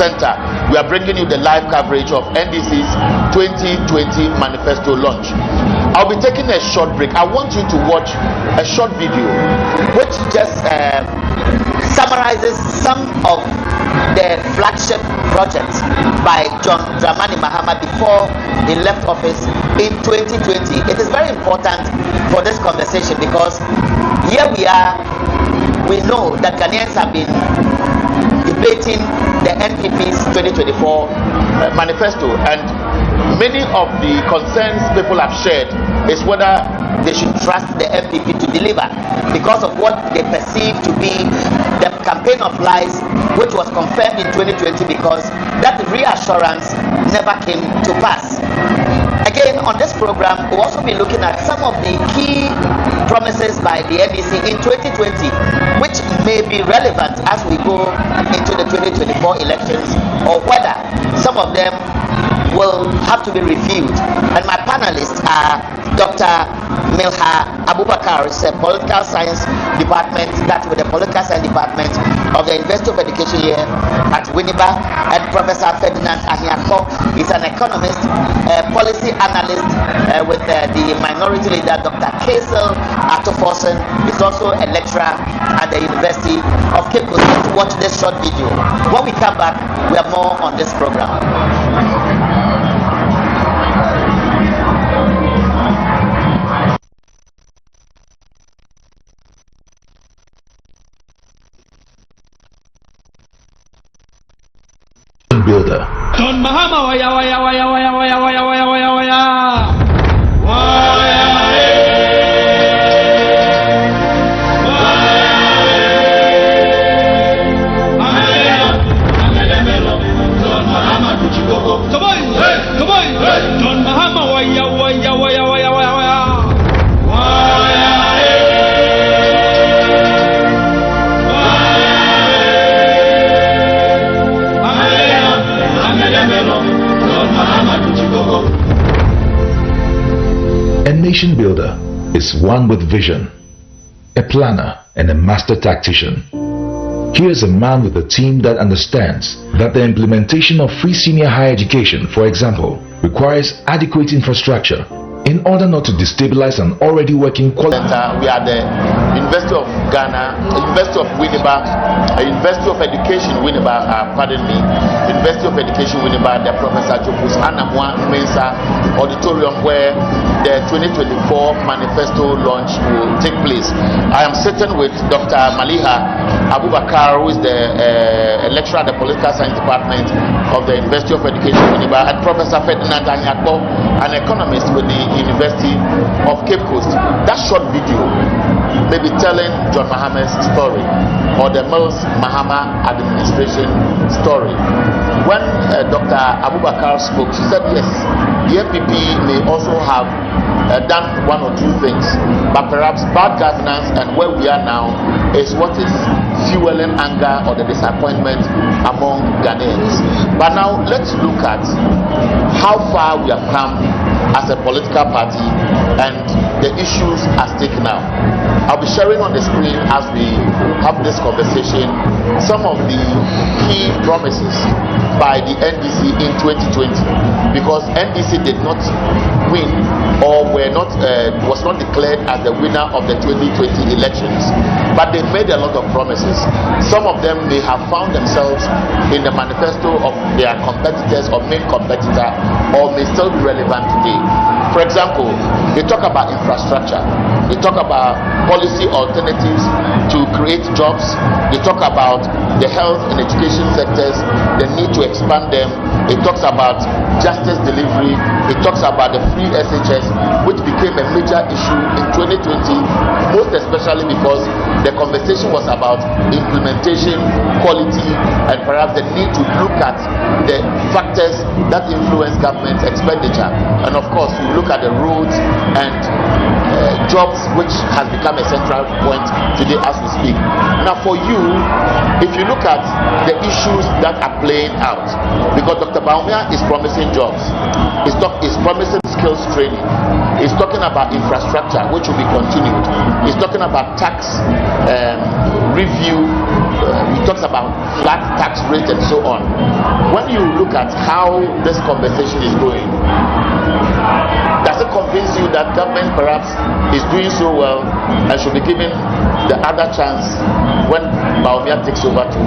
Center, we are bringing you the live coverage of NDC's 2020 Manifesto launch. I'll be taking a short break. I want you to watch a short video which just summarizes some of the flagship projects by Dramani Mahama before he left office in 2020. It is very important for this conversation because here we are. We know that Ghanaians have been debating the NPP's 2024 manifesto, and many of the concerns people have shared is whether they should trust the NPP to deliver because of what they perceive to be the campaign of lies, which was confirmed in 2020 because that reassurance never came to pass. Again, on this program, we'll also be looking at some of the key promises by the NDC in 2020, which may be relevant as we go into the 2024 elections, or whether some of them will have to be reviewed. And my panelists are Dr. Milha Abubakar, is a political science department, that's with the political science department of the University of Education here at Winneba, and Professor Ferdinand Ahiako is an economist, policy analyst with the minority leader Dr. Kaisel Atoforsen, is also a lecturer at the University of Cape Coast. Let's watch this short video. When we come back, we have more on this program. Builder. Don Mahama waya waya waya waya waya waya waya waya waya waya Don Mahama kuchikoko. Come on, Don Mahama waya waya waya waya waya waya. A nation builder is one with vision, a planner and a master tactician. Here's a man with a team that understands that the implementation of free senior higher education, for example, requires adequate infrastructure in order not to destabilize an already working quality. We are the University of Ghana, University of Winneba, University of Education Winneba, pardon me, University of Education Winneba, the Professor Jopus Anamwa Mensa Auditorium, where the 2024 Manifesto launch will take place. I am sitting with Dr. Milha Abubakar, who is the lecturer at the Political Science Department of the University of Education Winneba, and Professor Ferdinand Ahiako, an economist with the University of Cape Coast. That short video may be telling John Mahama's story or the Mills Mahama administration story. When Dr. Abubakar spoke, she said yes, the NPP may also have done one or two things, but perhaps bad governance and where we are now is what is fueling anger or the disappointment among Ghanaians. But now let's look at how far we have come as a political party and the issues at stake now. I'll be sharing on the screen as we have this conversation some of the key promises by the NDC in 2020, because NDC did not win or was not declared as the winner of the 2020 elections, but they made a lot of promises. Some of them may have found themselves in the manifesto of their competitors or main competitor, or may still be relevant today. For example, they talk about infrastructure, they talk about policy alternatives to create jobs, they talk about the health and education sectors, the need to expand them. It talks about justice delivery, it talks about the free SHS, which became a major issue in 2020, most especially because the conversation was about implementation, quality, and perhaps the need to look at the factors that influence government expenditure. And of course, we look at the roads and jobs, which has become a central point today as we speak. Now for you, if you look at the issues that are playing out, because Dr. Baumia is promising jobs, he's promising skills training, he's talking about infrastructure, which will be continued, he's talking about tax review, he talks about flat tax rate and so on. When you look at how this conversation is going, does it convince you that government perhaps is doing so well and should be given the other chance when Bawumia takes over to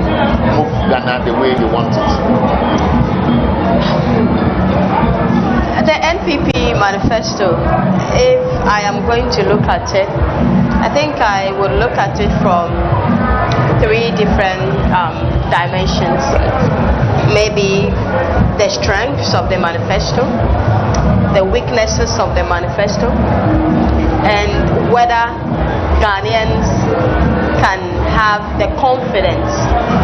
move Ghana the way they want it? The NPP manifesto, if I am going to look at it, I think I would look at it from 3 different dimensions. Maybe the strengths of the manifesto, the weaknesses of the manifesto, and whether Ghanaians can have the confidence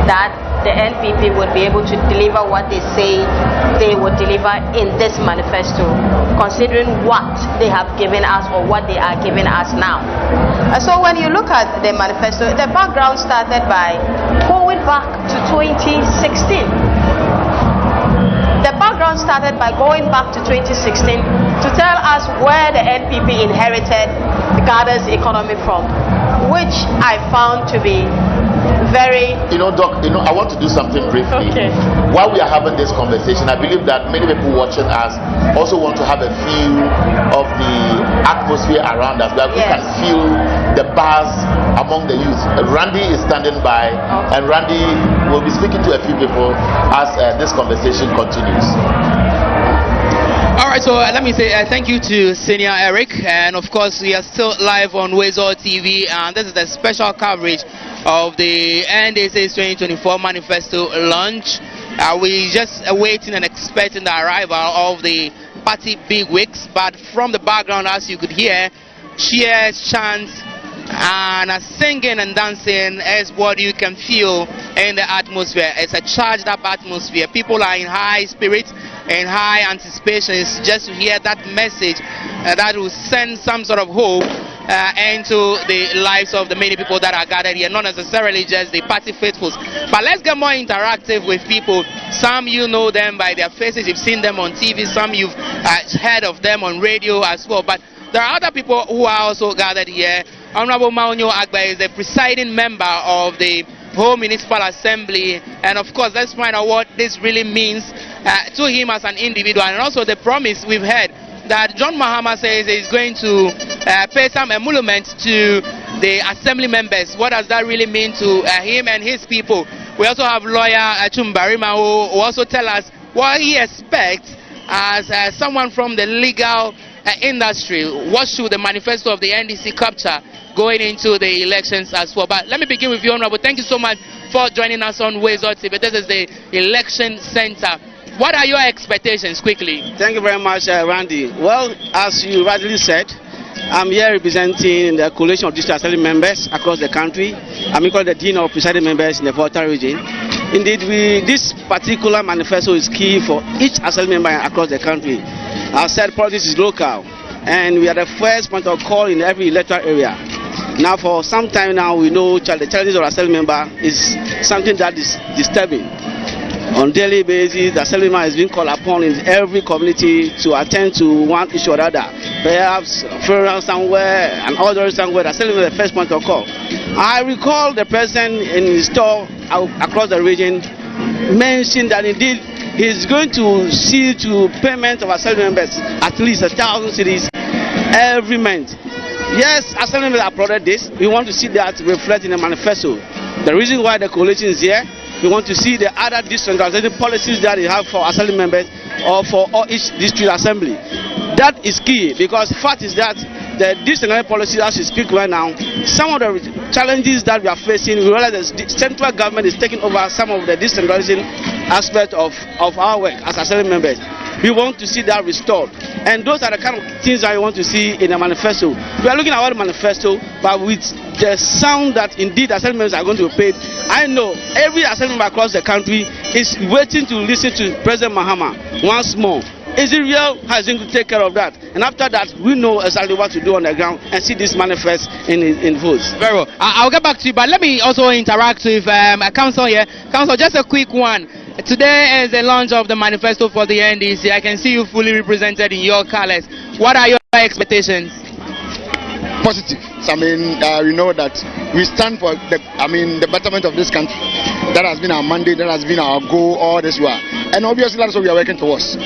that the NPP would be able to deliver what they say they would deliver in this manifesto, considering what they have given us or what they are giving us now. So when you look at the manifesto, the background started by going back to 2016. The background started by going back to 2016 to tell us where the NPP inherited Ghana's economy from, which I found to be very... Doc, I want to do something briefly. Okay. While we are having this conversation, I believe that many people watching us also want to have a feel of the atmosphere around us, that we can feel the buzz among the youth. Randy is standing by, and Randy will be speaking to a few people as this conversation continues. All right, so let me say thank you to Senior Eric, and of course we are still live on Wezo TV, and this is the special coverage of the NDC's 2024 Manifesto launch. We just awaiting and expecting the arrival of the party bigwigs, but from the background, as you could hear, cheers, chants, and singing and dancing is what you can feel in the atmosphere. It's a charged up atmosphere. People are in high spirits and high anticipation. It's just to hear that message that will send some sort of hope into the lives of the many people that are gathered here, not necessarily just the party faithfuls. But let's get more interactive with people. Some you know them by their faces, you've seen them on TV, some you've heard of them on radio as well. But there are other people who are also gathered here. Honorable Maunyo Agba is the presiding member of the whole municipal assembly, and of course let's find out what this really means to him as an individual, and also the promise we've heard that John Mahama says is going to pay some emolument to the assembly members. What does that really mean to him and his people? We also have lawyer Chumbarima who will also tell us what he expects as someone from the legal industry. What should the manifesto of the NDC capture going into the elections as well? But let me begin with you, Honorable. Thank you so much for joining us on Wezo TV. This is the election center. What are your expectations, quickly? Thank you very much, Randy. Well, as you rightly said, I'm here representing the coalition of district assembly members across the country. I'm equally the dean of presiding members in the Volta region. Indeed, this particular manifesto is key for each assembly member across the country. As said, politics is local, and we are the first point of call in every electoral area. Now, for some time now, we know the challenges of assembly member is something that is disturbing. On a daily basis, the assembly member is being called upon in every community to attend to one issue or other. Perhaps funeral somewhere and others somewhere. The assembly member is the first point of call. I recall the president in his tour across the region mentioned that indeed he's going to see to payment of assembly members at least 1,000 cedis every month. Yes, assembly members applauded this. We want to see that reflect in the manifesto. The reason why the coalition is here, we want to see the other decentralization policies that we have for assembly members or for each district assembly. That is key, because the fact is that the decentralization policies, as we speak right now, some of the challenges that we are facing, we realize the central government is taking over some of the decentralization aspect of our work as assembly members. We want to see that restored, and those are the kind of things that we want to see in the manifesto. We are looking at our manifesto, but with the sound that indeed assembly members are going to be paid. I know every assembly member across the country is waiting to listen to President Mahama once more. Is it real? How is he going to take care of that? And after that, we know exactly what to do on the ground and see this manifest in votes. Very well. I'll get back to you, but let me also interact with Council here. Council, just a quick one. Today is the launch of the manifesto for the NDC. I can see you fully represented in your colors. What are your expectations? positive. So, I mean, we know that we stand for the betterment of this country. That has been our mandate, that has been our goal all this while. And obviously that's what we are working towards.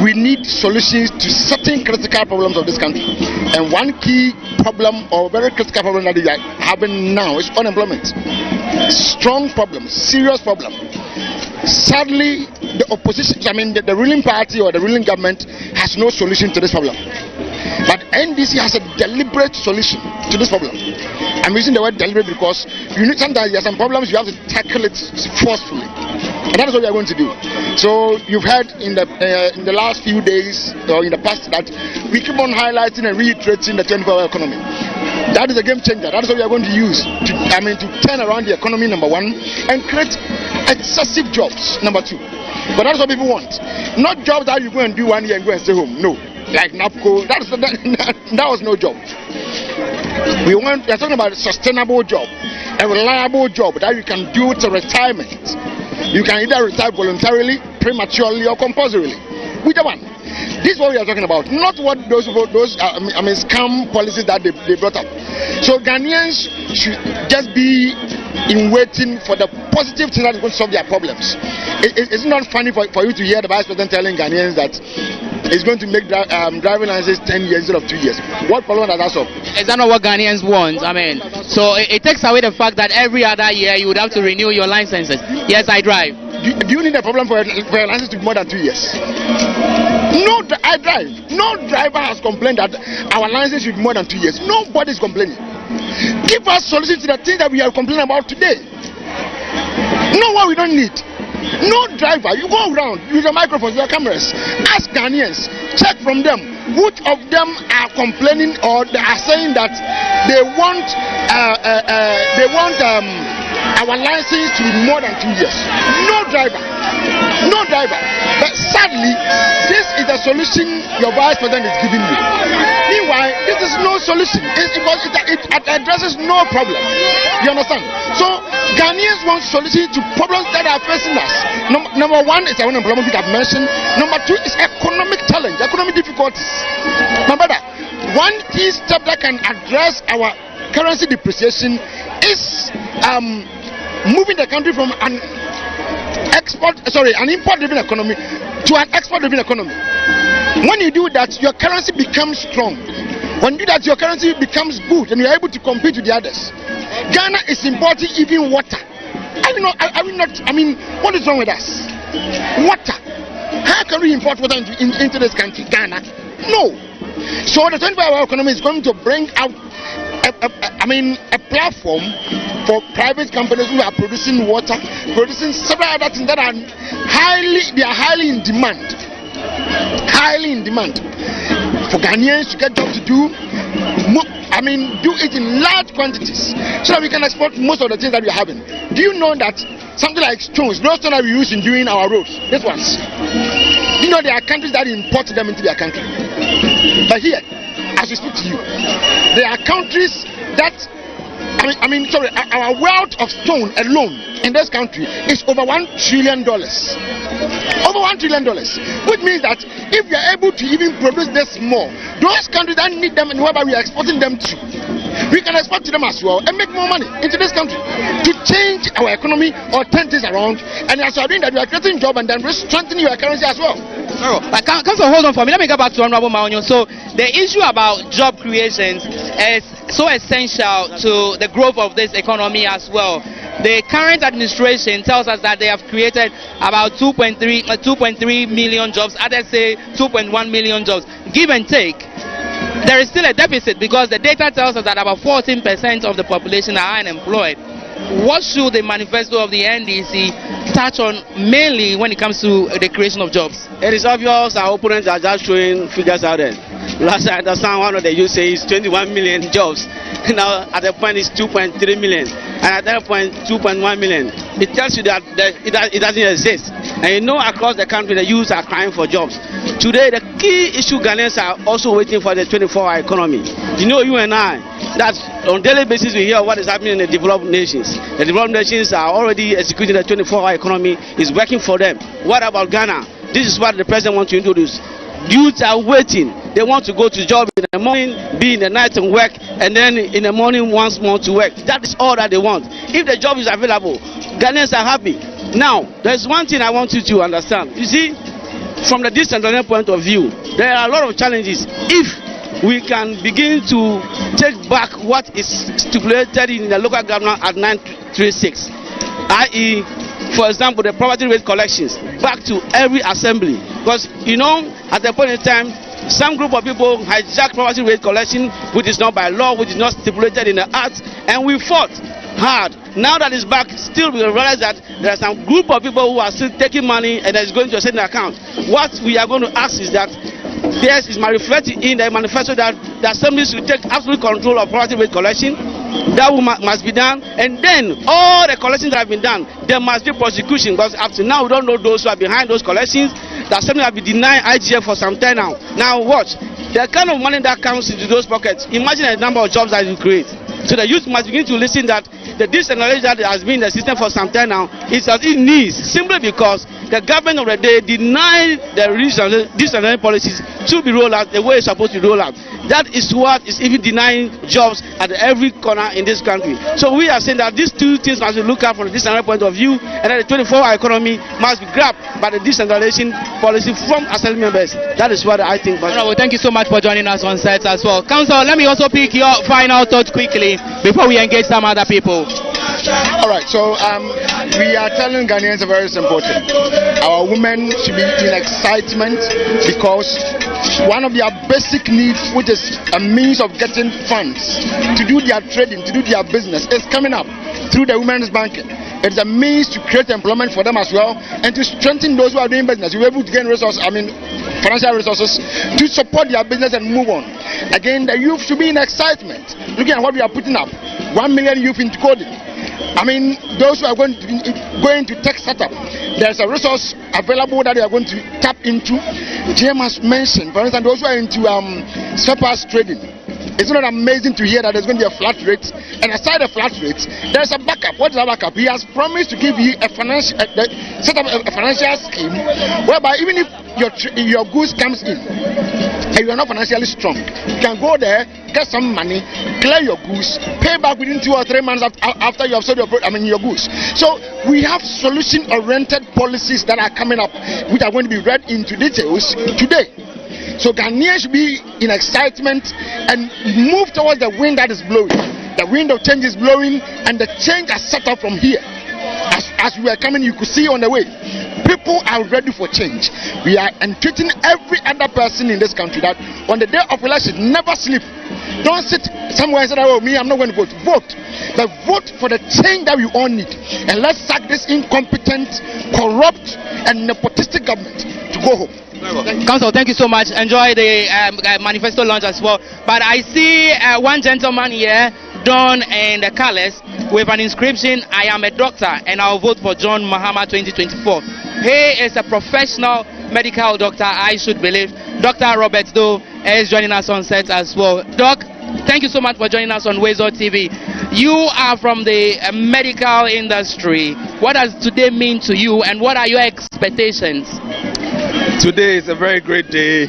We need solutions to certain critical problems of this country. And one key problem, or very critical problem that we are having now, is unemployment. Strong problem, serious problem. Sadly, the opposition, the ruling party or the ruling government has no solution to this problem. But NDC has a deliberate solution to this problem. I'm using the word deliberate because sometimes there are some problems you have to tackle it forcefully. And that is what we are going to do. So you've heard in the last few days, or in the past, that we keep on highlighting and reiterating the 24-hour economy. That is a game changer. That is what we are going to use to turn around the economy, number one, and create excessive jobs, number two. But that's what people want. Not jobs that you go and do 1 year and go and stay home. No. Like NAPCO, that was no job. We are talking about a sustainable job, a reliable job that you can do to retirement. You can either retire voluntarily, prematurely, or compulsorily. Whichever one. This is what we are talking about, not what those scam policies that they brought up. So Ghanaians should just be in waiting for the positive thing that is going to solve their problems. It's not funny for you to hear the Vice President telling Ghanaians that it's going to make driving licenses 10 years instead of 2 years. What problem does that solve? Is that not what Ghanaians want? So it takes away the fact that every other year you would have to renew your licenses. Yes, I drive. Do you need a problem for your license to be more than 2 years? No, I drive. No driver has complained that our license should be more than 2 years. Nobody is complaining. Give us solutions to the things that we are complaining about today. No one we don't need. No driver. You go around, use your microphones, your cameras. Ask Ghanaians. Check from them. Which of them are complaining or they are saying that they want our license to be more than 2 years? No driver. No driver. But sadly, this is the solution your Vice President is giving you. Meanwhile, this is no solution. Because it addresses no problem. You understand? So Ghanaians want solutions to problems that are facing us. Number one is unemployment, which I've mentioned. Number two is economic challenge, economic difficulties. My brother, one key step that can address our currency depreciation is moving the country from an import-driven economy to an export-driven economy. When you do that, your currency becomes strong. When you do that, your currency becomes good and you're able to compete with the others. Ghana is importing even water. What is wrong with us? Water. How can we import water into this country, Ghana? No. So the 24-hour economy is going to bring out a platform for private companies who are producing water, producing several other things that are highly in demand. Highly in demand. For Ghanaians to get jobs to do, do it in large quantities so that we can export most of the things that we are having. Do you know that something like stones, those stones that we use in doing our roads, these ones, there are countries that import them into their country. But here, as we speak to you, there are countries that our wealth of stone alone in this country is over $1 trillion. Over $1 trillion. Which means that if we are able to even produce this more, those countries that need them and wherever we are exporting them to, we can export to them as well and make more money into this country to change our economy or turn things around. And as we are doing that, we are creating jobs and then strengthening your currency as well. Hold on for me. Let me go back to Honorable Maonyo. So the issue about job creations is so essential to the growth of this economy as well. The current administration tells us that they have created about 2.3 million jobs. Others say 2.1 million jobs. Give and take. There is still a deficit because the data tells us that about 14% of the population are unemployed. What should the manifesto of the NDC touch on mainly when it comes to the creation of jobs? It is obvious our opponents are just showing figures out there. Last I understand, one of the youth says 21 million jobs. Now at the point it's 2.3 million, and at that point 2.1 million. It tells you that it doesn't exist. And across the country the youths are crying for jobs. Today the key issue Ghanaians are also waiting for the 24-hour economy. You and I, that on a daily basis we hear what is happening in the developed nations. The developed nations are already executing the 24-hour economy. It's working for them. What about Ghana? This is what the president wants to introduce. Youths are waiting. they want to go to job in the morning, be in the night and work, and then in the morning once more to work. That is all that they want. If the job is available, Ghanaians are happy. Now, there's one thing I want you to understand. You see, from the decentralized point of view, there are a lot of challenges. If we can begin to take back what is stipulated in the local government at 936, i.e., for example, the property rate collections, back to every assembly. Because, you know, at the point in time, some group of people hijack property rate collection, which is not by law, which is not stipulated in the Act, and we fought hard. Now that it's back, still we realize that there are some group of people who are still taking money and it's going to a certain account. What we are going to ask is that this is reflected in the manifesto that the assemblies should take absolute control of property rate collection. That must be done, and then all the collections that have been done, there must be prosecution, because up to now we don't know those who are behind those collections. The assembly have been denying IGF for some time now. Now watch, the kind of money that comes into those pockets, imagine the number of jobs that you create. So the youth must begin to listen that the decentralization that has been in the system for some time now is as it needs, simply because the government of the day denied the decentralization policies to be rolled out the way it's supposed to be rolled out. That is what is even denying jobs at every corner in this country. So we are saying that these two things must be looked at from the decentralized point of view, and that the 24-hour economy must be grabbed by the decentralization policy from assembly members. That is what I think. Well, thank you so much for joining us on set as well. Council, let me also pick your final thoughts quickly before we engage some other people. All right, so we are telling Ghanaians a very simple thing. Our women should be in excitement because one of their basic needs, which is a means of getting funds to do their trading, to do their business, is coming up through the women's banking. It's a means to create employment for them as well, and to strengthen those who are doing business. You're able to gain resources, financial resources to support their business and move on. Again, the youth should be in excitement. Looking at what we are putting up, 1 million youth into coding. Those who are going to tech startup, there's a resource available that they are going to tap into. JM has mentioned, for instance, those who are into surplus trading. It's not amazing to hear that there's going to be a flat rate, and aside the flat rate, there's a backup. What is a backup? He has promised to give you set up a financial scheme whereby even if your goods comes in and you are not financially strong, you can go there, get some money, clear your goods, pay back within 2 or 3 months after you have sold your goods. So we have solution-oriented policies that are coming up, which are going to be read into details today. So Ghanaians should be in excitement and move towards the wind that is blowing. The wind of change is blowing, and the change has set up from here. As we are coming, you could see on the way. People are ready for change. We are entreating every other person in this country that on the day of election, never sleep. Don't sit somewhere and say, oh, I'm not going to vote. Vote. But vote for the change that we all need. And let's sack this incompetent, corrupt, and nepotistic government to go home. Council, thank you so much. Enjoy the manifesto launch as well. But I see one gentleman here, Don and the colors, with an inscription, I am a doctor and I'll vote for John Mahama 2024. He is a professional medical doctor, I should believe. Dr. Robert Doe is joining us on set as well. Doc, thank you so much for joining us on Wezo TV. You are from the medical industry. What does today mean to you, and what are your expectations? Today is a very great day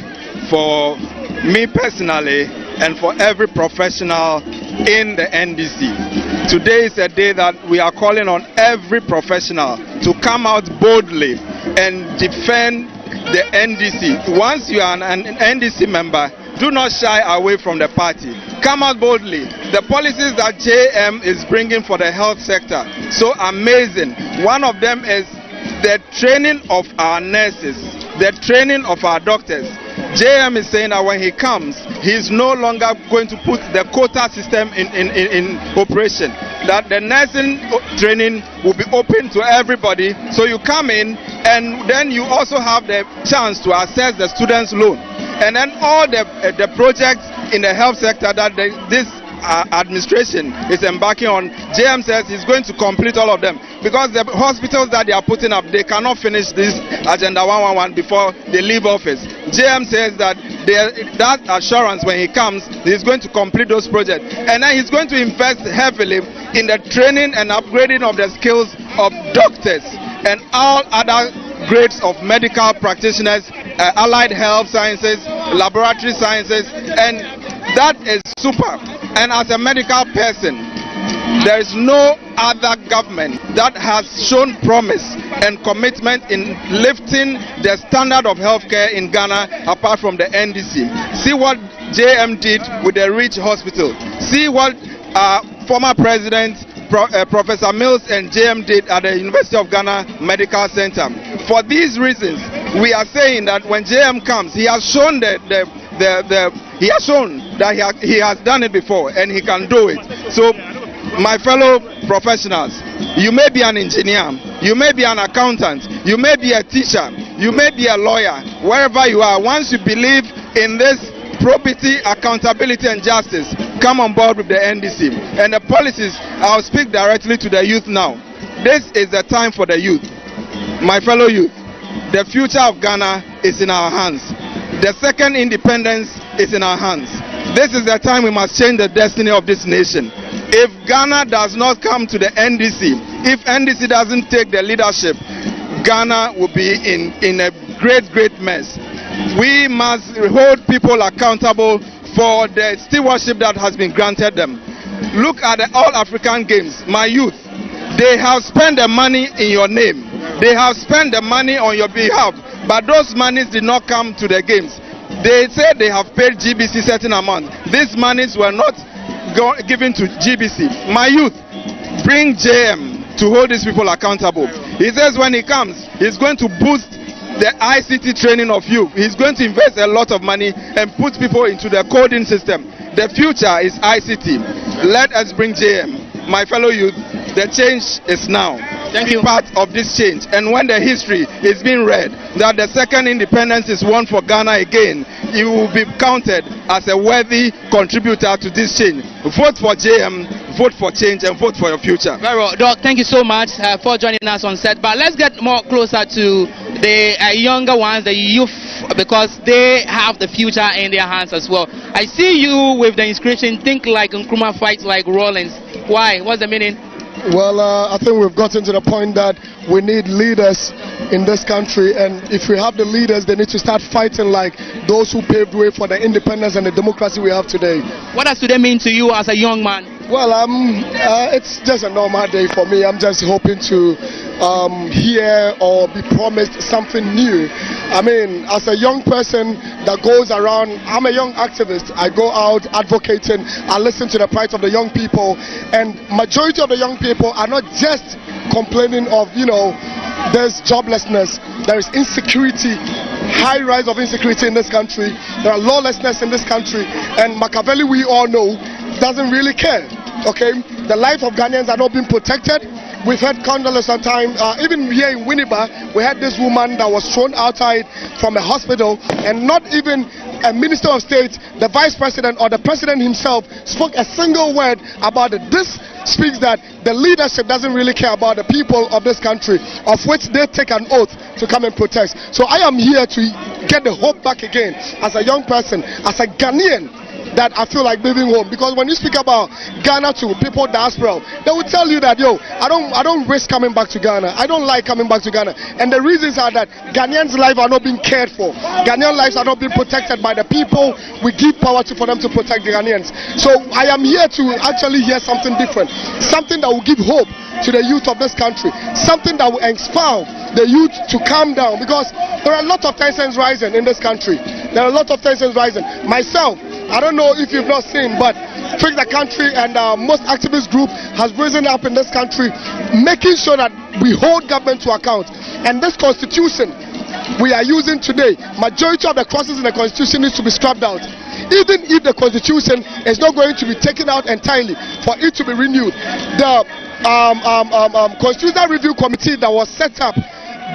for me personally and for every professional in the NDC. Today is a day that we are calling on every professional to come out boldly and defend the NDC. Once you are an NDC member, do not shy away from the party. Come out boldly. The policies that JM is bringing for the health sector, so amazing. One of them is the training of our nurses, the training of our doctors. JM is saying that when he comes, he is no longer going to put the quota system in operation. That the nursing training will be open to everybody. So you come in, and then you also have the chance to access the students' loan. And then all the projects in the health sector that this administration is embarking on, JM says he's going to complete all of them, because the hospitals that they are putting up, they cannot finish this agenda 111 before they leave office. JM says that that assurance, when he comes, he's going to complete those projects, and then he's going to invest heavily in the training and upgrading of the skills of doctors and all other grades of medical practitioners, allied health sciences, laboratory sciences, and that is super. And as a medical person, there is no other government that has shown promise and commitment in lifting the standard of healthcare in Ghana apart from the NDC. See what JM did with the Rich Hospital. See what former President Professor Mills and JM did at the University of Ghana Medical Center. For these reasons, we are saying that when JM comes, he has shown that he has done it before and he can do it. So, my fellow professionals, you may be an engineer, you may be an accountant, you may be a teacher, you may be a lawyer, wherever you are, once you believe in this probity, accountability and justice, come on board with the NDC. And the policies, I'll speak directly to the youth now. This is the time for the youth. My fellow youth, the future of Ghana is in our hands. The second independence is in our hands. This is the time we must change the destiny of this nation. If Ghana does not come to the NDC, if NDC doesn't take the leadership, Ghana will be in a great mess. We must hold people accountable for the stewardship that has been granted them. Look at the All African Games. My youth, they have spent the money in your name. They have spent the money on your behalf, but those monies did not come to the games. They said they have paid GBC certain amount. These monies were not given to GBC. My youth, bring JM to hold these people accountable. He says when he comes, he's going to boost the ICT training of youth. He's going to invest a lot of money and put people into the coding system. The future is ICT. Let us bring JM. My fellow youth, the change is now. Thank you. Part of this change. And when the history is being read that the second independence is won for Ghana again, you will be counted as a worthy contributor to this change. Vote for JM, vote for change, and vote for your future. Very well, Doc. Thank you so much for joining us on set. But let's get more closer to the younger ones, the youth, because they have the future in their hands as well. I see you with the inscription, think like Nkrumah, fight like Rawlins. Why? What's the meaning? Well, I think we've gotten to the point that we need leaders in this country, and if we have the leaders, they need to start fighting like those who paved way for the independence and the democracy we have today. What does today mean to you as a young man? Well, it's just a normal day for me. I'm just hoping to hear or be promised something new. I mean, as a young person that goes around, I'm a young activist. I go out advocating. I listen to the plight of the young people, and majority of the young people are not just complaining of, there's joblessness, there is insecurity, high rise of insecurity in this country, there are lawlessness in this country, and Machiavelli, we all know, doesn't really care. Okay, the life of Ghanaians are not being protected. We've had condolence sometimes. Even here in Winneba, we had this woman that was thrown outside from a hospital, and not even a minister of state, the vice president, or the president himself spoke a single word about it. This speaks that the leadership doesn't really care about the people of this country, of which they take an oath to come and protect. So I am here to get the hope back again as a young person, as a Ghanaian, that I feel like leaving home. Because when you speak about Ghana to people diaspora, they will tell you that, I don't risk coming back to Ghana. I don't like coming back to Ghana. And the reasons are that Ghanaians' lives are not being cared for. Ghanaian lives are not being protected by the people we give power to for them to protect the Ghanaians. So I am here to actually hear something different, something that will give hope to the youth of this country, something that will inspire the youth to calm down, because there are a lot of tensions rising in this country. There are a lot of tensions rising. Myself, I don't know if you've not seen, but Fix the Country and most activist group has risen up in this country, making sure that we hold government to account. And this constitution we are using today, majority of the clauses in the constitution needs to be scrapped out. Even if the constitution is not going to be taken out entirely for it to be renewed, the constitutional review committee that was set up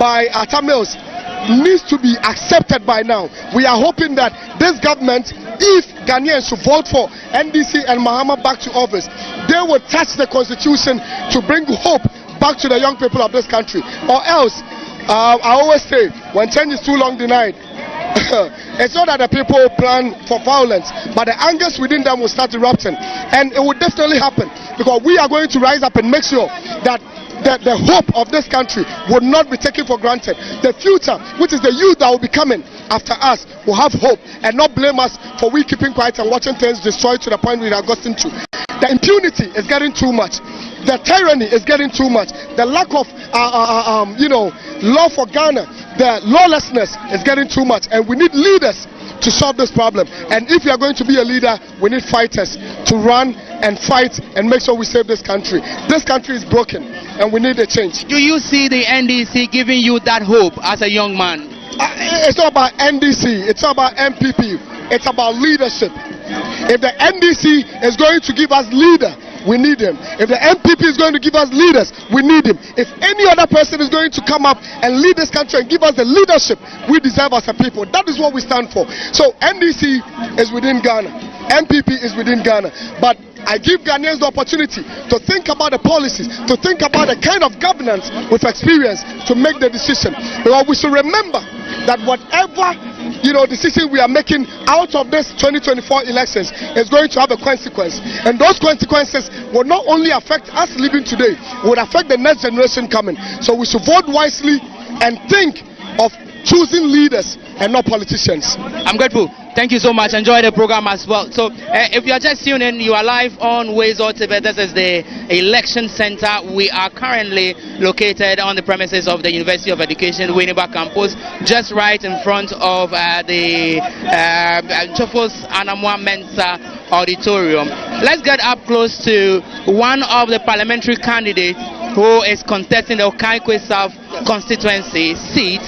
by Atta Mills needs to be accepted by now. We are hoping that this government, if Ghanaians should vote for NDC and Mahama back to office, they will touch the constitution to bring hope back to the young people of this country. Or else, I always say, when change is too long denied, it's not that the people plan for violence, but the angers within them will start erupting. And it will definitely happen, because we are going to rise up and make sure that the hope of this country would not be taken for granted. The future, which is the youth that will be coming, after us will have hope and not blame us for we keeping quiet and watching things destroyed to the point we are gotten to. The impunity is getting too much. The tyranny is getting too much. The lack of law for Ghana, the lawlessness is getting too much, and we need leaders to solve this problem. And if you are going to be a leader, we need fighters to run and fight and make sure we save this country. This country is broken and we need a change. Do you see the NDC giving you that hope as a young man? It's not about NDC, it's not about MPP, it's about leadership. If the NDC is going to give us leader, we need him. If the MPP is going to give us leaders, we need him. If any other person is going to come up and lead this country and give us the leadership we deserve as a people, that is what we stand for. So NDC is within Ghana, MPP is within Ghana, but I give Ghanaians the opportunity to think about the policies, to think about the kind of governance with experience to make the decision. Because we should remember that whatever decision we are making out of this 2024 elections is going to have a consequence, and those consequences will not only affect us living today, will affect the next generation coming. So we should vote wisely and think of choosing leaders and not politicians. I'm grateful. Thank you so much. Enjoy the program as well. So if you are just tuning in, you are live on Wezo TV. This is the election center. We are currently located on the premises of the University of Education Winneba campus, just right in front of the Chofos Anamwa Mensa auditorium. Let's get up close to one of the parliamentary candidates who is contesting the Okaikwe South constituency seat,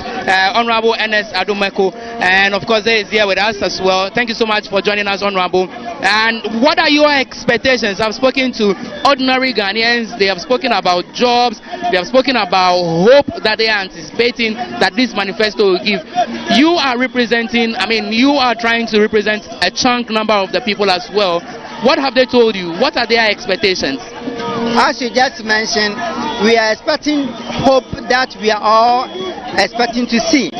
Honorable Ernest Adumeko, and of course he is here with us as well. Thank you so much for joining us, Honorable. And what are your expectations? I've spoken to ordinary Ghanaians. They have spoken about jobs. They have spoken about hope that they are anticipating that this manifesto will give. You are representing, you are trying to represent a chunk number of the people as well. What have they told you? What are their expectations? As you just mentioned, we are expecting hope that we are all expecting to see.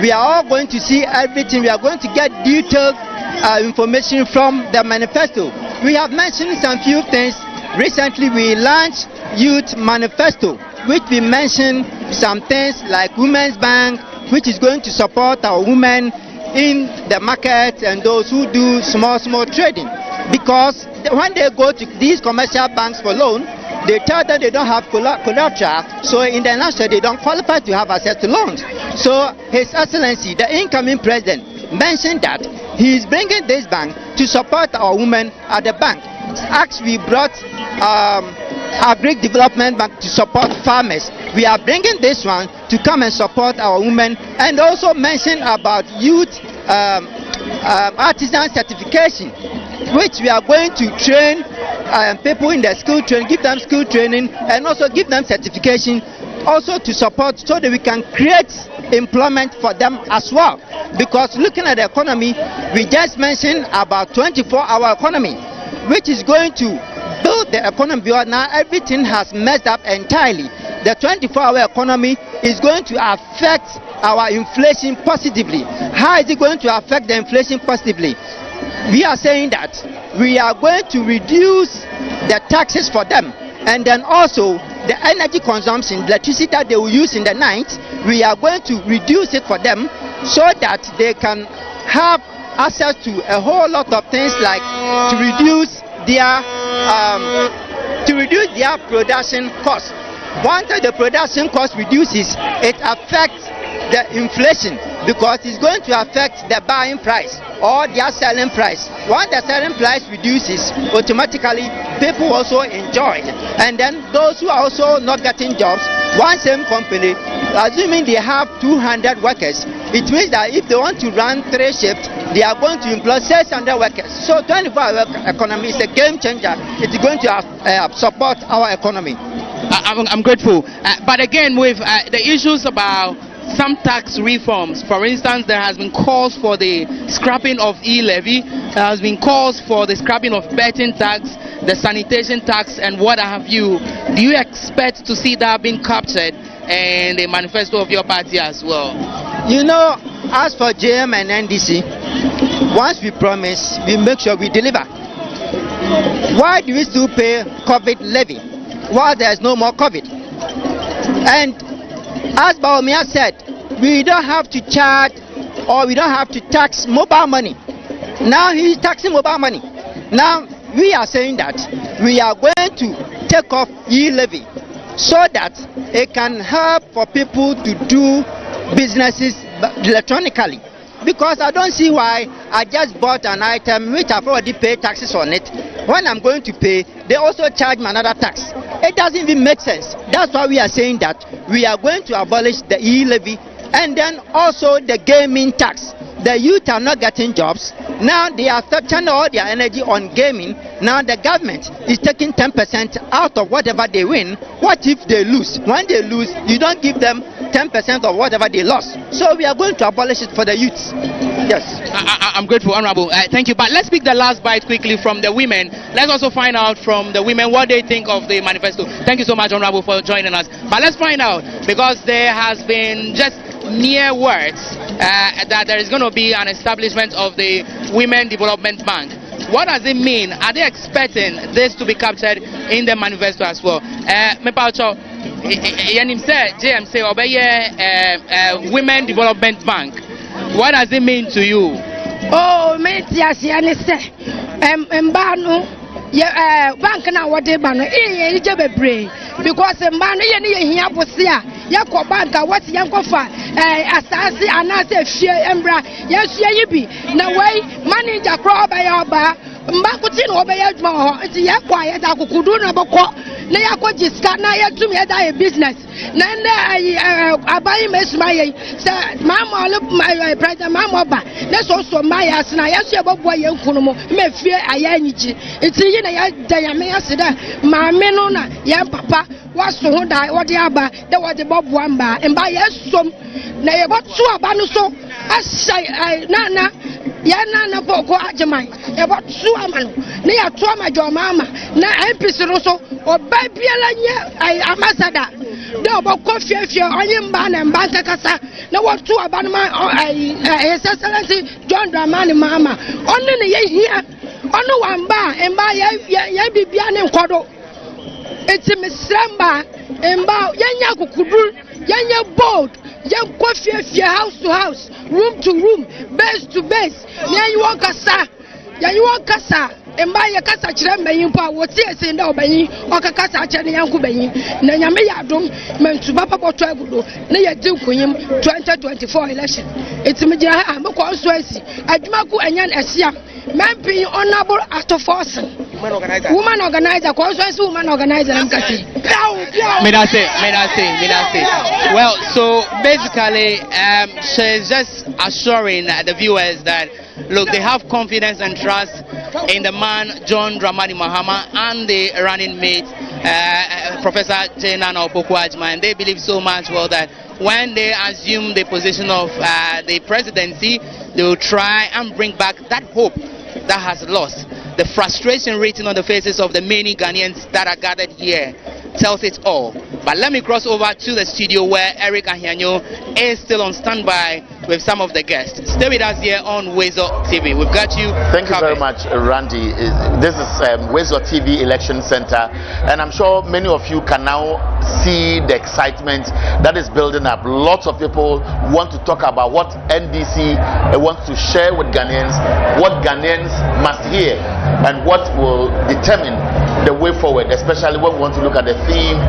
We are all going to see everything. We are going to get detailed information from the manifesto. We have mentioned some few things. Recently we launched Youth Manifesto, which we mentioned some things like Women's Bank, which is going to support our women in the market and those who do small trading. Because when they go to these commercial banks for loan, they tell them they don't have collateral, so in the nutshell they don't qualify to have access to loans. So His Excellency, the incoming president, mentioned that he is bringing this bank to support our women at the bank. As we brought Agri Development Bank to support farmers, we are bringing this one to come and support our women, and also mention about youth artisan certification, which we are going to train people in the skill training, give them skill training, and also give them certification, also to support so that we can create employment for them as well. Because looking at the economy, we just mentioned about 24-hour economy, which is going to build the economy, because now everything has messed up entirely. The 24-hour economy is going to affect our inflation positively. How is it going to affect the inflation positively? We are saying that we are going to reduce the taxes for them, and then also the energy consumption, electricity that they will use in the night, we are going to reduce it for them so that they can have access to a whole lot of things, like to reduce their production cost. Once the production cost reduces, it affects the inflation, because it's going to affect the buying price or their selling price. Once the selling price reduces, automatically people also enjoy it. And then those who are also not getting jobs, one same company, assuming they have 200 workers, it means that if they want to run 3 shifts, they are going to employ 600 workers. So 24-hour economy is a game changer. It's going to support our economy. I'm grateful. But again, with the issues about some tax reforms, for instance, there has been calls for the scrapping of e-levy, there has been calls for the scrapping of betting tax, the sanitation tax, and what have you. Do you expect to see that being captured in the manifesto of your party as well? You know, as for JM and NDC, once we promise, we make sure we deliver. Why do we still pay COVID levy while there is no more COVID? And as Baumia said, we don't have to charge or we don't have to tax mobile money. Now he's taxing mobile money. Now we are saying that we are going to take off e-levy so that it can help for people to do businesses electronically. Because I don't see why I just bought an item which I've already paid taxes on it. When I'm going to pay, they also charge me another tax. It doesn't even make sense. That's why we are saying that we are going to abolish the e-levy and then also the gaming tax. The youth are not getting jobs. Now they are turning all their energy on gaming. Now the government is taking 10% out of whatever they win. What if they lose? When they lose, you don't give them 10% of whatever they lost. So we are going to abolish it for the youths. Yes. I'm grateful, Honorable. Thank you. But let's pick the last bite quickly from the women. Let's also find out from the women what they think of the manifesto. Thank you so much, Honorable, for joining us. But let's find out, because there has been just mere words that there is going to be an establishment of the Women Development Bank. What does it mean? Are they expecting this to be captured in the manifesto as well? JMC Women Development Bank. What does it mean to you? Oh, me say bank na wode ba no e je bebre because mba no ye ne ye hia bose a ye ko bank a what ye nkofa asase anase fie embra ye sue yi bi na wei manager kro ba ya ba mba kuti no be ya djuma ho nti ye kwa ye da kukudu na bokọ na ya ko jiska na ye tum ye da ye business na abayi mesuma ye se mama lo president mama ba na so ma ya sna ya so bobo ye nkunu mo me fie aya nyichi nti yi na ya da ya me asida ma me no na ya papa waso ho da wode aba da wode bobo amba mba ye som na ye botu aba no so asai na ya Naana Opoku-Agyemang ye botu ama no na ya to ama jo mama na MPC no so oba biala nye ambassador de oboko fiefie onye mba na mba kakasa na wotu aba no His Excellency John Dramani Mahama onne ne ye hia ono wamba mba ye bibia ne nkodo eti mesramba mba yenya kukudur yenya bold yen ko fiefie house to house, room to room, base to base na you want kasa ya you want kasa emba ye kasa kire mbanyin pa woti ese nda obanyin okakasa kire ne yanku banyin na nyame ya dom mentuba papa to agudo na ye di kunyim 2024 election etimigira ha me ko so asi adwuma ku enyan asia mempi honorable Atofosson woman organizer ko so asi woman organizer mkasi May I say. Well, so basically she's just assuring the viewers that look, they have confidence and trust in the man John Dramani Mahama and the running mate Professor Naana Opoku-Agyemang, and they believe so much well that when they assume the position of the presidency, they will try and bring back that hope that has lost. The frustration written on the faces of the many Ghanaians that are gathered here tells it all. But let me cross over to the studio where Eric Ahianyo is still on standby with some of the guests. Stay with us here on Wezo TV. We've got you. Thank you very much, Randy. This is Wezo TV Election Center, and I'm sure many of you can now see the excitement that is building up. Lots of people want to talk about what NDC wants to share with Ghanaians, what Ghanaians must hear, and what will determine the way forward, especially when we want to look at the theme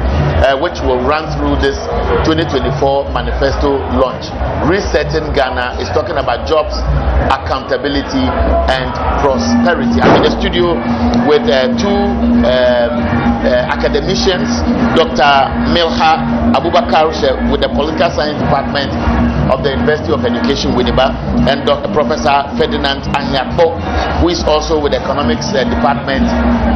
which will run through this 2024 manifesto launch. Resetting Ghana is talking about jobs, accountability, and prosperity. I'm in the studio with two academicians, Dr. Milha Abubakar with the Political Science Department of the University of Education, Winneba, and Dr. Professor Ferdinand Anyako, who is also with the Economics Department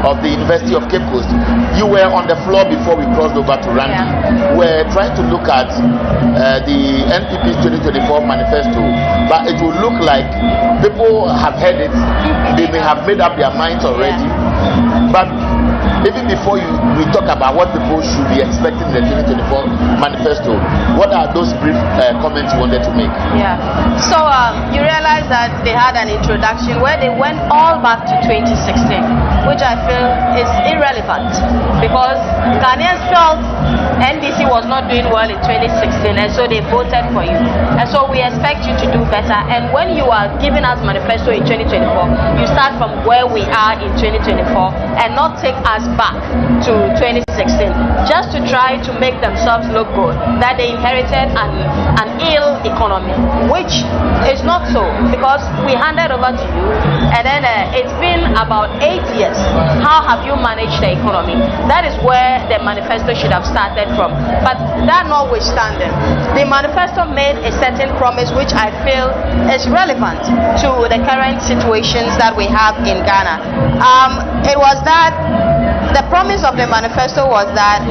of the University of Cape Coast. You were on the floor before we crossed over to Randy. Yeah. We're trying to look at the NPP's 2024 manifesto, but it will look like people have heard it, they may have made up their minds already, but even before we talk about what people should be expecting in the 2024 manifesto, what are those brief comments you wanted to make? Yeah. So you realize that they had an introduction where they went all back to 2016, which I feel is irrelevant because Ghanaians felt NDC was not doing well in 2016, and so they voted for you. And so we expect you to do better. And when you are giving us manifesto in 2024, you start from where we are in 2024 and not take us back to 2016 just to try to make themselves look good, that they inherited an ill economy, which is not so, because we handed over to you, and then it's been about 8 years. How have you managed the economy? That is where the manifesto should have started from. But that notwithstanding, the manifesto made a certain promise which I feel is relevant to the current situations that we have in Ghana. It was that the promise of the manifesto was that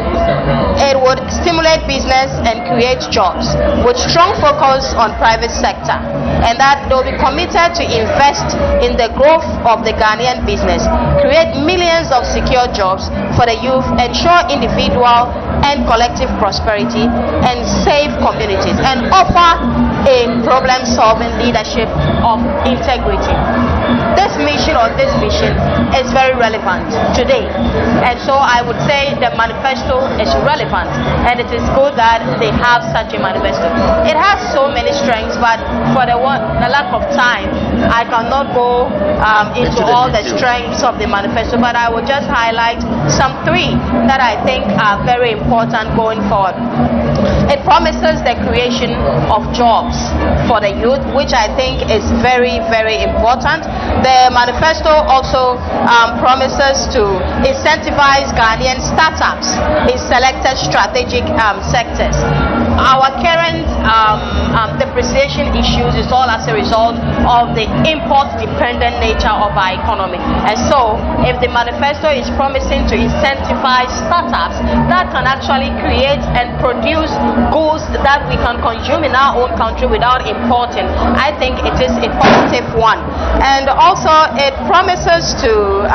it would stimulate business and create jobs with strong focus on private sector, and that they will be committed to invest in the growth of the Ghanaian business, create millions of secure jobs for the youth, ensure individual and collective prosperity, and save communities, and offer a problem-solving leadership of integrity. This mission or this vision is very relevant today, and so I would say the manifesto is relevant, and it is good that they have such a manifesto. It has so many strengths, but for the lack of time, I cannot go into all the strengths of the manifesto, but I will just highlight some three that I think are very important going forward. It promises the creation of jobs for the youth, which I think is very, very important. The manifesto also promises to incentivize Ghanaian startups in selected strategic sectors. Our current depreciation issues is all as a result of the import-dependent nature of our economy. And so, if the manifesto is promising to incentivize startups that can actually create and produce goods that we can consume in our own country without importing, I think it is a positive one. And also, it promises to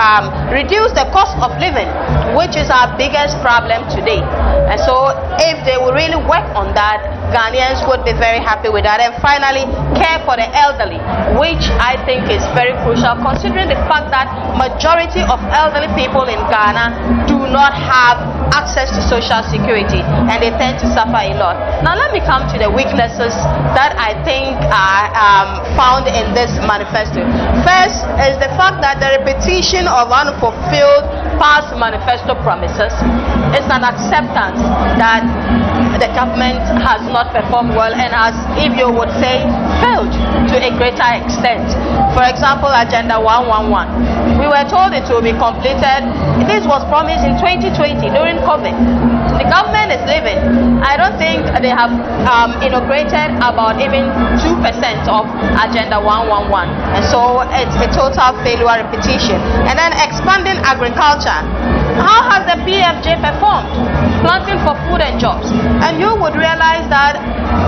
reduce the cost of living, which is our biggest problem today. And so, if they will really work on that, Ghanaians would be very happy with that. And finally, care for the elderly, which I think is very crucial, considering the fact that majority of elderly people in Ghana do not have access to social security, and they tend to suffer a lot. Now let me come to the weaknesses that I think are found in this manifesto. First is the fact that the repetition of unfulfilled past manifesto promises is an acceptance that the government has not performed well and has, if you would say, failed to a greater extent. For example, Agenda 111. We were told it will be completed. This was promised in 2020 during COVID. The government is leaving. I don't think they have inaugurated about even 2% of Agenda 111. And so it's a total failure repetition. And then expanding agriculture. How has the PFJ performed? Planting for food and jobs. And you would realize that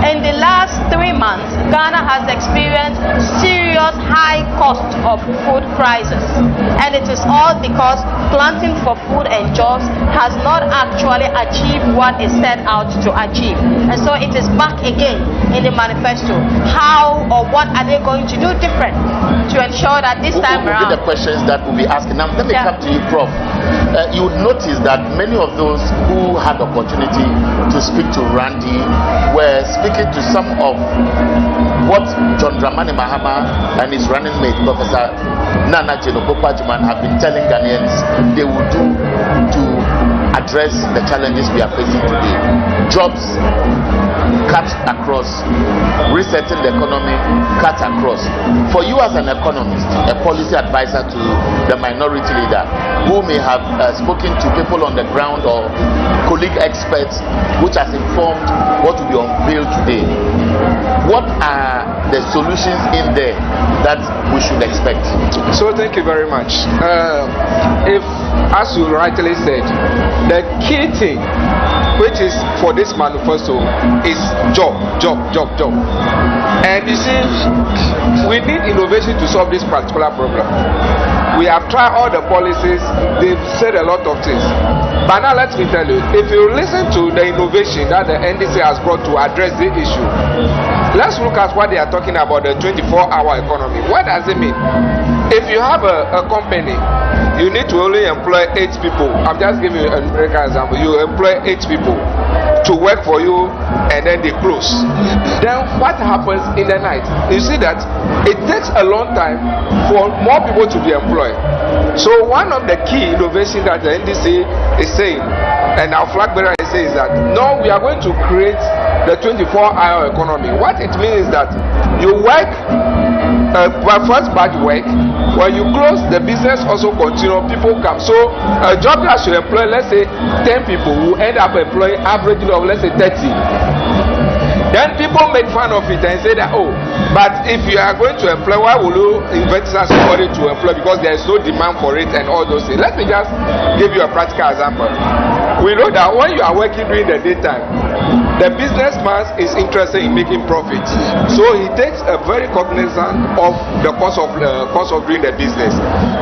in the last 3 months, Ghana has experienced serious high cost of food prices. And it is all because planting for food and jobs has not actually achieved what it set out to achieve. And so it is back again in the manifesto. How or what are they going to do different to ensure that this time around? The questions that we'll be asking. Now, let me come to you, Prof. You would notice that many of those who had opportunity to speak to Randy were speaking to some of what Dramani Mahama and his running mate, Professor Naana Jane Opoku-Agyemang, have been telling Ghanaians they will do to address the challenges we are facing today. Jobs cut across, resetting the economy cut across. For you as an economist, a policy advisor to the minority leader who may have spoken to people on the ground or colleague experts which has informed what will be unveiled today, what are the solutions in there that we should expect? So thank you very much. If, as you rightly said, the key thing which is for this manifesto is job. And you see, we need innovation to solve this particular problem. We have tried all the policies, they've said a lot of things. But now let me tell you, if you listen to the innovation that the NDC has brought to address the issue, let's look at what they are talking about, the 24-hour economy. What does it mean? If you have a company, you need to only employ 8 people. I'm just giving you an example. You employ 8 people to work for you, and then they close. Then what happens in the night? You see that it takes a long time for more people to be employed. So one of the key innovations that the NDC is saying, and our flag bearer is saying, is that no, we are going to create the 24-hour economy. What it means is that you work, first batch work, when you close, the business also continue, people come. So a job that should employ, let's say 10 people, will end up employing averaging of, let's say, 30. Then people make fun of it and say that, oh, but if you are going to employ, why will you invent somebody to employ? Because there is no demand for it and all those things. Let me just give you a practical example. We know that when you are working during the daytime, the businessman is interested in making profit. So he takes a very cognizant of the cost of doing the business,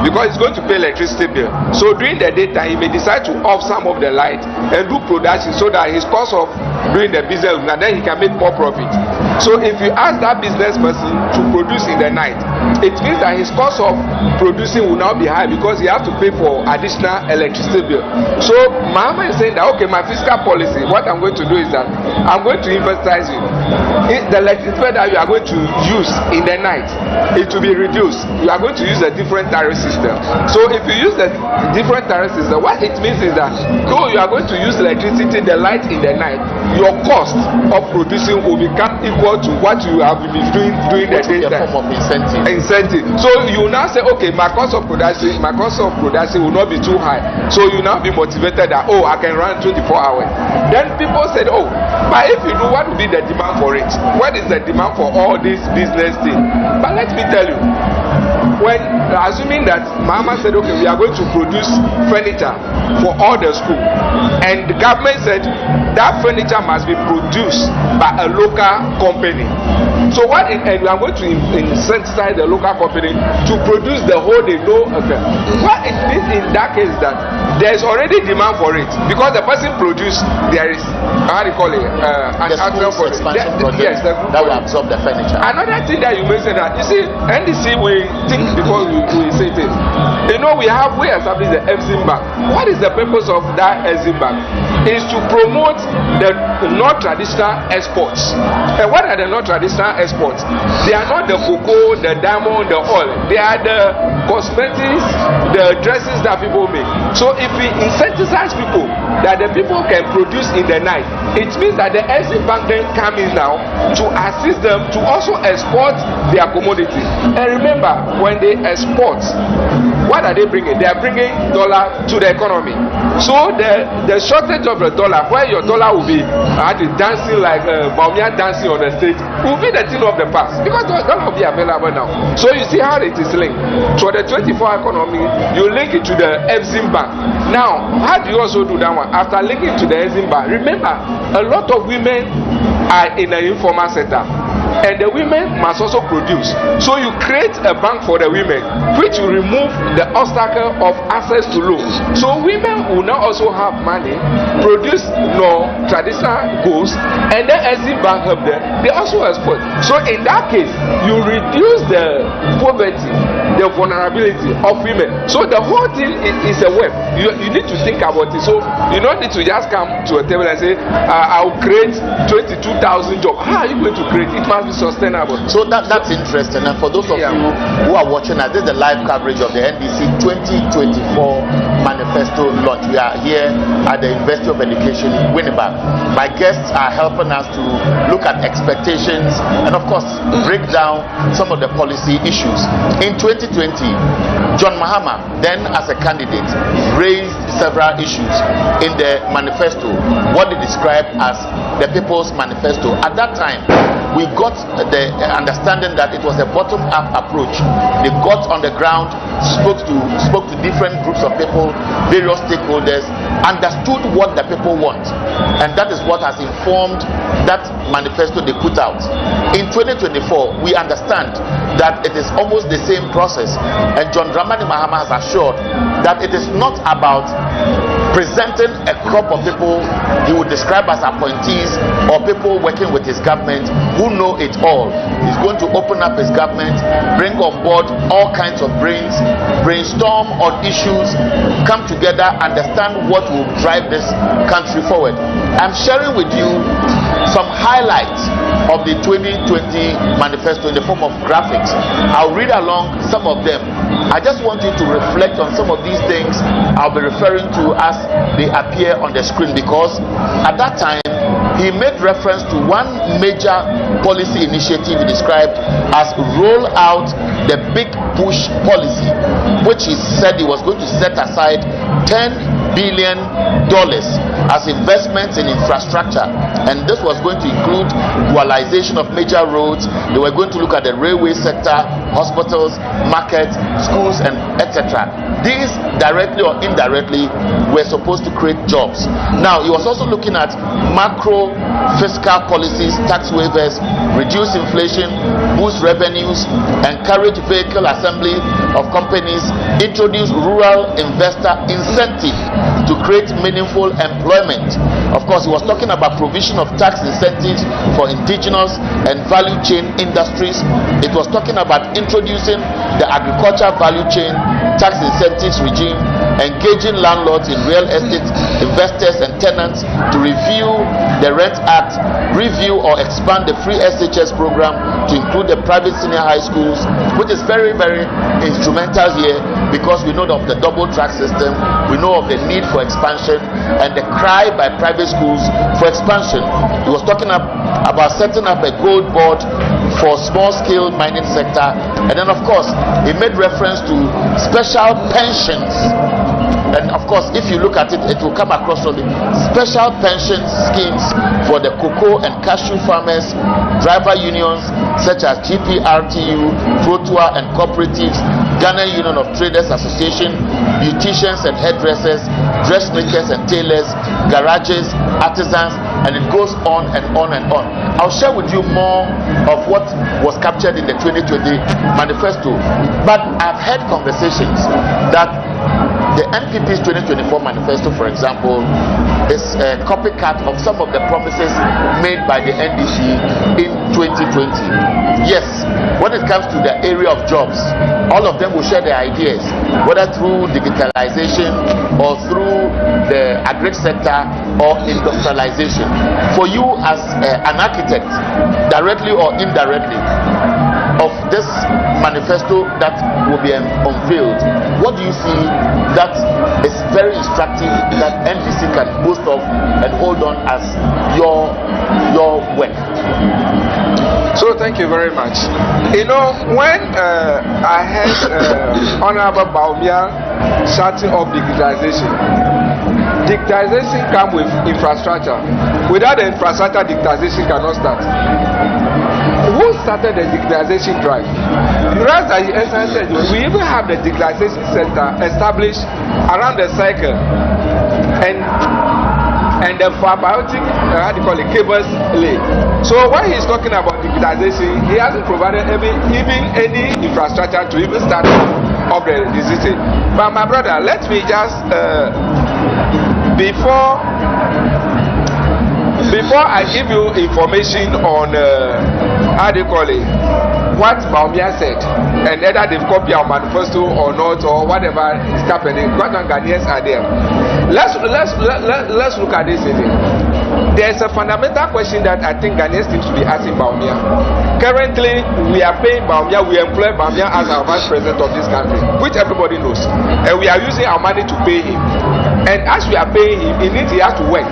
because he's going to pay electricity bill. So during the daytime, he may decide to off some of the light and do production so that his cost of doing the business, and then he can make more profit. So if you ask that business person to produce in the night, it means that his cost of producing will now be high, because he has to pay for additional electricity bill. So Mahama is saying that, okay, my fiscal policy, what I'm going to do is that I'm going to emphasize you. The electricity bill that you are going to use in the night, it will be reduced. You are going to use a different tariff system. So if you use the different tariff system, what it means is that though you are going to use electricity, the light in the night, your cost of producing will become equal to what you have been doing during the daytime. Form of incentive. So you now say, okay, my cost of production will not be too high. So you now be motivated that, oh, I can run 24 hours. Then people said, oh, but if you do, what will be the demand for it? What is the demand for all this business thing? But let me tell you, when assuming that Mahama said, okay, we are going to produce furniture for all the school, and the government said that furniture must be produced by a local company. So what and we are going to incentivize the local company to produce the whole they know. Okay. What it means in that case is that there is already demand for it, because the person produced, there is how do you call it, an actual expansion project that will absorb the furniture. Another thing that you mentioned, that you see, NDC, we think because we say things. You know, we established the Exim Bank. What is the purpose of that Exim Bank? Is to promote the non-traditional exports. And what are the non-traditional exports? They are not the cocoa, the diamond, the oil. They are the cosmetics, the dresses that people make. So if we incentivize people that the people can produce in the night, it means that the Exim Bank then comes in now to assist them to also export their commodity. And remember, when they export, what are they bringing? They are bringing dollar to the economy. So the shortage of the dollar, where your dollar will be dancing like Baumia dancing on the stage, will be the thing of the past, because the dollar will be available now. So you see how it is linked. So the 24-hour economy, you link it to the Exim Bank. Now, how do you also do that one? After linking to the Exim Bank, remember, a lot of women are in the informal sector, and the women must also produce. So you create a bank for the women, which will remove the obstacle of access to loans. So women will now also have money, produce traditional goods, and then Exim Bank help them. They also export. So in that case, you reduce the poverty, the vulnerability of women. So the whole thing is a web. You need to think about it. So you don't need to just come to a table and say, I'll create 22,000 jobs. How are you going to create? It must be sustainable. So that's interesting. And for those of you who are watching us, this is the live coverage of the NDC 2024 Manifesto launch. We are here at the University of Education in Winnipeg. My guests are helping us to look at expectations and, of course, break down some of the policy issues. In 2020, John Mahama, then as a candidate, raised several issues in the manifesto, what they described as the People's Manifesto. At that time, we got the understanding that it was a bottom-up approach. They got on the ground, spoke to different groups of people, various stakeholders, understood what the people want, and that is what has informed that manifesto they put out. In 2024, we understand that it is almost the same process, and John Dramani Mahama has assured that it is not about presenting a crop of people he would describe as appointees or people working with his government who know it all. He's going to open up his government, bring on board all kinds of brains, brainstorm on issues, come together, understand what will drive this country forward. I'm sharing with you some highlights of the 2020 manifesto in the form of graphics. I'll read along some of them. I just want you to reflect on some of these things I'll be referring to as they appear on the screen, because at that time he made reference to one major policy initiative he described as roll out the big push policy, which he said he was going to set aside $10 billion as investments in infrastructure, and this was going to include dualization of major roads. They were going to look at the railway sector, hospitals, markets, schools, and etc. These directly or indirectly were supposed to create jobs. Now he was also looking at macro fiscal policies, tax waivers, reduce inflation, boost revenues, encourage vehicle assembly of companies, introduce rural investor incentive to create meaningful employment. Of course, he was talking about provision of tax incentives for indigenous and value chain industries. It was talking about introducing the agriculture value chain tax incentives regime, engaging landlords in real estate investors and tenants to review the Rent Act, review or expand the free SHS program to include the private senior high schools, which is very, very instrumental here, because we know of the double track system, we know of the need for expansion and the cry by private schools for expansion. He was talking about setting up a gold board for small scale mining sector, and then of course he made reference to special pensions. And of course, if you look at it, it will come across on the special pension schemes for the cocoa and cashew farmers, driver unions such as GPRTU, Protua and cooperatives, Ghana Union of Traders Association, beauticians and hairdressers, dressmakers and tailors, garages, artisans, and it goes on and on and on. I'll share with you more of what was captured in the 2020 manifesto, but I've had conversations that the NPP's 2024 manifesto, for example, is a copycat of some of the promises made by the NDC in 2020. Yes, when it comes to the area of jobs, all of them will share their ideas, whether through digitalization or through the agri sector or industrialization. For you as an architect, directly or indirectly, of this manifesto that will be unveiled, what do you see that is very instructive that NDC can boast of and hold on as your work? So thank you very much. You know, when I heard Honorable Baumia shouting of digitization comes with infrastructure. Without the infrastructure, digitization cannot start. Who started the digitalization drive? Right as you said, we even have the digitalization center established around the cycle, and the fibrotic, cables lay. So when he's talking about digitization, he hasn't provided even any infrastructure to even start up the digital. But my brother, let me just before I give you information on what Baumia said, and whether they've copied our manifesto or not, or whatever is happening, what Ghanaians are there. Let's look at this again. There's a fundamental question that I think Ghanaians need to be asking Baumia. Currently, we are paying Baumia, we employ Baumia as our vice president of this country, which everybody knows, and we are using our money to pay him. And as we are paying him, he has to work.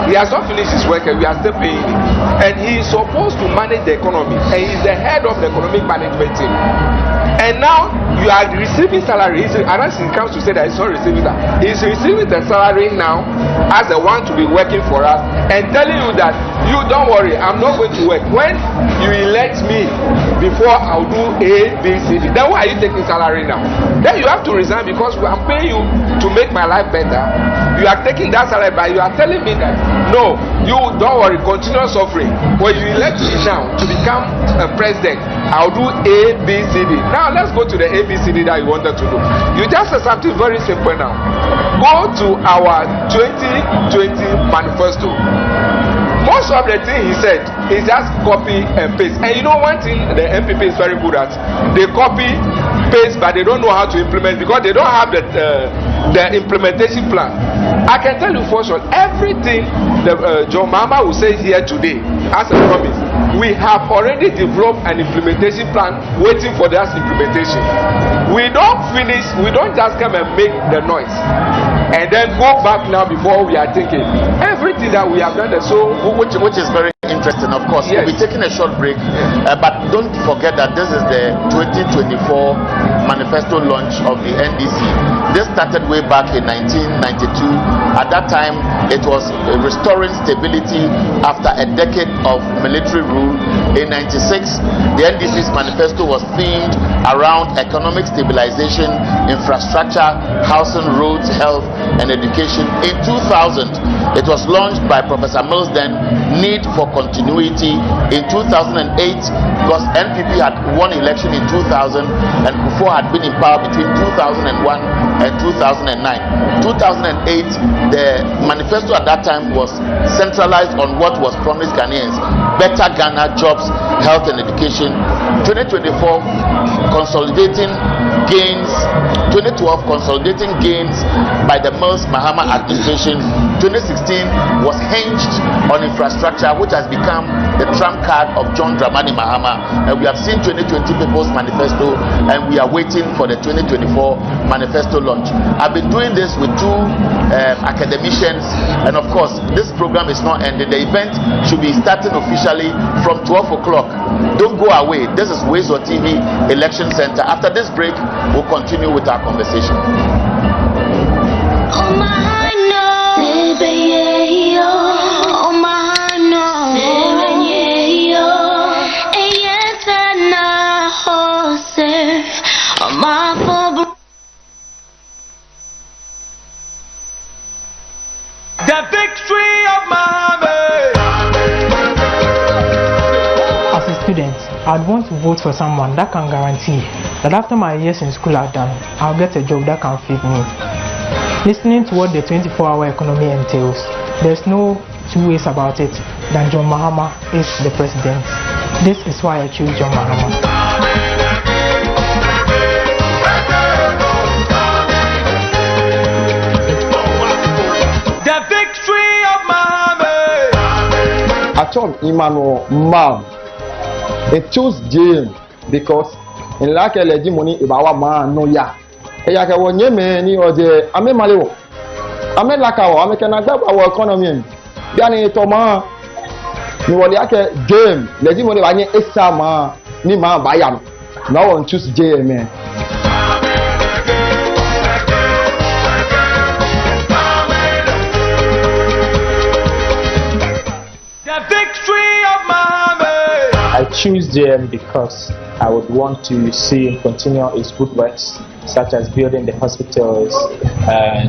He has not finished his work, and we are still paying him. And he is supposed to manage the economy, and he is the head of the economic management team. And now you are receiving salary. Unless he comes to say that he's not receiving that, he's receiving the salary now as the one to be working for us, and telling you that you don't worry, I'm not going to work. When you elect me, before I'll do A, B, C, D. Then why are you taking salary now? Then you have to resign because I'm paying you to make my life better. You are taking that salary, but you are telling me that no, you don't worry, continue suffering. When you elect me now to become a president, I'll do A, B, C, D. Now let's go to the A, B, C, D that you wanted to do. You just said something very simple now. Go to our 2020 manifesto. Most of the thing he said is just copy and paste. And you know one thing the MPP is very good at? They copy, paste, but they don't know how to implement because they don't have the implementation plan. I can tell you for sure, everything that John Mahama will say here today as a promise, we have already developed an implementation plan waiting for that implementation. We don't finish, we don't just come and make the noise and then go back now before we are thinking. Everything that we have done, which is very interesting, of course. Yes. We'll be taking a short break, but don't forget that this is the 2024 manifesto launch of the NDC. This started way back in 1992. At that time, it was restoring stability after a decade of military rule. In 96, the NDC's manifesto was themed around economic stabilization, infrastructure, housing, roads, health, and education. In 2000, it was launched by Professor Mills, then need for continuity. In 2008, because NPP had won election in 2000 and Kufuor had been in power between 2001 and 2009. 2008, the manifesto at that time was centralized on what was promised Ghanaians: better Ghana, jobs, health and education. 2024, consolidating gains. 2012, consolidating gains by the Mills Mahama administration. 2016 was hinged on infrastructure, which has become the trump card of John Dramani Mahama. And we have seen 2020 People's Manifesto, and we are waiting for the 2024 manifesto launch. I've been doing this with two academicians, and of course, this program is not ending. The event should be starting officially from 12 o'clock. Don't go away. This is Wezo TV Election Center. After this break, we'll continue with our conversation. The victory of Muhammad. As a student, I'd want to vote for someone that can guarantee that after my years in school are done, I'll get a job that can fit me. Listening to what the 24-hour economy entails, there's no two ways about it than John Mahama is the president. This is why I choose John Mahama. Atom Emmanuel Mam. It chose Jane because in like a lady money about man no ya. Eya ke wonye me ni oje ame malewo. Ame lakawo ame ke na gba our economy. Bia ni to ma ni wole ake game lady money ba ni esa ma ni ma ba ya no. No one choose JM. I choose JM because I would want to see him continue his good works, such as building the hospitals,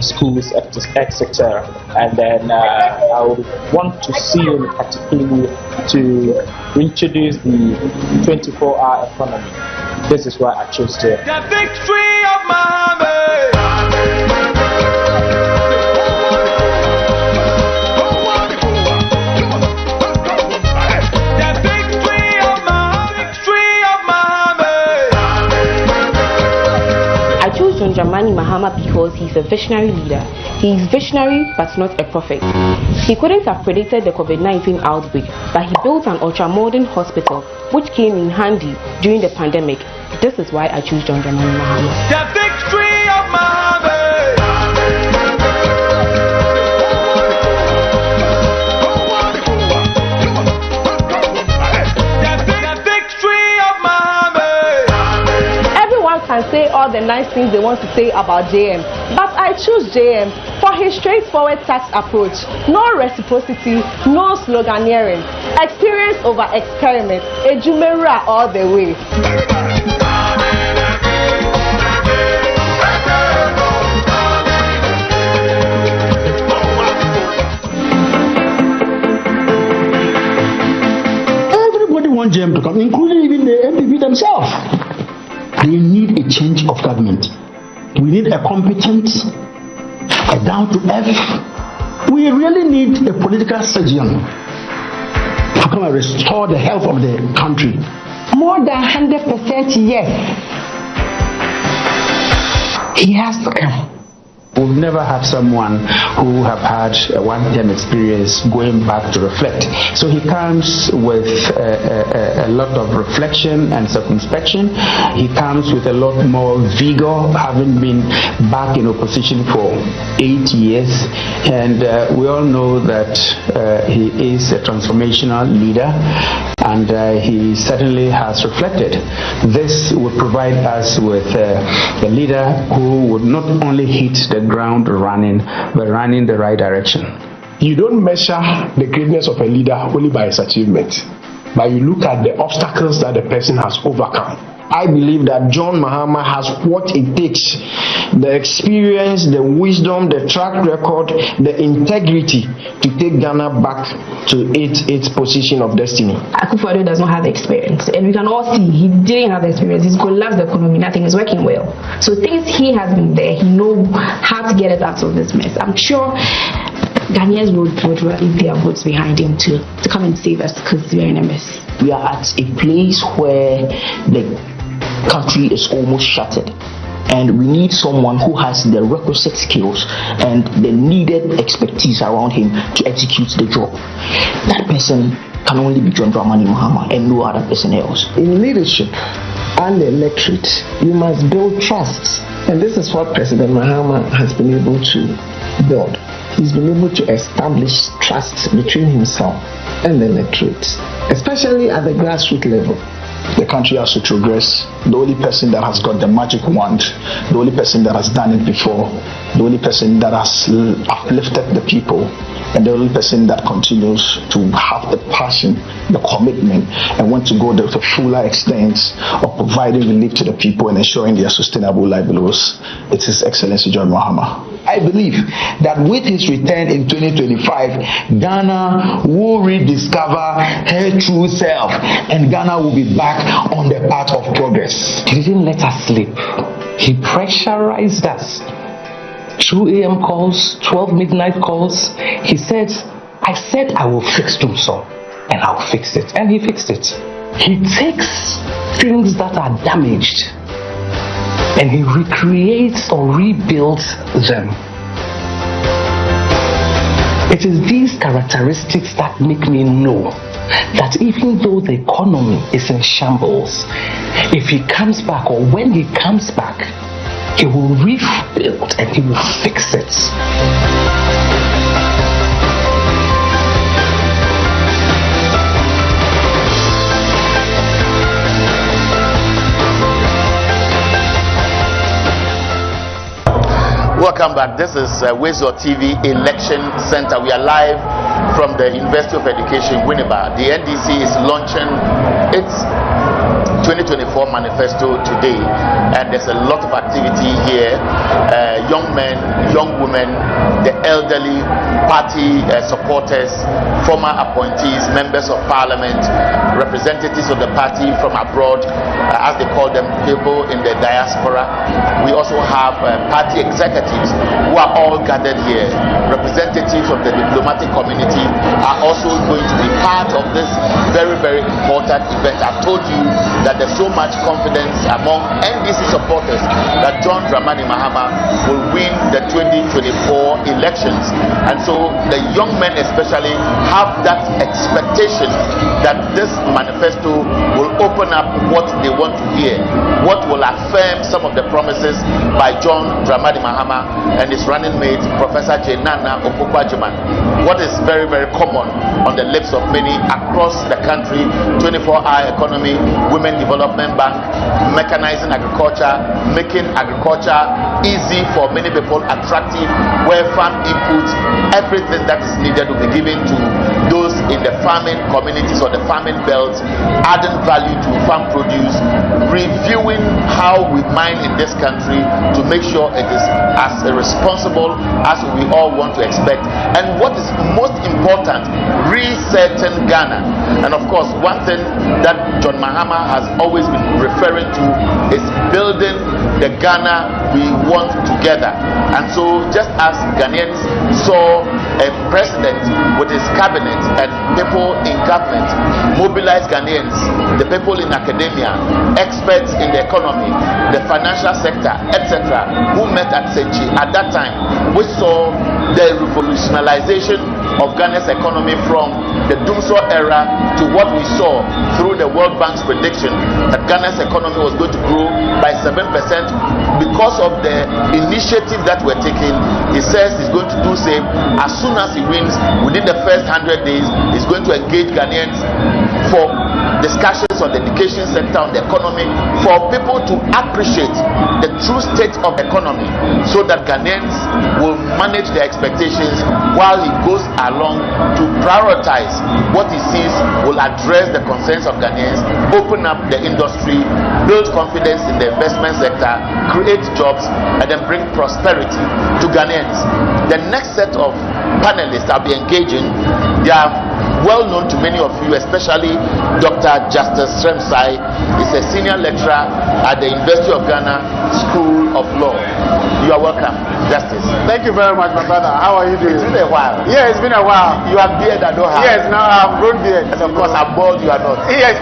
schools, etc. And then I would want to see him particularly to introduce the 24-hour economy. This is why I chose JM. The victory of Muhammad. Dramani Mahama because he's a visionary leader. He is visionary but not a prophet. He couldn't have predicted the COVID-19 outbreak, but he built an ultra-modern hospital which came in handy during the pandemic. This is why I choose John Dramani Mahama. The victory of Muhammad. Can say all the nice things they want to say about JM, but I choose JM for his straightforward tax approach, no reciprocity, no sloganeering. Experience over experiment. Ejumera all the way. Everybody wants JM to come, including even the MPP themselves. They need a change of government. We need a competent, a down-to-earth. We really need a political surgeon to come and restore the health of the country. More than 100% yes. He has to come. We've never had someone who have had a one-time experience going back to reflect. So he comes with a lot of reflection and circumspection. He comes with a lot more vigor, having been back in opposition for 8 years. And we all know that he is a transformational leader, and he certainly has reflected. This would provide us with a leader who would not only hit the ground running, but running the right direction. You don't measure the greatness of a leader only by his achievement, but you look at the obstacles that the person has overcome. I believe that John Mahama has what it takes: the experience, the wisdom, the track record, the integrity to take Ghana back to its position of destiny. Akufo-Addo does not have the experience, and we can all see he didn't have the experience. He's collapsed the economy, nothing is working well. So things he has been there, he knows how to get it out of this mess. I'm sure Ghanaians would leave their votes behind him to come and save us, because we're in a mess. We are at a place where the country is almost shattered, and we need someone who has the requisite skills and the needed expertise around him to execute the job. That person can only be John Dramani Mahama and no other person else. In leadership and the electorate, you must build trust, and this is what President Mahama has been able to build. He's been able to establish trust between himself and the electorate, especially at the grassroots level. The country has to progress. The only person that has got the magic wand, the only person that has done it before, the only person that has uplifted the people, and the only person that continues to have the passion, the commitment, and want to go to the fuller extent of providing relief to the people and ensuring their sustainable livelihoods. It is Excellency John Mahama. I believe that with his return in 2025, Ghana will rediscover her true self, and Ghana will be back on the path of progress. He didn't let us sleep. He pressurized us. 2 a.m. calls, 12 midnight calls. He said, I said I will fix Tumso, and I'll fix it. And he fixed it. He takes things that are damaged and he recreates or rebuilds them. It is these characteristics that make me know that even though the economy is in shambles, if he comes back, or when he comes back, he will rebuild and he will fix it. Welcome back. This is Wezo TV Election Center. We are live from the University of Education, Winneba. The NDC is launching its 2024 manifesto today, and there's a lot of activity here. Young men, young women, the elderly, party supporters, former appointees, members of parliament, representatives of the party from abroad, as they call them, people in the diaspora. We also have party executives who are all gathered here. Representatives of the diplomatic community are also going to be part of this very, very important event. I've told you that there's so much confidence among NDC supporters that John Dramani Mahama will win the 2024 elections. And so the young men especially have that expectation that this manifesto will open up what they want to hear, what will affirm some of the promises by John Dramani Mahama and his running mate, Professor Naana Jane Opoku-Agyemang. What is very, very common on the lips of many across the country: 24-hour economy, women development bank, mechanizing agriculture, making agriculture easy for many people, attractive, where farm inputs, everything that is needed will be given to those in the farming communities or the farming belts, adding value to farm produce, reviewing how we mine in this country to make sure it is as responsible as we all want to expect, and what is most important, resetting Ghana. And of course, one thing that John Mahama has always been referring to is building the Ghana we want together. And so just as Ghanaians saw a president with his cabinet and people in government mobilize Ghanaians, the people in academia, experts in the economy, the financial sector, etc., who met at Senchi. At that time, we saw the revolutionization of Ghana's economy from the Doomsday era to what we saw through the World Bank's prediction that Ghana's economy was going to grow by 7% because of the initiative that we're taking. He says he's going to do same. As soon as he wins, within the first 100 days, he's going to engage Ghanaians for discussions on the education sector, on the economy, for people to appreciate the true state of the economy so that Ghanaians will manage their expectations while he goes along to prioritize what he sees will address the concerns of Ghanaians, open up the industry, build confidence in the investment sector, create jobs, and then bring prosperity to Ghanaians. The next set of panelists I'll be engaging, they are well known to many of you, especially Dr. Justice Sremsai. He's a senior lecturer at the University of Ghana School of Law. You are welcome, Justice. Thank you very much, my brother. How are you doing? It's been a while. Yeah, it's been a while. You have beard, I don't have. Yes, now I have grown beard. And of course, I'm bald, you are not. Yes.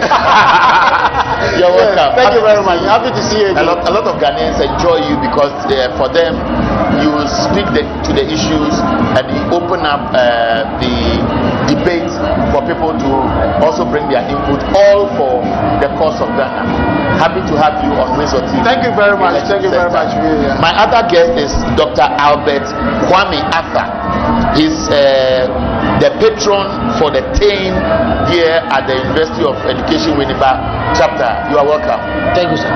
You're welcome. Yes, thank you very much. Happy to see you again. A lot of Ghanaians enjoy you because for them, you speak to the issues and you open up the debate for people to also bring their input, all for the cause of Ghana. Happy to have you on Windsor TV. Thank you very much. Thank you very much. Yeah. My other guest is Dr. Albert Kwame Arthur. He's the patron for the 10th year at the University of Education Winneba chapter. You are welcome. Thank you, sir.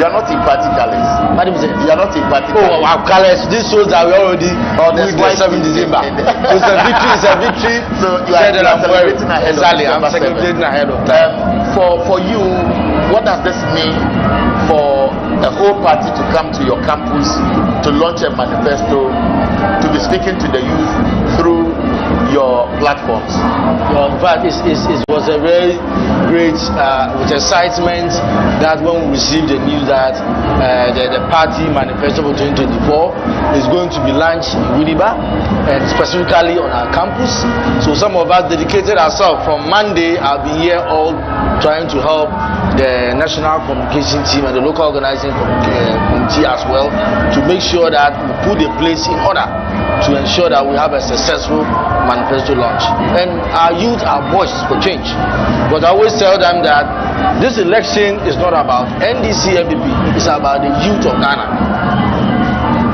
You are not in party colors. You are not in party colors. Oh, our colors. This shows that we already on the 7th December. So it's a victory. It's a victory. So you are celebrating ahead exactly. of I'm celebrating ahead of time. For you, what does this mean for a whole party to come to your campus to launch a manifesto, to be speaking to the youth through your platforms? In fact, it was a very great with excitement that when we received the news that the party manifesto for 2024 is going to be launched in Winneba and specifically on our campus. So some of us dedicated ourselves. From Monday, I'll be here all trying to help the national communication team and the local organizing committee as well to make sure that we put the place in order to ensure that we have a successful manifesto launch. And our youth are voices for change. But I always tell them that this election is not about NDC, MPP, it's about the youth of Ghana.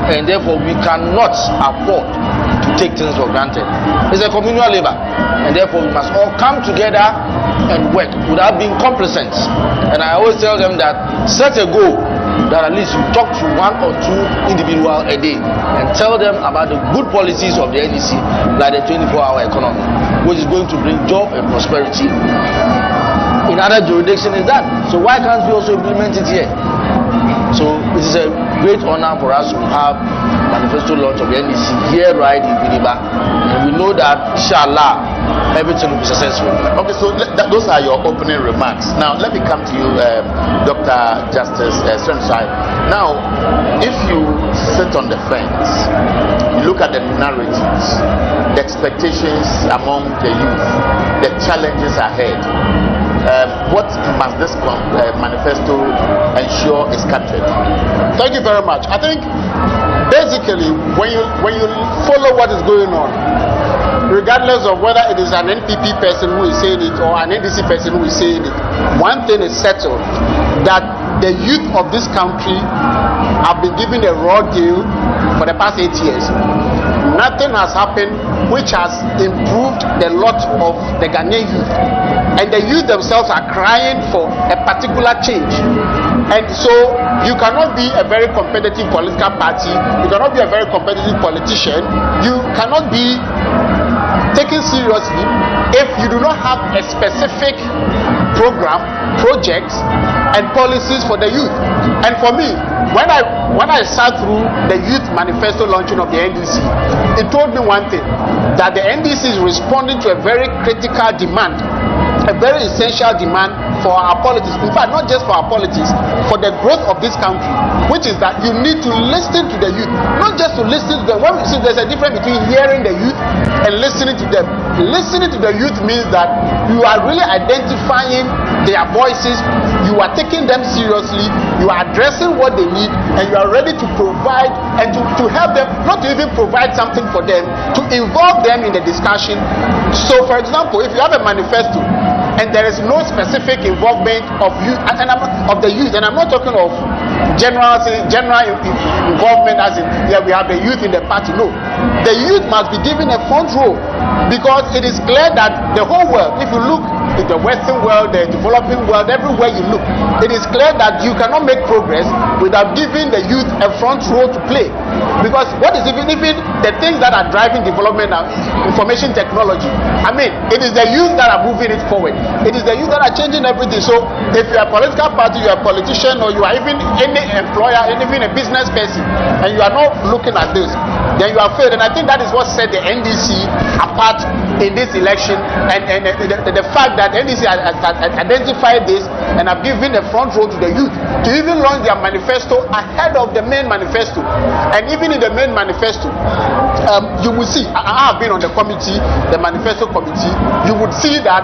And therefore we cannot afford to take things for granted. It's a communal labor, and therefore we must all come together and work without being complacent. And I always tell them that set a goal that at least you talk to one or two individuals a day and tell them about the good policies of the NDC, like the 24-hour economy, which is going to bring job and prosperity in other jurisdictions is done. So why can't we also implement it here? So it is a great honor for us to have manifesto launch of the NDC here right in Winneba, and we know that inshallah everything will be successful. Okay, so those are your opening remarks. Now let me come to you, Dr. Justice Sremsai. Now, if you sit on the fence, you look at the narratives, the expectations among the youth, the challenges ahead. What must this manifesto ensure is captured? Thank you very much. I think basically when you follow what is going on, regardless of whether it is an NPP person who is saying it or an NDC person who is saying it, one thing is settled, that the youth of this country have been given a raw deal for the past 8 years. Nothing has happened which has improved the lot of the Ghanaian youth. And the youth themselves are crying for a particular change. And so you cannot be a very competitive political party, you cannot be a very competitive politician, you cannot be taken seriously if you do not have a specific program, projects, and policies for the youth. And for me, when I sat through the youth manifesto launching of the NDC, it told me one thing, that the NDC is responding to a very critical demand, a very essential demand for our politics. In fact, not just for our politics, for the growth of this country, which is that you need to listen to the youth, not just to listen to them. When we see there's a difference between hearing the youth and listening to them. Listening to the youth means that you are really identifying their voices, you are taking them seriously, you are addressing what they need, and you are ready to provide and to help them, not to even provide something for them, to involve them in the discussion. So, for example, if you have a manifesto and there is no specific involvement of youth and of the youth, and I'm not talking of general involvement as in we have the youth in the party. No, the youth must be given a front row, because it is clear that the whole world, if you look in the Western world, the developing world, everywhere you look, it is clear that you cannot make progress without giving the youth a front row to play. Because what is even the things that are driving development now, information technology, I mean, it is the youth that are moving it forward. It is the youth that are changing everything. So if you are a political party, you are a politician, or you are even any employer, even a business person, and you are not looking at this, then you are failed. And I think that is what set the NDC apart in this election, and the fact that NDC has identified this and have given a front row to the youth to even launch their manifesto ahead of the main manifesto. And even in the main manifesto, you will see, I have been on the committee, the manifesto committee, you would see that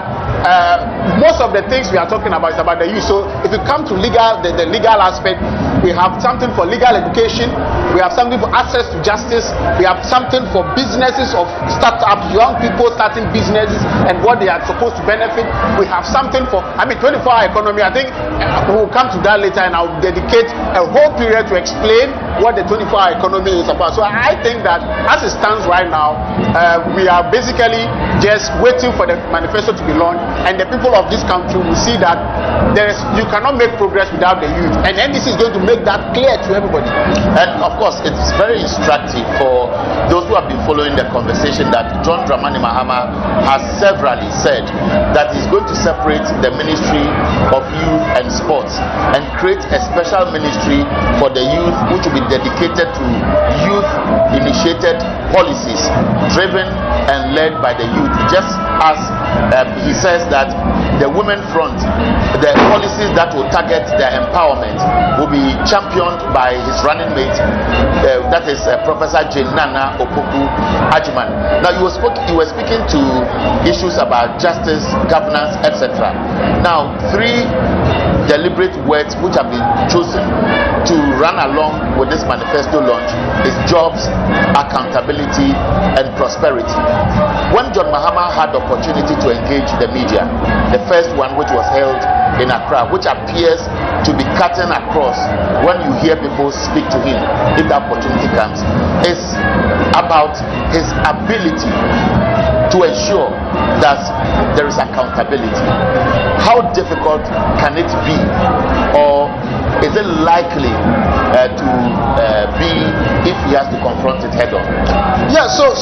most of the things we are talking about is about the youth. So if you come to legal, the legal aspect, we have something for legal education, we have something for access to justice, we have something for businesses of startups, young people starting businesses and what they are supposed to benefit. We have something for, 24-hour economy. I think we will come to that later, and I'll dedicate a whole period to explain what the 24-hour economy is about. So I think that as it stands right now, we are basically just waiting for the manifesto to be launched, and the people of this country will see that you cannot make progress without the youth, and NDC is going to make that clear to everybody. And of course, it's very instructive for those who have been following the conversation that John Dramani Mahama has severally said that he's going to separate the Ministry of Youth and Sports and create a special ministry for the youth, which will be dedicated to youth-initiated policies driven and led by the youth. Just as he says that the women front, the policies that will target their empowerment will be championed by his running mate, that is Professor Naana Opoku-Agyemang. Now you were speaking to issues about justice, governance, etc. Now 3 deliberate words which have been chosen to run along with this manifesto launch is jobs, accountability, and prosperity. When John Mahama had the opportunity to engage the media, the first one, which was held in Accra, which appears to be cutting across when you hear people speak to him, if the opportunity comes, is about his ability to ensure that there is accountability. How difficult can it be, or is it likely to be if he has to confront it head on? Yeah, so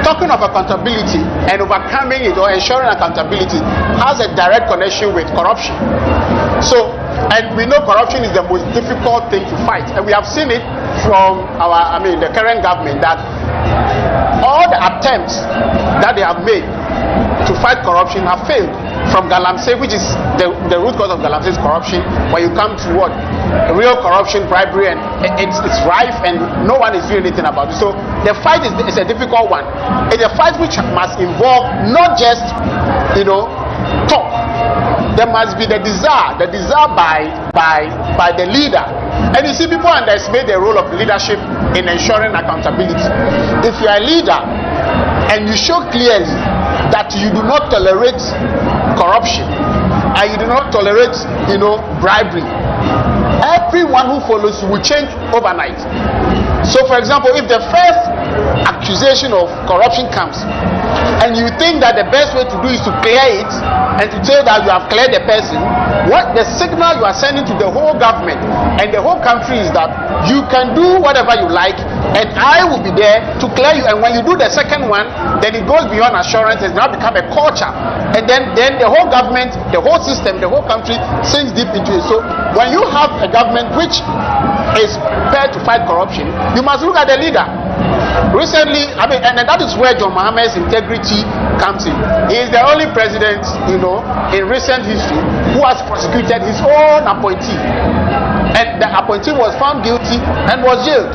talking of accountability and overcoming it or ensuring accountability has a direct connection with corruption. So, and we know corruption is the most difficult thing to fight, and we have seen it from the current government, that all the attempts that they have made to fight corruption have failed. From Galamsey, which is the root cause of Galamsey's corruption, when you come to what? Real corruption, bribery, and it's rife, and no one is doing anything about it. So the fight is a difficult one. It's a fight which must involve not just talk. There must be the desire by the leader. And you see, people underestimate the role of leadership in ensuring accountability. If you are a leader and you show clearly that you do not tolerate corruption and you do not tolerate bribery, everyone who follows you will change overnight. So for example, if the first accusation of corruption comes and you think that the best way to do is to clear it and to tell that you have cleared the person, what the signal you are sending to the whole government and the whole country is that you can do whatever you like and I will be there to clear you. And when you do the second one, then it goes beyond assurance. It's now become a culture, and then the whole government, the whole system, the whole country sinks deep into it. So when you have a government which is prepared to fight corruption, you must look at the leader. Recently, I mean, and that is where John Mahama's integrity comes in. He is the only president, you know, in recent history who has prosecuted his own appointee, and the appointee was found guilty and was jailed.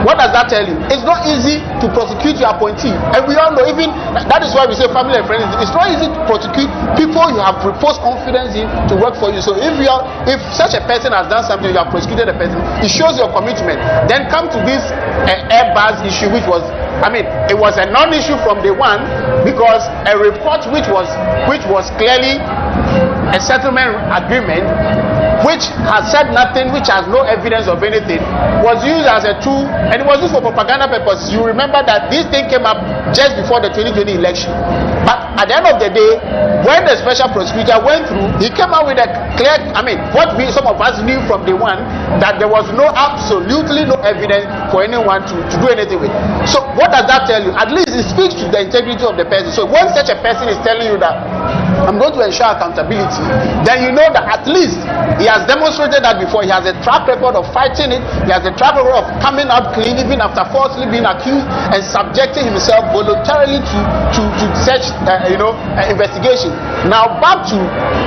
What does that tell you? It's not easy to prosecute your appointee, and we all know, even that is why we say family and friends. It's not easy to prosecute people you have reposed confidence in to work for you. So if such a person has done something, you have prosecuted the person, it shows your commitment. Then come to this airbus issue, which was, I mean, it was a non-issue from day one, because a report which was clearly a settlement agreement, which has said nothing, which has no evidence of anything, was used as a tool, and it was used for propaganda purposes. You remember that this thing came up just before the 2020 election. But at the end of the day, when the special prosecutor went through, he came out with a clear, I mean, what some of us knew from day one, that there was absolutely no evidence for anyone to do anything with. So what does that tell you? At least it speaks to the integrity of the person. So when such a person is telling you that I'm going to ensure accountability, then you know that at least he has demonstrated that before. He has a track record of fighting it. He has a track record of coming out clean even after falsely being accused and subjecting himself voluntarily to such investigation. Now back to,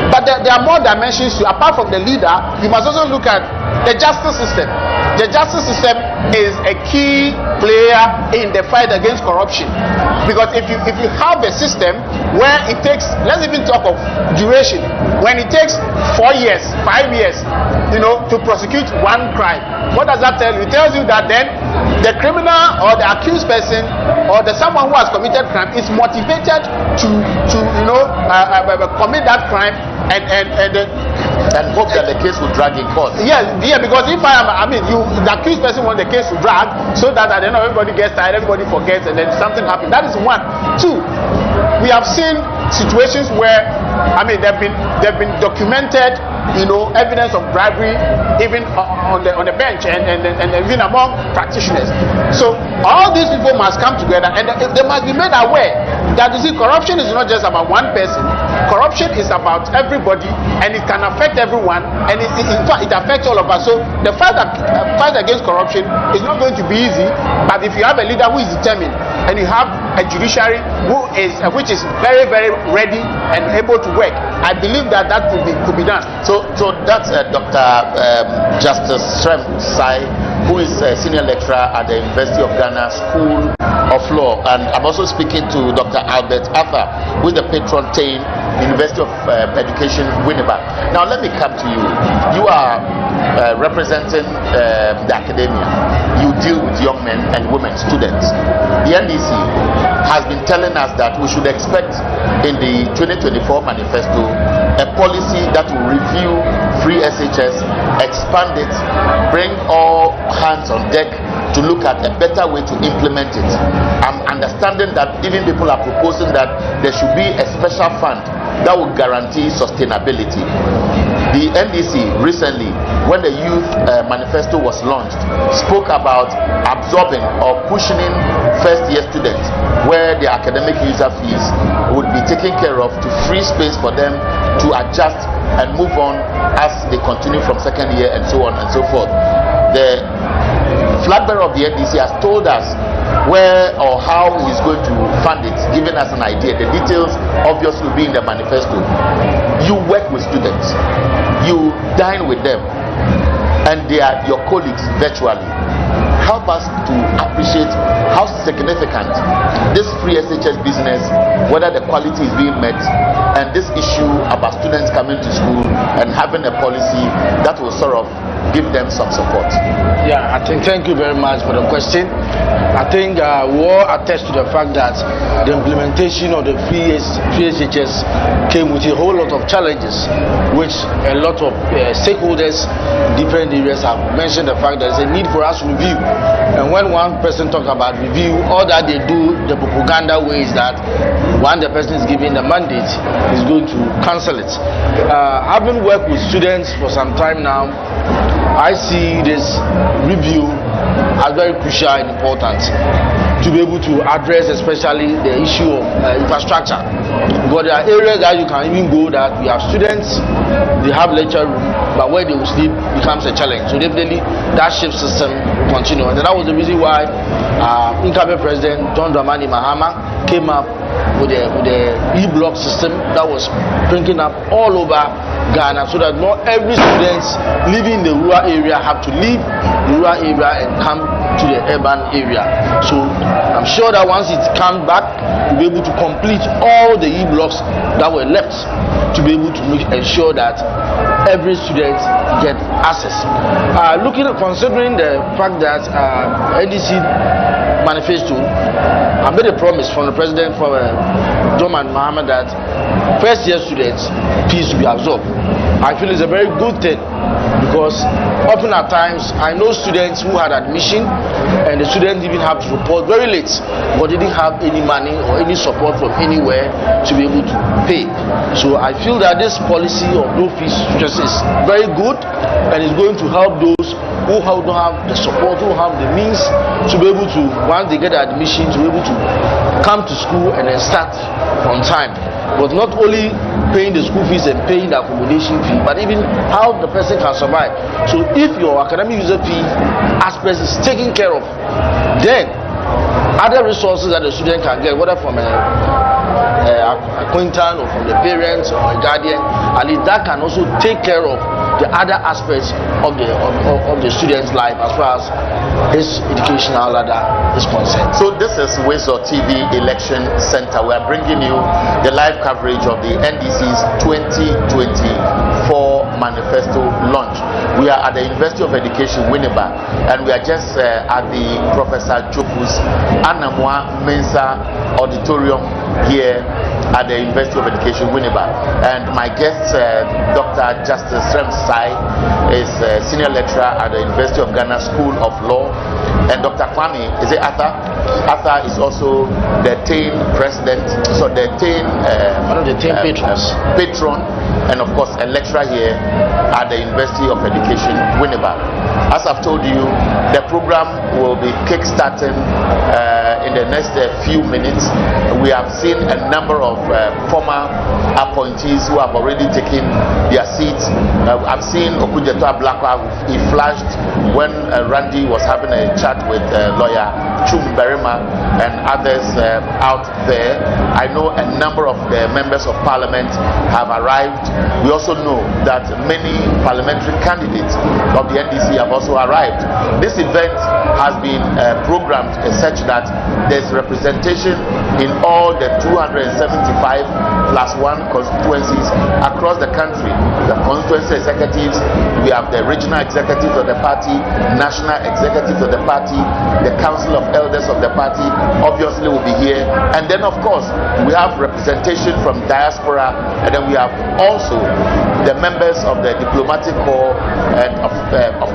but there are more dimensions to, apart from the leader, you must also look at the justice system. The justice system is a key player in the fight against corruption, because if you have a system where it takes, let's even talk of duration, when it takes 4 years, 5 years, to prosecute one crime, what does that tell you? It tells you that then the criminal or the accused person or someone who has committed crime is motivated to commit that crime and hope that the case will drag in court. Yeah, because if the accused person wants the case to drag, so that at the end of everybody gets tired, everybody forgets, and then something happens. That is one. Two, we have seen situations where, they've been documented, evidence of bribery, even on the bench and even among practitioners. So all these people must come together, and they must be made aware that, you see, corruption is not just about one person. Corruption is about everybody, and it can affect everyone, and in fact it affects all of us. So the fight against corruption is not going to be easy, but if you have a leader who is determined, and you have a judiciary which is very, very ready and able to work, I believe that could be done. So that's Dr. Justice Shrem Sai, who is a senior lecturer at the University of Ghana School of Law, and I'm also speaking to Dr. Albert Arthur, who is the patron Tain, University of Education, Winneba. Now let me come to you. You are representing the academia. You deal with young men and women, students. The NDC has been telling us that we should expect in the 2024 manifesto a policy that will review free SHS, expand it, bring all hands on deck to look at a better way to implement it. I'm understanding that even people are proposing that there should be a special fund that will guarantee sustainability. The NDC recently, when the youth manifesto was launched, spoke about absorbing or cushioning first-year students, where their academic user fees would be taken care of, to free space for them to adjust and move on as they continue from second year and so on and so forth. The flag bearer of the NDC has told us where or how he's going to fund it, giving us an idea. The details obviously will be in the manifesto. You work with students, you dine with them, and they are your colleagues virtually. Help us to appreciate how significant this free SHS business, whether the quality is being met, and this issue about students coming to school and having a policy that will sort of give them some support. Yeah, thank you very much for the question. I think we all attest to the fact that the implementation of the free SHS came with a whole lot of challenges, which a lot of stakeholders in different areas have mentioned the fact that there's a need for us to review And when one person talks about review, all that they do, the propaganda way is that when the person is given the mandate, is going to cancel it. Having worked with students for some time now, I see this review as very crucial and important to be able to address especially the issue of infrastructure. Because there are areas that you can even go that we have students, they have lecture room, but where they will sleep becomes a challenge. So definitely that shift system will continue. And that was the reason why incumbent President Dramani Mahama came up with the E-block system that was sprinkled up all over Ghana, so that not every student living in the rural area have to leave the rural area and come to the urban area. So I'm sure that once it comes back, we'll be able to complete all the E-blocks that were left to be able to ensure that every student get access. Considering the fact that NDC Manifesto, I made a promise from the president, from Dramani Mahama, that first year students fees to be absorbed. I feel it's a very good thing, because often at times I know students who had admission and the students even have to report very late, but they didn't have any money or any support from anywhere to be able to pay. So I feel that this policy of no fees is very good, and it's going to help those who don't have the support, who have the means to be able to, once they get the admission, to be able to come to school and then start on time. But not only paying the school fees and paying the accommodation fee, but even how the person can survive. So if your academic user fee aspect is taken care of, then other resources that the student can get, whether from a acquaintance or from the parents or a guardian, at least that can also take care of the other aspects of the student's life as far as his educational ladder is concerned. So this is Wezo TV Election Center. We are bringing you the live coverage of the NDC's 2024 Manifesto launch. We are at the University of Education, Winneba, and we are just at the Professor Jopu's Anamwa Mensa Auditorium here at the University of Education, Winneba. And my guest, Dr. Justice Remsai, is a senior lecturer at the University of Ghana School of Law. And Dr. Kwame, is it Arthur? Arthur is also the TAIN president, so the TAIN, one of the TAIN patrons. Patron, and of course a lecturer here at the University of Education, Winneba. As I've told you, the program will be kick-starting in the next few minutes. We have seen a number of former appointees who have already taken their seats. I've seen Okujeto Ablakwa. He flashed when Randy was having a chat with lawyer Chum Berima and others out there. I know a number of the members of parliament have arrived. We also know that many parliamentary candidates of the NDC have also arrived. This event has been programmed such that there's representation in all the 275 plus 1 constituencies across the country. The constituency executives, we have the regional executives of the party, national executives of the party, the council of elders of the party obviously will be here, and then of course we have representation from diaspora, and then we have also the members of the diplomatic corps, and of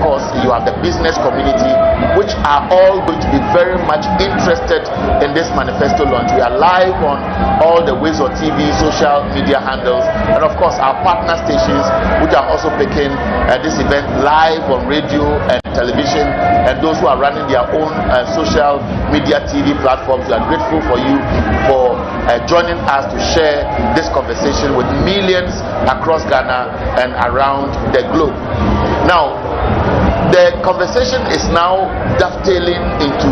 course you have the business community, which are all going to be very much interested in this manifesto launch. We are live on all the Wezo TV social media handles, and of course our partner stations, which are also picking this event live on radio and television, and those who are running their own social media TV platforms. We are grateful for you for joining us to share this conversation with millions across Ghana and around the globe. Now, the conversation is now dovetailing into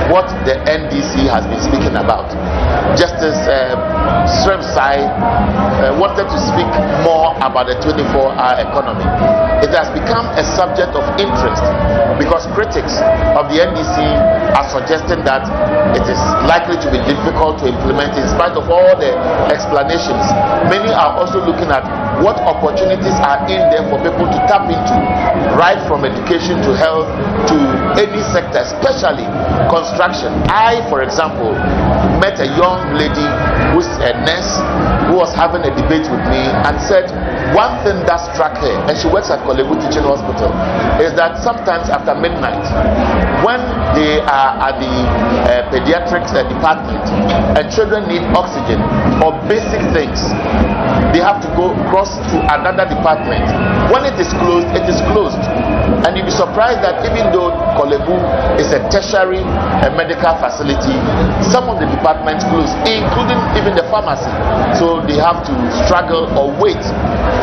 what the NDC has been speaking about. Justice Sremsai wanted to speak more about the 24-hour economy. It has become a subject of interest because critics of the NDC are suggesting that it is likely to be difficult to implement in spite of all the explanations. Many are also looking at what opportunities are in there for people to tap into, right from education to health to any sector, especially construction. I, for example, met a young lady who's a nurse, who was having a debate with me and said one thing that struck her, and she works at Kolebu Teaching Hospital, is that sometimes after midnight, when they are at the pediatrics department and children need oxygen or basic things, they have to go cross to another department. When it is closed, it is closed. And you'll be surprised that even though Kolebu is a tertiary medical facility, some of the departments close, including even the pharmacy. So they have to struggle or wait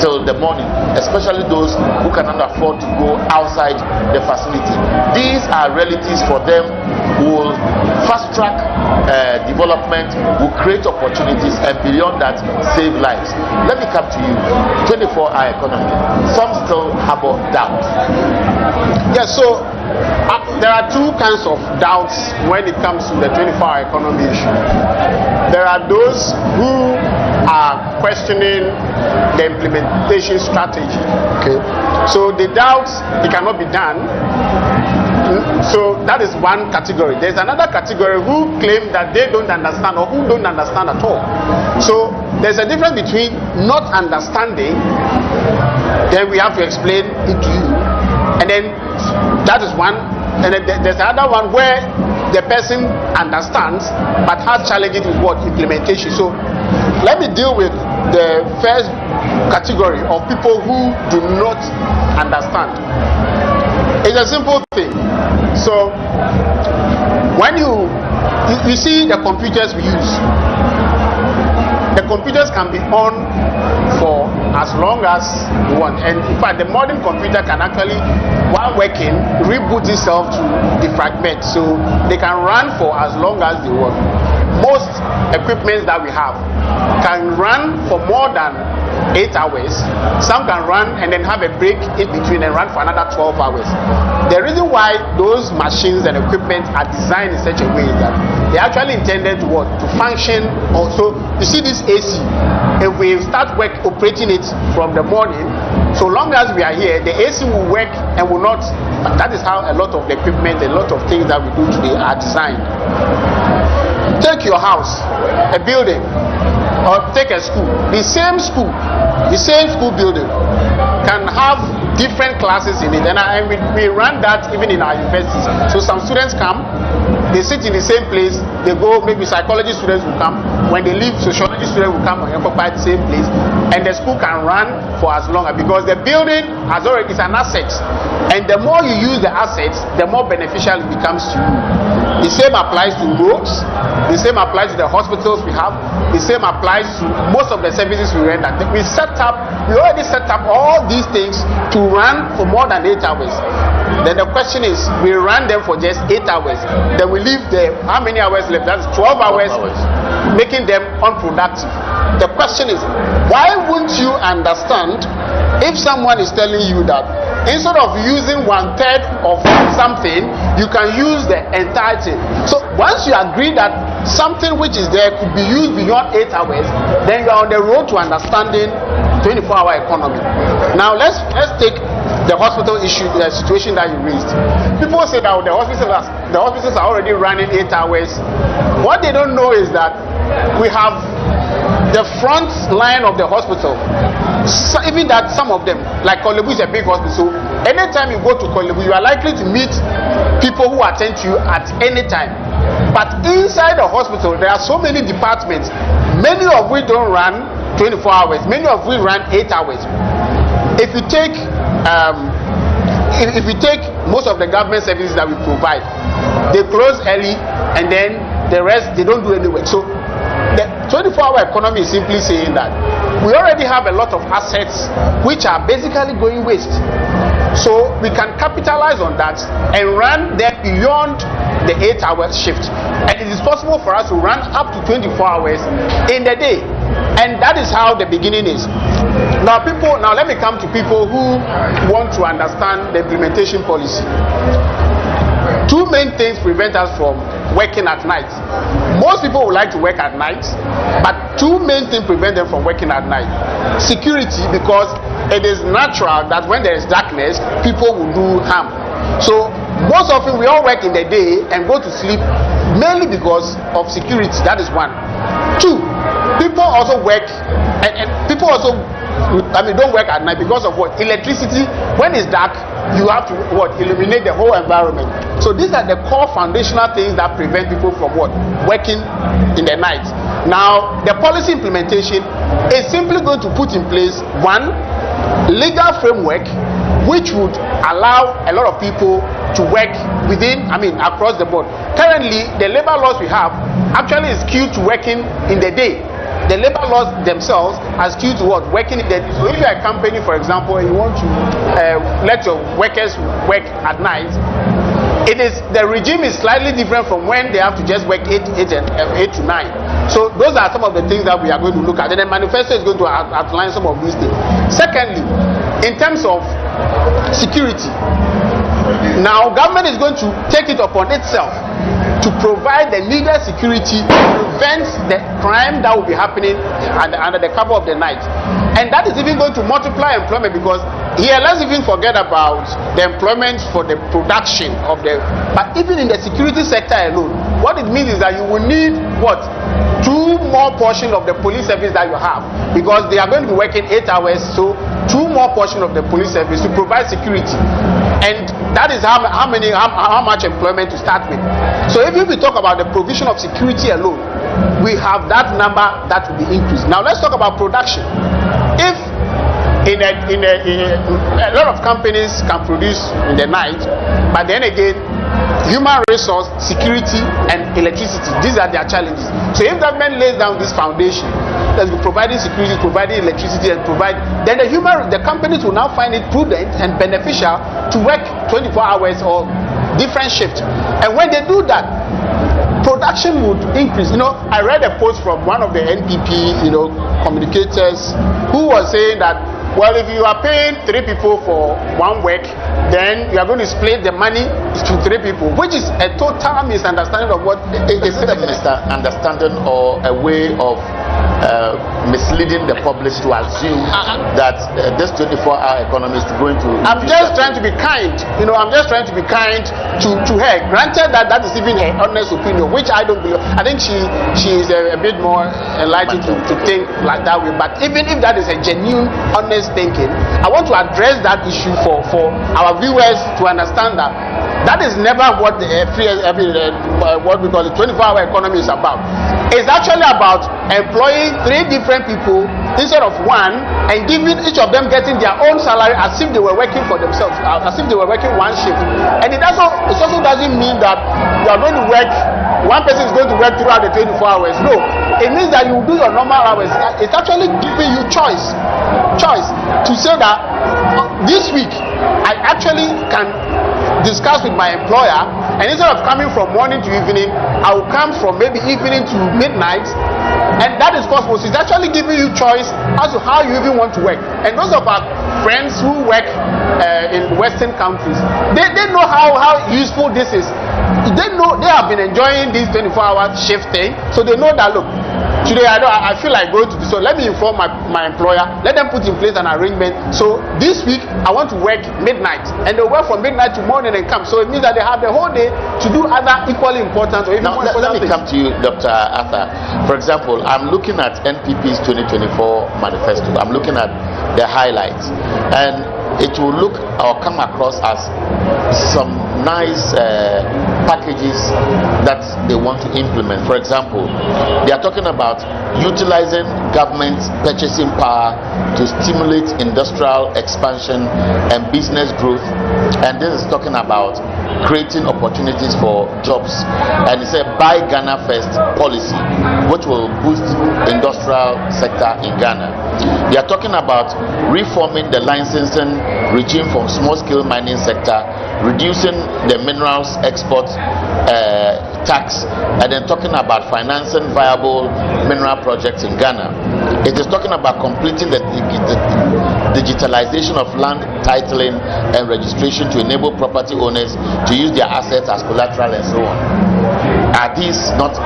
till the morning, especially those who cannot afford to go outside the facility. These are realities for them who will fast track development, will create opportunities, and beyond that, save lives. Let me come to you. 24-hour economy. Some still harbor doubt. Yes, so there are two kinds of doubts when it comes to the 24-hour economy issue. There are those who are questioning the implementation strategy. Okay, so the doubts it cannot be done. So that is one category. There's another category who claim that they don't understand or who don't understand at all. So there's a difference between not understanding, then we have to explain it to you, and then that is one, and then there's another one where the person understands but has challenges with what implementation. So let me deal with the first category of people who do not understand. It's a simple thing. So when you see the computers we use, the computers can be on for as long as you want, and in fact the modern computer can actually, while working, reboot itself to defragment, so they can run for as long as they want. Most equipments that we have can run for more than 8 hours. Some can run and then have a break in between and run for another 12 hours. The reason why those machines and equipment are designed in such a way is that they actually intended to what? To function also. You see this AC, if we start operating it from the morning, so long as we are here, the AC will work and will not. That is how a lot of the equipment, a lot of things that we do today are designed. Take your house, a building, or take a school. The same school building can have different classes in it, and we run that even in our universities. So some students come, they sit in the same place, they go, maybe psychology students will come, when they leave, sociology students will come and occupy the same place, and the school can run for as long, because the building is an asset, and the more you use the assets, the more beneficial it becomes to you. The same applies to roads, the same applies to the hospitals we have, the same applies to most of the services we render. We already set up all these things to run for more than 8 hours. Then the question is, we run them for just 8 hours. Then we leave how many hours left? That's 12 hours, making them unproductive. The question is, why wouldn't you understand if someone is telling you that instead of using 1/3 of something, you can use the entire thing? So once you agree that something which is there could be used beyond 8 hours, then you are on the road to understanding 24-hour economy. Now let's take the hospital issue, the situation that you raised. People say that the hospitals are already running 8 hours. What they don't know is that we have the front line of the hospital. So even that some of them, like Kolebu is a big hospital, so anytime you go to Kolebu, you are likely to meet people who attend to you at any time. But inside the hospital, there are so many departments, many of which don't run 24 hours, many of which run 8 hours. If you take most of the government services that we provide, they close early, and then the rest they don't do any work. So the 24-hour economy is simply saying that we already have a lot of assets which are basically going waste. So we can capitalize on that and run them beyond the 8-hour shift. And it is possible for us to run up to 24 hours in the day. And that is how the beginning is. Now let me come to people who want to understand the implementation policy. Two main things prevent us from working at night. Most people would like to work at night, but two main things prevent them from working at night. Security, because it is natural that when there is darkness, people will do harm. So most often we all work in the day and go to sleep mainly because of security. That is one. Two, people also work, and people also, don't work at night because of what? Electricity. When it's dark, you have to illuminate the whole environment. So these are the core foundational things that prevent people from working in the night. Now, the policy implementation is simply going to put in place one legal framework which would allow a lot of people to work across the board. Currently, the labor laws we have actually is skewed to working in the day. The labor laws themselves are skewed to working in the day. So if you're a company, for example, and you want to let your workers work at night, the regime is slightly different from when they have to just work 8 to 9. So those are some of the things that we are going to look at, and the manifesto is going to outline some of these things. Secondly, in terms of security, now government is going to take it upon itself to provide the needed security to prevent the crime that will be happening under the cover of the night. And that is even going to multiply employment, because here, let's even forget about the employment for the production of but even in the security sector alone, what it means is that you will need 2 more portions of the police service that you have, because they are going to be working 8 hours, so 2 more portions of the police service to provide security. And that is how much employment to start with. So if we talk about the provision of security alone, we have that number that will be increased. Now let's talk about production. If a lot of companies can produce in the night, but then again, human resource, security, and electricity, these are their challenges. So if government lays down this foundation, that's providing security, providing electricity, and then the companies will now find it prudent and beneficial to work 24 hours or different shifts. And when they do that, production would increase. I read a post from one of the NPP, communicators, who was saying that, well, if you are paying 3 people for one work, then you are going to split the money to 3 people, which is a total misunderstanding of what is it. A misunderstanding or a way of misleading the public to assume that this 24-hour economy is going to... I'm just trying to be kind. I'm just trying to be kind to her. Granted that is even her honest opinion, which I don't believe. I think she is a bit more enlightened to think like that way. But even if that is a genuine, honest thinking, I want to address that issue for our viewers to understand that is never what what we call the 24-hour economy is about. It's actually about employing 3 different people instead of one, and giving each of them getting their own salary as if they were working for themselves, as if they were working one shift. And it also doesn't mean that you are going to work, one person is going to work throughout the 24 hours. No, it means that you do your normal hours. It's actually giving you choice to say that this week I actually can discuss with my employer, and instead of coming from morning to evening, I will come from maybe evening to midnight, and that is possible. So it's actually giving you choice as to how you even want to work. And those of our friends who work in Western countries, they know how useful this is. They know, they have been enjoying this 24-hour shift thing, so they know that, look, today I feel like going to this, so let me inform my employer, let them put in place an arrangement. So this week I want to work midnight, and they'll work from midnight to morning and come. So it means that they have the whole day to do other equally important or even more important things. Let me come to you, Dr. Arthur. For example, I'm looking at NPP's 2024 manifesto. I'm looking at the highlights, and it will look or come across as some nice packages that they want to implement. For example, they are talking about utilizing government purchasing power to stimulate industrial expansion and business growth, and this is talking about creating opportunities for jobs, and it's a buy Ghana first policy which will boost industrial sector in Ghana. They are talking about reforming the licensing regime for small-scale mining sector, reducing the minerals export tax, and then talking about financing viable mineral projects in Ghana. It is talking about completing the digitalization of land titling and registration to enable property owners to use their assets as collateral and so on. Are these not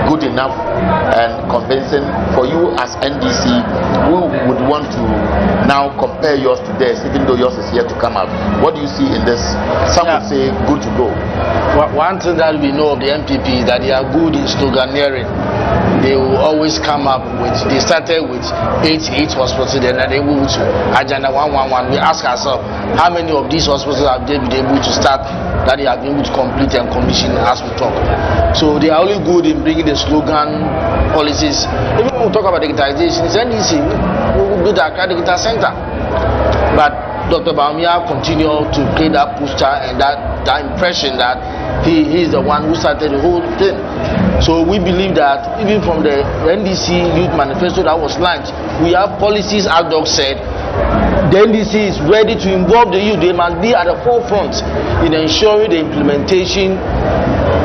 good enough and convincing for you as NDC, who would want to now compare yours to theirs, even though yours is yet to come out? What do you see in this? Some would say good to go. One thing that we know of the MPP is that they are good in sloganeering. they will always come up with, they started with 8 hospitals, then they moved to agenda 111. We ask ourselves, how many of these hospitals have they been able to start, that they have been able to complete and commission as we talk? So they are only good in bringing the slogan policies. Even when we talk about digitization, it's NDC, we will build the Accra Digital Center. But Dr. Bawumia continued to create that poster and that impression that he is the one who started the whole thing. So we believe that even from the NDC Youth Manifesto that was launched, we have policies, as Doc said. The NDC is ready to involve the youth. They must be at the forefront in ensuring the implementation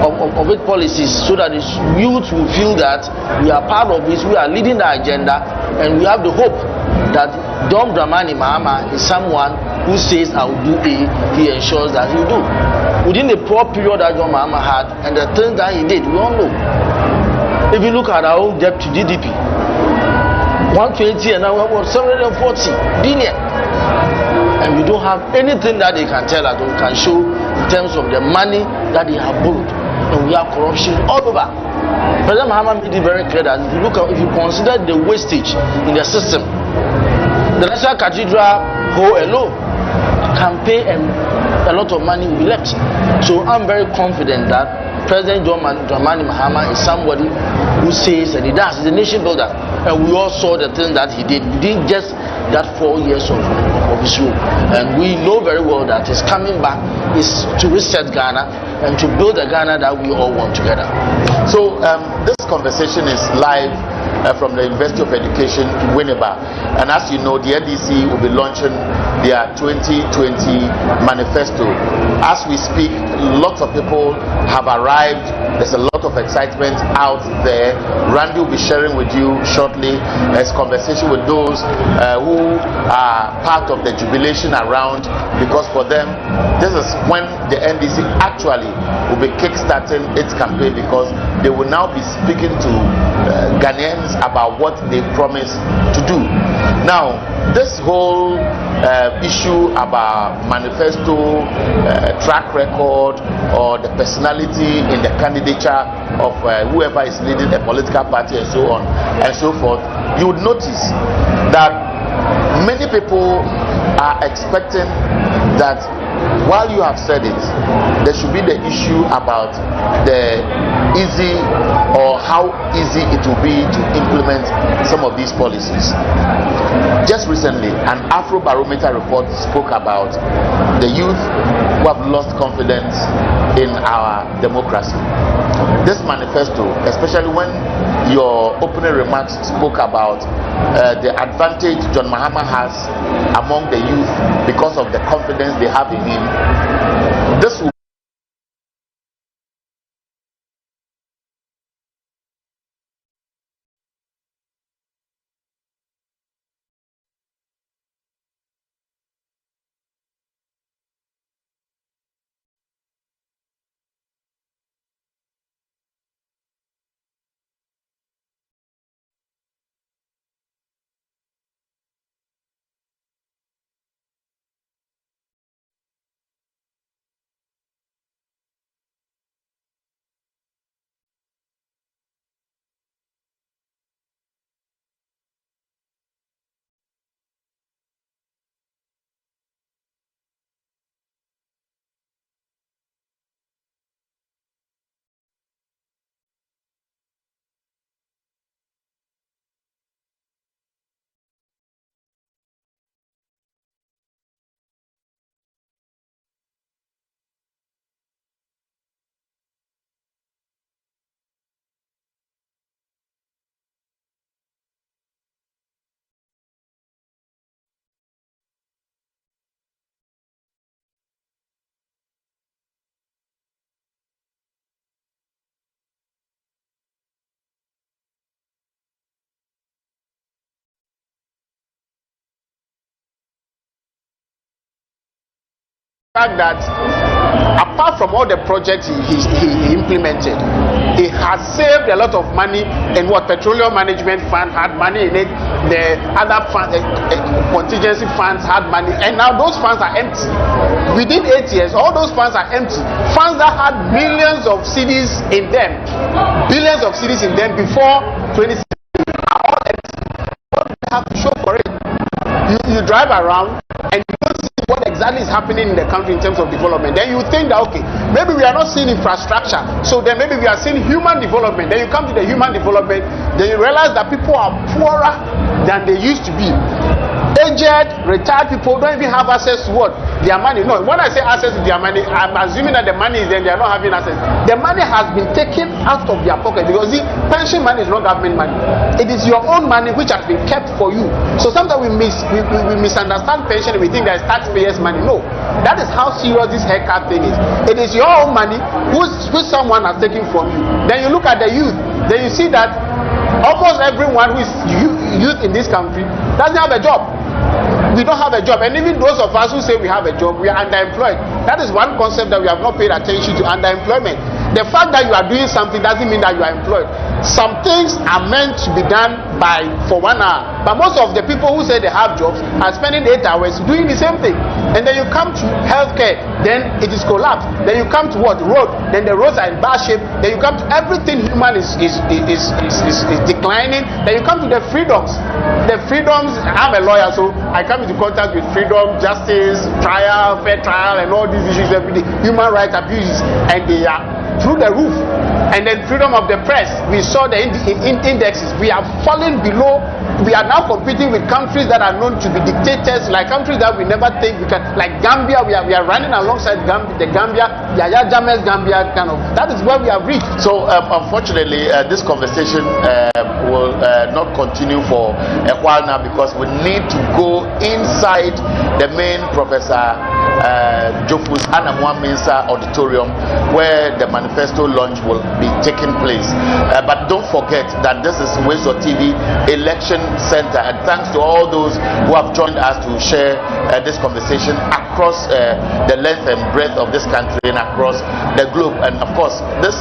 of its policies, so that the youth will feel that we are part of this, we are leading the agenda, and we have the hope that Dramani Mahama is someone who says I will do A, he ensures that he will do. Within the poor period that John Mahama had and the things that he did, we all know. If you look at our own debt to GDP, 120 and now we have 740 billion, and we don't have anything that they can tell us or can show in terms of the money that they have borrowed, and we have corruption all over. President Mahama made it very clear that if you consider the wastage in the system, the National Cathedral whole alone can pay a lot of money will be left. So I'm very confident that President Dramani Mahama is somebody who says and he does. He's a nation builder, and we all saw the thing that he did. He did just that 4 years of his rule, and we know very well that his coming back is to reset Ghana and to build a Ghana that we all want together. So this conversation is live from the University of Education in Winneba, and as you know, the NDC will be launching their 2020 manifesto. As we speak, lots of people have arrived. There's a lot of excitement out there. Randy will be sharing with you shortly his conversation with those who are part of the jubilation around, because for them this is when the NDC actually will be kickstarting its campaign, because they will now be speaking to Ghanaians about what they promised to do. Now, this whole issue about manifesto, track record, or the personality in the candidature of whoever is leading a political party and so on and so forth, you would notice that many people are expecting that while you have said it, there should be the issue about the easy or how easy it will be to implement some of these policies. Just recently, an Afrobarometer report spoke about the youth who have lost confidence in our democracy. This manifesto, especially when your opening remarks spoke about the advantage John Mahama has among the youth because of the confidence they have in him, this will fact that apart from all the projects he implemented, he has saved a lot of money in what Petroleum Management Fund had money in it, the other funds, contingency funds had money, and now those funds are empty. Within 8 years, all those funds are empty. Funds that had millions of cedis in them, billions of cedis in them before 2016 are all empty. What do you have to show for it? You drive around and you don't see what exactly is happening in the country in terms of development. Then you think that, okay, maybe we are not seeing infrastructure, so then maybe we are seeing human development. Then you come to the human development, then you realize that people are poorer than they used to be. Aged, retired people don't even have access to what? Their money. No, when I say access to their money, I'm assuming that the money is there, they are not having access. The money has been taken out of their pocket because the pension money is not government money. It is your own money which has been kept for you. So sometimes we misunderstand pension and we think that it's taxpayers' money. No, that is how serious this haircut thing is. It is your own money which someone has taken from you. Then you look at the youth, then you see that almost everyone who is youth in this country doesn't have a job. We don't have a job, and even those of us who say we have a job, we are underemployed. That is one concept that we have not paid attention to, underemployment. The fact that you are doing something doesn't mean that you are employed. Some things are meant to be done for 1 hour, but most of the people who say they have jobs are spending 8 hours doing the same thing. And then you come to healthcare, then it is collapsed. Then you come to what? Road, then the roads are in bad shape. Then you come to everything human is declining. Then you come to the freedoms. The freedoms, I'm a lawyer, so I come into contact with freedom, justice, trial, fair trial, and all these issues every day. Human rights abuses, and they are through the roof. And then freedom of the press, we saw the indexes. We are falling below. We are now competing with countries that are known to be dictators, like countries that we never think we can, like Gambia. We are running alongside the Gambia, Yahya Jammeh's Gambia kind of. That is where we have reached. So unfortunately, this conversation will not continue for a while now because we need to go inside the main Professor Jofu's Anamwa Mensa auditorium where the manifesto launch will be taking place. But don't forget that this is Wezo TV Election Center, and thanks to all those who have joined us to share this conversation across the length and breadth of this country and across the globe. And of course, this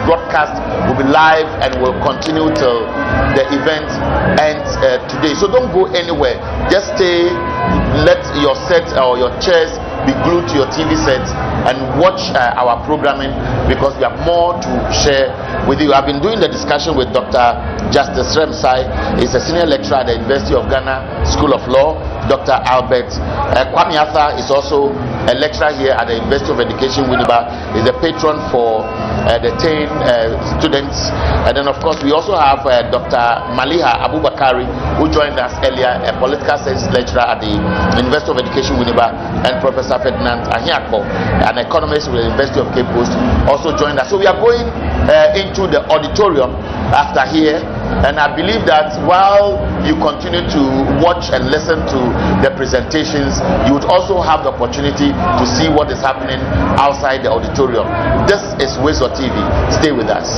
broadcast will be live and will continue till the event ends today. So don't go anywhere. Just stay. Let your set or your chairs be glued to your TV sets and watch our programming because we have more to share with you. I've been doing the discussion with Dr. Justice Remsai. He's a senior lecturer at the University of Ghana School of Law. Dr. Albert Kwame Arthur is also a lecturer here at the University of Education, Winneba. He's a patron for the 10 students. And then, of course, we also have Dr. Maliha Abubakari, who joined us earlier, a political science lecturer at the University of Education, Winneba, and Professor Ferdinand Ahiako, an economist with the University of Cape Coast, also joined us. So we are going into the auditorium after here. And I believe that while you continue to watch and listen to the presentations, you would also have the opportunity to see what is happening outside the auditorium. This is Wezo TV. Stay with us.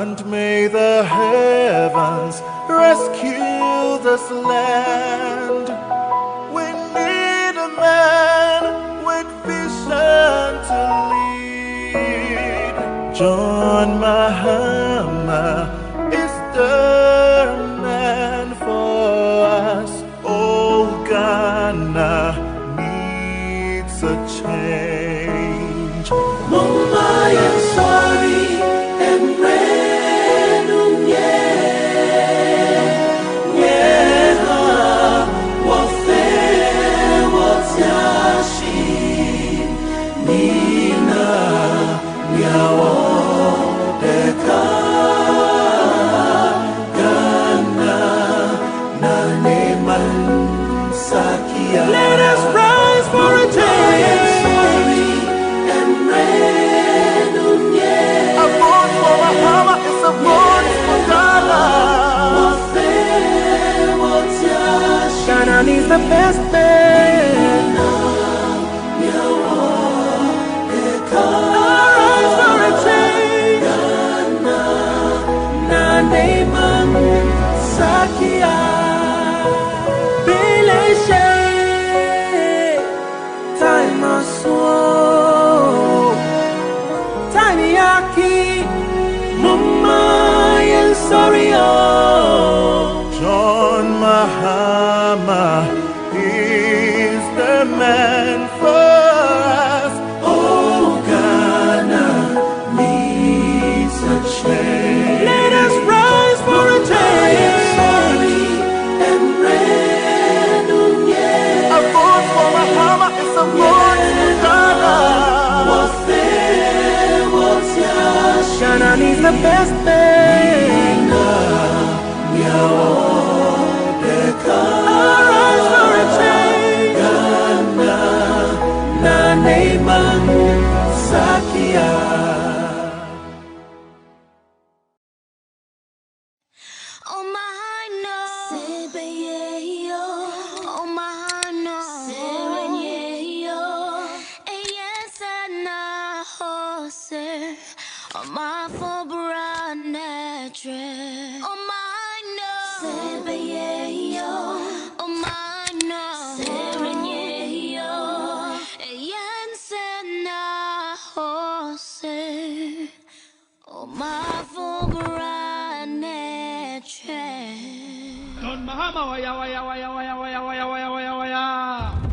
and may the heavens rescue this land. We need a man with vision to lead. John Mahama is the man for us. Oh, Ghana needs a change. Mumma and sorry and renum Nina Miawo Deka Ghana Naneman Sakia. Let us rise for a change. Sorry and renum a vote for Mahama is a vote for Ghana. Ghana needs the best man. Sakia Belashe Time Aso Time Yaki Mumma and sorry John Mahama is the man for us. Oh, Ghana needs a change. Let us rise for a change. A vote for Mahama is a vote for Ghana. Ghana needs the best man. Arise for a change. Ghana, Naneman Sakia. Don Mahama waya waya waya waya waya waya waya waya waya waya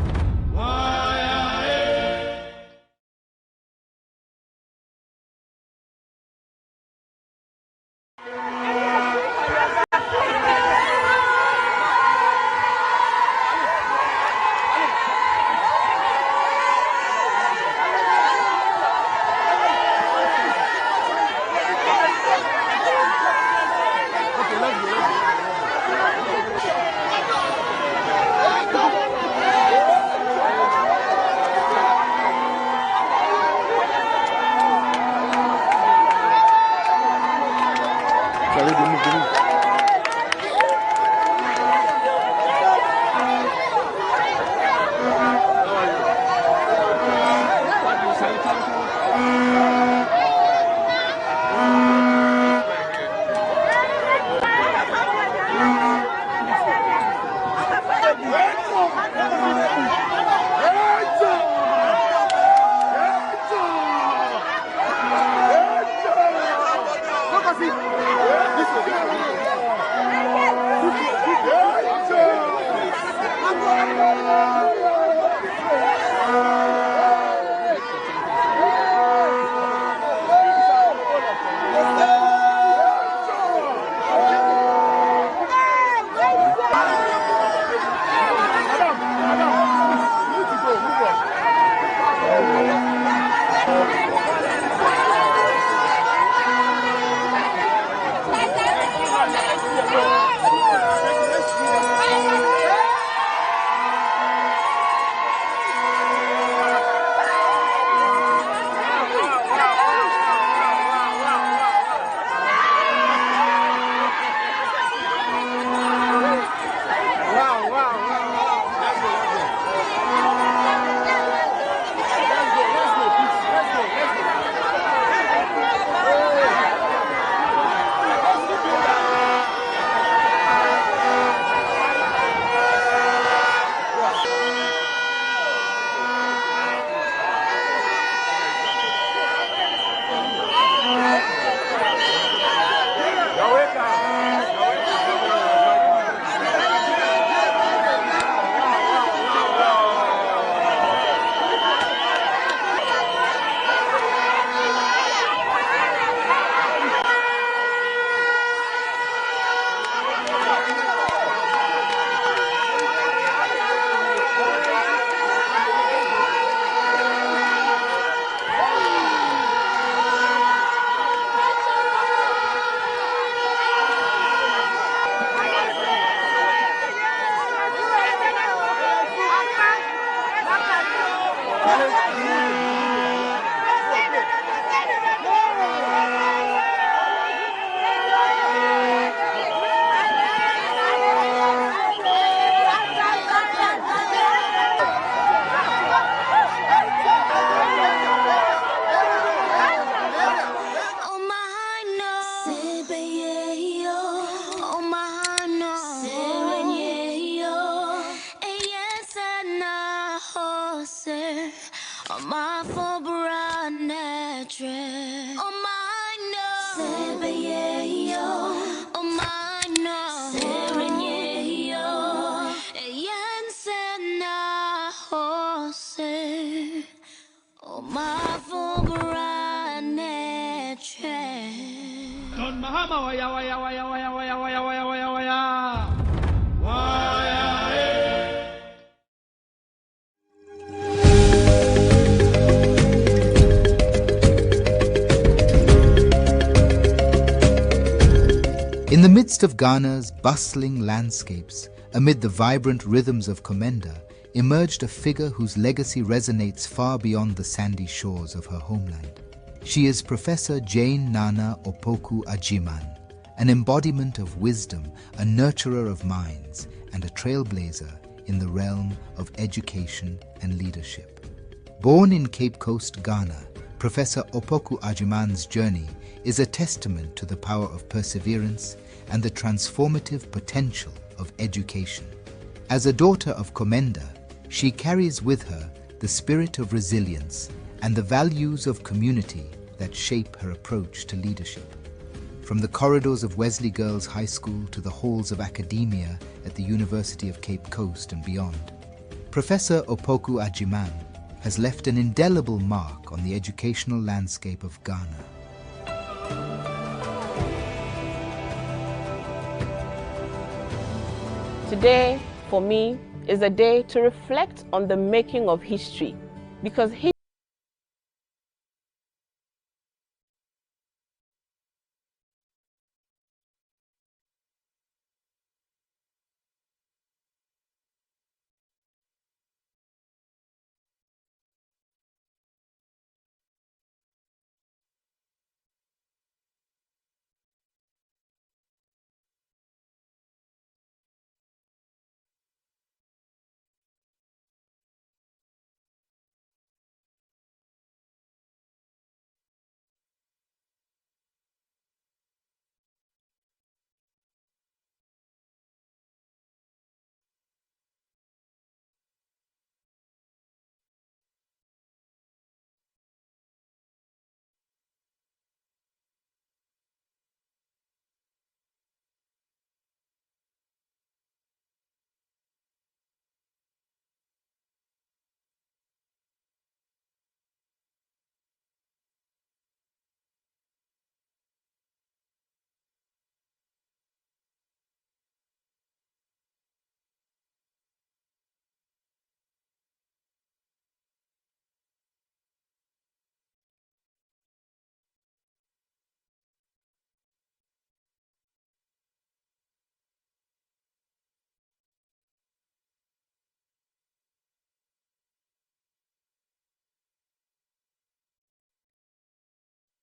horse, my for brand oh my no, oh my no, Yansena horse, oh my for brand Don Mahama waya waya waya waya waya waya waya waya waya. In the midst of Ghana's bustling landscapes, amid the vibrant rhythms of Komenda, emerged a figure whose legacy resonates far beyond the sandy shores of her homeland. She is Professor Jane Naana Opoku-Agyemang, an embodiment of wisdom, a nurturer of minds, and a trailblazer in the realm of education and leadership. Born in Cape Coast, Ghana, Professor Opoku-Agyemang's journey is a testament to the power of perseverance and the transformative potential of education. As a daughter of Komenda, she carries with her the spirit of resilience and the values of community that shape her approach to leadership. From the corridors of Wesley Girls High School to the halls of academia at the University of Cape Coast and beyond, Professor Opoku-Agyemang has left an indelible mark on the educational landscape of Ghana. Today, for me, is a day to reflect on the making of history, because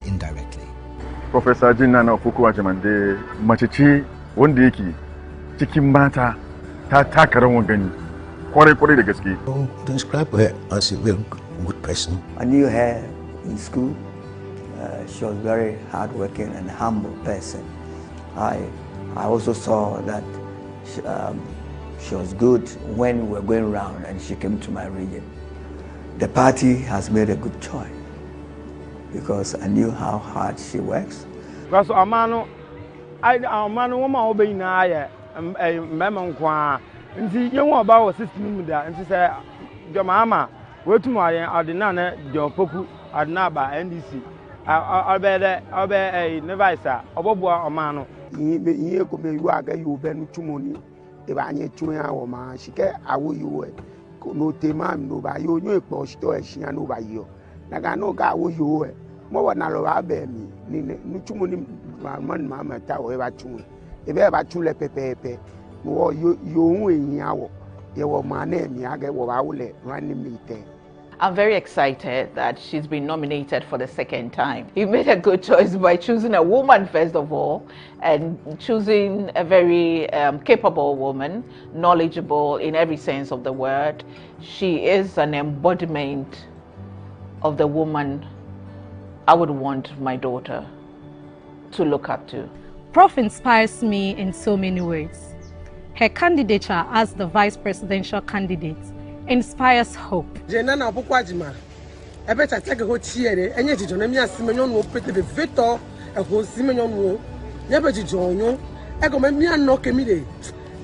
indirectly. Professor Jane Naana Opoku-Agyemang de macici wanda yake cikin mata ta taka rawar gani kwarai da gaske. To describe her as a very good person. I knew her in school. She was very hardworking and humble person. I also saw that she was good when we were going around and she came to my region. The party has made a good choice because I knew how hard she works. Because Amano woman obey na aye memon kwa nti ye won ba wo system mu da nti say Mahama wetu mo aye Naana Jane Opoku adna ba NDC obe ne vice obobua Amano iye ko be yu aga yu be nu tumoni e ba anye tun ya wo ma shike awo yu e ko no tema no ba yo nyu epo sto e hia no ba yo na ga no ga awo yu e mo wa na lo ba be mi ni nu tumoni ma ta wo e ba tun e be ba tun le pepepe mo yo hu eyin awo ye wo ma na mi aga wo ba wo le ran ni mi te. I'm very excited that she's been nominated for the second time. You made a good choice by choosing a woman first of all, and choosing a very capable woman, knowledgeable in every sense of the word. She is an embodiment of the woman I would want my daughter to look up to. Prof inspires me in so many ways. Her candidature as the vice presidential candidate inspires hope. Naana Opoku-Agyemang. I bet I take a hot cheer, and yet you don't have Simon will put the veto, a whole Simon will never join you. I go me and knock a midday.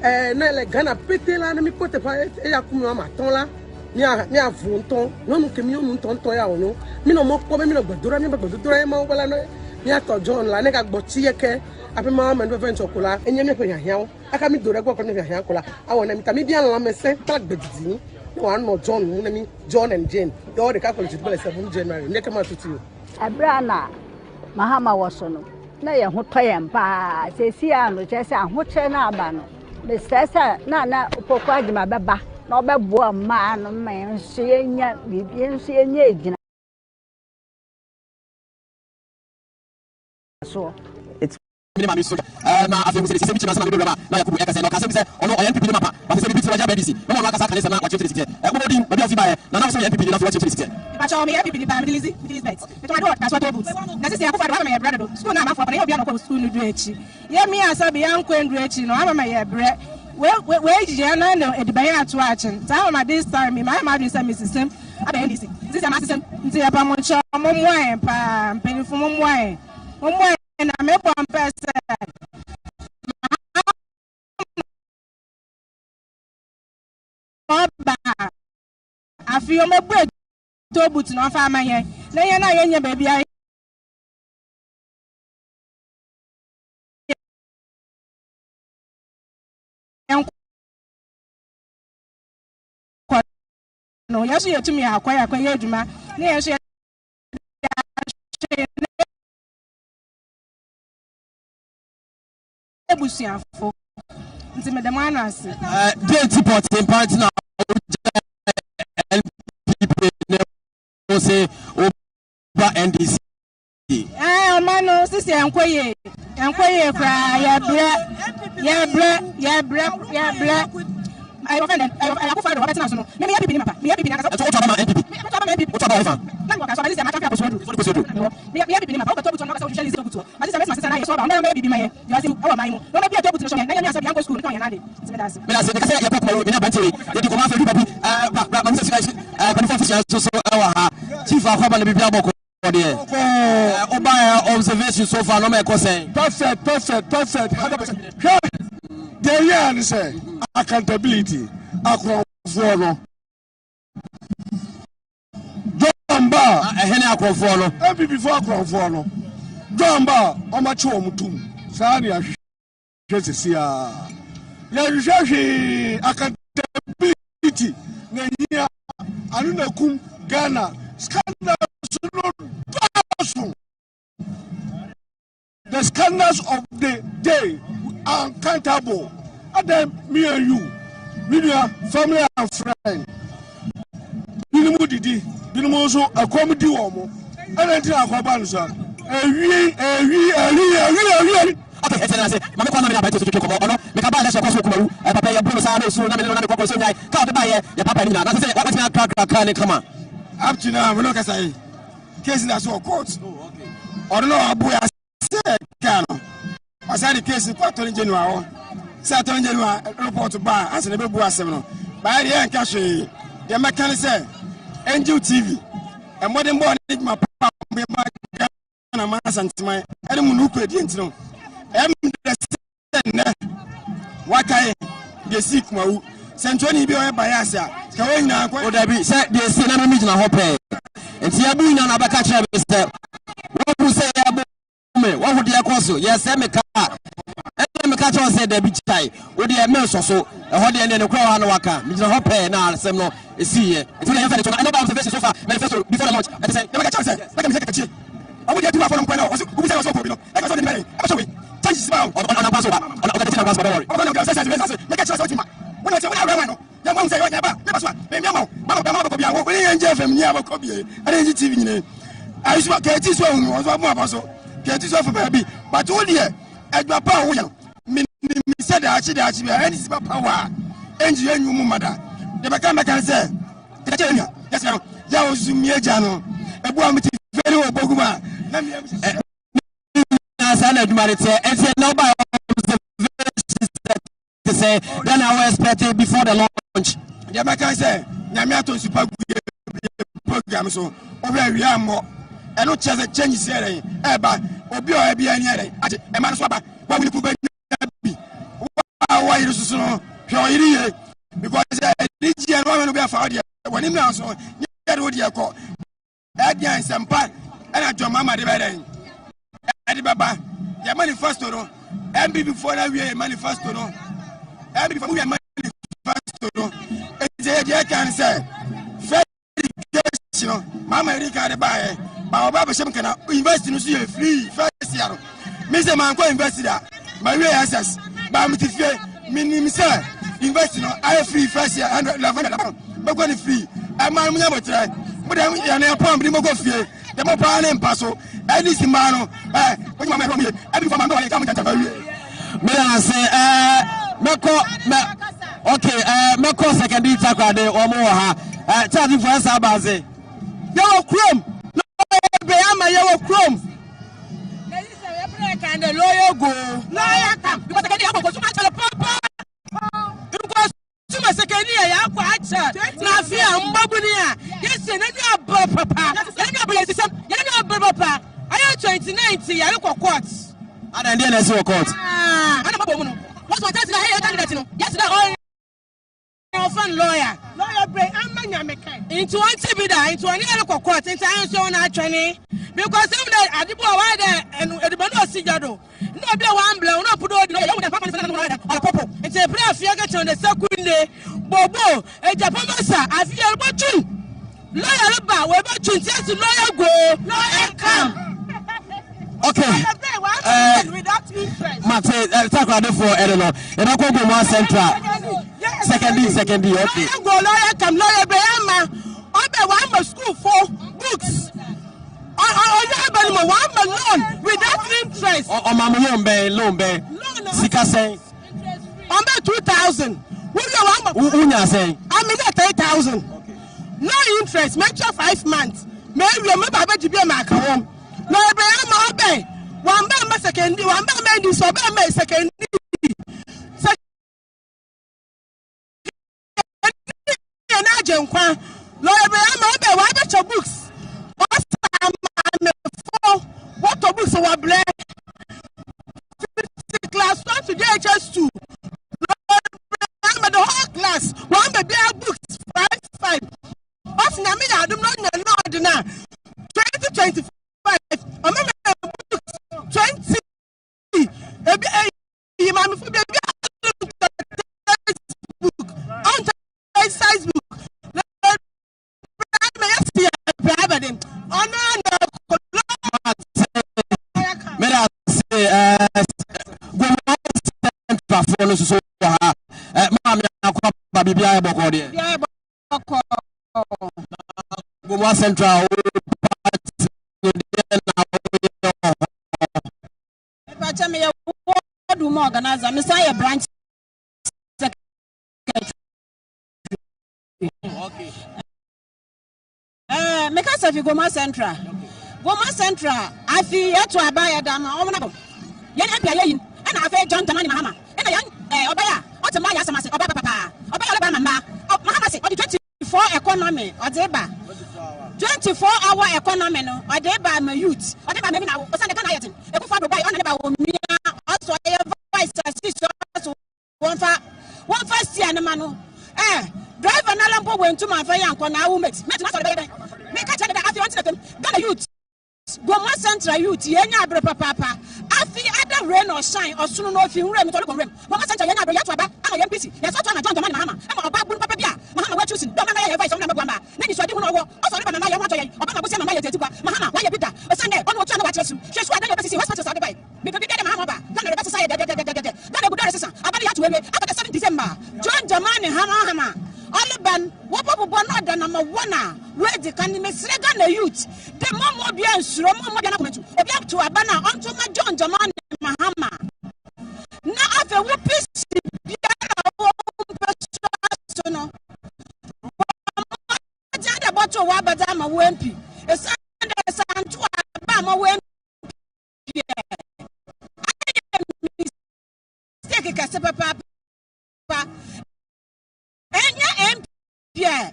Like Ghana Petela, and me put a Yakuma Tola, near Funton, no communion Tontoya, no, Mino Moko, but Durami, but Duramo, well, Yato John, Lanega Botiake, Happy Mom and Revenge Chocola, and Yamaka Hill. I come to the work on the Hancola. I want to meet Tamibian Lame, Tag Bedzi. No, I'm not John, I mean John and Jane. You're the couple to 7 January. Never come out to you. Abrana Mahama was on. Nay, who play and pa, say, see, I'm just a hotel Nabano. The Sessa Naana Opoku-Agyemang Baba, no bad man, seeing yet, begin seeing ye. So it's na afei mo se se bichi masama bebra na yakubu ekase no kase bi se ono NPP mapa ba se bi bichi waja BDC no mo akasa kanisa na wa chete sike e ko din ba bi ba na na so NPP na so wa chete sike ba cha o me NPP ba middle bet to ma do what kaso to boots na se akufo do ma ye brother do school na ma for ba ye obi anoko school no do echi ye mi asabi yanko ndu echi no ama ma ye bre we jije na no ediban ato achen ta ma this time me my mother say me system aba NDC this is my system nti e ba mo cha mo moen pa penifo mo moen and I make one person. I feel my bread to boots no for my hair. Nay, and I baby. I no, yes, you to me. I quite you, ma. Yes, Ebusiafo nti me dem anase date report in party now LPP no say over NDC mano sisi enkoye kra ya bre I offended. I go find the right now. Me happy be mapa. Me happy be na kasa. What about NPP? What about NPP? What about Ifa? Na go kasa. This is my traffic post. Me happy be mapa. What about na kasa officially is go. But this is my sister na so ba. Na me be my. You see our my. No me be to go to na ya sabi yanko school kan ya na de. Me da se kasa ya pop me na bantere. They dey come after you baby. Ba me say benefit so our ha. Chief akwa na bibia boko. Observation so far no me ko say. Perfect. 100%. The year say accountability akrofo no Jomba ehene akrofo no every before akrofo no Jomba omachi omutum saa ne ahwehwe sesia ya hwehwe accountability na hia anu na kum Ghana scandals no doso. The scandals of the day are uncountable. And then me and you, media, family and friend. Binimu didi, binimu so a comedy woman. And then I go back sir. Okay, I say, Mama Kwana na baito to come on. Me ka ba le so kwaso kumaru. E papa ya bro sa na so na me na ko so nyai. Ka ba ye, ya papa ni na. Na say what na crack come on. Up to now, we no ka say. Case na so court. Oh, okay. Or no abu ya say Kano. I said the case in Attorney General. Attorney General report by as the baby was 7. By the end, cash the mechanic said, NGO TV, and modern born my papa, my mass and my animal who didn't know. What I the sick Mau, Santoni be by us, going now, what I be said, the cinema meeting a hope. And Tiabu in an abacacha, Mr. What would say about me? What would you call? Yes, I'm a car. Me catch on say the beach tie. We dey men so e ho dey ne kwa na waka. Me dey hope na asem no e see here. It will have to I know about observation so far. Manifesto before the launch. I say, never catch on say. Make me take a check. I would do for them kwena. Who say so for you? I got the money. I show we. Change this on pass over. On the thing pass over. On the say make a choice what when I say when I run no. Ya mo say never so. Me mama ko bia. We enjoy FM ni abako bia. I TV ni. I used to get this one was more about so. Get this one for baby. But all here Edwa pa wo me said that actually any power engineer you mother the can say yes ya ozumi eja no ebu am ti very oboguma na sana edumare te ese no ba say then I was expecting before the launch the can say Nyamiato super program so over we are more. And no chance change here. Eba, obi o ebi ani here. Ati e ma so aba. Wa we ku be bi. Why you so pure iri because region no be for there. When him now so, you do the call. Again, Sampa, and I join Mama de Beden. Adi Baba, your manifesto, no, and before that, we are manifesto, no, and before we are manifesto, no, I can say, fair, Mama Erika de Baye, Baba Shem can invest in a free first year. Mr. Manco invested my way access, Bamitife, minimum, sir, invest in I free first year, 111, but when free, I'm never try. But I'm a pump, the Mogofie, the Mopane and Paso, and this Mano, when my family, every time I come to I say, okay, Mako second Takade or more, charging for us Abaze. Yellow Chrome, no, yellow Chrome. And the lawyer go, lawyer come, because I can't go to my papa. Tuma sekenia ya kwa acha na afia mbabunia yesi na nua papa na nua blessing ya nua papa aya 2019 ya kwa court ada ndiye na si court ana mabo mu no what's what is na here candidate no yes na all fan lawyer pray amanya mekan into one be that into one ya kwa court into ayo so na atwene because if that adibo wa there and edibano osigado no be one blow no pudo no you the papa na popo it's a prayer afia get on the second day bobo e japan masa afia botu lawyer ba we botu just lawyer go lawyer come okay without interest mate talk about for erelo e na ko go more central second day okay go lawyer come lawyer be ama obe wa school for books loan without interest. Loan be. Sika say. 2,000. Unya say. I mean 3,000. No interest. Make sure 5 months. Maybe remember about to be a mark home. No, be. One be second. One be this. One be second. What your books? What the books were black class 1 to JHS2. The whole class, one baby books 5. Of Namina, I do not know now. 2025. I remember books 20. Book on size book. So central organizer, Mr. Branch. Okay. Make us if you go more central. Goma Central, I feel yet to abide dama omonabo. Yen empia yin, and I feel John Dramani Mahama. And a young Obaya, or to my Yasamasi, Oba Papa, Obaya Mama, Mahamasi, or the 24 economy, or Deba. 24-hour economy, or Deba, my youth, or Deba, maybe now, or Santa Canayan, a good father by on about me, also a vice assistant, one first year, Manu. Drive an alarm went to my fire and now make a tell that I want them, Ghana youth. Goma Central youth, Yenya Papa. I feel either rain or shine or soon no if you rem to look. Goma Central Yenya Yataba, I'm a PC. Yes, what I'm Dramani Mahama. I'm a babu Papa. Mahama, what you see? Don't have advice on Namagama. Then you said you know what? Also, I'm a Yamato, Obama was saying, Mahama, why you bit that? A Sunday, on what you know what you just what I see what's the way. Because we get a Mahama, not a better side, then a good assistant. I'm going to wait after the 7th December. John Dramani Mahama. Oliban, what than number 1 where the can miss Ghana youth. The mom will be a slow moment to Abana onto my John Dramani Mahama. Now, after what piece personal. About to Wabadama Wempi. A son to Abama Wempi. Take a Cassapa Papa. And yeah,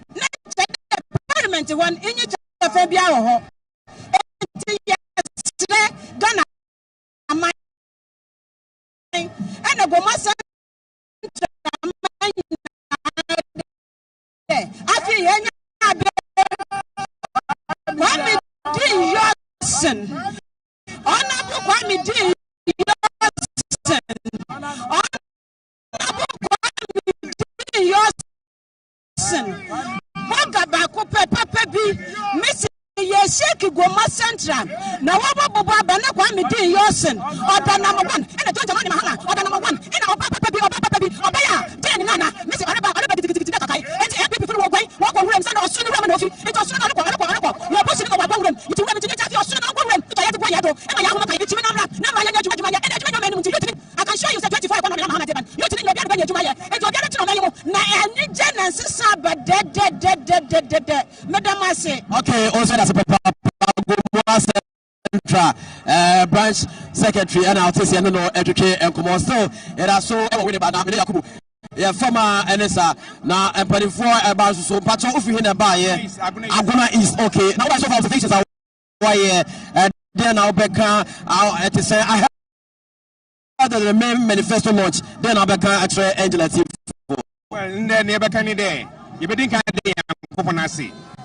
government one inyi chafe bia wo ho enti yesre Ghana amai ene go masa afi yenya Kwame D. Yosin Honorable Kwame D. Yosin Honorable Kwame D. Yosin Boga bako pepe bi Missy Yesheki Goma Central na wabo bobo abana Kwame D. Yosin Oda number 1 ene Dramani Mahama Oda number 1 ene oba pepe obaya den nana Missy Araba tikiti kakai enti e people wo gwai wo ko wurem sana osunu rama no fi enti osunu na ko na bosi ko wa wurem enti wurem enti tafi osunu na wurem to ya to ya do e ma ya ho ma kai timi na mra na ma ya juma ya ene juma menu enti I can show you say 24 economy na Mahama Deban you tini no bia do juma ya enti obi ati no na yimo na eni genesis saba de madam ase okay also that's a papa branch secretary and I'll tell you no educate and come on still it has so we about na Yakubu yeah former NSA na empathy for about so patron of here by Aguna is okay now so observations are why then I'll back to say I have the main manifesto launch then I'll back at Angela well then you back any day you be think I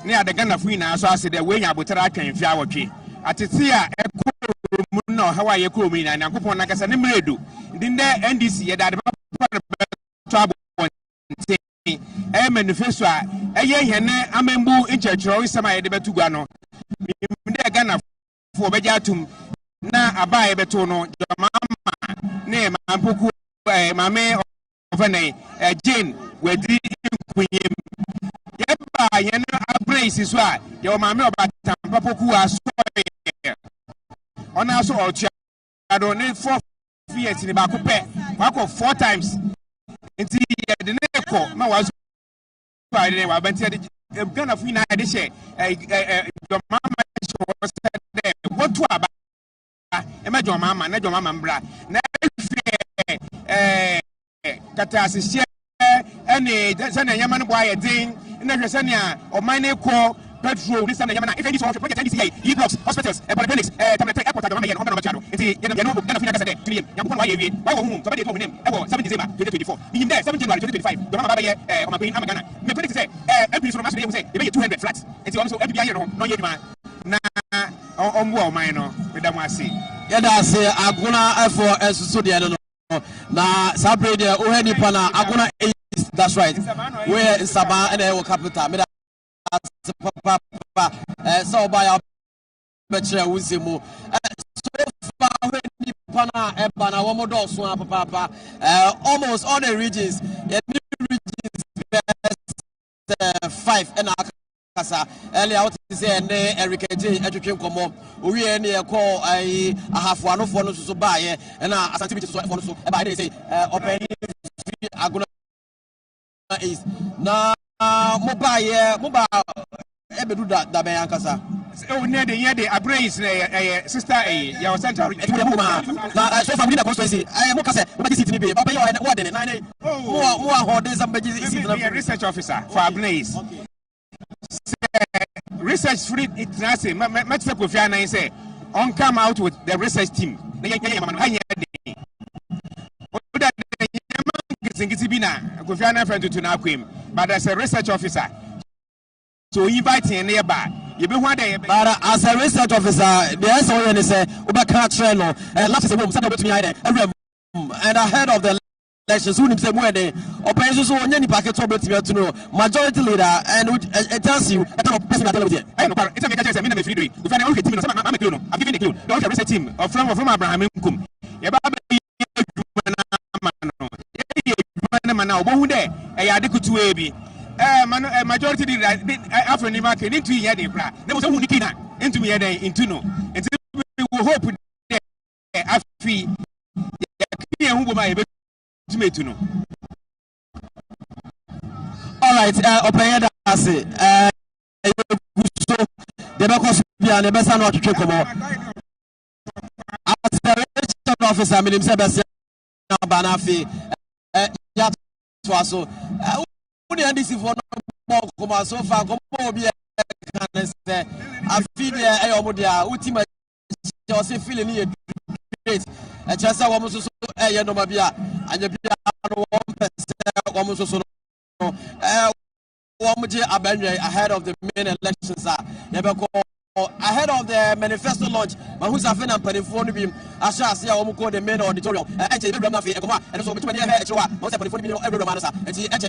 near the Ghana free now so I said the way you put I can fia watch Atitia no how are you coming and I'm going to do didn't there NDC that trouble manifesto a year amembu in church or some I debate to Gano Ghana for Bejatum na abaye betono mama name Ampoku mame of Jane where did Queen Yeba Yana Ably is why your mamma about Tampoku on also I don't need 4 years in the back of 4 times. It's the Neko, my was Friday, I went to the gun of Fina. Your mamma was there. What to about? Imagine your mamma, not your mamma, bra. Catassis, any Yaman boy a thing, and then Sanya or my name call. Petrol, this time, if any sort of project, e-blocks, hospitals, polyclinics, tablet, airport, and It's why home, somebody told him, 7 December 2024. In there, 7 January 2025, the Mama on my Amagana. My critics say, MPs from Master say, they 200 flats. It's also FBI, no yet man. Nah, on war, minor, with them I see. Yeah, that's Aguna for Sudiano. Now, Sabre, Oheni Pana, Aguna is, that's right. Where is Sabah and our capital? Papa, so by our better Wizimu. So far, when Pana, Ebana, Womodo, Swamp, Papa, almost all the regions, the regions, 5 and Akasa, earlier out is Eric Education Como, we are call a half one of one to buy, and as activities so about they say, open Aguna is now. Mobile, ebedu da be yankasa. Oh, near the Ably sister your center. So from the constituency, I am Mokase, but this is to be what the 9 more research officer for Ably. Research free international match with Fiana say on come out with the research team. But as a research officer, so inviting nearby. You be one day, but as a research officer, there's already say Ubaka Treno and last room, and ahead of the elections, who say where they operations on any packet to know majority leader and it tells you a person. I know it's a minute free. If I only team, I'm giving a clue. Don't research team from Abraham Kum. Majority did after the market into Yadi. There was only Kina into me into no. And we will hope after who might be to know. All right, Opayada, I say, the Bacos and the best not to check them all. As the registered officer, I mean, himself, Banafi, Yatwaso. Who the NDC for no more so far? Come say I feel the omodia ultimate just feeling here great and just say so no mabia and you be 1% so ahead of the main elections ahead of the manifesto launch but who's having a telephone beam I shall see how call the main auditorium and so between most of the every man and see and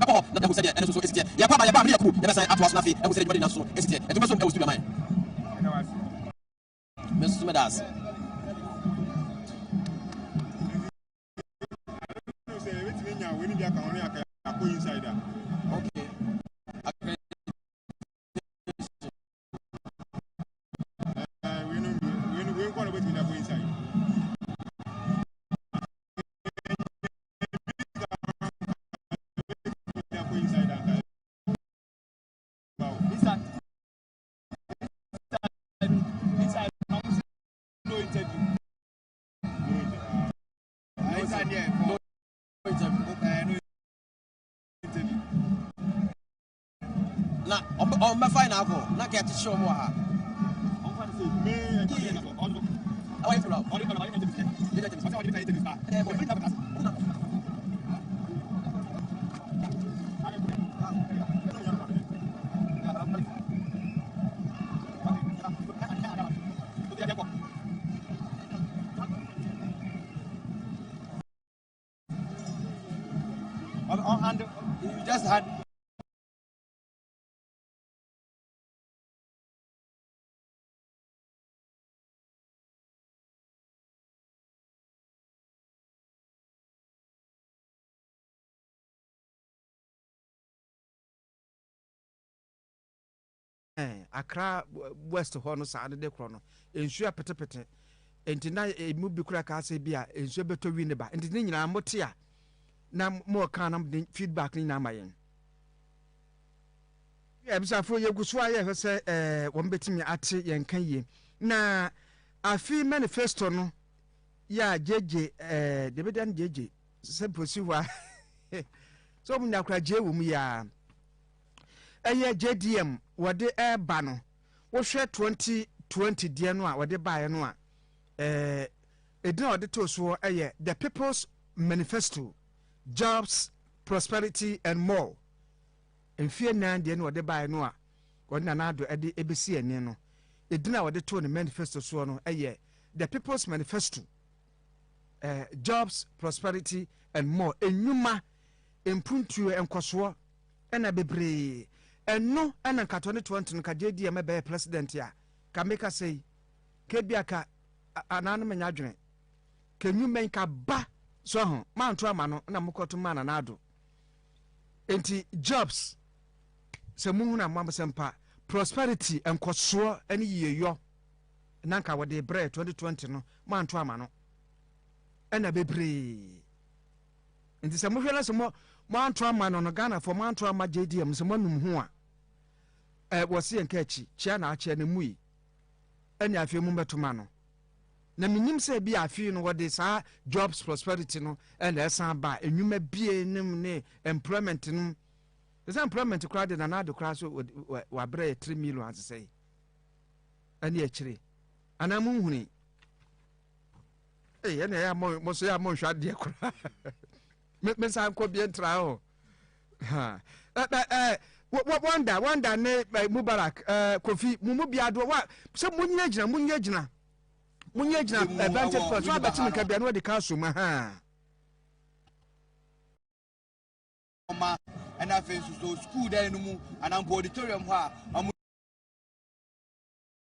so is ya papa ya papa yaku ya say atwas na fi e say body na so is it e so e was mind Mr. Medas okay na on my final go na get to show more ha and you just had Accra West Horno Sade de Chrono, ensure petepete, and tonight a movie crack as a beer, and so better win the bar, and the Nina Motia. Now more can feedback in Namayan. Yes, I for your good swire, say, one betting me at Yan Kanye. Now, I feel manifesto no. Ya, JJ, David JJ, simple Siwa. So, we now cry J. Wumia. JDM wade air bano wo hwe 2020 die no a wade bae no a edina wade to so the People's Manifesto, Jobs, Prosperity and More enfie nan die no wade bae no a wade nanado ede ebesi ani no edina wade to ne manifesto so no the People's Manifesto, Jobs, Prosperity and More enyuma empuntuo enkoso ena bebre and no, and a 2020 no JD me be president ya. Ka make us say, Kebiaka ananum nyadwene. Can you make a ba so man to amano na mukoto man anado. Enti jobs se muhu na mama sempa prosperity and koso any ye yo. Nanka wade bre 2020 no man to amano. Ena bebre. Enti se muhwe na se mo man to amano no Ghana for man to ama JDM se manum ho a was in catchy, China, China Mui. And I feel Mumbatuma no. Na minim say be a few what they say jobs, prosperity no, and as some by and you may be a name employment no. There's employment crowd in another class with 3 million as I say. And actually, and I'm moving. Hey, and I am more shot dear. Miss I could be in trial. What wonder ne Mubarak Kofi Mumubia do what some munyejina advantage for so abeti me kabia no de council ma ha and I feel so school there no mu and am auditorium ha am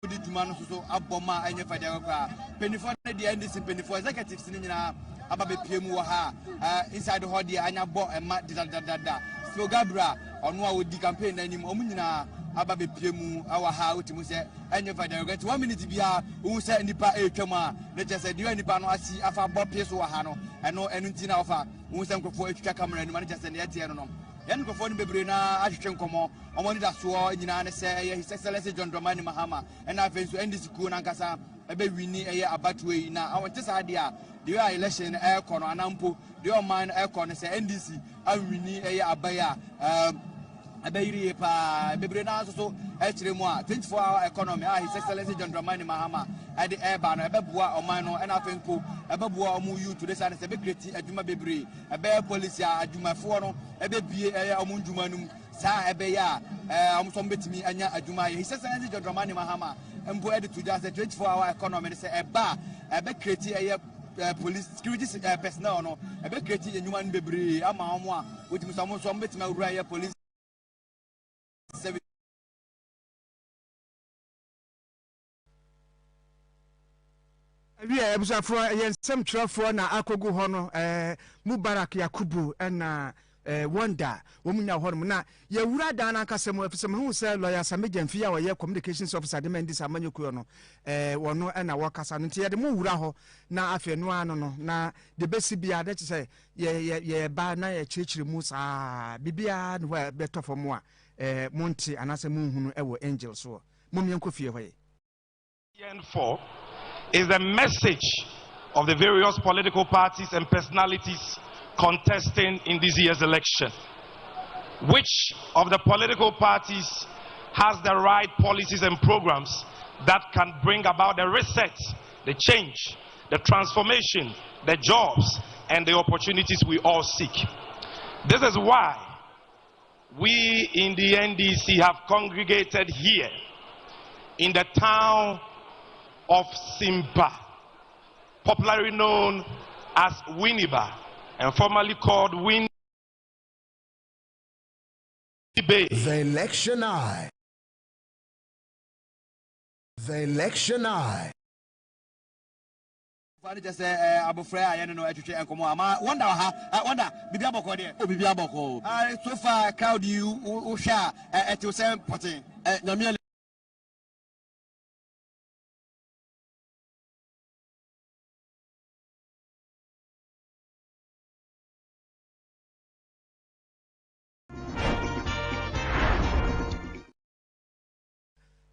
di duma so aboma anya fada kwa penifo na de NDC penifo executives ni nyina aba be pie mu ha inside ho de anya bo ema da so Gabra ono a odi campaign na nim omunyina aba be pie mu awa ha otimu se anya fada get 1 minute bia wo se nipa etwam a na chese de nipa no asi afa bo pie so ha no eno ntina ofa wo se nkofo etwa camera ni ma na chese ne yete no yan nkofo ni bebre na ahwehwe nkomo omoni da so nyina ne se His Excellency John Dramani Mahama and afenso NDC ku na nkasa ebe wini abatuwe na awonte sa de a the election kono anampo the man kono se NDC awini abaya Abeyri pa bebre na so echire mu a 24-hour economy His Excellency John Dramani Mahama at the airban ebebua oman no na afenko ebebua omu youth to this and se be create adwuma bebre ebe policy adwumafo no ebebie omu ndwuma num sa ebe ya omusom betimi anya adwuma His Excellency John Dramani Mahama embo edit to just 24-hour economy se eba ebe create police security personnel no ebe create adwuma no bebre ama omo a wotimi so betimi awura police Yeah, for some traffic na akogu hono Mubarak Yakubu and Wonder woman now hormone na ye wura dan akasem afisem hu se lawyer Samejemfia or ye communications officer de Mendy Samanyoku no wono na wakasa no tie de mu wura ho na afi no ano no na de besi bia de say ye ba na ye chirichiri mu sa bibia no beto for mo a monti anase mu hunu ewo angel so momyenko fie hoye. N4 is the message of the various political parties and personalities contesting in this year's election. Which of the political parties has the right policies and programs that can bring about the reset, the change, the transformation, the jobs, and the opportunities we all seek? This is why we in the NDC have congregated here in the town of Simba, popularly known as Winneba and formerly called Win Bay. The election eye. The election eye. Just abofra I no etwetwe enkomo ama wonder wonder bibia boko de o bibia boko so far crowd you o hwa eto sem potin nyame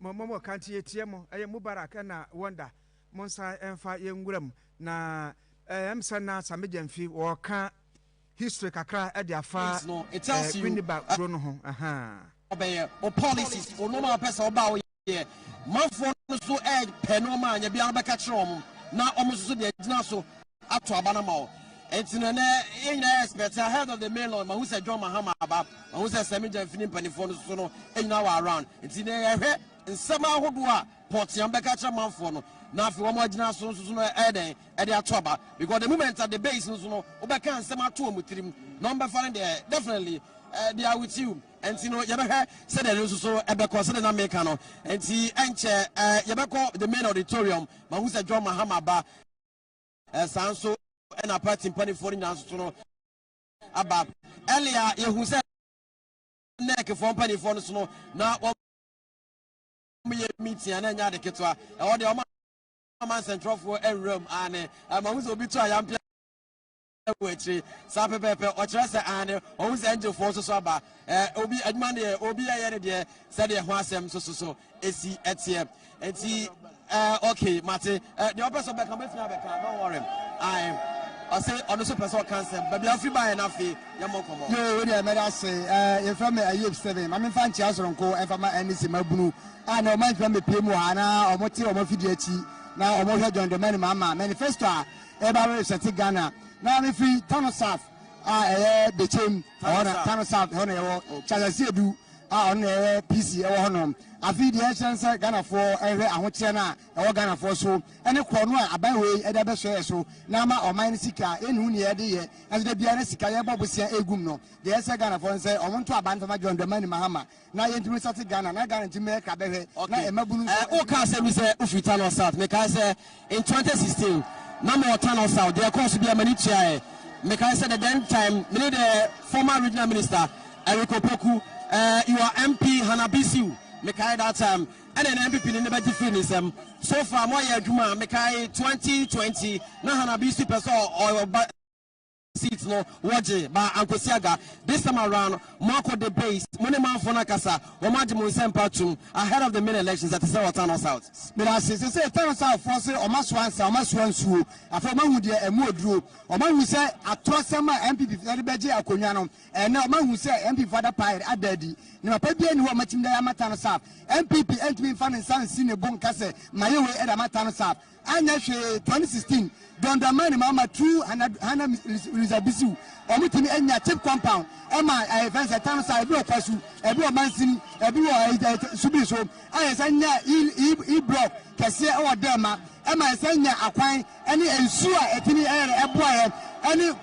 Momo kanti etiemo Mubarak na Wonder monsa enfa yenguram na emsana Samejemfi wo ka history kakra e dia fa it tells you Winneba kro no ho obey or policies or normal person oba wo ye manfo no so pe no ma anya bia be ka kire om na omususu de gina so ato abana ma o entina na enya expert ahead of the main law who said John Mahama aba who said Samejemfi ni panifo no so no enya wa around entina ehwe nsema hodo a portian be ka kire manfo no na afi wo mo agina so no eden e de atoba because the moment at the base no obeka nsema ato omutirim number find there definitely they are with you and you know yebeka said there so ebeko said na make no enti enche yebeko the main auditorium ma who said John Mahama ba sanso na party party for na so no aba earlier ye who said neck for party for no na meeting and nya de ketwa e wo de man central for room and ma who so bi to ayam wetri sa pepepe o kire se ane o who say angel for so aba obi adman de obi aye de se de ho asem so esi etie enti okay mate the person be come fia be can don't worry I say on the person cancel but be free by na fi yamokomo yo we dey meda say you from ayep 7 ma me fan chia soronko e fa ma NC mabunu na o man from me pie mu ana o mo ti o mo fidi achi na o mo hwe John Dramani Mahama manifesto e ba we set Ghana na me free town south the chem town south hono ye Charles Edu on PC e wo hono afi the essence Ghana for ehwe ahoche na e wo Ghana for so ene krono a aban we e da be so na ma o man sika enu ne ye de ye as de bia na sika ye bobosia egum no the essence Ghana for say o monto aban fama John Dramani Mahama na ye ntimi sat Ghana na Ghana ntimi ka behwe na e mabunu o ka say me say ufita no south me ka say in 2016 na mo town south there course bia mani tia me ka say the then time me the former regional minister Jane Opoku you are MP Hanabisiu Mekai that time and then MPP in the better finish so far more year Juma Mekai 2020 na Hanabisiu person or seats no waje ba Ankosiaga. This time around, Marco the base, Moneyman Fonakasa, Omaji Munsen Patum, ahead of the main elections at the Southern South. But as I say, turn south for say, Omaswansu, a former Mudia and Modru, Oman who say, a Trosama MP Federbeji Akonyano, and now man who say MP Father Pire at Daddy. No, Pepian who are matching the Amatana South, MPP entering Fan and San Sine Boncase, Mayo at Amatana South. And 2016, Dramani Mahama true and Hannah Lizabisu, omitting any chip compound. Emma, I advance a town side, a Pasu, a blue Mansin, a blue Subiso, I send ya block, Cassia or Derma, Emma send ya acquire any ensure at any area, any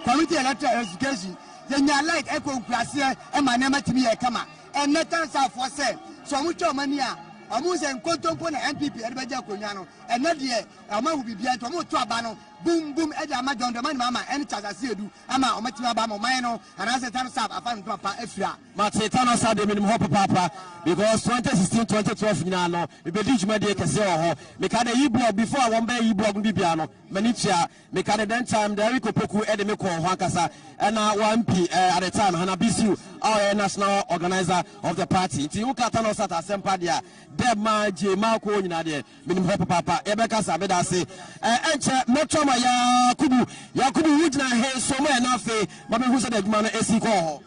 committee electoral education. Then ya like Echo Gracia, Emma never to be a comma, and not answer for sale. So much mania. Amusa and Contompon MPP at Baja Conyano, and not yet, a man will be behind to Abano, boom, boom, Edama, John, the man, Mamma, and Chazasidu, Ama, Omatima Bamo, Mino, and as a time sub, I found Papa Efra. Matana Sad, the minimum Papa, because 2016, 2012, Nano, we believe my dear Casio, Mekana E-block before one bay E-block Bibiano, Manicha, Mekana then time, the Rico Poku, Edemiko, Wankasa, and now 1P at the time, Hanabisu, our national organizer of the party. Tiukatano Sata Sempadia. Dema je Marco Yinade, minimum Papa, Ebeka Sabedase, and Metro Yakubu Wujna Hay, so enough, Mamma who said that man Esiko.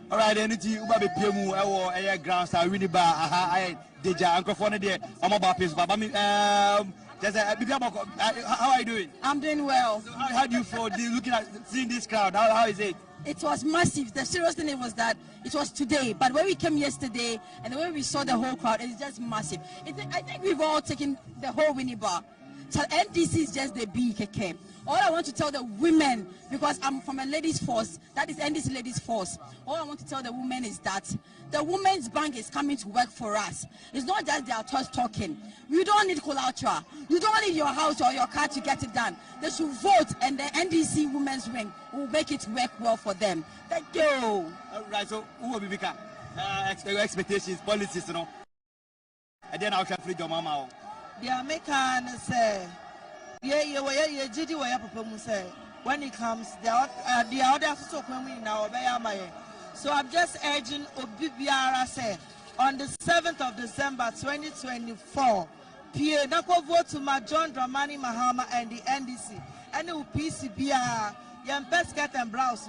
All right, energy, Ubabi Piemu, or a grounds, I really bar, I Deja, Uncle Fonade, I'm about Piss, but I mean, how are you doing? I'm doing well. So how do you feel looking at seeing this crowd? How is it? It was massive. The serious thing was that it was today, but when we came yesterday and the way we saw the whole crowd, it's just massive. I think we've all taken the whole Winnie bar. So NDC is just the BKK. All I want to tell the women, because I'm from a ladies' force, that is NDC ladies' force. All I want to tell the women is that the Women's Bank is coming to work for us. It's not just they are just talking. You don't need collateral. You don't need your house or your car to get it done. They should vote, and the NDC Women's Wing will make it work well for them. Thank you. All right, so who will be expectations, policies, you know? And then I'll try to free your mama. The American say, when it comes, the other so now. So I'm just urging Obibiara say on the 7th of December 2024, PA Nako vote to my John Dramani Mahama and the NDC and the PCBR. Best get and blouse.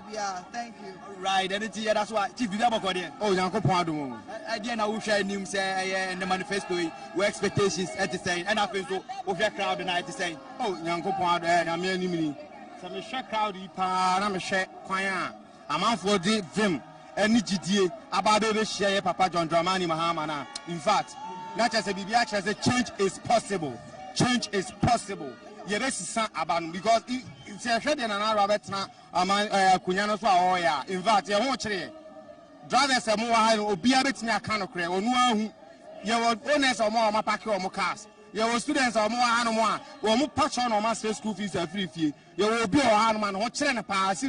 Thank you. Right, and that's why Chief Bidaboko. Oh, Yanko Padu. Again, I will share news and the manifesto where expectations at the same. And I feel so of your crowd and I to say, oh, Yanko Padu, and I'm here. Some share crowdy, I'm a share choir. I'm out for the film and GTA about the share Papa John Dramani Mahama. In fact, not just a BBH as a change is possible. Change is possible. Yes, about because it's a shade and an Robert Kunyano for ya. In fact, you won't trade. Drivers are more or be a bit near Canocre or no. Your owners are more Mapaki or Mocas. Your students are more animal or more patch on or master school fees are free fee. You will be a man or train a pass.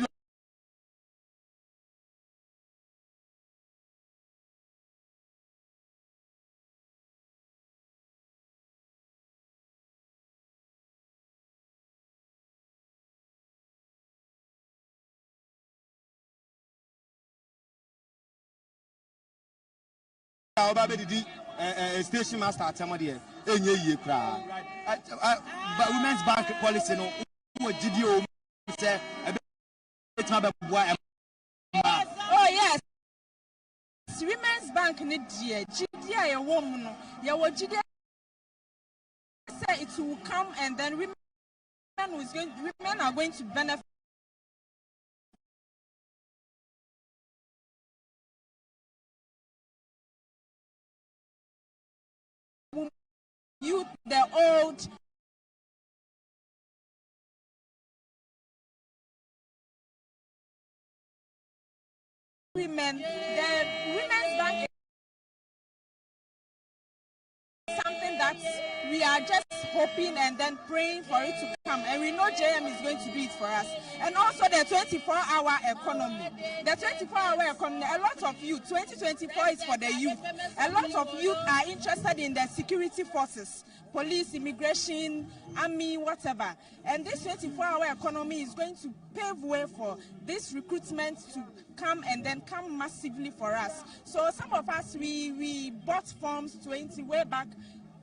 Station master at somebody but Women's Bank policy no GDO say oh yes, Women's Bank need GDI a woman no GDI say it will come and then women are going to benefit. You, the old women, the Women's Bank is something that we we are just hoping and then praying for it to come. And we know JM is going to do it for us. And also the 24-hour economy. The 24-hour economy, a lot of youth, 2024 is for the youth. A lot of youth are interested in the security forces. Police, immigration, army, whatever. And this 24-hour economy is going to pave way for this recruitment to come and then come massively for us. So some of us, we bought forms 20 way back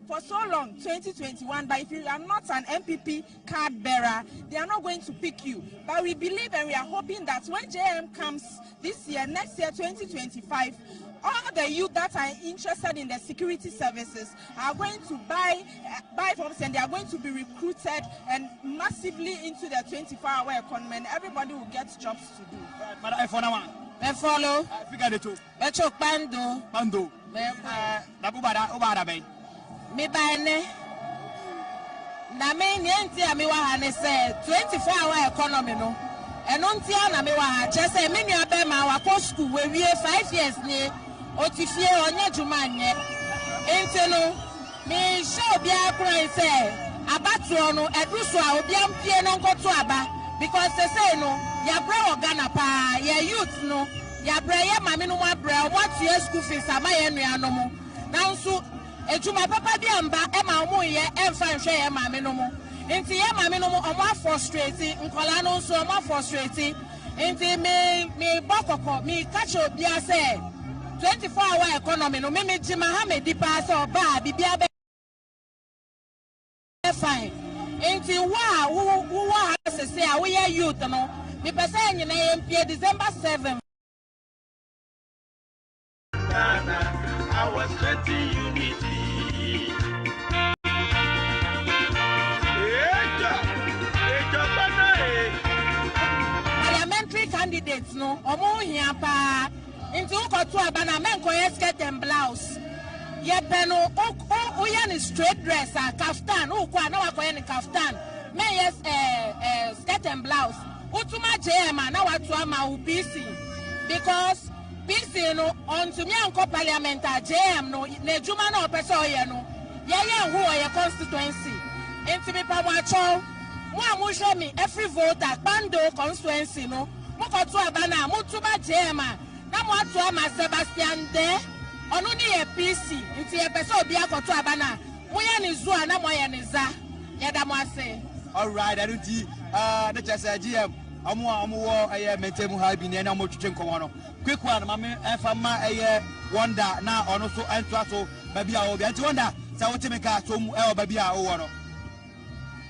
for so long, 2021, but if you are not an MPP card bearer, they are not going to pick you. But we believe and we are hoping that when JM comes this year, next year, 2025, all the youth that are interested in the security services are going to buy forms and they are going to be recruited and massively into the 24-hour economy, and everybody will get jobs to do. I follow. Figure the two. Pando. Me bane na me nienti a me wa ha ne say 24-hour economy no eno ntia na me wa ha che say me nua be ma wa ko school we wie 5 years ni otifie onye juma anye enti no me show bia kran say abatuo no eduso a obi ampie no nkoto aba because say no ya bra Ghana pa ya youth no ya bra ya mame no mo abra what year school fees ama ye nua no mo nanso ejuma papa bi amba e ma omo ye emfa nhwe ye mame no mo enti ye mame no mo omo frustrate nkola no so omo frustrate enti me bokoko me catch obi ase 24-hour economy no me jima ha me dipa se oba bibia be fine enti wo ha se a wo ye youth no me pese nyina ye mpie December 7. Our strength in unity. Parliamentary candidates no omo hia pa into ukotu abana men koye skirt and blouse ye peno o ye ni straight dress a kaftan ukwa na wakoye ni kaftan men yes skirt and blouse utuma JM na watu ama UPC because PC no on to me anko parliament JM no ne juma na opese oye no ye hu oye constituency enti me pa wacho mo amuhwe me every voter bando constituency no mo koto abana mo tuma JM na mo atu ama Sebastian de onu ni ye PC enti ye pese obi akoto abana mo ye ni zu na mo ye ni za ye da mo ase. All right, I don't see the just GM amu aye mentemu ha bi ne na mo twetwe nkomo no quick one mama efama aye wonder na ono so entwa so baby a obi anti wonder say wo temeka so mu e baby a wo no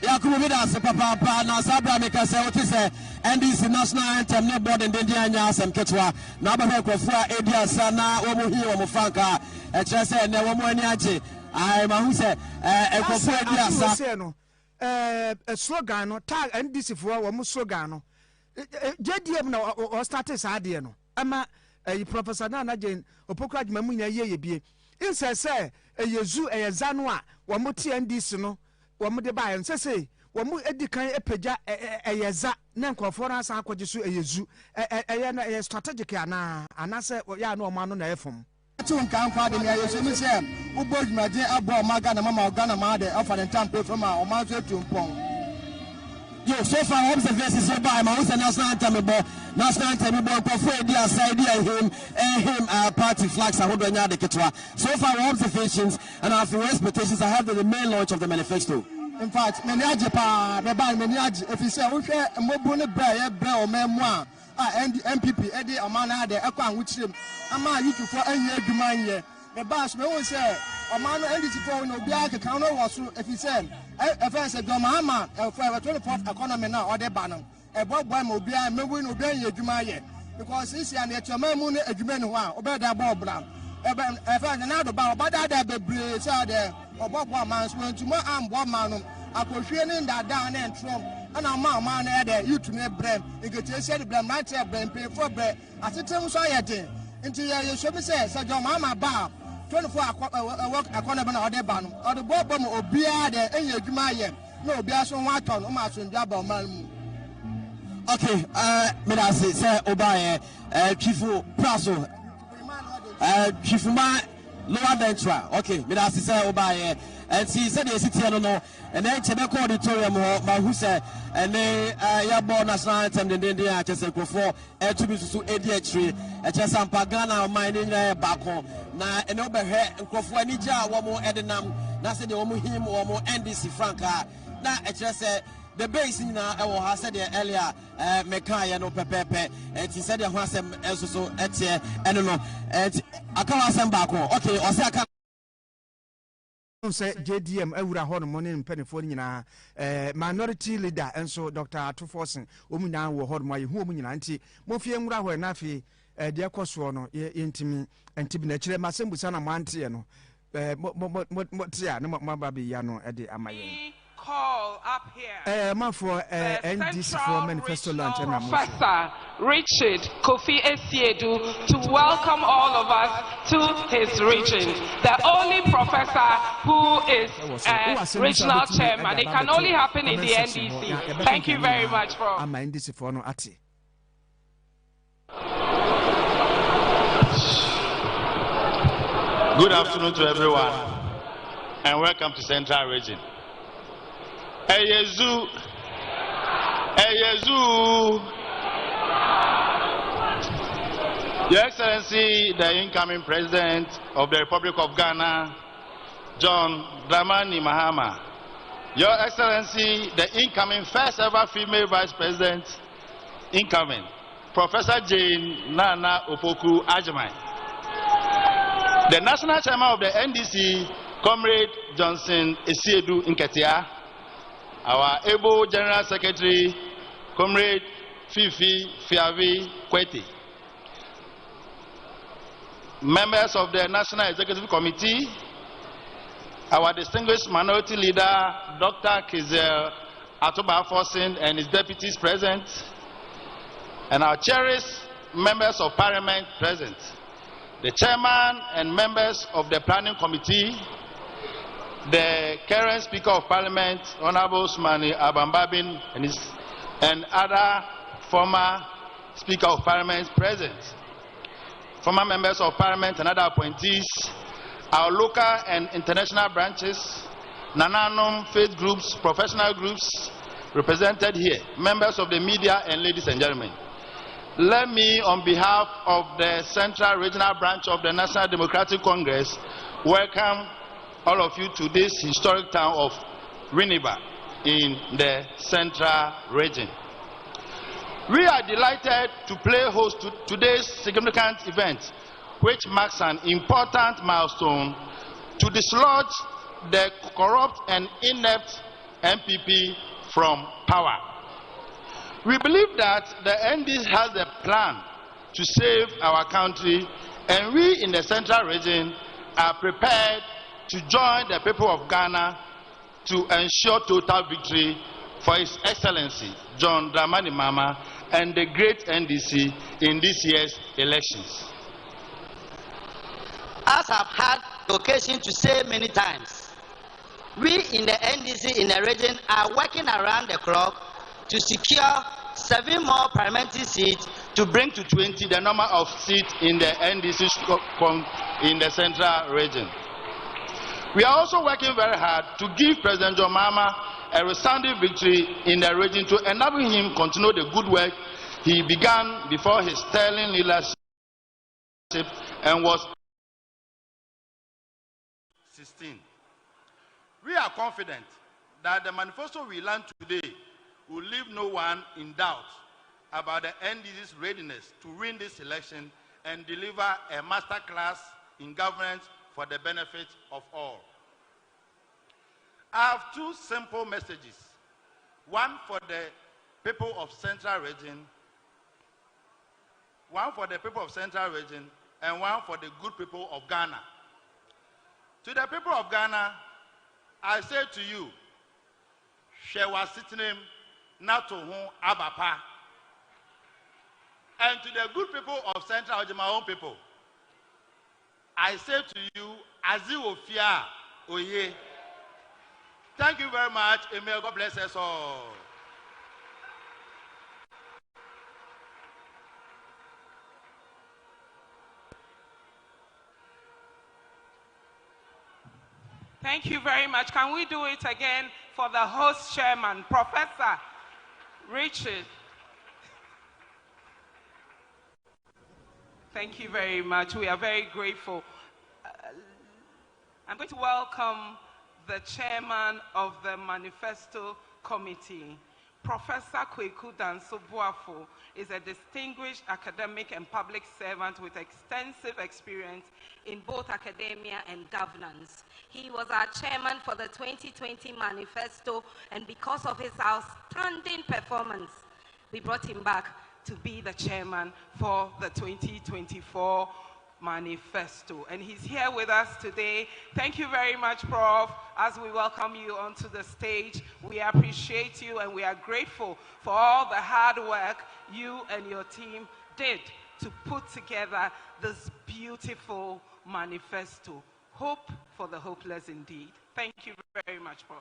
Yakubu bi da se papa na sabra meka say wo te say NDC national anthem ne board ndi anya asem ketwa na ababa kwafo a edi asa na wo mo hie wo mo fanka e kire say ne wo mo ani age ai ma hu say e kwafo edi asa slogan no tag NDC for wo mo slogan no JDM na o started saade no ama Professor Naana Jane Opoku-Agyemang nya ye bie inse se yezu eyezano a wo mo TNDC no wo mo de bae nse se wo mo edikan epagya eyeza na nkofo na asa akogye so eyezu eye na strategic ana se ya na o ma no na efom tun kan kwa de ya yesu mi se ubodwumaje abo maga na mama Ghana ma de afa den tampe from a o ma so tumpon. Yo, so far observations so by my national anthem for dia side him party flags are holding the kitwa. So far observations and after expectations I have the main launch of the manifesto. In fact, many ajepa the ban many if you say uhwe mbonu bra o memwa MPP edi amana de akwa which him ama youth for enye adwuma nye the bash me won say omano NDC for no bia ke kan no waso if you say FS Mahama for 24th economy now or the ban e boy mo bia mewu no bia ye adwuma ye because this year na chama mu ne adwuma ne ho a obeda ball bra FS na do ba obada da bebre say the obogbo man so ntuma ambo man no akohwe ne ndada na entrom ana ma na de youth ne brem egete se de brem na che brem pe for bre atetem so ayede nti ye so bi say John Mahama ba 24 work economy na ode ba no ode bobo mo obia de enye adwuma ye na obia so ho aton o ma so ndwa ba man mu. Okay, me da say obaye chifu praso chifuma lower bench okay me da say obaye and see said the city no and then Chebeko auditorium ma who say and ya born national anthem den den a chese krofo to be susu edi achire e chese ampa Ghana man ni nyina back na ene obehwe krofo ani gya wo mo edenam na say the wo mo him wo mo NDC franka na e chese the base nyina e wo ha said earlier meka no pepepe and he said the ho asem so etie eno no aka asem back okay o say aka say JDM awura ho no morning penifo nyina minority leader enso Dr. Atufosin omunya wo ho mo ye hu omunyina nti mo fie nwura ho na afi de ekoso no yentimi entibi na kire masembusa na mante no mo tia no maba be ya no de amayen call up here. For NDC for Manifesto launch and Professor Richard Kofi Esiedu to welcome all of us to his region. The only professor who is regional chairman. It can only happen in the NDC. Thank you very much, Prof. I'm NDC for no ati. Good afternoon to everyone, and welcome to Central Region. Eyezu, Your Excellency, the incoming President of the Republic of Ghana, John Dramani Mahama. Your Excellency, the incoming first ever female Vice President, incoming, Professor Jane Naana Opoku-Agyemang. The National Chairman of the NDC, Comrade Johnson Esiedu Nketia. Our able General Secretary, Comrade Fifi Fiavi Kweti. Members of the National Executive Committee, our distinguished minority leader, Dr. Kizel Atuba-Fosin and his deputies present, and our cherished members of Parliament present, the chairman and members of the Planning Committee, the current Speaker of Parliament, Honorable Usmani Abambabin, and other former Speaker of Parliament present, former members of Parliament and other appointees, our local and international branches, Nananum faith groups, professional groups represented here, members of the media, and ladies and gentlemen. Let me, on behalf of the Central Regional Branch of the National Democratic Congress, welcome all of you to this historic town of Winneba in the Central Region. We are delighted to play host to today's significant event, which marks an important milestone to dislodge the corrupt and inept MPP from power. We believe that the NDC has a plan to save our country, and we in the Central Region are prepared to join the people of Ghana to ensure total victory for His Excellency John Dramani Mahama and the great NDC in this year's elections. As I've had the occasion to say many times, we in the NDC in the region are working around the clock to secure 7 more parliamentary seats to bring to 20 the number of seats in the NDC in the Central Region. We are also working very hard to give President John Mahama a resounding victory in the region to enable him continue the good work he began before his sterling leadership and was 16. We are confident that the manifesto we learned today will leave no one in doubt about the NDC's readiness to win this election and deliver a masterclass in governance for the benefit of all. I have 2 simple messages, one for the people of Central Region, and one for the good people of Ghana. To the people of Ghana, I say to you, Shewa Sitinem Natohun Abapa. And to the good people of Central Region, my own people, I say to you, Azi Ofia Oye. Thank you very much, and may God bless us all. Thank you very much. Can we do it again for the host chairman, Professor Richard? Thank you very much. We are very grateful. I'm going to welcome the chairman of the Manifesto Committee. Professor Kweku Danso-Boafo is a distinguished academic and public servant with extensive experience in both academia and governance. He was our chairman for the 2020 Manifesto, and because of his outstanding performance, we brought him back to be the chairman for the 2024 Manifesto. And he's here with us today. Thank you very much, Prof. As we welcome you onto the stage, we appreciate you and we are grateful for all the hard work you and your team did to put together this beautiful manifesto. Hope for the hopeless indeed. Thank you very much, Prof.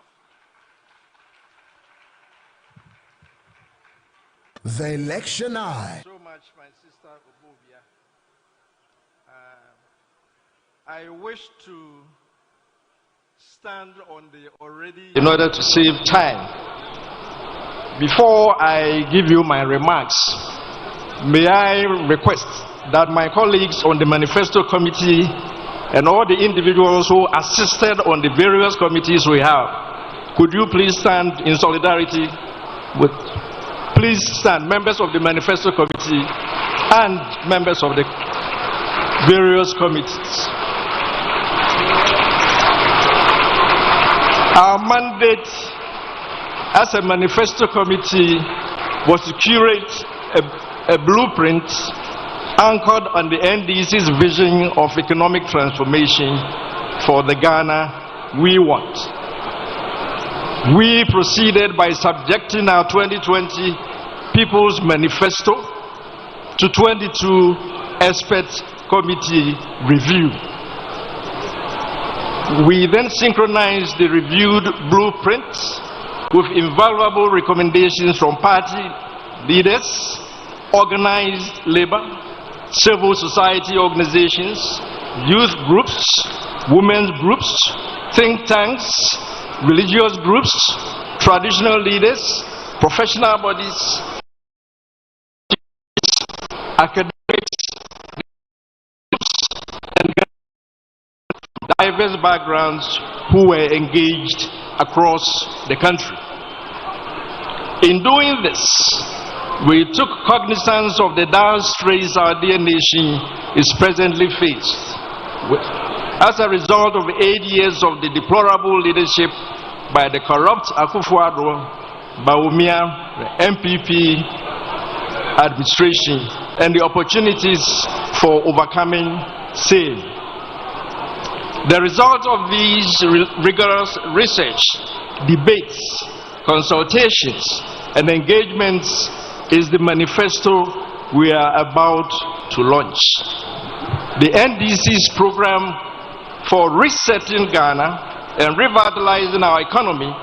The Election Eye. So much, my sister Obovia. I wish to stand on the already... In order to save time, before I give you my remarks, may I request that my colleagues on the Manifesto Committee and all the individuals who assisted on the various committees we have, could you please stand in solidarity with... Please stand, members of the Manifesto Committee and members of the various committees. Our mandate as a Manifesto Committee was to curate a blueprint anchored on the NDC's vision of economic transformation for the Ghana we want. We proceeded by subjecting our 2020 People's Manifesto to 22 expert committee review. We then synchronized the reviewed blueprints with invaluable recommendations from party leaders, organized labor, civil society organizations, youth groups, women's groups, think tanks, religious groups, traditional leaders, professional bodies, academics, and diverse backgrounds who were engaged across the country. In doing this, we took cognizance of the dire straits our dear nation is presently faced. As a result of 8 years of the deplorable leadership by the corrupt Akufo-Addo, Bawumia, the MPP administration, and the opportunities for overcoming same. The result of these rigorous research, debates, consultations, and engagements is the manifesto we are about to launch. The NDC's program for resetting Ghana and revitalizing our economy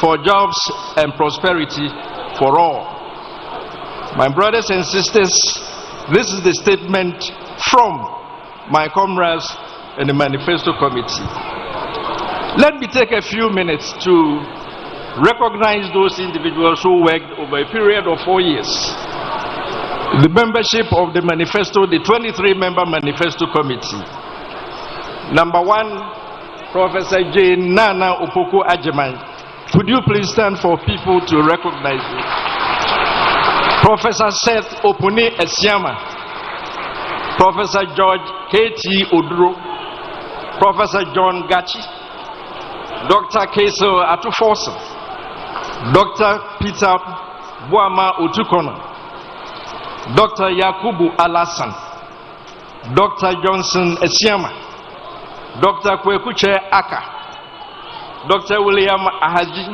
for jobs and prosperity for all. My brothers and sisters, this is the statement from my comrades in the Manifesto Committee. Let me take a few minutes to recognize those individuals who worked over a period of 4 years. The membership of the Manifesto, the 23-member Manifesto Committee. Number 1, Professor Naana Jane Opoku-Agyemang. Could you please stand for people to recognize you? Professor Seth Opuni Esiama. Professor George K.T. Oduro. Professor John Gachi. Dr. Keso Atufosa. Dr. Peter Buama Otukono. Dr. Yakubu Alasan. Dr. Johnson Esiama. Dr. Kwekuche Aka, Dr. William Ahaji,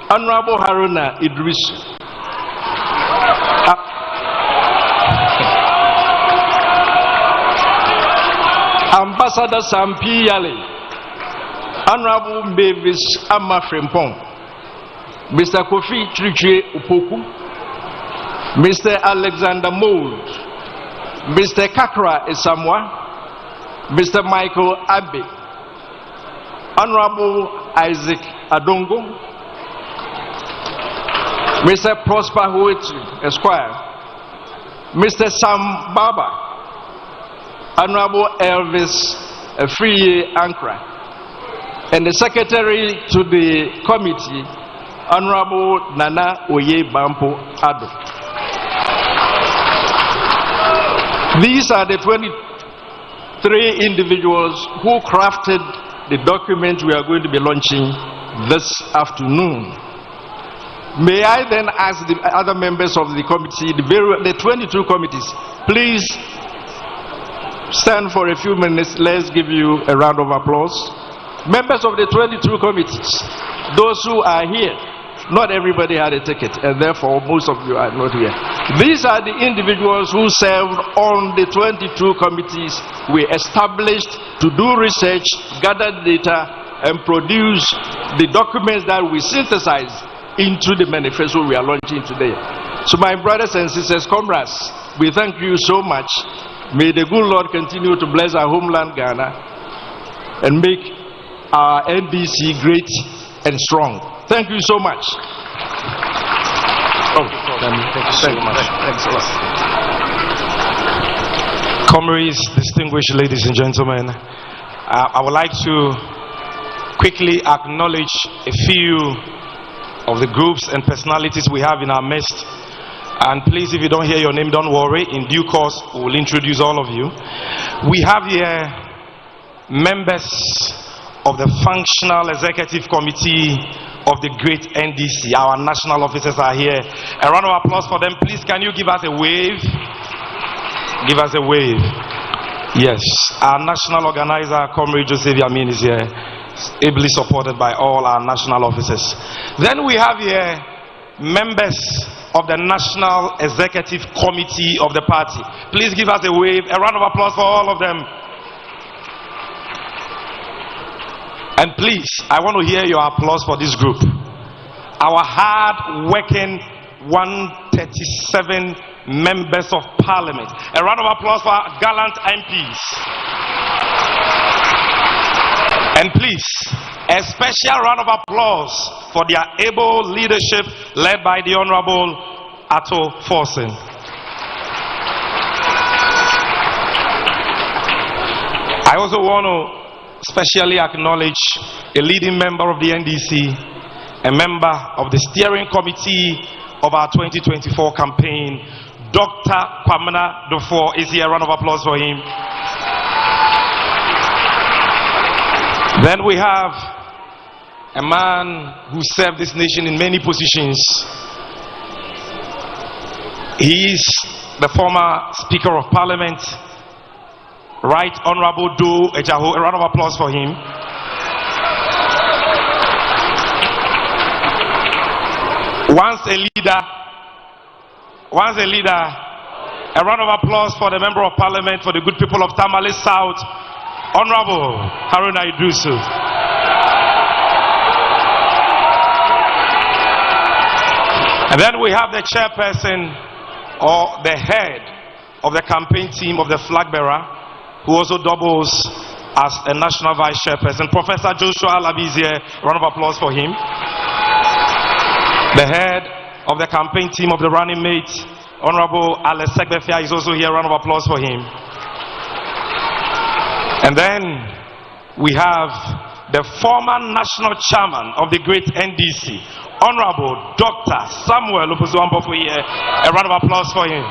Honorable Haruna Idris, Ambassador Sampi Yale, Honorable Mavis Amma Frempong, Mr. Kofi Triche Upoku, Mr. Alexander Mould, Mr. Kakra Esamwa, Mr. Michael Abe, Honorable Isaac Adongo, Mr. Prosper Huitu, Esquire, Mr. Sam Baba, Honorable Elvis Free Ankra, and the Secretary to the committee, Honorable Nana Oye Bampo Ado. These are the 23 individuals who crafted the document we are going to be launching this afternoon. May I then ask the other members of the committee, the 22 committees, please stand for a few minutes. Let's give you a round of applause. Members of the 22 committees, those who are here, not everybody had a ticket, and therefore most of you are not here. These are the individuals who served on the 22 committees we established to do research, gather data, and produce the documents that we synthesize into the manifesto we are launching today. So my brothers and sisters, comrades, we thank you so much. May the good Lord continue to bless our homeland Ghana and make our NDC great and strong. Thank you so much. Thank you so much. Thanks a lot. Comrades, distinguished ladies and gentlemen, I would like to quickly acknowledge a few of the groups and personalities we have in our midst. And please, if you don't hear your name, don't worry. In due course, we will introduce all of you. We have here members of the Functional Executive Committee of the great NDC. Our national officers are here. A round of applause for them. Please, can you give us a wave? Give us a wave. Yes. Our national organizer, Comrade Joseph Yamin, is here, ably supported by all our national officers. Then we have here members of the National Executive Committee of the party. Please give us a wave. A round of applause for all of them. And please, I want to hear your applause for this group. Our hard-working 137 members of parliament. A round of applause for our gallant MPs. And please, a special round of applause for their able leadership led by the Honorable Ato Forsen. I also want to especially acknowledge a leading member of the NDC, a member of the steering committee of our 2024 campaign, Dr. Kwamina Dufo is here. A round of applause for him. Then we have a man who served this nation in many positions. He is the former Speaker of Parliament, Right Honorable Do Ejaho. A round of applause for him. Once a leader, a round of applause for the Member of Parliament for the good people of Tamale South, Honorable Haruna Idrisu. And then we have the chairperson or the head of the campaign team of the flag bearer, who also doubles as a national vice chairperson, Professor Joshua Alabi is here. Round of applause for him. The head of the campaign team of the running mate, Honorable Alex Segbefia, is also here. Round of applause for him. And then we have the former national chairman of the great NDC, Honorable Dr. Samuel Opoku-Agyemang here. A round of applause for him.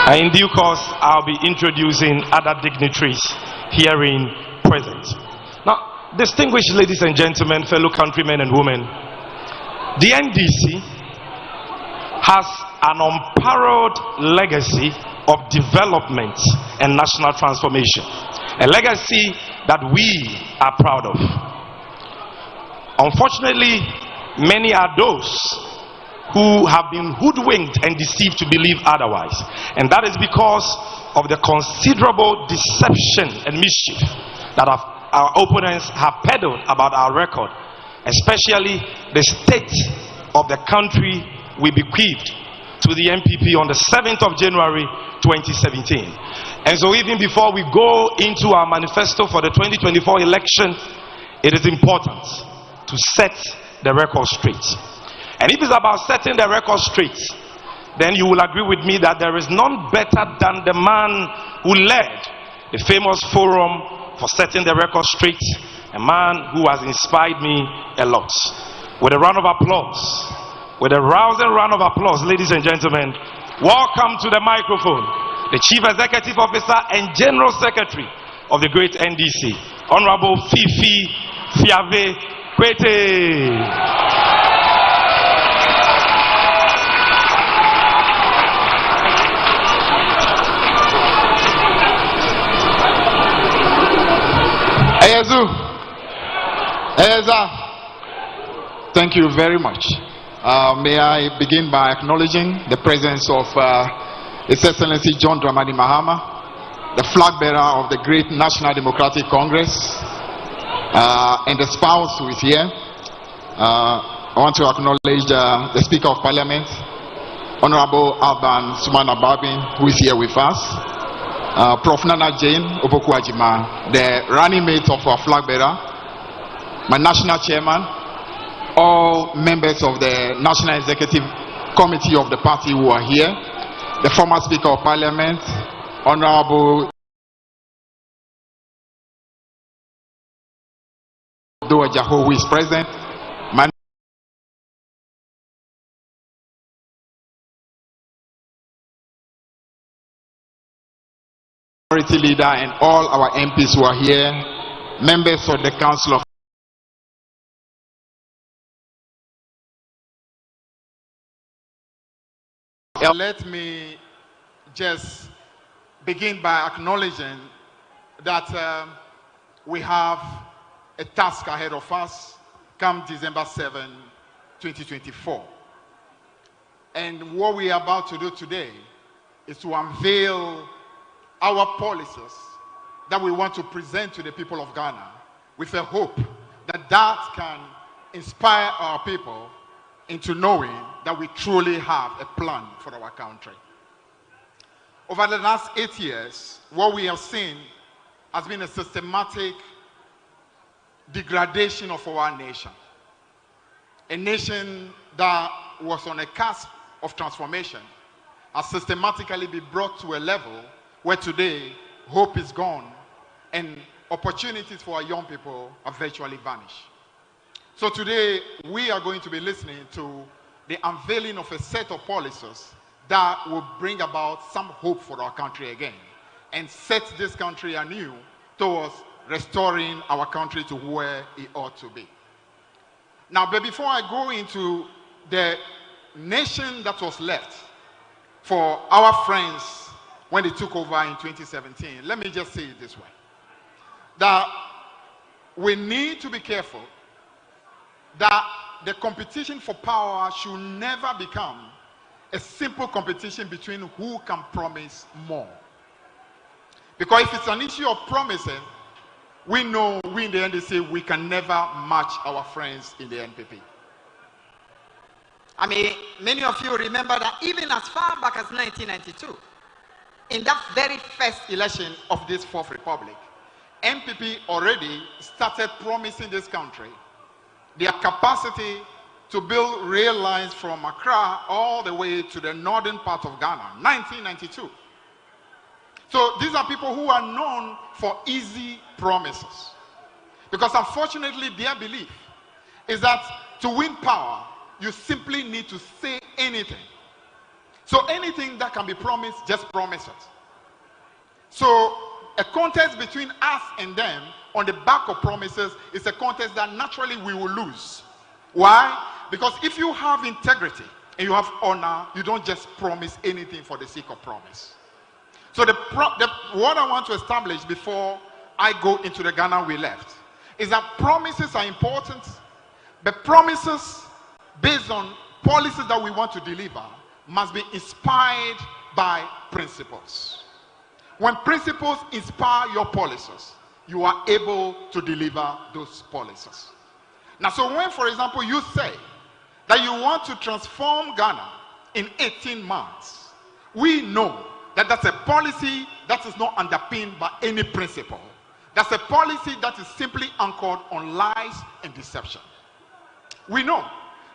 And in due course, I'll be introducing other dignitaries herein present. Now, distinguished ladies and gentlemen, fellow countrymen and women, the NDC has an unparalleled legacy of development and national transformation. A legacy that we are proud of. Unfortunately, many are those who have been hoodwinked and deceived to believe otherwise. And that is because of the considerable deception and mischief that our opponents have peddled about our record, especially the state of the country we bequeathed to the MPP on the 7th of January 2017. And so even before we go into our manifesto for the 2024 election, it is important to set the record straight. And if it's about setting the record straight, then you will agree with me that there is none better than the man who led the famous forum for setting the record straight, a man who has inspired me a lot. With a round of applause, with a rousing round of applause, ladies and gentlemen, welcome to the microphone, the Chief Executive Officer and General Secretary of the great NDC, Honorable Fifi Fiave Kwete. Thank you very much. May I begin by acknowledging the presence of His Excellency John Dramani Mahama, the flag bearer of the great National Democratic Congress, and the spouse who is here. I want to acknowledge the Speaker of Parliament, Honorable Alban Sumana Babin, who is here with us. Prof. Naana Jane Opoku-Agyemang, the running mate of our flag bearer, my national chairman, all members of the National Executive Committee of the party who are here, the former Speaker of Parliament, Honorable Doajaho, who is present, leader, and all our MPs who are here, members of the Council of Let me just begin by acknowledging that we have a task ahead of us come December 7, 2024. And what we are about to do today is to unveil our policies that we want to present to the people of Ghana with a hope that that can inspire our people into knowing that we truly have a plan for our country. Over the last 8 years, what we have seen has been a systematic degradation of our nation. A nation that was on a cusp of transformation has systematically been brought to a level where today hope is gone and opportunities for our young people are virtually vanished. So today we are going to be listening to the unveiling of a set of policies that will bring about some hope for our country again and set this country anew towards restoring our country to where it ought to be. Now, but before I go into the nation that was left for our friends when they took over in 2017, let me just say it this way, that we need to be careful that the competition for power should never become a simple competition between who can promise more. Because if it's an issue of promising, we know we in the NDC, we can never match our friends in the NPP. I mean, many of you remember that even as far back as 1992, in that very first election of this Fourth Republic, NPP already started promising this country their capacity to build rail lines from Accra all the way to the northern part of Ghana, 1992. So these are people who are known for easy promises. Because unfortunately, their belief is that to win power, you simply need to say anything. So anything that can be promised, just promise it. So a contest between us and them on the back of promises is a contest that naturally we will lose. Why? Because if you have integrity and you have honor, you don't just promise anything for the sake of promise. So what I want to establish before I go into the Ghana we left is that promises are important, but promises based on policies that we want to deliver must be inspired by principles. When principles inspire your policies, you are able to deliver those policies. Now, so when, for example, you say that you want to transform Ghana in 18 months, we know that that's a policy that is not underpinned by any principle. That's a policy that is simply anchored on lies and deception. We know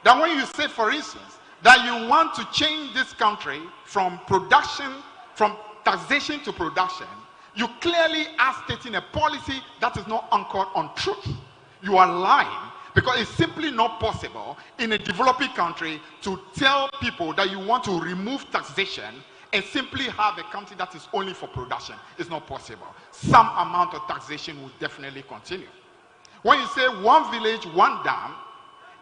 that when you say, for instance, that you want to change this country from production, from taxation to production, you clearly are stating a policy that is not anchored on truth. You are lying, because it's simply not possible in a developing country to tell people that you want to remove taxation and simply have a country that is only for production. It's not possible. Some amount of taxation will definitely continue. When you say one village, one dam,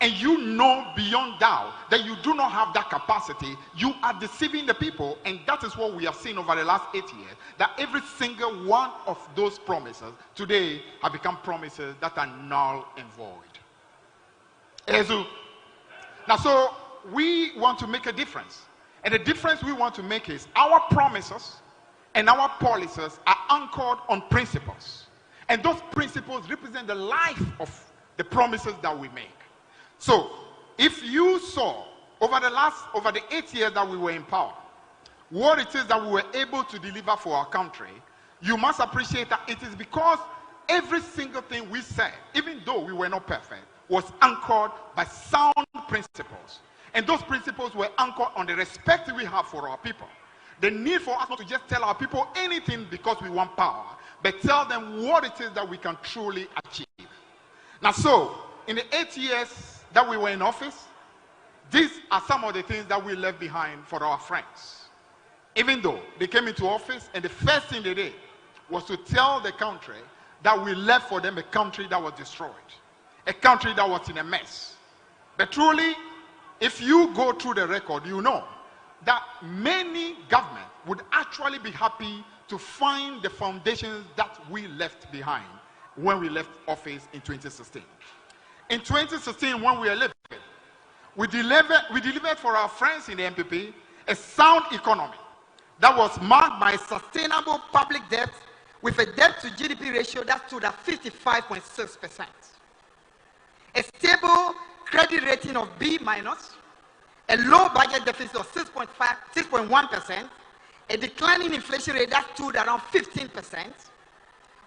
and you know beyond doubt that you do not have that capacity, you are deceiving the people. And that is what we have seen over the last 8 years, that every single one of those promises today have become promises that are null and void. Now, so we want to make a difference. And the difference we want to make is our promises and our policies are anchored on principles. And those principles represent the life of the promises that we make. So, if you saw over the 8 years that we were in power, what it is that we were able to deliver for our country, you must appreciate that it is because every single thing we said, even though we were not perfect, was anchored by sound principles. And those principles were anchored on the respect we have for our people. The need for us not to just tell our people anything because we want power, but tell them what it is that we can truly achieve. Now, so, in the 8 years that we were in office, these are some of the things that we left behind for our friends. Even though they came into office, and the first thing they did was to tell the country that we left for them a country that was destroyed, a country that was in a mess. But truly, if you go through the record, you know that many governments would actually be happy to find the foundations that we left behind when we left office in 2016. In 2016, when we were living, we delivered for our friends in the MPP a sound economy that was marked by sustainable public debt with a debt to GDP ratio that stood at 55.6%. A stable credit rating of B-, a low budget deficit of 6.1%, a declining inflation rate that stood around 15%.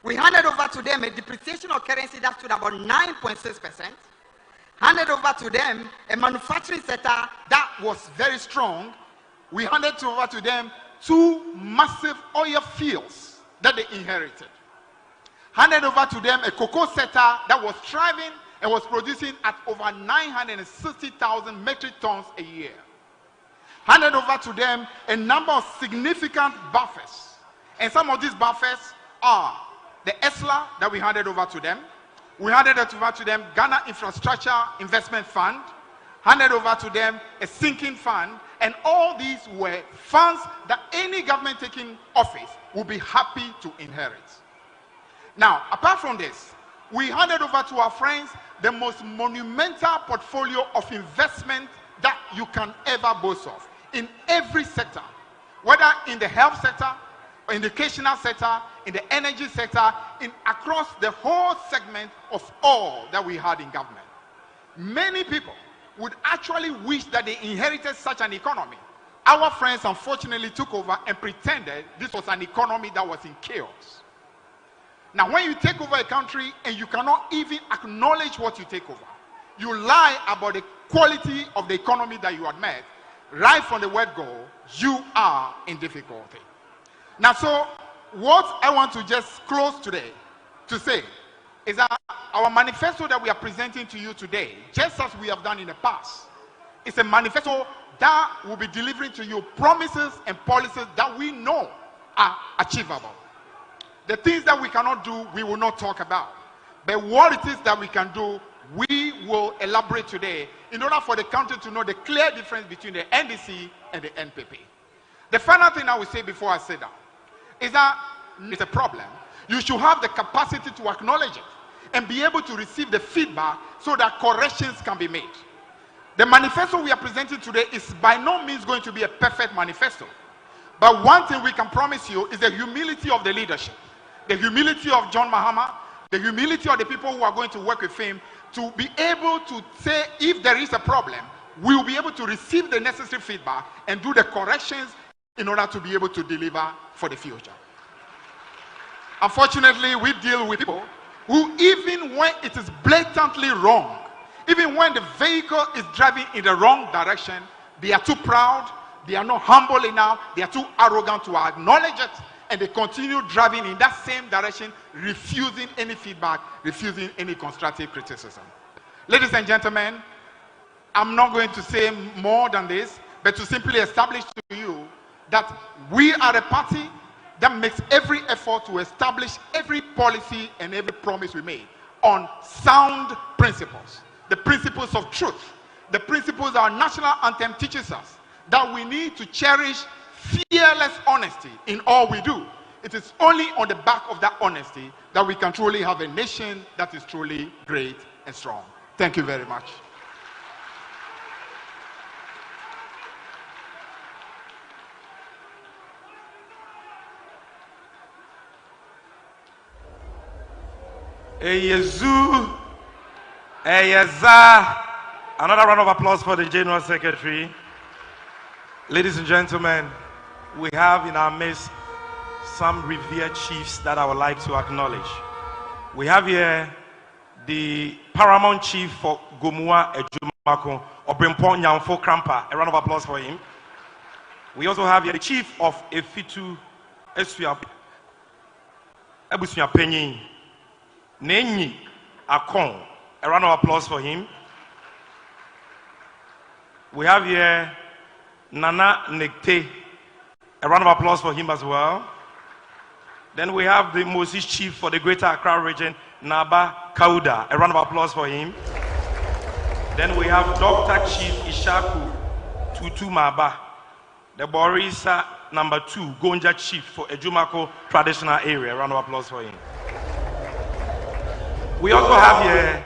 We handed over to them a depreciation of currency that stood about 9.6%. Handed over to them a manufacturing sector that was very strong. We handed over to them 2 massive oil fields that they inherited. Handed over to them a cocoa sector that was thriving and was producing at over 960,000 metric tons a year. Handed over to them a number of significant buffers. And some of these buffers are the ESLA that we handed over to them. We handed over to them Ghana Infrastructure Investment Fund, handed over to them a sinking fund, and all these were funds that any government taking office would be happy to inherit. Now, apart from this, we handed over to our friends the most monumental portfolio of investment that you can ever boast of in every sector, whether in the health sector, educational sector, in the energy sector, across the whole segment of all that we had in government. Many people would actually wish that they inherited such an economy. Our friends unfortunately took over and pretended this was an economy that was in chaos. Now, when you take over a country and you cannot even acknowledge what you take over, you lie about the quality of the economy that you had met, right from the word go, you are in difficulty. Now, so what I want to just close today to say is that our manifesto that we are presenting to you today, just as we have done in the past, is a manifesto that will be delivering to you promises and policies that we know are achievable. The things that we cannot do, we will not talk about. But what it is that we can do, we will elaborate today in order for the country to know the clear difference between the NDC and the NPP. The final thing I will say before I say that is that it's a problem. You should have the capacity to acknowledge it and be able to receive the feedback so that corrections can be made. The manifesto we are presenting today is by no means going to be a perfect manifesto. But one thing we can promise you is the humility of the leadership, the humility of John Mahama, the humility of the people who are going to work with him, to be able to say if there is a problem, we will be able to receive the necessary feedback and do the corrections in order to be able to deliver for the future. Unfortunately, we deal with people who, even when it is blatantly wrong, even when the vehicle is driving in the wrong direction, they are too proud, they are not humble enough, they are too arrogant to acknowledge it, and they continue driving in that same direction, refusing any feedback, refusing any constructive criticism. Ladies and gentlemen, I'm not going to say more than this, but to simply establish to you that we are a party that makes every effort to establish every policy and every promise we make on sound principles, the principles of truth, the principles our national anthem teaches us, that we need to cherish fearless honesty in all we do. It is only on the back of that honesty that we can truly have a nation that is truly great and strong. Thank you very much. Eyezu, Eyeza. Another round of applause for the General Secretary. Ladies and gentlemen, we have in our midst some revered chiefs that I would like to acknowledge. We have here the paramount chief for Gomua Ejumako, Obrimpon Nyamfo Krampa. A round of applause for him. We also have here the chief of Efitu Esuya Ebusuya Penyin, Nenyi Akon. A round of applause for him. We have here Nana Nekte. A round of applause for him as well. Then we have the Moses chief for the Greater Accra region, Naba Kauda. A round of applause for him. Then we have Dr. Chief Ishaku Tutu Maba, the Borisa #2 Gonja chief for Ejumako traditional area. A round of applause for him. We also have here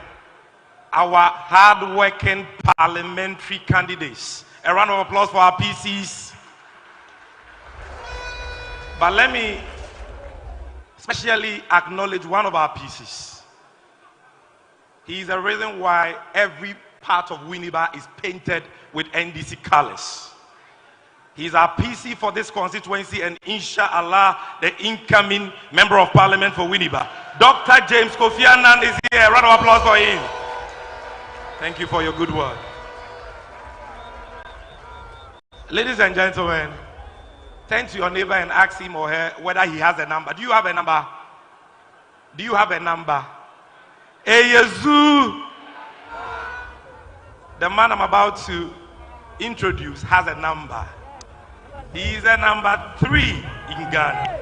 our hard-working parliamentary candidates. A round of applause for our PCs. But let me especially acknowledge one of our PCs. He is the reason why every part of Winneba is painted with NDC colors. He is our PC for this constituency and inshallah the incoming member of parliament for Winneba. Dr. James Kofi Annan is here. A round of applause for him. Thank you for your good work. Ladies and gentlemen, turn to your neighbor and ask him or her whether he has a number. Do you have a number? Do you have a number? Eyezu. The man I'm about to introduce has a number. He is a number 3 in Ghana.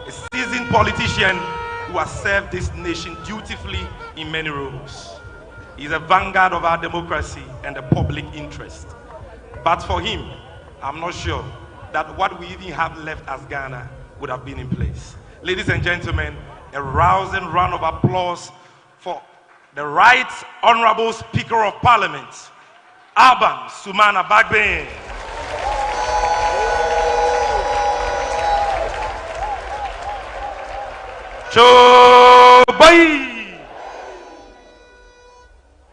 A seasoned politician who has served this nation dutifully in many roles. He is a vanguard of our democracy and the public interest. But for him, I'm not sure that what we even have left as Ghana would have been in place. Ladies and gentlemen, a rousing round of applause for the Right Honorable Speaker of Parliament, Aban Sumana Bagbe. Chobai.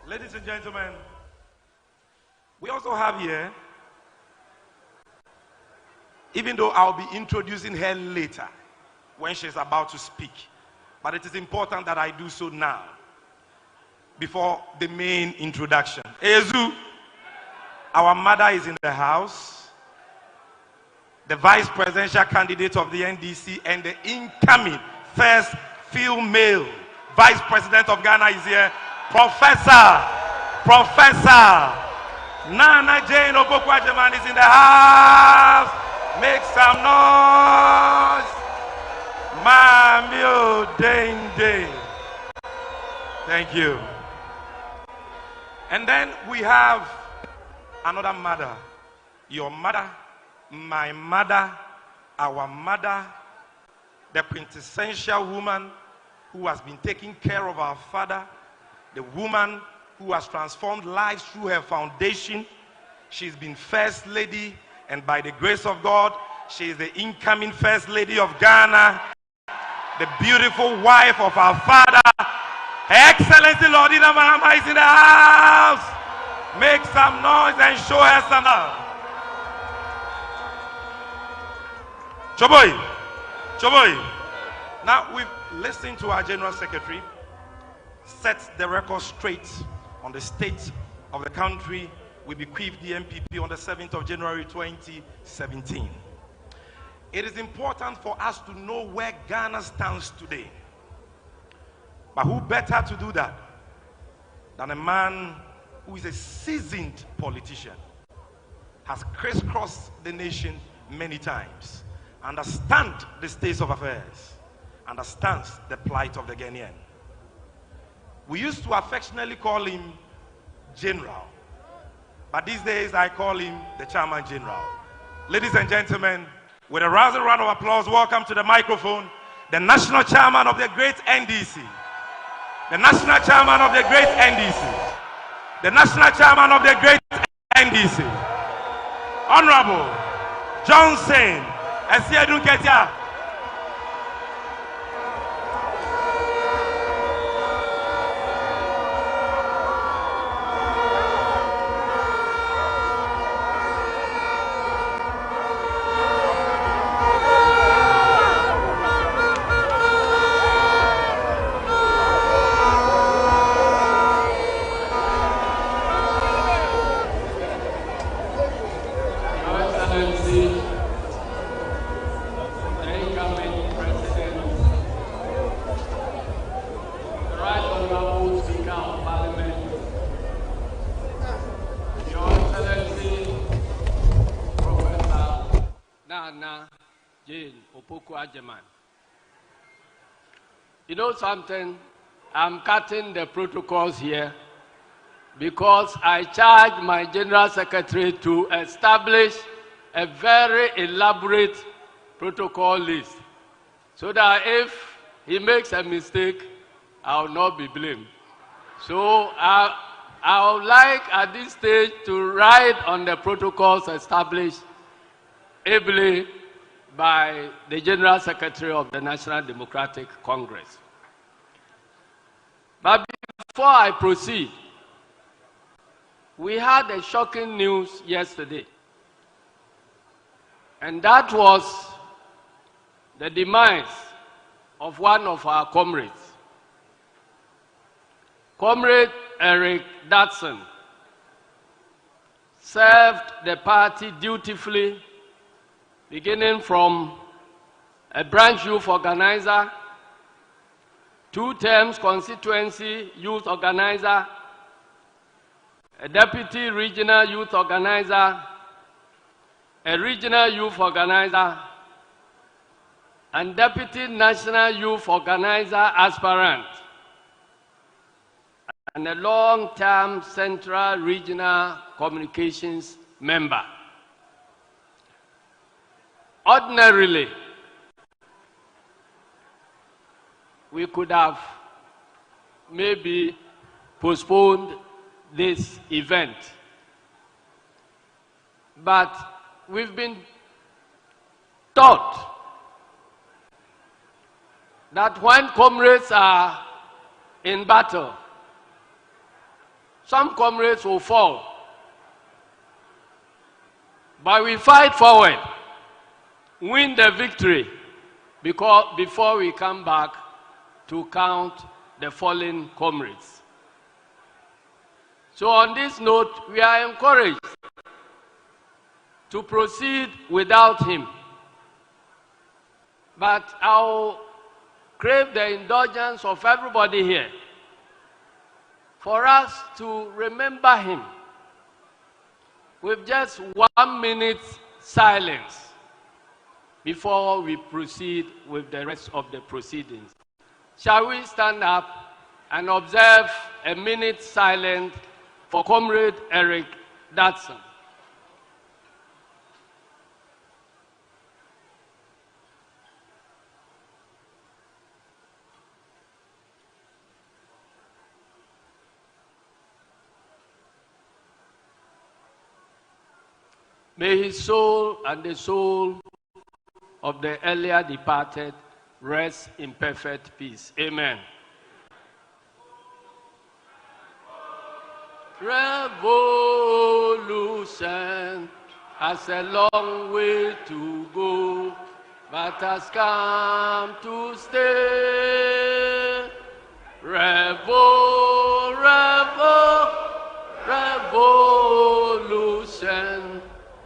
Ladies and gentlemen, we also have here, even though I'll be introducing her later when she's about to speak, but it is important that I do so now before the main introduction. Ezu, our mother is in the house, the vice presidential candidate of the NDC and the incoming first female vice president of Ghana is here. Professor Naana Jane Opoku-Agyemang is in the house. Make some noise. Mamio Dende. Thank you. And then we have another mother. Your mother, my mother, our mother, the quintessential woman who has been taking care of our father, the woman who has transformed lives through her foundation. She's been First Lady, and by the grace of God, she is the incoming First Lady of Ghana, the beautiful wife of our father. Her Excellency Naana Mahama is in the house. Make some noise and show her some love. Choboy. Choboy. Now we've listened to our General Secretary set the record straight on the state of the country we bequeathed the MPP on the 7th of January 2017. It is important for us to know where Ghana stands today. But who better to do that than a man who is a seasoned politician, has crisscrossed the nation many times, understands the state of affairs, understands the plight of the Ghanaian. We used to affectionately call him General, but these days I call him the Chairman General. Ladies and gentlemen, with a rousing round of applause, welcome to the microphone, the National Chairman of the great NDC. The National Chairman of the great NDC. The National Chairman of the great NDC. Honorable Johnson Esiedun Ketia. Naana Jane Opoku-Agyemang. You know something? I'm cutting the protocols here because I charged my General Secretary to establish a very elaborate protocol list so that if he makes a mistake, I will not be blamed. So I would like at this stage to write on the protocols established ably by the General Secretary of the National Democratic Congress. But before I proceed, we had a shocking news yesterday, and that was the demise of one of our comrades, Comrade Eric Datson. Served the party dutifully, beginning from a branch youth organizer, 2 terms constituency youth organizer, a deputy regional youth organizer, a regional youth organizer, and deputy national youth organizer aspirant, and a long-term central regional communications member. Ordinarily, we could have maybe postponed this event, but we've been taught that when comrades are in battle, some comrades will fall, but we fight forward, win the victory before we come back to count the fallen comrades. So on this note, we are encouraged to proceed without him. But I'll crave the indulgence of everybody here for us to remember him with just 1 minute silence before we proceed with the rest of the proceedings. Shall we stand up and observe a minute silence for Comrade Eric Datson? May his soul and the soul of the earlier departed rest in perfect peace. Amen. Revolution has a long way to go, but has come to stay. Revolution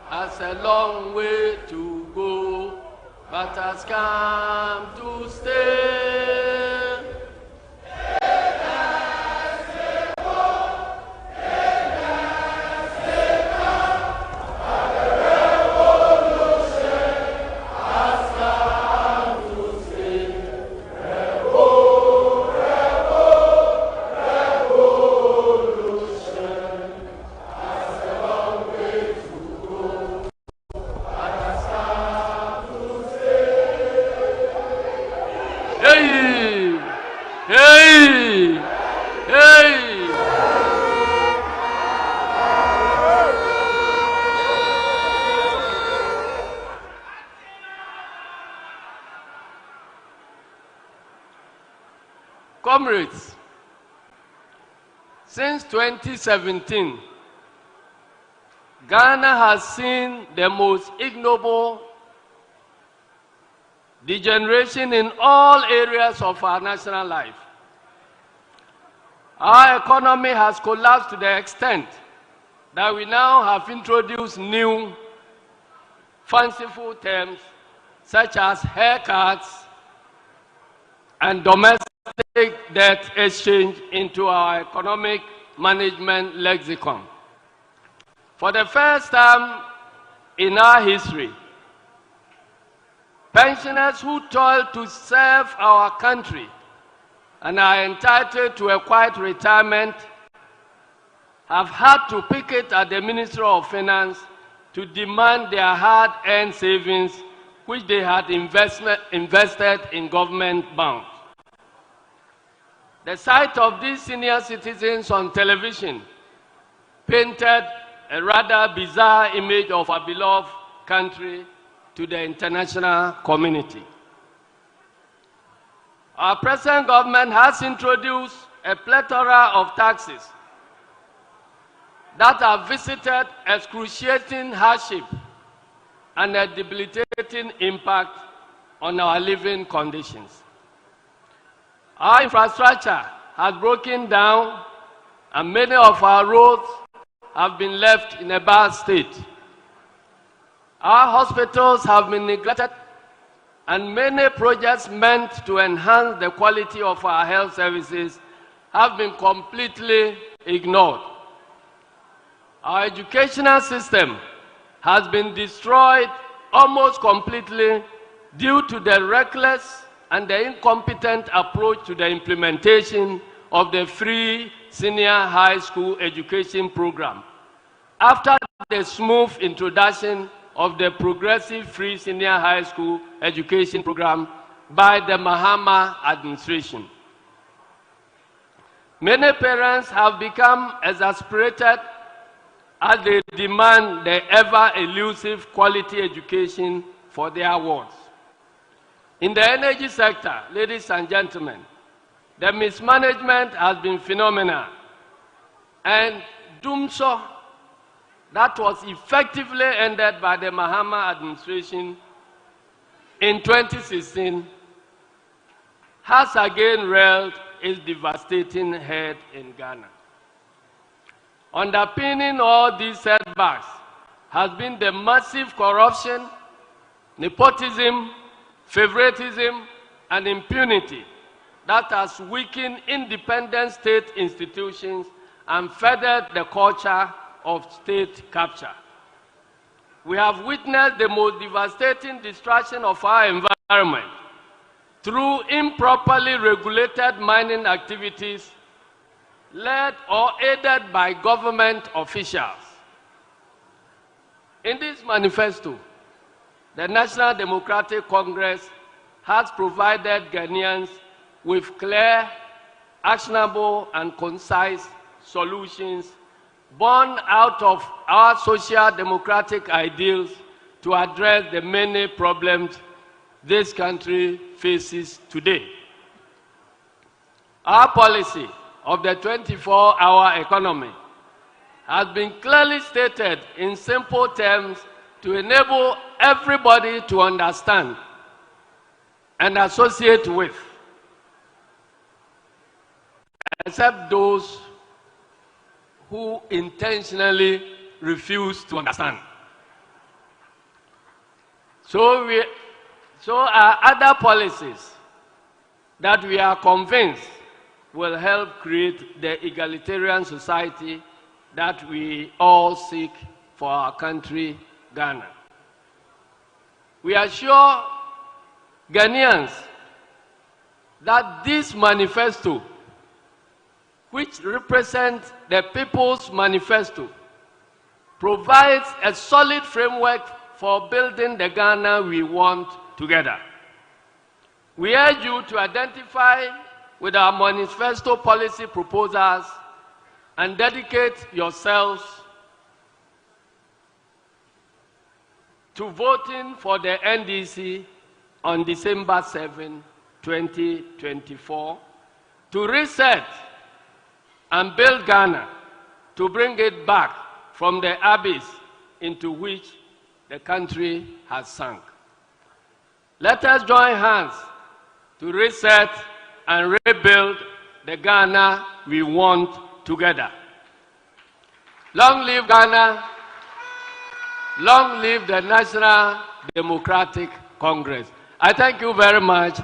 has a long way to go, but has come to stay. Comrades, since 2017, Ghana has seen the most ignoble degeneration in all areas of our national life. Our economy has collapsed to the extent that we now have introduced new fanciful terms such as haircuts and domestic debt exchange into our economic management lexicon. For the first time in our history, pensioners who toil to serve our country and are entitled to a quiet retirement have had to picket at the Ministry of Finance to demand their hard-earned savings which they had invested in government bonds. The sight of these senior citizens on television painted a rather bizarre image of our beloved country to the international community. Our present government has introduced a plethora of taxes that have visited excruciating hardship and a debilitating impact on our living conditions. Our infrastructure has broken down and many of our roads have been left in a bad state. Our hospitals have been neglected and many projects meant to enhance the quality of our health services have been completely ignored. Our educational system has been destroyed almost completely due to the reckless and the incompetent approach to the implementation of the free senior high school education program after the smooth introduction of the progressive free senior high school education program by the Mahama administration. Many parents have become exasperated as they demand the ever-elusive quality education for their wards. In the energy sector, ladies and gentlemen, the mismanagement has been phenomenal, and doomsday that was effectively ended by the Mahama administration in 2016 has again reared its devastating head in Ghana. Underpinning all these setbacks has been the massive corruption, nepotism, favoritism, and impunity that has weakened independent state institutions and furthered the culture of state capture. We have witnessed the most devastating destruction of our environment through improperly regulated mining activities led or aided by government officials. In this manifesto, the National Democratic Congress has provided Ghanaians with clear, actionable, and concise solutions born out of our social democratic ideals to address the many problems this country faces today. Our policy of the 24-hour economy has been clearly stated in simple terms to enable everybody to understand and associate with, except those who intentionally refuse to understand. So are other policies that we are convinced will help create the egalitarian society that we all seek for our country, Ghana. We assure Ghanaians that this manifesto, which represents the People's Manifesto, provides a solid framework for building the Ghana we want together. We urge you to identify with our manifesto policy proposals and dedicate yourselves to voting for the NDC on December 7, 2024, to reset and build Ghana, to bring it back from the abyss into which the country has sunk. Let us join hands to reset and rebuild the Ghana we want together. Long live Ghana, long live the National Democratic Congress. I thank you very much.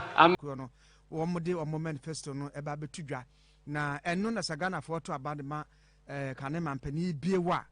Manifesto no eba betudwa na eno na sagana foto abadema kane mampani biewa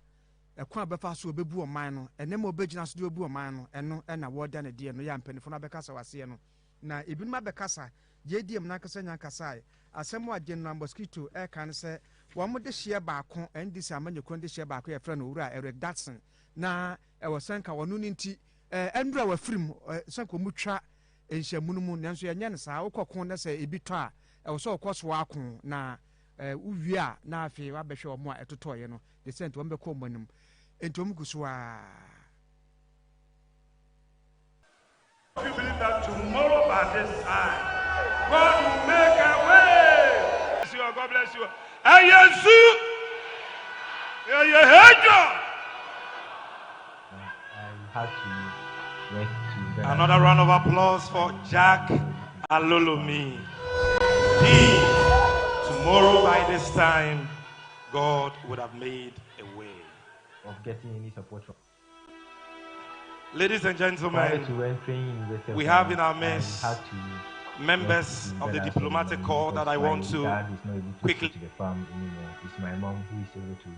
ekwa befa so obebu oman no ene ma obegina so obebu oman no eno na woda na die no ya mpanifo na bekasa wase no na ebinuma bekasa JDM na kasa nya kasa asemo agyen na mosquito kan se wo mo de hye baako NDC amanyekon de hye baako ye frɛ no wura Eric Datson na ewo sanka wonu nti endura wa firim sanka mutwa enhyamunu mu nanso yenye ne saa wokɔko na sɛ ebi tɔ a ɛwɔ sɛ ɔkɔso akon na uwie a na afi wa bɛhwɛ ɔmo a ɛtotɔye no de sent wɔn bɛkɔ ɔmo anim entom kuso a. We believe that tomorrow by this time God will make a way. God bless you. And yes, another round of applause for Jack Alolomi. Tomorrow by this time, God would have made a way of getting any support from. Ladies and gentlemen, we have in our midst members of the diplomatic corps that I want to quickly. To the farm anymore. It's my mom who is able to.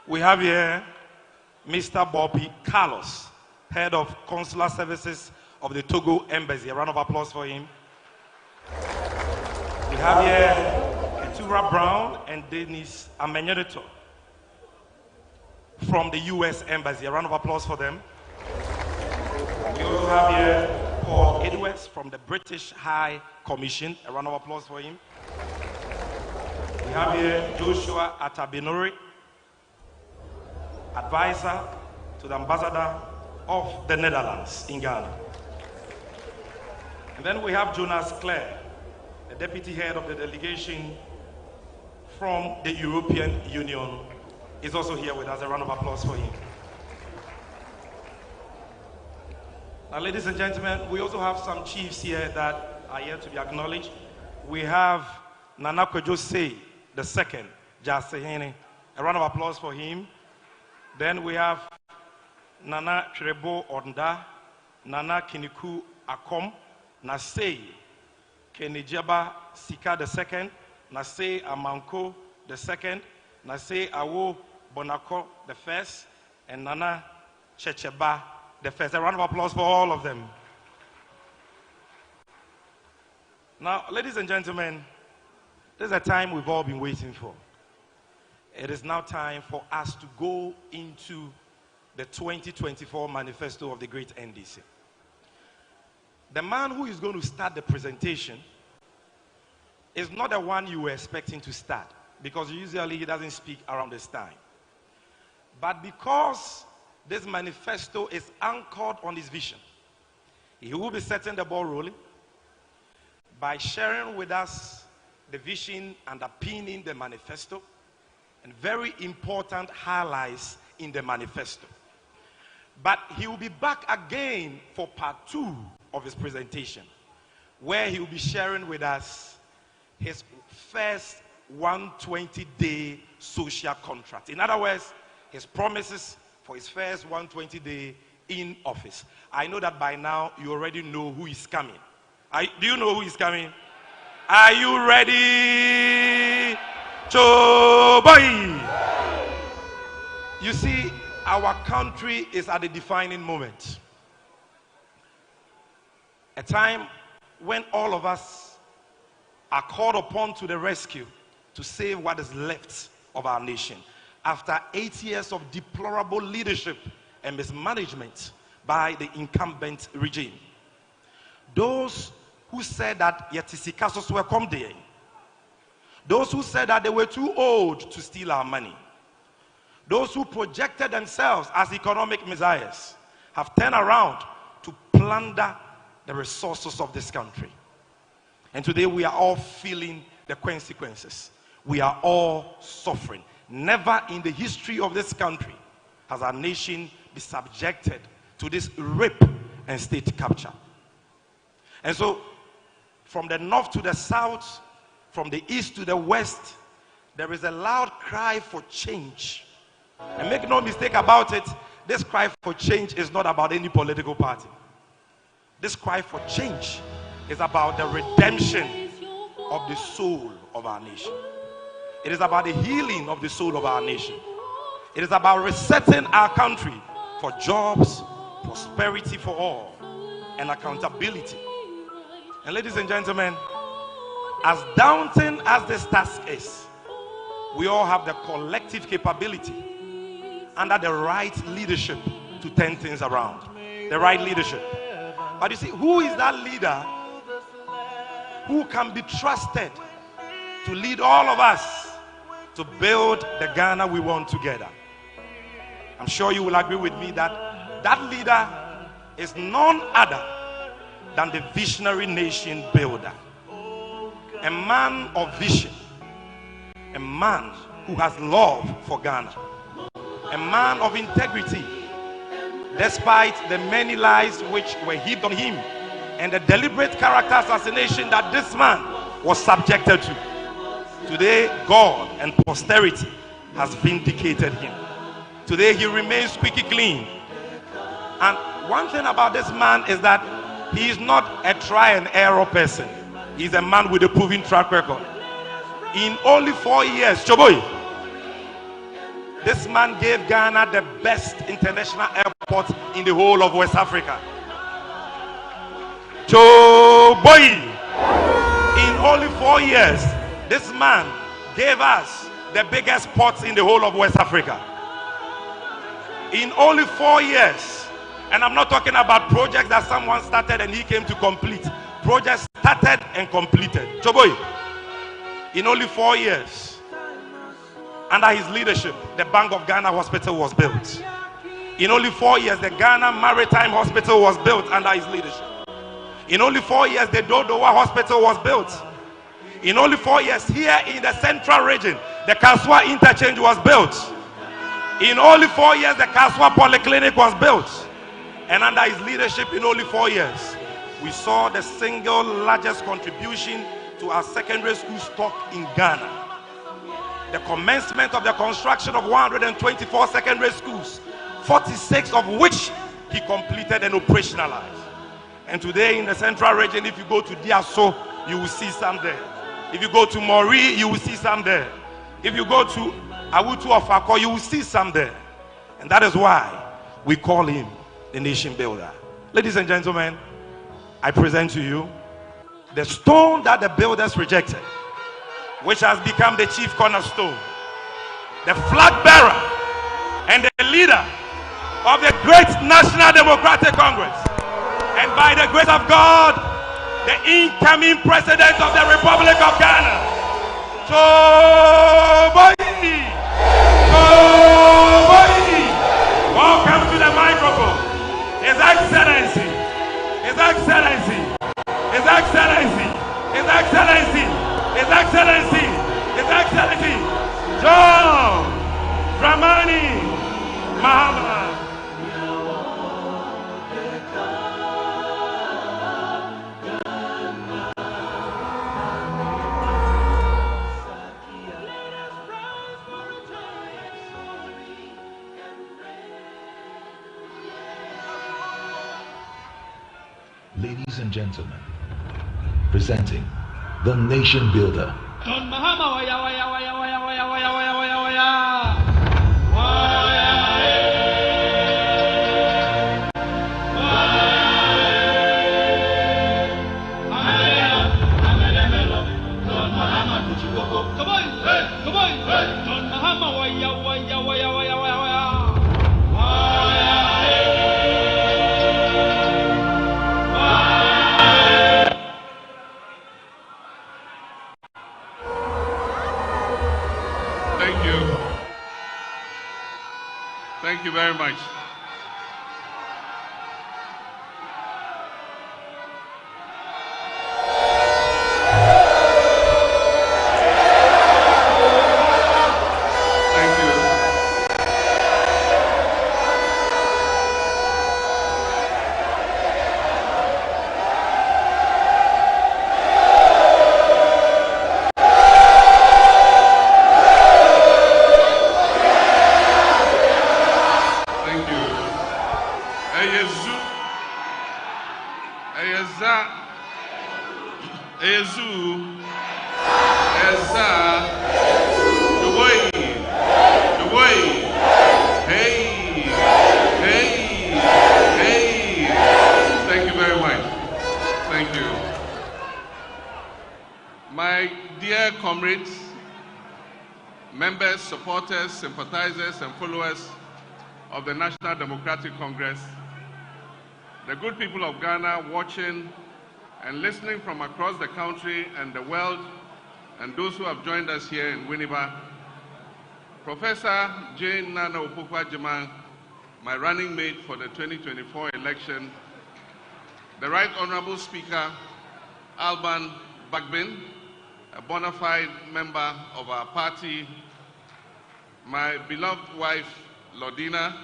We have here Mr. Bobby Carlos, head of consular services of the Togo Embassy. A round of applause for him. We have here Ketura Brown and Dennis Amenyereto from the U.S. Embassy. A round of applause for them. We also have here Paul Edwards from the British High Commission. A round of applause for him. We have here Joshua Atabinori, advisor to the ambassador of the Netherlands in Ghana. And then we have Jonas Clare, the deputy head of the delegation from the European Union, is also here with us. A round of applause for him. Now, ladies and gentlemen, we also have some chiefs here that are here to be acknowledged. We have Nana Jose II, Jasehene. A round of applause for him. Then we have Nana Trebo Onda, Nana Kiniku Akom, Nasei Kenijaba Sika II, Nasei Amanko II, Nasei Awo Bonako I, and Nana Checheba I. A round of applause for all of them. Now, ladies and gentlemen, this is a time we've all been waiting for. It is now time for us to go into the 2024 manifesto of the great NDC. The man who is going to start the presentation is not the one you were expecting to start, because usually he doesn't speak around this time. But because this manifesto is anchored on his vision, he will be setting the ball rolling by sharing with us the vision underpinning the manifesto, and very important highlights in the manifesto. But he will be back again for part 2 of his presentation, where he will be sharing with us his first 120-day social contract. In other words, his promises for his first 120-day in office. I know that by now you already know who is coming. Do you know who is coming? Are you ready? Boy. You see, our country is at a defining moment. A time when all of us are called upon to the rescue to save what is left of our nation after 8 years of deplorable leadership and mismanagement by the incumbent regime. Those who said that Yetisi were come there, those who said that they were too old to steal our money, those who projected themselves as economic messiahs have turned around to plunder the resources of this country. And today we are all feeling the consequences. We are all suffering. Never in the history of this country has our nation been subjected to this rape and state capture. And so, from the north to the south, from the east to the west, there is a loud cry for change. And make no mistake about it, this cry for change is not about any political party. This cry for change is about the redemption of the soul of our nation. It is about the healing of the soul of our nation. It is about resetting our country for jobs, prosperity for all, and accountability. And ladies and gentlemen, as daunting as this task is, we all have the collective capability under the right leadership to turn things around. The right leadership. But you see, who is that leader who can be trusted to lead all of us to build the Ghana we want together? I'm sure you will agree with me that that leader is none other than the visionary nation builder. A man of vision, a man who has love for Ghana, a man of integrity, despite the many lies which were heaped on him and the deliberate character assassination that this man was subjected to. Today, God and posterity has vindicated him. Today, he remains squeaky clean. And one thing about this man is that he is not a try and error person. He's a man with a proven track record. In only 4 years, Choboy, this man gave Ghana the best international airport in the whole of West Africa. Choboy, in only 4 years, this man gave us the biggest ports in the whole of West Africa. In only 4 years, and I'm not talking about projects that someone started and he came to complete. Projects started and completed. Choboy, in only 4 years, under his leadership, the Bank of Ghana Hospital was built. In only 4 years, the Ghana Maritime Hospital was built under his leadership. In only 4 years, the Dodowa Hospital was built. In only 4 years, here in the central region, the Kaswa Interchange was built. In only 4 years, the Kaswa Polyclinic was built. And under his leadership, in only 4 years, we saw the single largest contribution to our secondary school stock in Ghana. The commencement of the construction of 124 secondary schools, 46 of which he completed and operationalized. And today in the central region, if you go to Diaso, you will see some there. If you go to Mori, you will see some there. If you go to Awutu of Ako, you will see some there. And that is why we call him the nation builder. Ladies and gentlemen, I present to you the stone that the builders rejected, which has become the chief cornerstone, the flag bearer and the leader of the great National Democratic Congress, and by the grace of God, the incoming president of the Republic of Ghana. Welcome to the microphone, His Excellency, His Excellency, His Excellency, His Excellency, His Excellency. gentlemen, presenting the nation builder. John Mahama, waya, waya, waya, waya, waya, waya, waya, waya, waya. Thank you very much. Members, supporters, sympathizers, and followers of the National Democratic Congress, the good people of Ghana watching and listening from across the country and the world, and those who have joined us here in Winneba, Professor Jane Naana Opoku-Agyemang, my running mate for the 2024 election, the Right Honorable Speaker, Alban Bagbin, a bona fide member of our party, my beloved wife, Lordina,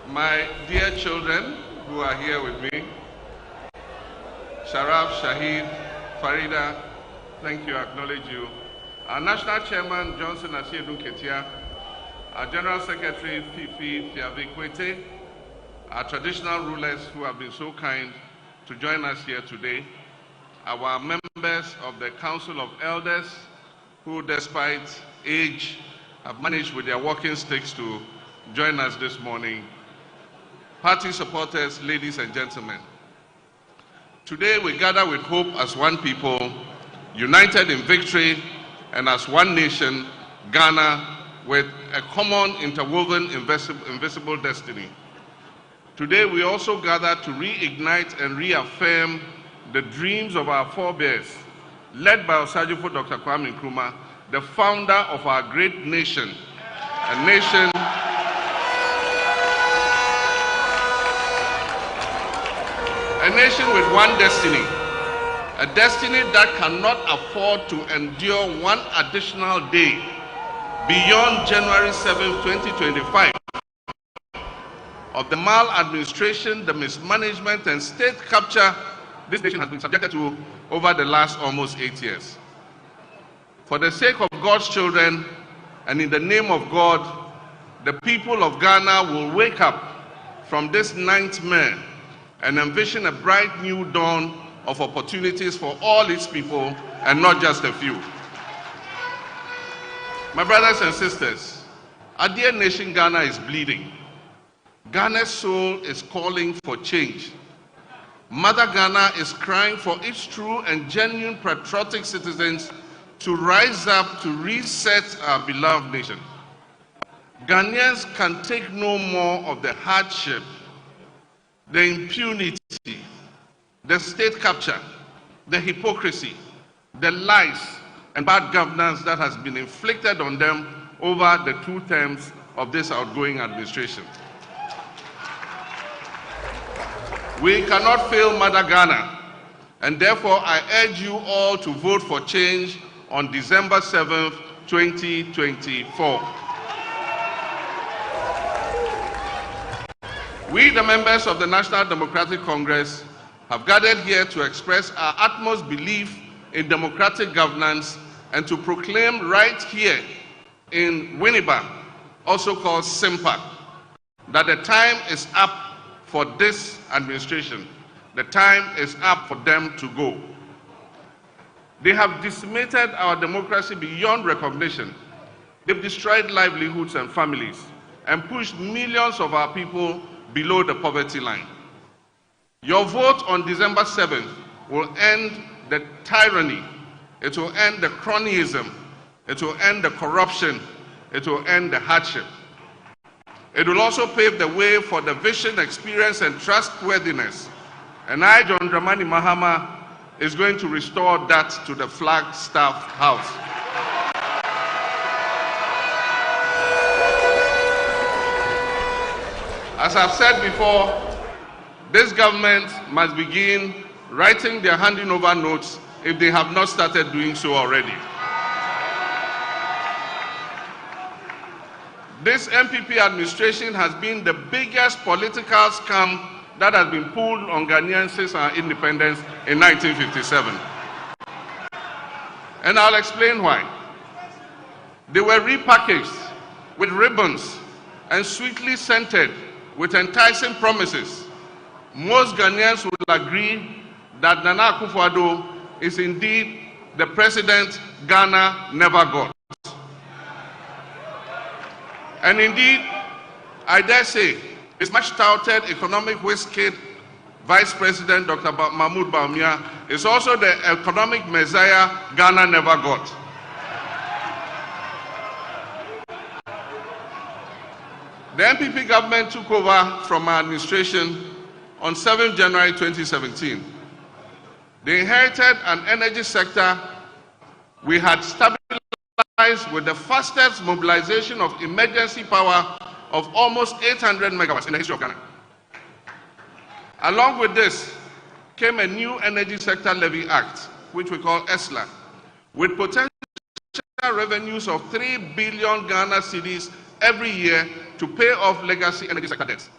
my dear children who are here with me, Sharaf, Shahid, Farida, thank you, I acknowledge you, our National Chairman, Johnson Asiedu Ketia, our General Secretary, Fifi Fiavikwete, our traditional rulers who have been so kind to join us here today, our members of the Council of Elders who, despite age, have managed with their walking sticks to join us this morning, party supporters, ladies and gentlemen. Today we gather with hope as one people, united in victory, and as one nation, Ghana, with a common, interwoven, invisible destiny. Today we also gather to reignite and reaffirm the dreams of our forebears, led by Osajifo Dr. Kwame Nkrumah, the founder of our great nation, a nation with one destiny, a destiny that cannot afford to endure one additional day beyond January 7, 2025, of the maladministration, the mismanagement, and state capture this nation has been subjected to over the last almost 8 years. For the sake of God's children and in the name of God, the people of Ghana will wake up from this nightmare and envision a bright new dawn of opportunities for all its people and not just a few. My brothers and sisters, our dear nation Ghana is bleeding. Ghana's soul is calling for change. Mother Ghana is crying for its true and genuine patriotic citizens to rise up to reset our beloved nation. Ghanaians can take no more of the hardship, the impunity, the state capture, the hypocrisy, the lies, and bad governance that has been inflicted on them over the 2 terms of this outgoing administration. We cannot fail Mother Ghana, and therefore I urge you all to vote for change on December 7th, 2024. We, the members of the National Democratic Congress, have gathered here to express our utmost belief in democratic governance and to proclaim right here in Winneba, also called SIMPA, that the time is up for this administration. The time is up for them to go. They have decimated our democracy beyond recognition. They've destroyed livelihoods and families and pushed millions of our people below the poverty line. Your vote on December 7th will end the tyranny. It will end the cronyism. It will end the corruption. It will end the hardship. It will also pave the way for the vision, experience, and trustworthiness. And I, John Dramani Mahama, is going to restore that to the Flagstaff House. As I've said before, this government must begin writing their handing over notes if they have not started doing so already. This MPP administration has been the biggest political scam that has been pulled on Ghanaians since our independence in 1957. And I'll explain why. They were repackaged with ribbons and sweetly scented with enticing promises. Most Ghanaians will agree that Nana Akufo-Addo is indeed the president Ghana never got. And indeed, I dare say, his much touted economic whiz-kid Vice President Dr. Mahmoud Bawumia is also the economic messiah Ghana never got. The MPP government took over from our administration on 7 January 2017. They inherited an energy sector we had stabilized with the fastest mobilization of emergency power of almost 800 megawatts in the history of Ghana. Along with this came a new Energy Sector Levy Act, which we call ESLA, with potential revenues of 3 billion Ghana cedis every year to pay off legacy energy sector debts.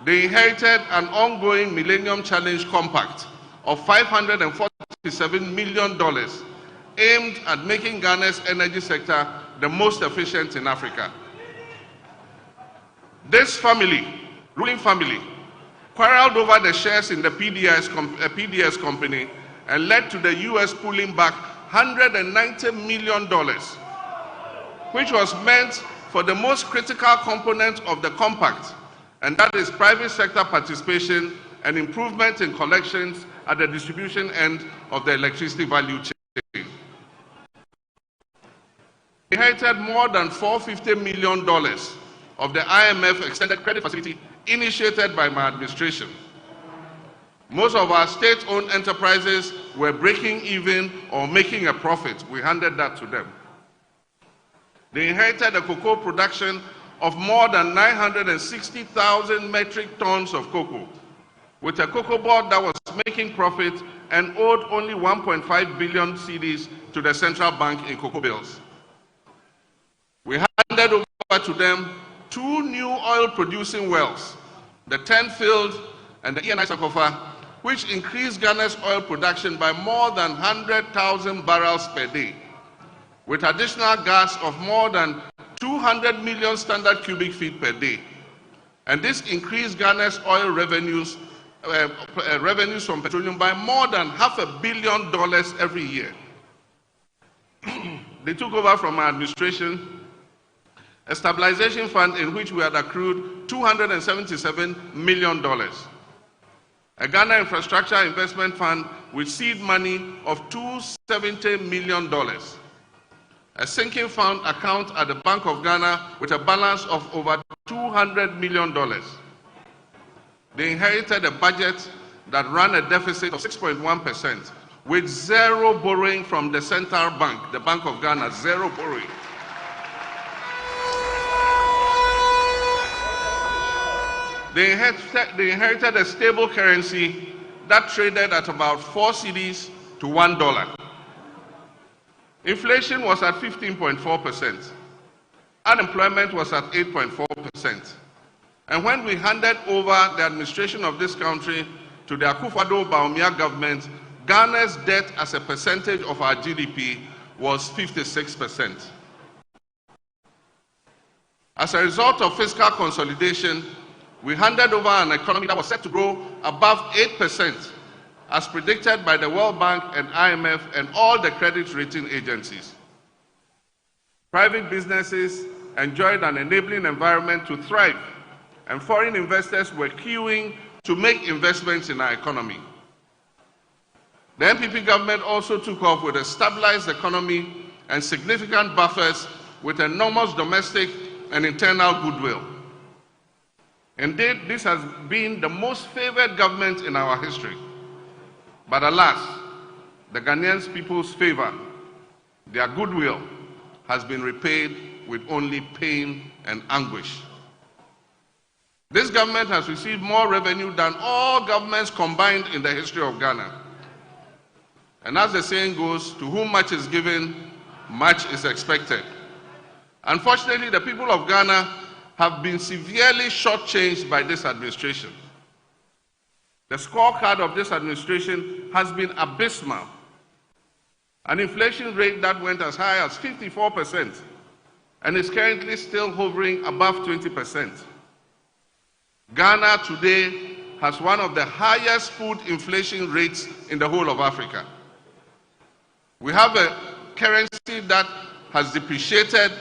They inherited an ongoing Millennium Challenge Compact of $547 million aimed at making Ghana's energy sector the most efficient in Africa. This family, ruling family, quarreled over the shares in the PDS company and led to the US pulling back $190 million, which was meant for the most critical component of the compact, and that is private sector participation and improvement in collections at the distribution end of the electricity value chain. We inherited more than $450 million of the IMF extended credit facility initiated by my administration. Most of our state-owned enterprises were breaking even or making a profit. We handed that to them. They inherited a cocoa production of more than 960,000 metric tons of cocoa, with a cocoa board that was making profit and owed only 1.5 billion cedis to the central bank in cocoa bills. We handed over to them 2 new oil-producing wells, the 10-field and the ENI Sankofa, which increased Ghana's oil production by more than 100,000 barrels per day, with additional gas of more than 200 million standard cubic feet per day. And this increased Ghana's oil revenues from petroleum by more than $500 million every year. They took over from our administration a stabilization fund in which we had accrued $277 million, a Ghana Infrastructure Investment Fund with seed money of $270 million, a sinking fund account at the Bank of Ghana with a balance of over $200 million. They inherited a budget that ran a deficit of 6.1% with zero borrowing from the central bank, the Bank of Ghana, zero borrowing. They inherited a stable currency that traded at about 4 cedis to $1. Inflation was at 15.4%. Unemployment was at 8.4%. And when we handed over the administration of this country to the Akufo-Addo-Bawumia government, Ghana's debt as a percentage of our GDP was 56%. As a result of fiscal consolidation, we handed over an economy that was set to grow above 8%, as predicted by the World Bank and IMF and all the credit rating agencies. Private businesses enjoyed an enabling environment to thrive, and foreign investors were queuing to make investments in our economy. The NPP government also took off with a stabilized economy and significant buffers with enormous domestic and internal goodwill. Indeed, this has been the most favored government in our history. But alas, the Ghanaian people's favor, their goodwill, has been repaid with only pain and anguish. This government has received more revenue than all governments combined in the history of Ghana. And as the saying goes, to whom much is given, much is expected. Unfortunately, the people of Ghana have been severely shortchanged by this administration. The scorecard of this administration has been abysmal. An inflation rate that went as high as 54% and is currently still hovering above 20%. Ghana today has one of the highest food inflation rates in the whole of Africa. We have a currency that has depreciated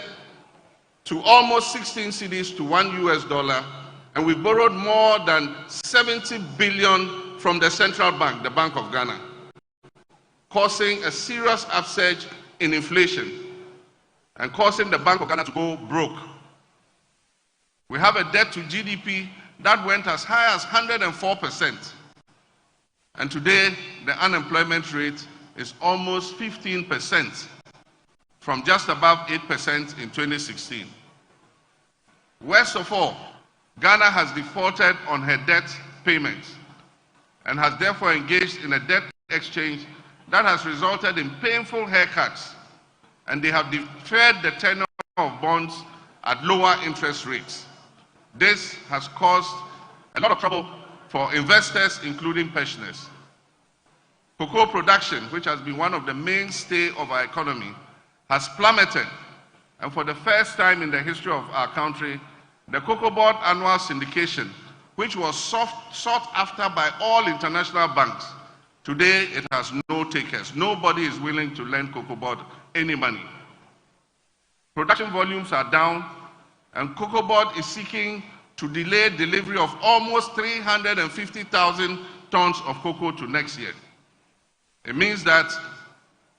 to almost 16 cedis to $1, and we borrowed more than 70 billion from the central bank, the Bank of Ghana, causing a serious upsurge in inflation and causing the Bank of Ghana to go broke. We have a debt to GDP that went as high as 104%. And today, the unemployment rate is almost 15%, from just above 8% in 2016. Worst of all, Ghana has defaulted on her debt payments and has therefore engaged in a debt exchange that has resulted in painful haircuts, and they have deferred the tenure of bonds at lower interest rates. This has caused a lot of trouble for investors, including pensioners. Cocoa production, which has been one of the mainstays of our economy, has plummeted, and for the first time in the history of our country, the Cocoa Board annual syndication, which was sought after by all international banks, today it has no takers. Nobody is willing to lend Cocoa Board any money. Production volumes are down, and Cocoa Board is seeking to delay delivery of almost 350,000 tons of cocoa to next year. It means that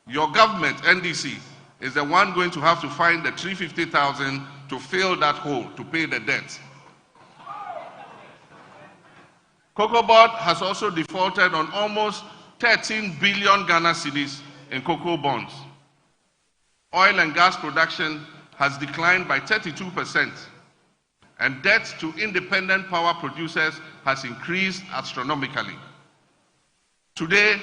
your government, NDC, is the one going to have to find the 350,000 to fill that hole, to pay the debt. Cocoa Board has also defaulted on almost 13 billion Ghana cedis in cocoa bonds. Oil and gas production has declined by 32%, and debt to independent power producers has increased astronomically. Today,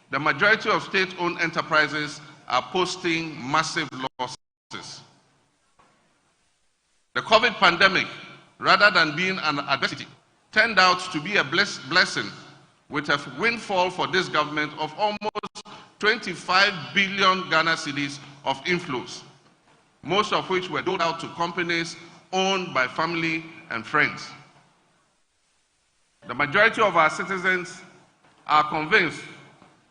the majority of state-owned enterprises are posting massive losses. The COVID pandemic, rather than being an adversity, turned out to be a blessing, with a windfall for this government of almost 25 billion Ghana cedis of inflows, most of which were doled out to companies owned by family and friends. The majority of our citizens are convinced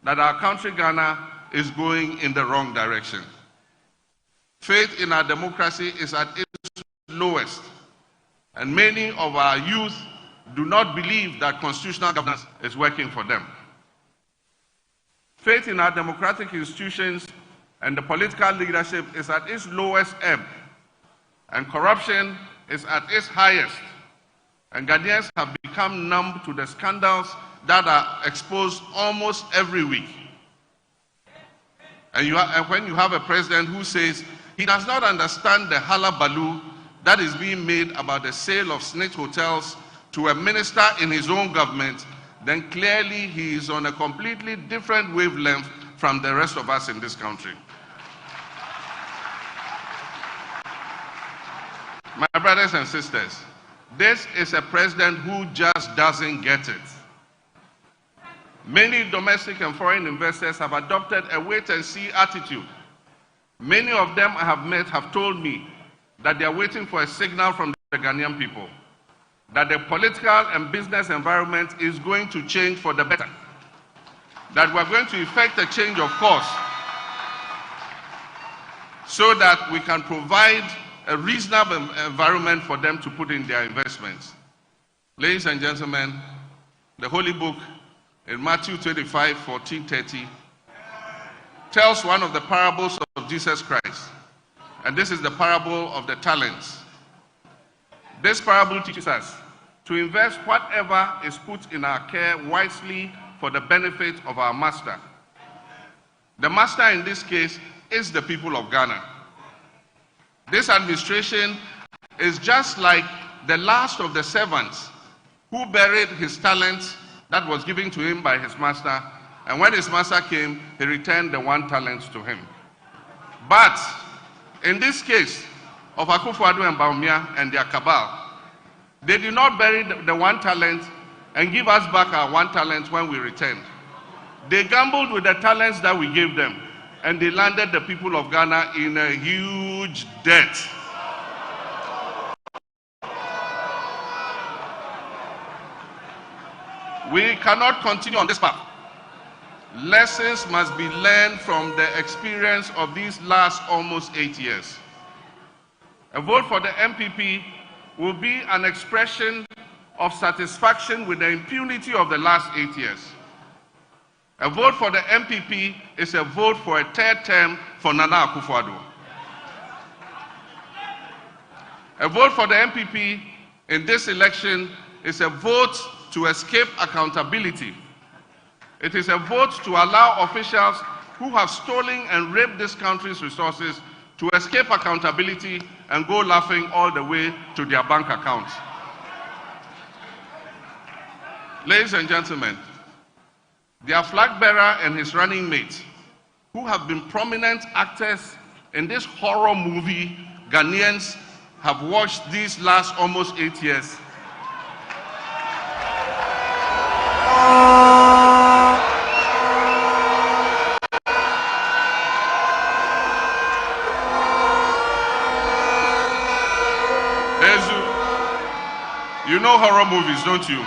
that our country, Ghana, is going in the wrong direction. Faith in our democracy is at its lowest, and many of our youth do not believe that constitutional governance is working for them. Faith in our democratic institutions and the political leadership is at its lowest ebb, and corruption is at its highest, and Ghanaians have become numb to the scandals that are exposed almost every week. And when you have a president who says he does not understand the hullabaloo that is being made about the sale of snitch hotels to a minister in his own government, then clearly he is on a completely different wavelength from the rest of us in this country. My brothers and sisters, this is a president who just doesn't get it. Many domestic and foreign investors have adopted a wait-and-see attitude. Many of them I have met have told me that they are waiting for a signal from the Ghanaian people that the political and business environment is going to change for the better, that we're going to effect a change of course so that we can provide a reasonable environment for them to put in their investments. Ladies and gentlemen, the Holy Book in Matthew 25, 14-30 tells one of the parables of Jesus Christ. And this is the parable of the talents. This parable teaches us to invest whatever is put in our care wisely for the benefit of our master. The master in this case is the people of Ghana. This administration is just like the last of the servants who buried his talents that was given to him by his master, and when his master came, he returned the 1 talent to him. But in this case of Akufo-Addo and Bawumia and their cabal, they did not bury the 1 talent and give us back our 1 talent when we returned. They gambled with the talents that we gave them, and they landed the people of Ghana in a huge debt. We cannot continue on this path. Lessons must be learned from the experience of these last almost 8 years. A vote for the MPP will be an expression of satisfaction with the impunity of the last 8 years. A vote for the MPP is a vote for a 3rd term for Nana Akufo-Addo. A vote for the MPP in this election is a vote to escape accountability. It is a vote to allow officials who have stolen and raped this country's resources to escape accountability and go laughing all the way to their bank accounts. Ladies and gentlemen, their flag bearer and his running mate, who have been prominent actors in this horror movie Ghanaians have watched these last almost 8 years, you know horror movies, don't you?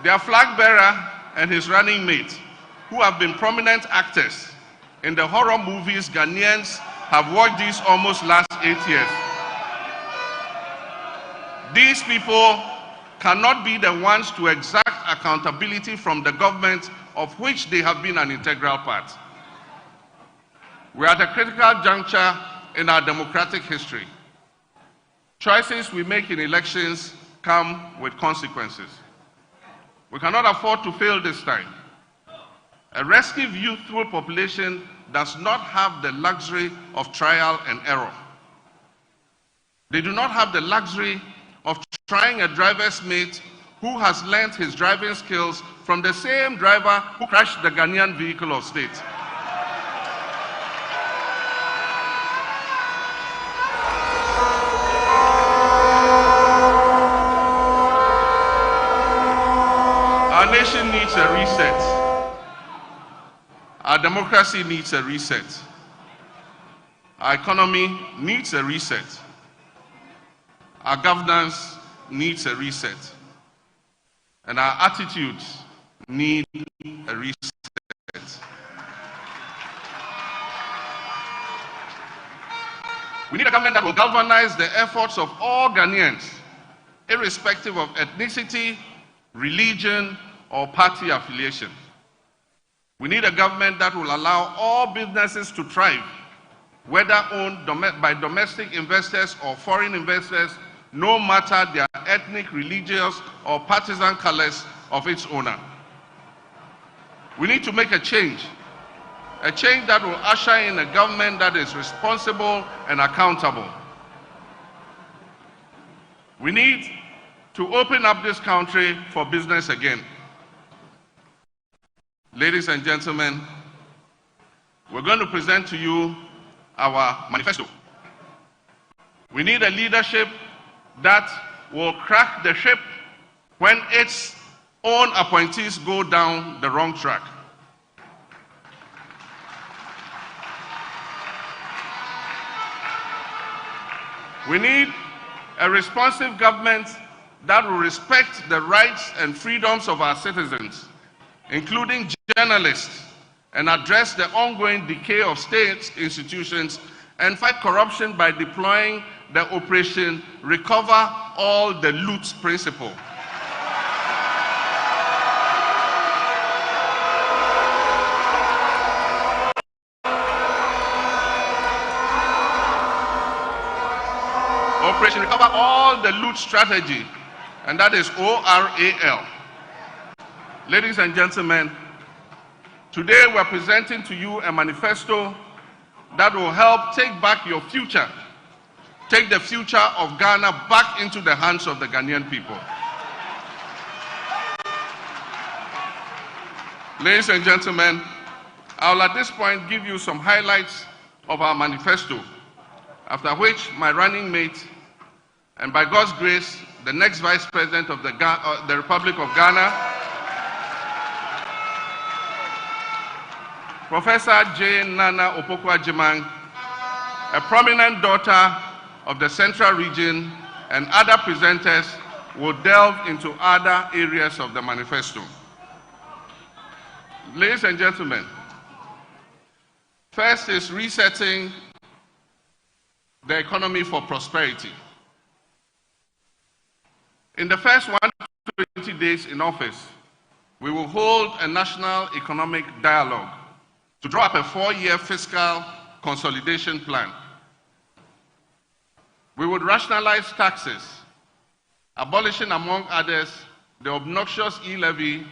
Their flag bearer and his running mate, who have been prominent actors in the horror movies Ghanaians have watched these almost last 8 years. These people cannot be the ones to exact accountability from the government of which they have been an integral part. We are at a critical juncture in our democratic history. Choices we make in elections come with consequences. We cannot afford to fail this time. A restive youthful population does not have the luxury of trial and error. They do not have the luxury of trying a driver's mate who has learned his driving skills from the same driver who crashed the Ghanaian vehicle of state. Our nation needs a reset. Our democracy needs a reset. Our economy needs a reset. Our governance needs a reset. And our attitudes need a reset. We need a government that will galvanize the efforts of all Ghanaians, irrespective of ethnicity, religion, or party affiliation. We need a government that will allow all businesses to thrive, whether owned by domestic investors or foreign investors, no matter their ethnic, religious, or partisan colors of its owner. We need to make a change that will usher in a government that is responsible and accountable. We need to open up this country for business again. Ladies and gentlemen, we're going to present to you our manifesto. We need a leadership that will crack the ship when its own appointees go down the wrong track. We need a responsive government that will respect the rights and freedoms of our citizens, including journalists, and address the ongoing decay of state institutions and fight corruption by deploying the Operation Recover All the Loot principle. Operation Recover All the Loot strategy, and that is ORAL. Ladies and gentlemen, today we're presenting to you a manifesto that will help take back your future, take the future of Ghana back into the hands of the Ghanaian people. Ladies and gentlemen, I will at this point give you some highlights of our manifesto, after which my running mate, and by God's grace, the next Vice President of the Republic of Ghana, Professor Naana Jane Opoku-Agyemang, a prominent daughter of the Central Region, and other presenters will delve into other areas of the manifesto. Ladies and gentlemen, first is resetting the economy for prosperity. In the first 120 days in office, we will hold a national economic dialogue to draw up a 4-year fiscal consolidation plan. We would rationalize taxes, abolishing, among others, the obnoxious e-levy,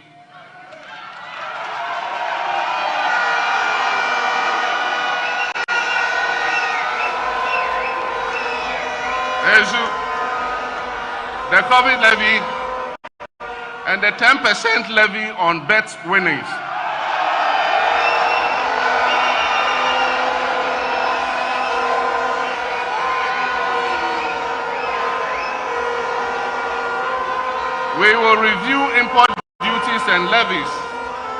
the COVID levy, and the 10% levy on bet winnings. We will review import duties and levies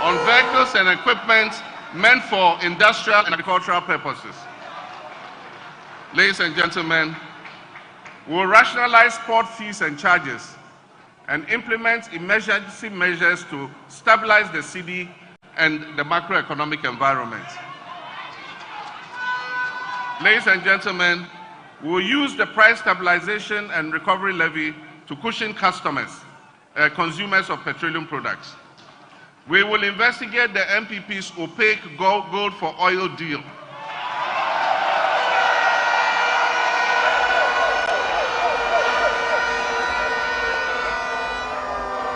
on vehicles and equipment meant for industrial and agricultural purposes. Ladies and gentlemen, we will rationalize port fees and charges and implement emergency measures to stabilize the city and the macroeconomic environment. Ladies and gentlemen, we will use the price stabilization and recovery levy to cushion consumers of petroleum products. We will investigate the MPP's opaque gold for oil deal.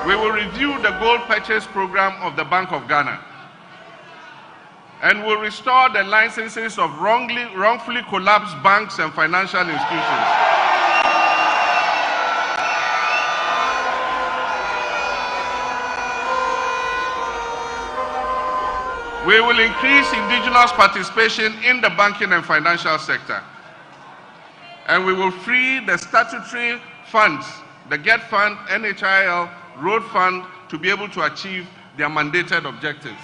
We will review the gold purchase program of the Bank of Ghana, and will restore the licenses of wrongfully collapsed banks and financial institutions. We will increase indigenous participation in the banking and financial sector, and we will free the statutory funds, the GET Fund, NHIL, Road Fund, to be able to achieve their mandated objectives.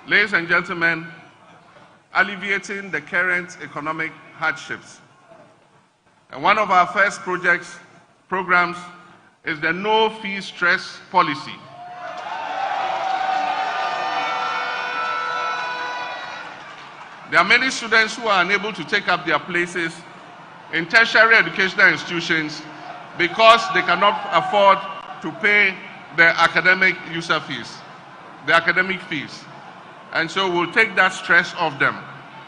Ladies and gentlemen, alleviating the current economic hardships. And one of our first programs is the no fee stress policy. There are many students who are unable to take up their places in tertiary educational institutions because they cannot afford to pay the academic user fees, the academic fees. And so we'll take that stress off them.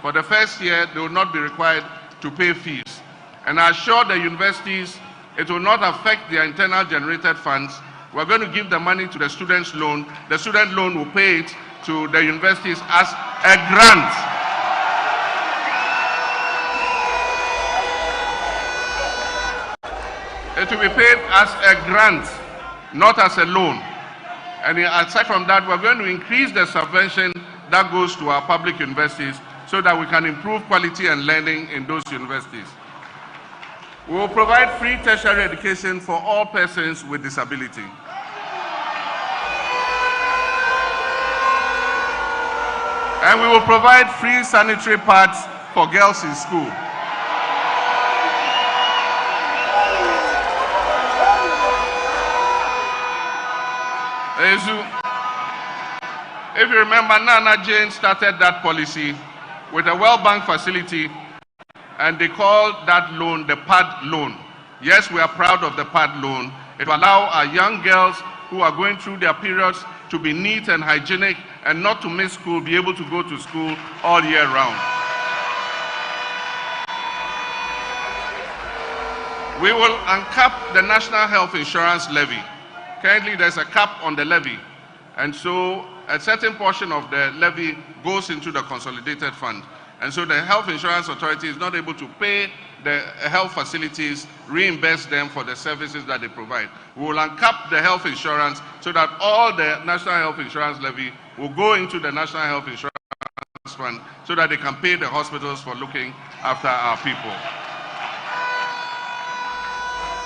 For the first year, they will not be required to pay fees. And I assure the universities it will not affect their internal generated funds. We're going to give the money to the student's loan. The student loan will pay it to the universities as a grant. It will be paid as a grant, not as a loan. And aside from that, we're going to increase the subvention that goes to our public universities so that we can improve quality and learning in those universities. We will provide free tertiary education for all persons with disability. And we will provide free sanitary pads for girls in school. If you remember, Naana Jane started that policy with a World Bank facility, and they called that loan the PAD loan. Yes, we are proud of the PAD loan. It will allow our young girls who are going through their periods to be neat and hygienic and not to miss school, be able to go to school all year round. We will uncap the National Health Insurance Levy. Currently, there's a cap on the levy, and so a certain portion of the levy goes into the consolidated fund. And so the Health Insurance Authority is not able to pay the health facilities, reimburse them for the services that they provide. We will uncap the health insurance so that all the National Health Insurance Levy will go into the National Health Insurance Fund so that they can pay the hospitals for looking after our people.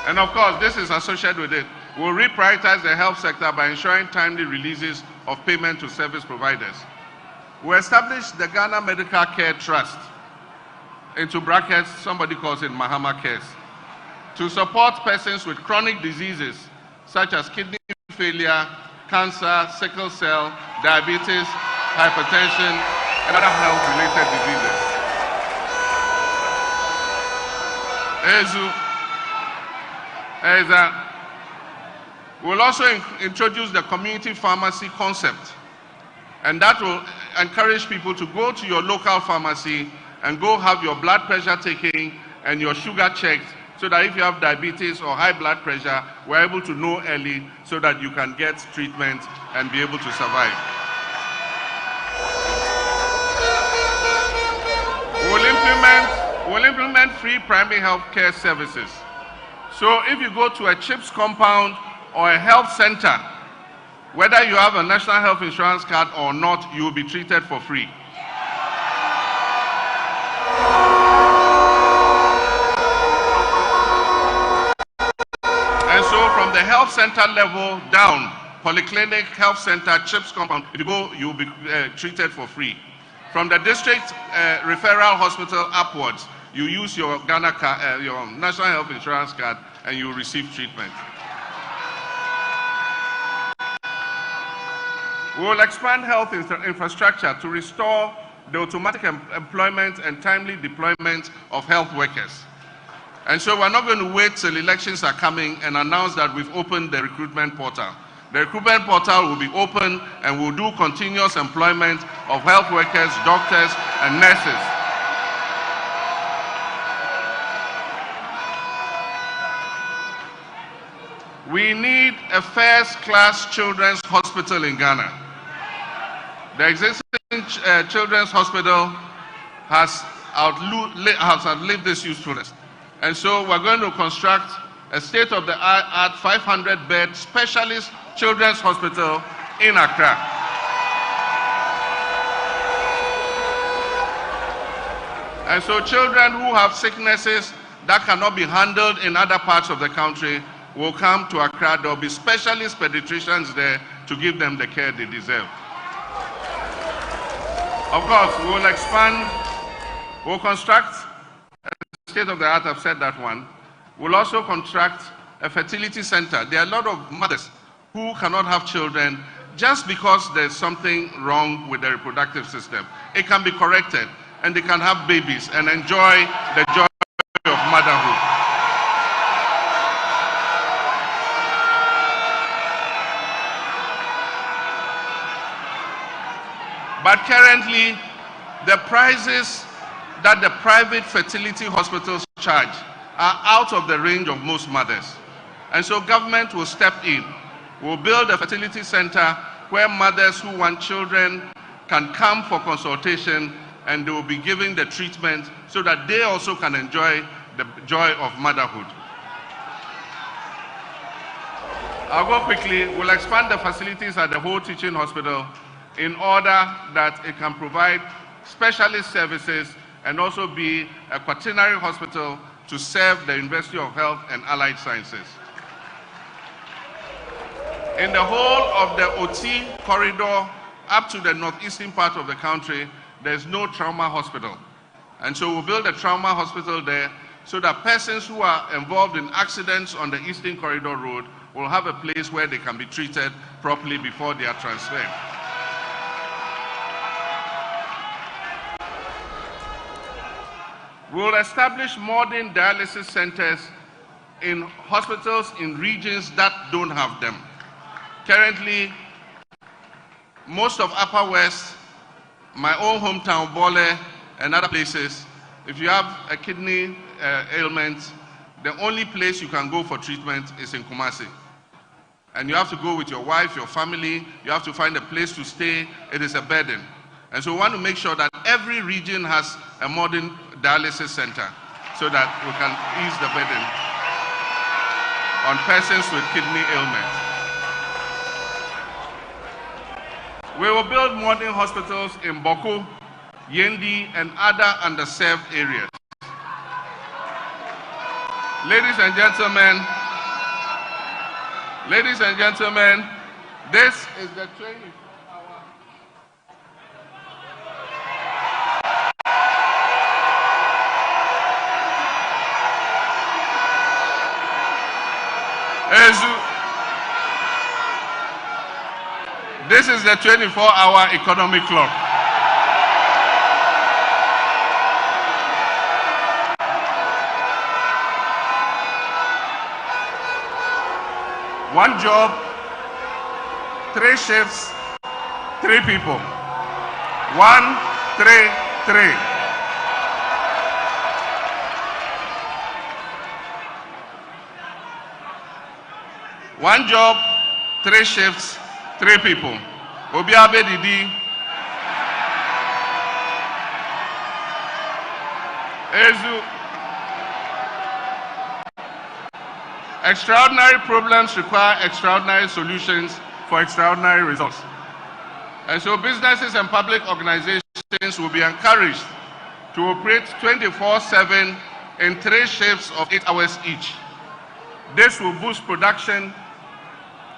And of course, this is associated with it. We'll reprioritize the health sector by ensuring timely releases of payment to service providers. We established the Ghana Medical Care Trust, into brackets, somebody calls it Mahama Cares, to support persons with chronic diseases such as kidney failure, cancer, sickle cell, diabetes, hypertension, and other health-related diseases. We'll also introduce the community pharmacy concept, and that will encourage people to go to your local pharmacy and go have your blood pressure taken and your sugar checked, so that if you have diabetes or high blood pressure, we're able to know early so that you can get treatment and be able to survive. We'll implement free primary health care services. So if you go to a CHIPS compound or a health center, whether you have a national health insurance card or not, you will be treated for free. And so from the health center level down, polyclinic, health center, CHIPS compound, if you go, you will be treated for free. From the district referral hospital upwards, you use your Ghana card, your national health insurance card, and you will receive treatment. We will expand health infrastructure to restore the automatic employment and timely deployment of health workers. And so we're not going to wait till elections are coming and announce that we've opened the recruitment portal. The recruitment portal will be open and will do continuous employment of health workers, doctors, and nurses. We need a first-class children's hospital in Ghana. The existing children's hospital has outlived this usefulness. And so we're going to construct a state-of-the-art 500-bed specialist children's hospital in Accra. And so children who have sicknesses that cannot be handled in other parts of the country will come to Accra. There will be specialist pediatricians there to give them the care they deserve. Of course, we will expand, we'll construct a state-of-the-art, I've said that one. We'll also construct a fertility center. There are a lot of mothers who cannot have children just because there's something wrong with the reproductive system. It can be corrected, and they can have babies and enjoy the joy of motherhood. But currently, the prices that the private fertility hospitals charge are out of the range of most mothers. And so government will step in. We'll build a fertility center where mothers who want children can come for consultation, and they will be given the treatment so that they also can enjoy the joy of motherhood. I'll go quickly. We'll expand the facilities at the whole teaching hospital in order that it can provide specialist services and also be a quaternary hospital to serve the University of Health and Allied Sciences. In the whole of the OT corridor up to the northeastern part of the country, there's no trauma hospital. And so we'll build a trauma hospital there so that persons who are involved in accidents on the Eastern Corridor Road will have a place where they can be treated properly before they are transferred. We will establish modern dialysis centers in hospitals in regions that don't have them. Currently, most of Upper West, my own hometown, Bole, and other places, if you have a kidney ailment, the only place you can go for treatment is in Kumasi. And you have to go with your wife, your family, you have to find a place to stay. It is a burden. And so we want to make sure that every region has a modern dialysis center so that we can ease the burden on persons with kidney ailments. We will build modern hospitals in Boko, Yendi, and other underserved areas. Ladies and gentlemen, this is the training. This is the 24-hour economic clock. One job, 3 shifts, 3 people. 1, 3, 3. One job, 3 shifts, 3 people. Obiabe Didi. Ezu. Extraordinary problems require extraordinary solutions for extraordinary results. And so businesses and public organizations will be encouraged to operate 24/7 in 3 shifts of 8 hours each. This will boost production,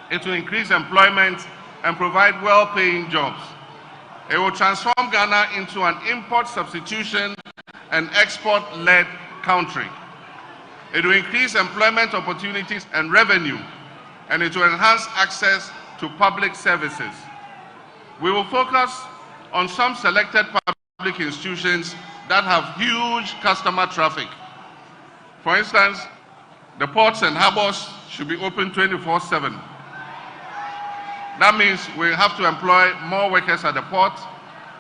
it will increase employment and provide well-paying jobs. It will transform Ghana into an import substitution and export-led country. It will increase employment opportunities and revenue, and it will enhance access to public services. We will focus on some selected public institutions that have huge customer traffic. For instance, the ports and harbors should be open 24/7. That means we have to employ more workers at the port.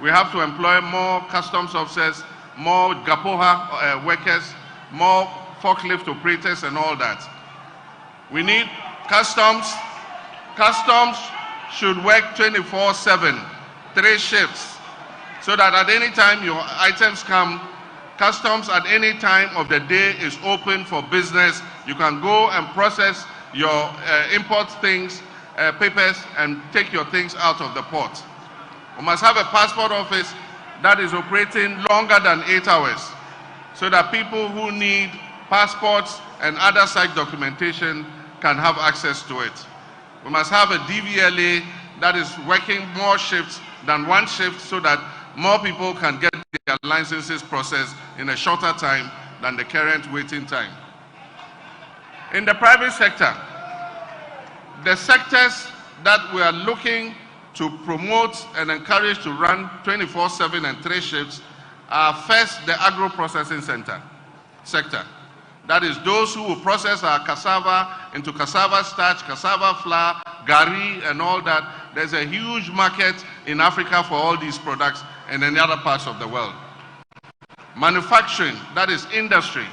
We have to employ more customs officers, more Gapoha workers, more forklift operators and all that. We need customs. Customs should work 24/7, 3 shifts, so that at any time your items come, customs at any time of the day is open for business. You can go and process your import things, papers, and take your things out of the port. We must have a passport office that is operating longer than 8 hours, so that people who need passports and other such documentation can have access to it. We must have a DVLA that is working more shifts than 1 shift, so that more people can get their licenses processed in a shorter time than the current waiting time. In the private sector, the sectors that we are looking to promote and encourage to run 24/7 and 3 shifts are first the agro-processing sector. That is those who will process our cassava into cassava starch, cassava flour, gari, and all that. There's a huge market in Africa for all these products and in other parts of the world. Manufacturing, that is industry.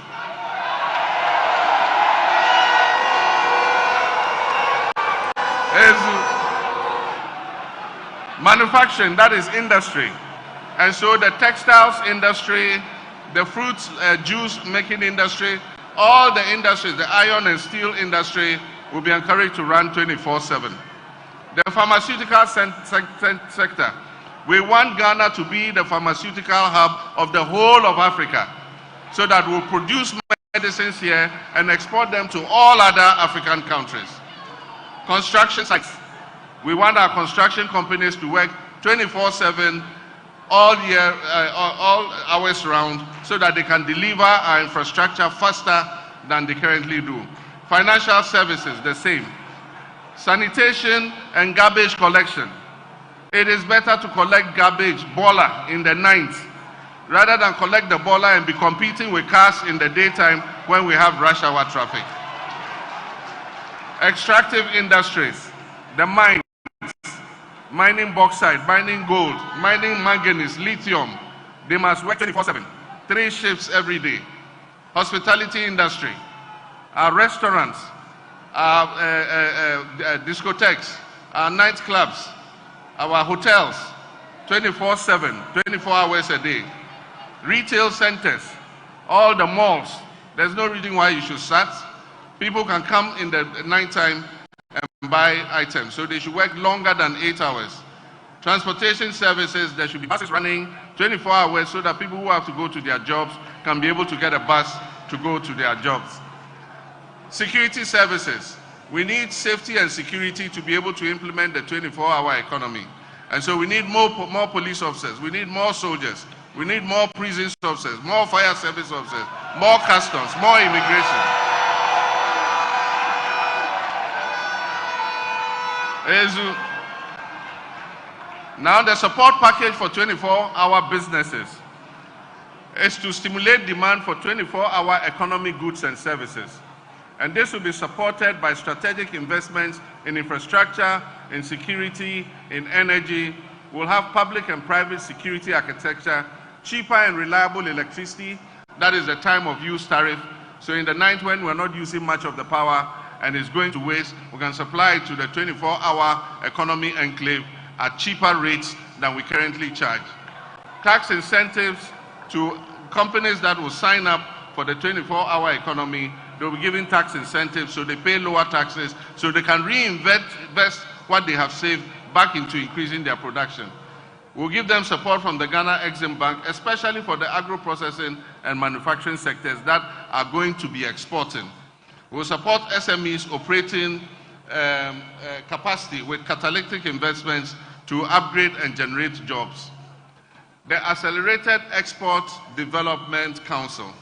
Manufacturing, that is industry. And so the textiles industry, the fruit juice making industry, all the industries, the iron and steel industry will be encouraged to run 24/7. The pharmaceutical sector, we want Ghana to be the pharmaceutical hub of the whole of Africa, so that we'll produce medicines here and export them to all other African countries. Construction sites, we want our construction companies to work 24/7 all year, all hours round, so that they can deliver our infrastructure faster than they currently do. Financial services, the same. Sanitation and garbage collection. It is better to collect garbage, boiler, in the night, rather than collect the boiler and be competing with cars in the daytime when we have rush hour traffic. Extractive industries, the mines, mining bauxite, mining gold, mining manganese, lithium, they must work 24/7, 3 shifts every day. Hospitality industry, our restaurants, our discotheques, our nightclubs, our hotels, 24/7, 24 hours a day. Retail centers, all the malls, there's no reason why you should shut. People can come in the nighttime and buy items, so they should work longer than 8 hours. Transportation services, there should be buses running 24 hours so that people who have to go to their jobs can be able to get a bus to go to their jobs. Security services, we need safety and security to be able to implement the 24-hour economy. And so we need more police officers, we need more soldiers, we need more prison officers, more fire service officers, more customs, more immigration. Now the support package for 24-hour businesses is to stimulate demand for 24-hour economy goods and services. And this will be supported by strategic investments in infrastructure, in security, in energy. We'll have public and private security architecture, cheaper and reliable electricity, that is the time of use tariff. So in the night when we're not using much of the power and it's going to waste, we can supply it to the 24-hour economy enclave at cheaper rates than we currently charge. Tax incentives to companies that will sign up for the 24-hour economy, they'll be given tax incentives so they pay lower taxes so they can reinvest what they have saved back into increasing their production. We'll give them support from the Ghana Exim Bank, especially for the agro-processing and manufacturing sectors that are going to be exporting. We'll support SMEs operating capacity with catalytic investments to upgrade and generate jobs. The Accelerated Export Development Council,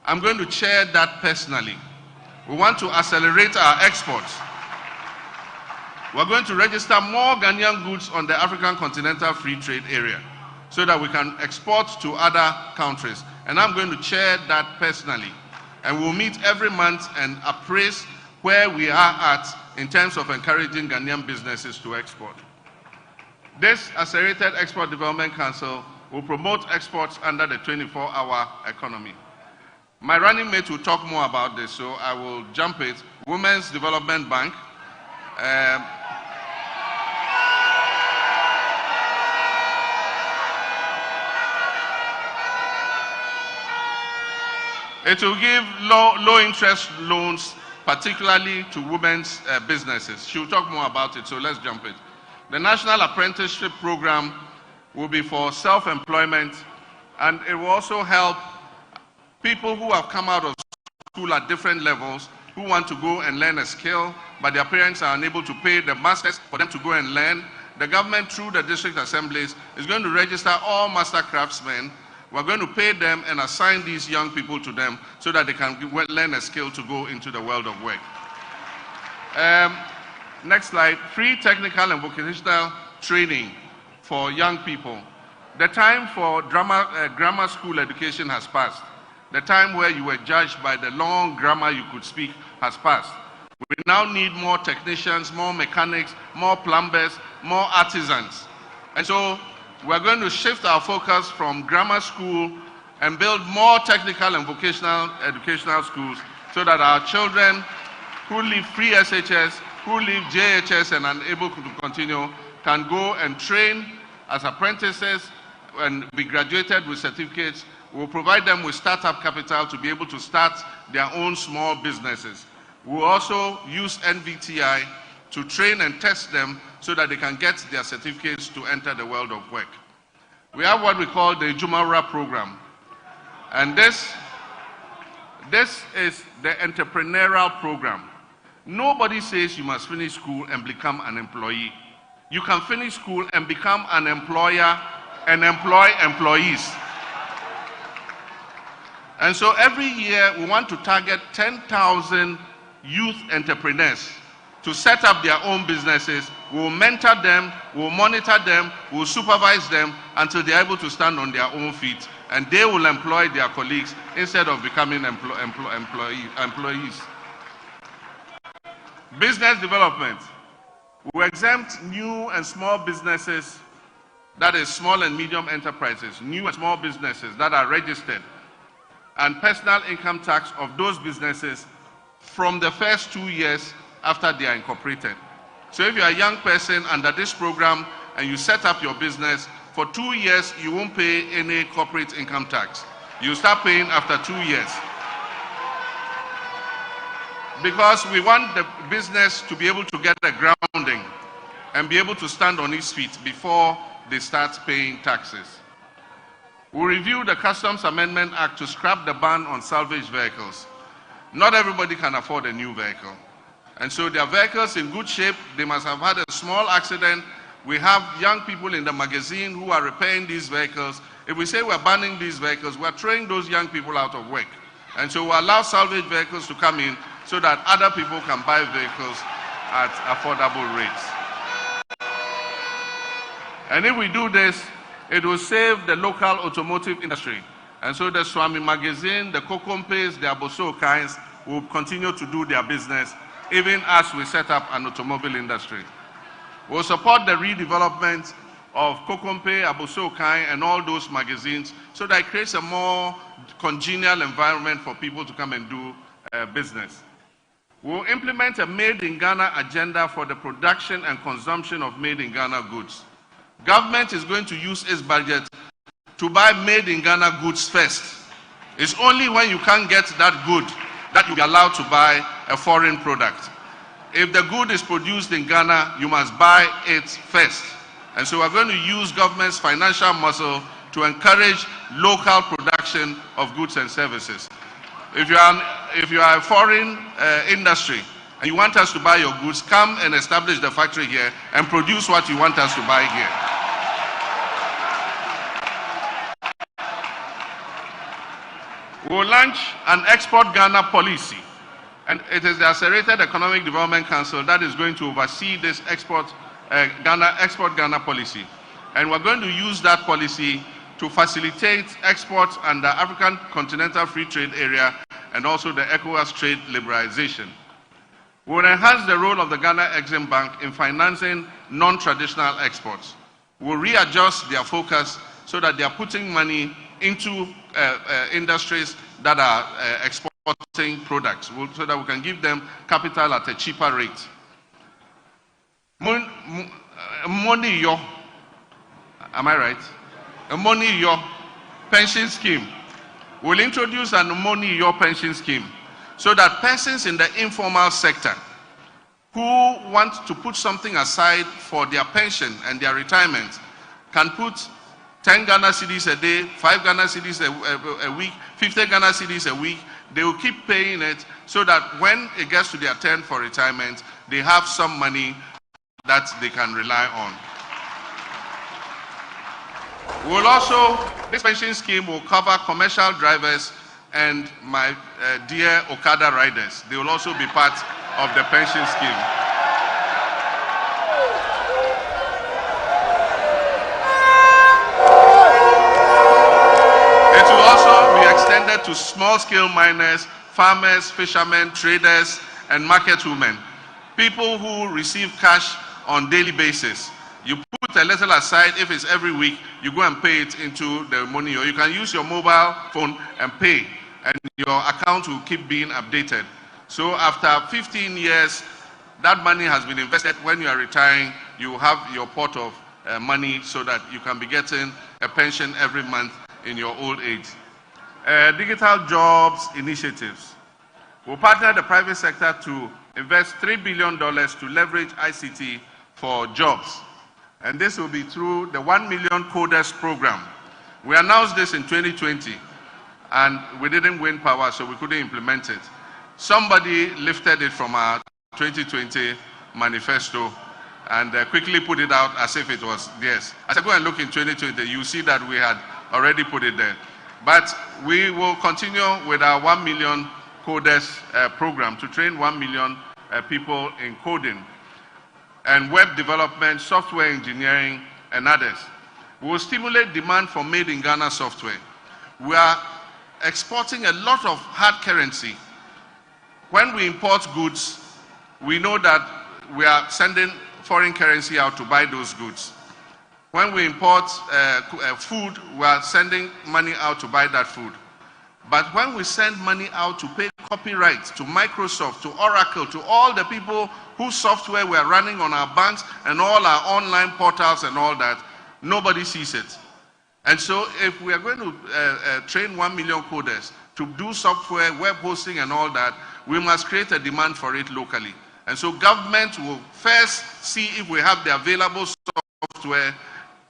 I'm going to chair that personally. We want to accelerate our exports. We're going to register more Ghanaian goods on the African Continental Free Trade Area so that we can export to other countries. And I'm going to chair that personally. And we'll meet every month and appraise where we are at in terms of encouraging Ghanaian businesses to export. This Accelerated Export Development Council will promote exports under the 24-hour economy. My running mate will talk more about this, so I will jump it. Women's Development Bank. It will give low interest loans, particularly to women's businesses. She'll talk more about it, so let's jump it. The National Apprenticeship Program will be for self-employment, and it will also help people who have come out of school at different levels who want to go and learn a skill, but their parents are unable to pay the masters for them to go and learn. The government, through the district assemblies, is going to register all master craftsmen. We're going to pay them and assign these young people to them so that they can learn a skill to go into the world of work. Next slide. Free technical and vocational training for young people. The time for grammar school education has passed. The time where you were judged by the long grammar you could speak has passed. We now need more technicians, more mechanics, more plumbers, more artisans. And so we're going to shift our focus from grammar school and build more technical and vocational educational schools so that our children who leave free SHS, who leave JHS and are unable to continue, can go and train as apprentices and be graduated with certificates. We'll provide them with startup capital to be able to start their own small businesses. We'll also use NVTI to train and test them so that they can get their certificates to enter the world of work. We have what we call the Jumara program. And this is the entrepreneurial program. Nobody says you must finish school and become an employee. You can finish school and become an employer and employ employees. And so every year we want to target 10,000 youth entrepreneurs to set up their own businesses. We'll mentor them, we'll monitor them, we'll supervise them until they're able to stand on their own feet, and they will employ their colleagues instead of becoming employees. Business development. We exempt new and small businesses, that is small and medium enterprises, new and small businesses that are registered, and personal income tax of those businesses from the first 2 years after they are incorporated. So if you are a young person under this program and you set up your business, for 2 years you won't pay any corporate income tax. You start paying after 2 years. Because we want the business to be able to get a grounding and be able to stand on its feet before they start paying taxes. We review the Customs Amendment Act to scrap the ban on salvage vehicles. Not everybody can afford a new vehicle. And so their vehicles in good shape, they must have had a small accident. We have young people in the magazine who are repairing these vehicles. If we say we're banning these vehicles, we're throwing those young people out of work. And so we allow salvage vehicles to come in so that other people can buy vehicles at affordable rates. And if we do this, it will save the local automotive industry. And so the Swami magazine, the Kokompes, the Aboso kinds will continue to do their business even as we set up an automobile industry. We'll support the redevelopment of Kokompe, Aboso Kai, and all those magazines so that it creates a more congenial environment for people to come and do business. We'll implement a Made in Ghana agenda for the production and consumption of Made in Ghana goods. Government is going to use its budget to buy Made in Ghana goods first. It's only when you can't get that good that you'll be allowed to buy a foreign product. If the good is produced in Ghana, you must buy it first. And so we're going to use government's financial muscle to encourage local production of goods and services. If you are a foreign industry and you want us to buy your goods, come and establish the factory here and produce what you want us to buy here. We'll launch an Export Ghana policy, and it is the Accelerated Economic Development Council that is going to oversee this Export Ghana policy. And we're going to use that policy to facilitate exports under African Continental Free Trade Area and also the ECOWAS trade liberalization. We'll enhance the role of the Ghana Exim Bank in financing non-traditional exports. We'll readjust their focus so that they are putting money into industries that are exporting products, so that we can give them capital at a cheaper rate. Money yo, am I right? A money yo pension scheme. We'll introduce an money yo pension scheme so that persons in the informal sector who want to put something aside for their pension and their retirement can put 10 Ghana cedis a day, 5 Ghana cedis a week, 50 Ghana cedis a week. They will keep paying it so that when it gets to their turn for retirement, they have some money that they can rely on. We'll also, this pension scheme will cover commercial drivers and my dear Okada riders. They will also be part of the pension scheme. It will also be extended to small-scale miners, farmers, fishermen, traders, and market women. People who receive cash on daily basis. You put a little aside. If it's every week, you go and pay it into the money, or you can use your mobile phone and pay, and your account will keep being updated. So after 15 years, that money has been invested. When you are retiring, you have your pot of money so that you can be getting a pension every month in your old age. Digital jobs initiatives. We'll partner the private sector to invest $3 billion to leverage ICT for jobs. And this will be through the 1 Million Coders program. We announced this in 2020, and we didn't win power, so we couldn't implement it. Somebody lifted it from our 2020 manifesto, and quickly put it out as if it was theirs. As I go and look in 2020, you see that we had already put it there. But we will continue with our 1 million coders program to train 1 million people in coding and web development, software engineering, and others. We will stimulate demand for made in Ghana software. We are exporting a lot of hard currency. When we import goods, we know that we are sending foreign currency out to buy those goods. When we import food, we are sending money out to buy that food. But when we send money out to pay copyright to Microsoft, to Oracle, to all the people whose software we are running on our banks and all our online portals and all that, nobody sees it. And so if we are going to train 1 million coders to do software, web hosting and all that, we must create a demand for it locally. And so government will first see if we have the available software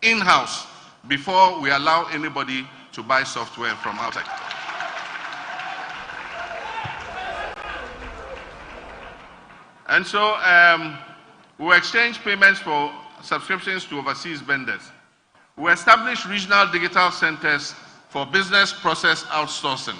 in-house before we allow anybody to buy software from outside. And so we'll exchange payments for subscriptions to overseas vendors. We establish regional digital centers for business process outsourcing.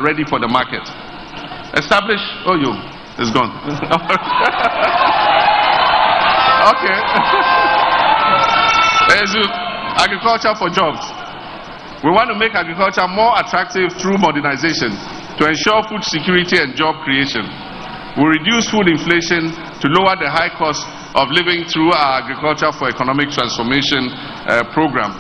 ready for the market. Establish, it's gone. Okay. Agriculture for jobs. We want to make agriculture more attractive through modernization to ensure food security and job creation. We reduce food inflation to lower the high cost of living through our Agriculture for Economic Transformation program.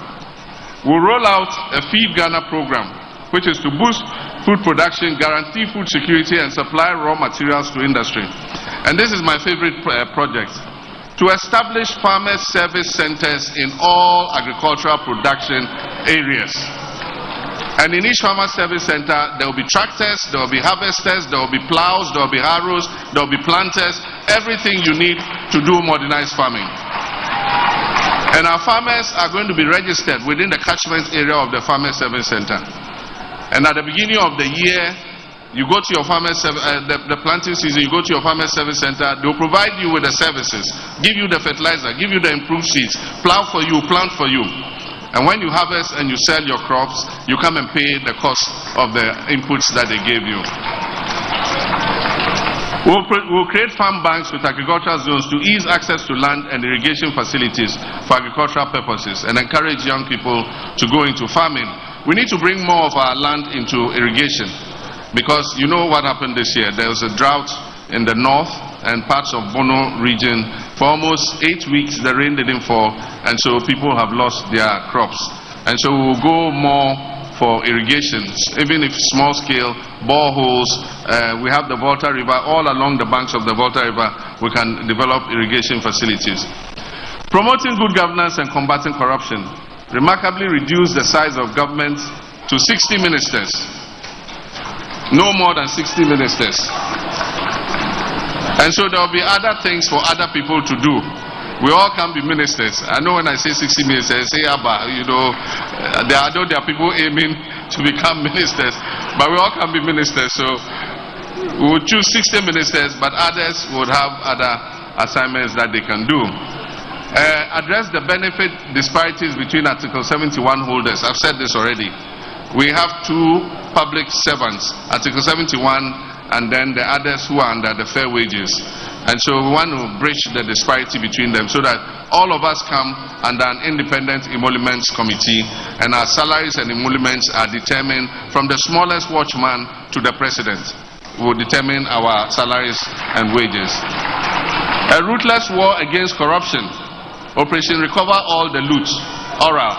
We'll roll out a Feed Ghana program, which is to boost food production, guarantee food security, and supply raw materials to industry. And this is my favorite project, to establish farmers' service centers in all agricultural production areas. And in each farmer service center, there will be tractors, there will be harvesters, there will be plows, there will be harrows, there will be planters, everything you need to do modernized farming. And our farmers are going to be registered within the catchment area of the farmer service center. And at the beginning of the year, you go to your farmer the planting season, you go to your farmer service center, they'll provide you with the services, give you the fertilizer, give you the improved seeds, plow for you, plant for you. And when you harvest and you sell your crops, you come and pay the cost of the inputs that they gave you. We'll create farm banks with agricultural zones to ease access to land and irrigation facilities for agricultural purposes and encourage young people to go into farming. We need to bring more of our land into irrigation, because you know what happened this year. There was a drought in the north and parts of Bono region. For almost 8 weeks the rain didn't fall, and so people have lost their crops. And so we'll go more for irrigations, even if small scale, boreholes. We have the Volta River, all along the banks of the Volta River we can develop irrigation facilities. Promoting good governance and combating corruption. Remarkably reduce the size of government to 60 ministers. No more than 60 ministers. And so there will be other things for other people to do. We all can be ministers. I know when I say 60 ministers, I say Abba, there are people aiming to become ministers, but we all can be ministers. So we would choose 60 ministers, but others would have other assignments that they can do. Address the benefit disparities between Article 71 holders. I've said this already. We have two public servants, Article 71, and then the others who are under the fair wages. And so we want to bridge the disparity between them so that all of us come under an independent emoluments committee, and our salaries and emoluments are determined from the smallest watchman to the president. We will determine our salaries and wages. A ruthless war against corruption. Operation Recover All the Loot, oral.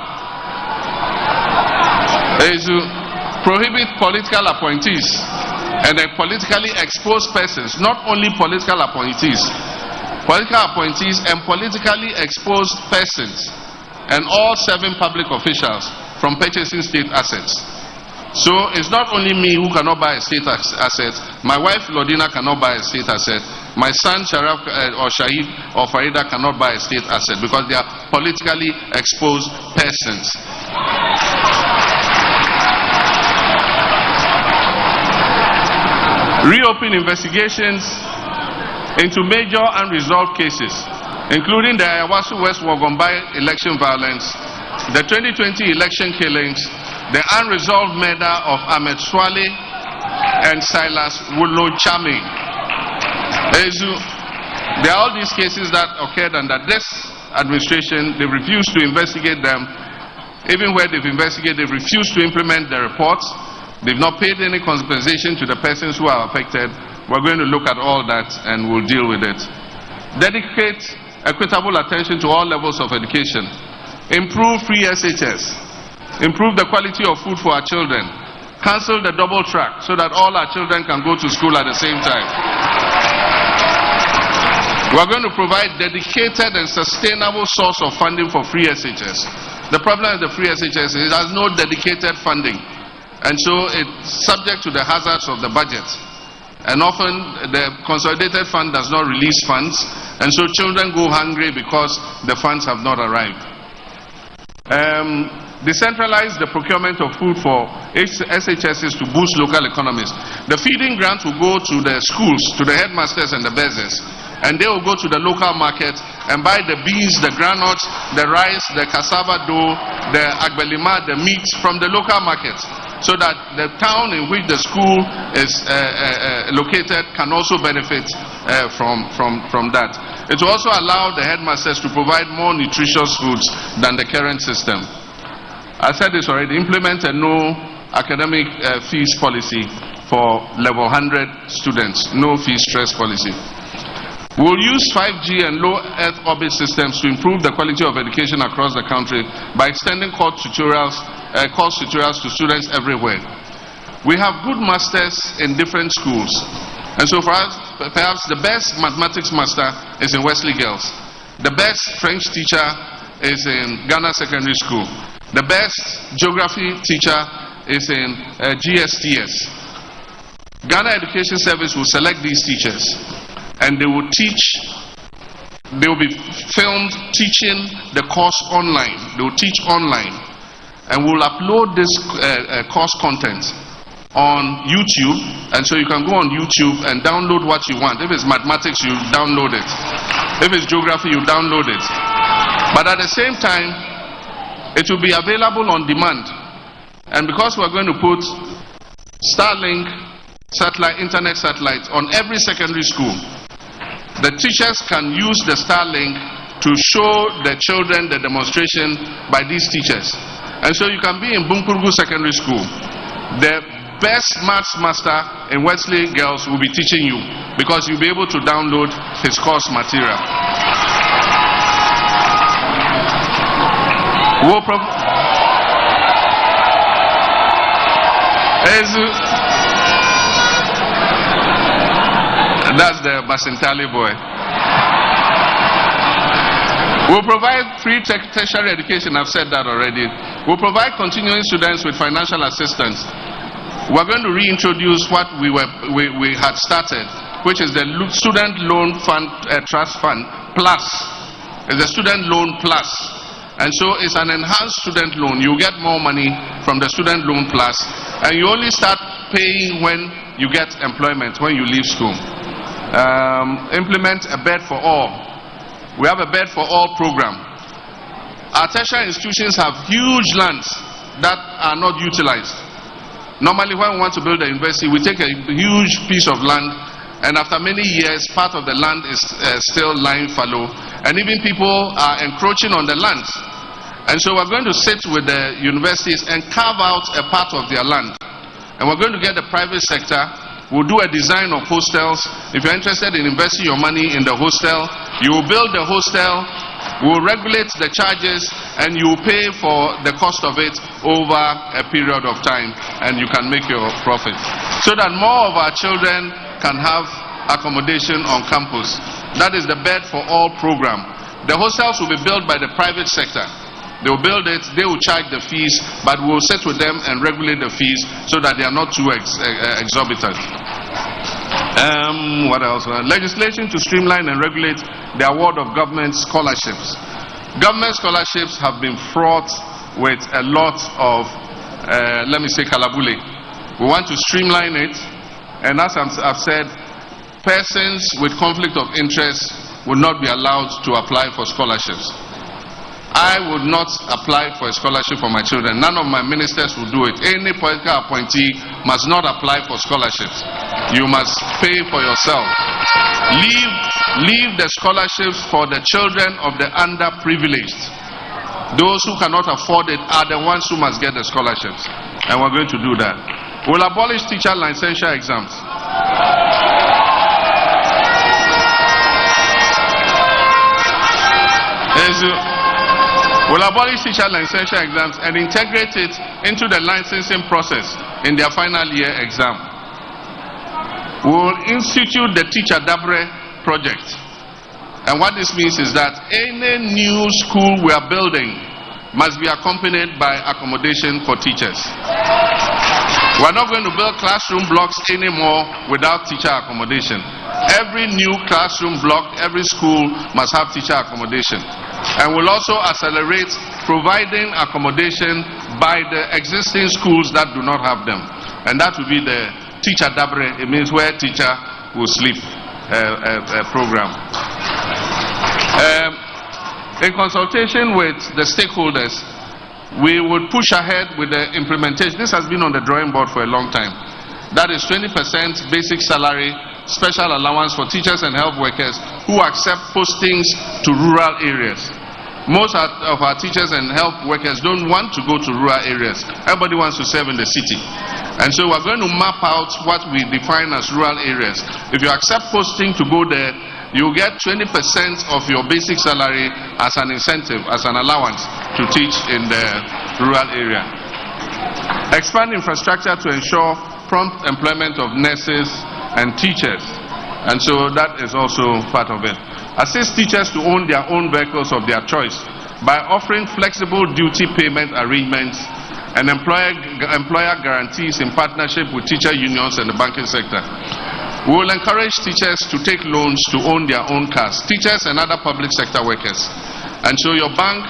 Is to prohibit political appointees and politically exposed persons, not only political appointees and politically exposed persons, and all serving public officials from purchasing state assets. So it's not only me who cannot buy a state asset. My wife Lodina cannot buy a state asset. My son Sharaf or Shahid or Farida cannot buy a state asset because they are politically exposed persons. Reopen investigations into major unresolved cases, including the Ayawasu West Wogombai election violence, the 2020 election killings, the unresolved murder of Ahmed Swale and Silas Wulo-Chami. There are all these cases that occurred under this administration. They refused to investigate them. Even where they've investigated, they've refused to implement the reports. They've not paid any compensation to the persons who are affected. We're going to look at all that and we'll deal with it. Dedicate equitable attention to all levels of education. Improve free SHS. Improve the quality of food for our children. Cancel the double track so that all our children can go to school at the same time. We're going to provide dedicated and sustainable source of funding for free SHS. The problem with the free SHS is it has no dedicated funding. And so it's subject to the hazards of the budget. And often the consolidated fund does not release funds. And so children go hungry because the funds have not arrived. Decentralize the procurement of food for SHSs to boost local economies. The feeding grant will go to the schools, to the headmasters and the bezzers, and they will go to the local market and buy the beans, the granules, the rice, the cassava dough, the agbelima, the meat from the local market. so that the town in which the school is located can also benefit from that. It will also allow the headmasters to provide more nutritious foods than the current system. I said this already, implement a no academic fees policy for level 100 students, no fee stress policy. We'll use 5G and low Earth orbit systems to improve the quality of education across the country by extending course tutorials to students everywhere. We have good masters in different schools, and so for us, perhaps the best mathematics master is in Wesley Girls. The best French teacher is in Ghana Secondary School. The best geography teacher is in GSTS. Ghana Education Service will select these teachers, and they will be filmed teaching the course online. They will teach online, and we'll upload this course content on YouTube, and so you can go on YouTube and download what you want. If it's mathematics, you download it. If it's geography, you download it. But at the same time, it will be available on demand. And because we're going to put Starlink internet satellites on every secondary school, the teachers can use the Starlink to show the children the demonstration by these teachers. And so you can be in Bunkurgu Secondary School. The best maths master in Wesley Girls will be teaching you, because you'll be able to download his course material. That's the Basintali boy. We'll provide free tertiary education. I've said that already. We'll provide continuing students with financial assistance. We're going to reintroduce what we had started, which is the Student Loan Fund Trust Fund Plus. It's a Student Loan Plus. And so it's an enhanced student loan. You get more money from the Student Loan Plus, and you only start paying when you get employment, when you leave school. Implement a bed for all. We have a bed for all program. Our tertiary institutions have huge lands that are not utilized. Normally when we want to build a university, we take a huge piece of land, and after many years, part of the land is still lying fallow, and even people are encroaching on the land. And so we're going to sit with the universities and carve out a part of their land. And we're going to get the private sector. We'll do a design of hostels. If you're interested in investing your money in the hostel, you will build the hostel, we'll regulate the charges, and you will pay for the cost of it over a period of time, and you can make your profit. So that more of our children can have accommodation on campus. That is the Bed for All program. The hostels will be built by the private sector. They will build it, they will charge the fees, but we'll sit with them and regulate the fees so that they are not too exorbitant. What else? Legislation to streamline and regulate the award of government scholarships. Government scholarships have been fraught with a lot of, let me say, kalabule. We want to streamline it, and as I've said, persons with conflict of interest would not be allowed to apply for scholarships. I would not apply for a scholarship for my children. None of my ministers will do it. Any political appointee must not apply for scholarships. You must pay for yourself. Leave the scholarships for the children of the underprivileged. Those who cannot afford it are the ones who must get the scholarships. And we're going to do that. We'll abolish teacher licensure exams. We'll abolish teacher licensure exams and integrate it into the licensing process in their final year exam. We'll institute the Teacher Dabre project. And what this means is that any new school we are building must be accompanied by accommodation for teachers. We're not going to build classroom blocks anymore without teacher accommodation. Every new classroom block, every school must have teacher accommodation. And we'll also accelerate providing accommodation by the existing schools that do not have them. And that will be the Teacher Dabre. It means where teacher will sleep program. In consultation with the stakeholders, we would push ahead with the implementation. This has been on the drawing board for a long time. That is 20% basic salary, special allowance for teachers and health workers who accept postings to rural areas. Most of our teachers and health workers don't want to go to rural areas. Everybody wants to serve in the city. And so we're going to map out what we define as rural areas. If you accept posting to go there, you get 20% of your basic salary as an incentive, as an allowance to teach in the rural area. Expand infrastructure to ensure prompt employment of nurses and teachers. And so that is also part of it. Assist teachers to own their own vehicles of their choice by offering flexible duty payment arrangements and employer guarantees in partnership with teacher unions and the banking sector. We will encourage teachers to take loans to own their own cars, teachers and other public sector workers. And so your bank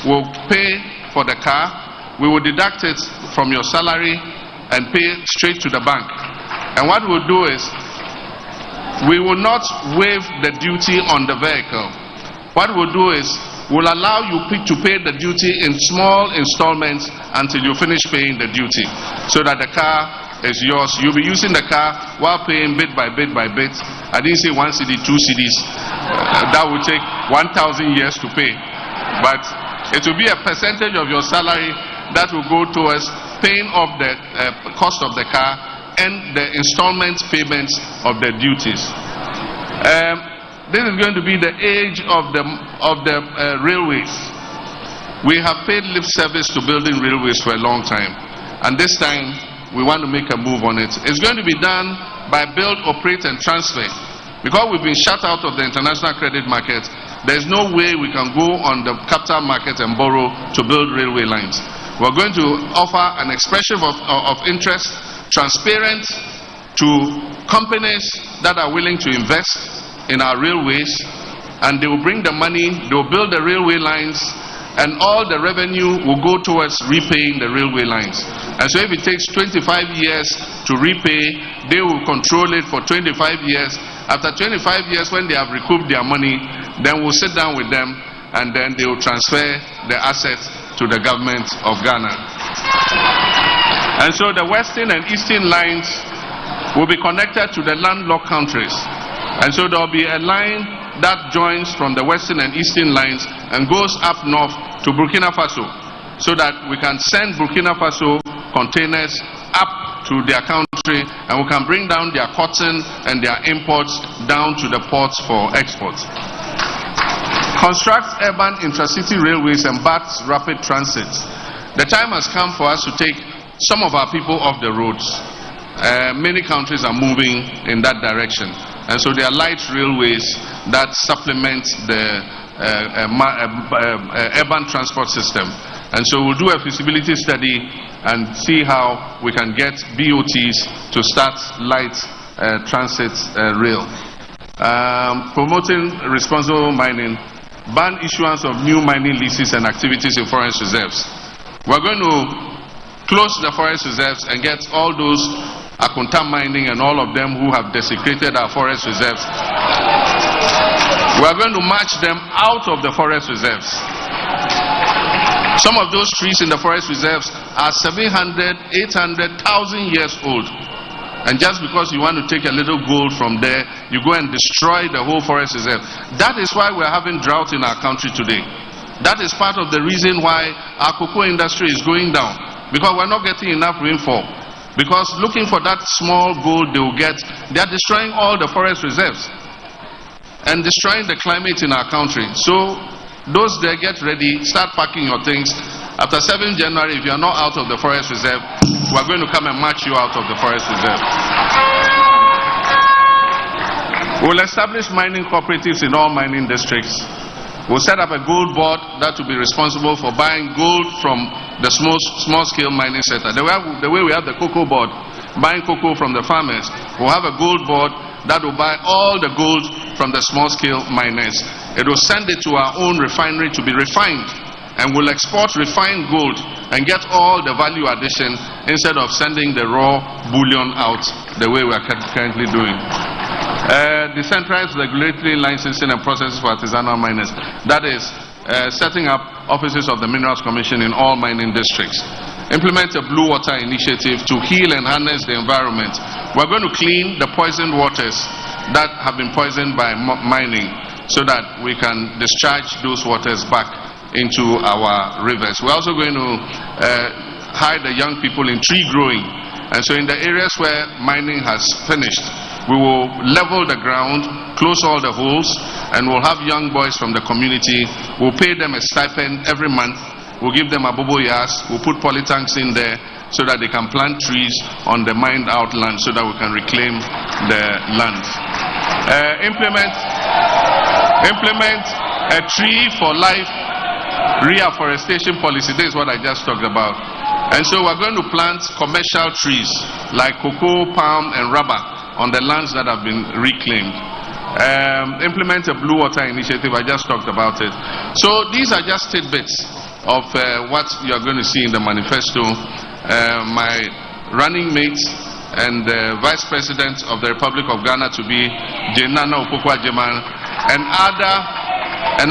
will pay for the car, we will deduct it from your salary and pay straight to the bank. And what we'll do is, we will not waive the duty on the vehicle. What we'll do is, we'll allow you to pay the duty in small installments until you finish paying the duty, so that the car is yours. You'll be using the car while paying bit by bit by bit. I didn't say 1 cedi, 2 cedis. That will take 1,000 years to pay. But it will be a percentage of your salary that will go towards paying off the cost of the car and the installment payments of the duties. This is going to be the age of the railways. We have paid lip service to building railways for a long time, and this time we want to make a move on it. It's going to be done by build, operate and transfer. Because we've been shut out of the international credit market, there's no way we can go on the capital market and borrow to build railway lines. We're going to offer an expression of interest, transparent, to companies that are willing to invest in our railways, and they will bring the money, they will build the railway lines, and all the revenue will go towards repaying the railway lines. And so if it takes 25 years to repay, they will control it for 25 years. After 25 years, when they have recouped their money, then we'll sit down with them, and then they will transfer the assets to the government of Ghana. And so the western and eastern lines will be connected to the landlocked countries. And so there will be a line that joins from the western and eastern lines and goes up north to Burkina Faso, so that we can send Burkina Faso containers up to their country, and we can bring down their cotton and their imports down to the ports for exports. Construct urban intracity railways and BART rapid transit. The time has come for us to take some of our people off the roads. Many countries are moving in that direction, and so there are light railways that supplement the urban transport system. And so we'll do a feasibility study and see how we can get BOTs to start light transit rail. Promoting responsible mining, ban issuance of new mining leases and activities in forest reserves. We're going to close the forest reserves and get all those Akunta mining and all of them who have desecrated our forest reserves. We are going to march them out of the forest reserves. Some of those trees in the forest reserves are 700, 800,000 years old. And just because you want to take a little gold from there, you go and destroy the whole forest reserve. That is why we are having drought in our country today. That is part of the reason why our cocoa industry is going down. Because we are not getting enough rainfall. Because looking for that small gold they will get, they are destroying all the forest reserves and destroying the climate in our country. So those there, get ready, start packing your things. After 7th January, if you are not out of the forest reserve, we are going to come and march you out of the forest reserve. We will establish mining cooperatives in all mining districts. We'll set up a gold board that will be responsible for buying gold from the small-scale mining sector. The way we have the cocoa board, buying cocoa from the farmers, we'll have a gold board that will buy all the gold from the small-scale miners. It will send it to our own refinery to be refined, and we'll export refined gold and get all the value addition instead of sending the raw bullion out the way we are currently doing. Decentralized regulatory licensing and processes for artisanal miners. That is setting up offices of the Minerals Commission in all mining districts. Implement a blue water initiative to heal and harness the environment. We're going to clean the poisoned waters that have been poisoned by mining so that we can discharge those waters back into our rivers. We're also going to hide the young people in tree growing. And so in the areas where mining has finished, we will level the ground, close all the holes, and we'll have young boys from the community. We'll pay them a stipend every month. We'll give them a bobo yas. We'll put polytanks in there so that they can plant trees on the mined out land so that we can reclaim the land. Implement a tree for life reforestation policy. This is what I just talked about. And so we're going to plant commercial trees like cocoa, palm, and rubber on the lands that have been reclaimed. Implement a blue water initiative. I just talked about it. So these are just tidbits of what you are going to see in the manifesto. My running mate and Vice President of the Republic of Ghana to be Naana Opoku-Agyemang and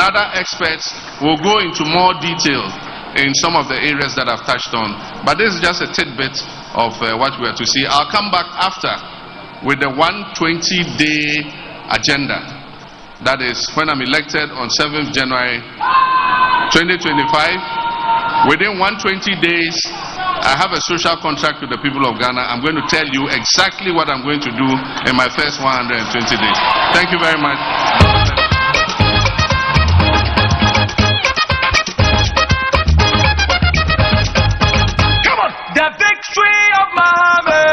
other experts will go into more detail in some of the areas that I've touched on. But this is just a tidbit of what we are to see. I'll come back after with the 120-day agenda. That is when I'm elected on 7th January 2025. Within 120 days, I have a social contract with the people of Ghana. I'm going to tell you exactly what I'm going to do in my first 120 days. Thank you very much. Come on! The victory of Mahama!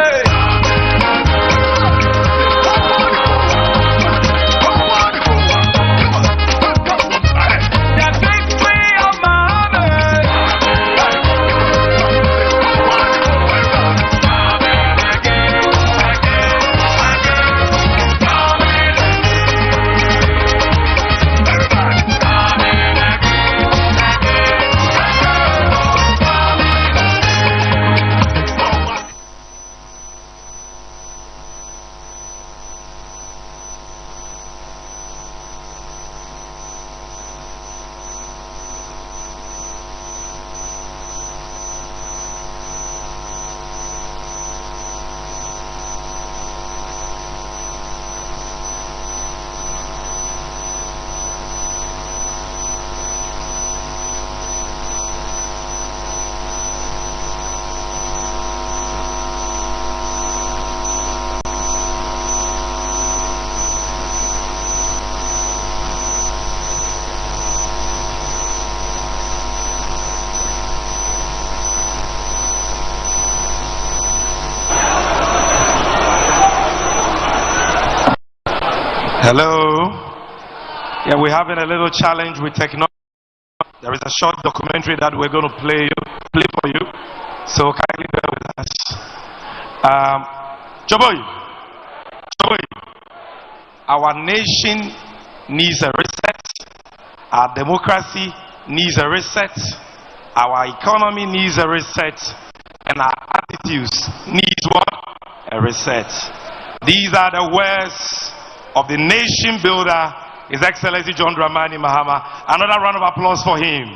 Hello. Yeah, we're having a little challenge with technology. There is a short documentary that we're going to play for you. So kindly bear with us. Choboy, our nation needs a reset. Our democracy needs a reset. Our economy needs a reset. And our attitudes need what? A reset. These are the words of the nation builder, His Excellency John Dramani Mahama. Another round of applause for him.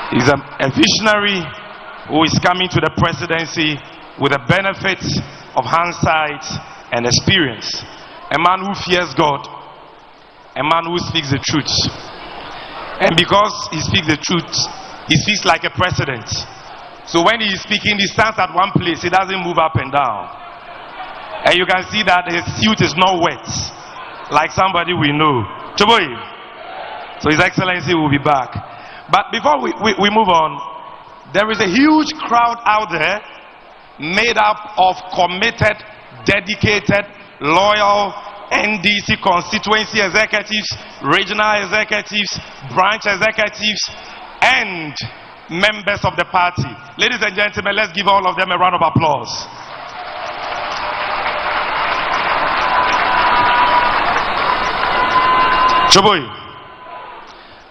He's a visionary who is coming to the presidency with the benefits of hindsight and experience. A man who fears God. A man who speaks the truth. And because he speaks the truth, he speaks like a president. So when he is speaking, he stands at one place. He doesn't move up and down. And you can see that his suit is not wet, like somebody we know. Choboy. So His Excellency will be back. But before we move on, there is a huge crowd out there made up of committed, dedicated, loyal NDC constituency executives, regional executives, branch executives, and members of the party. Ladies and gentlemen, let's give all of them a round of applause. Choboy.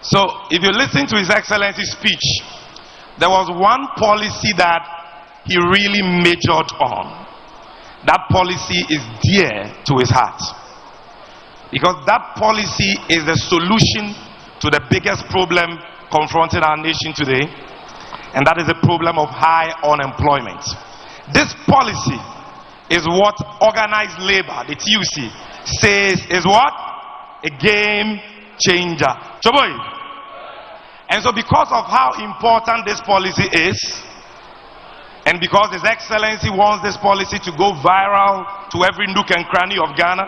So, if you listen to His Excellency's speech, there was one policy that he really majored on. That policy is dear to his heart. Because that policy is the solution to the biggest problem confronting our nation today, and that is the problem of high unemployment. This policy is what organized labor, the TUC, says is what? A game changer. Choboy. And so because of how important this policy is, and because His Excellency wants this policy to go viral to every nook and cranny of Ghana,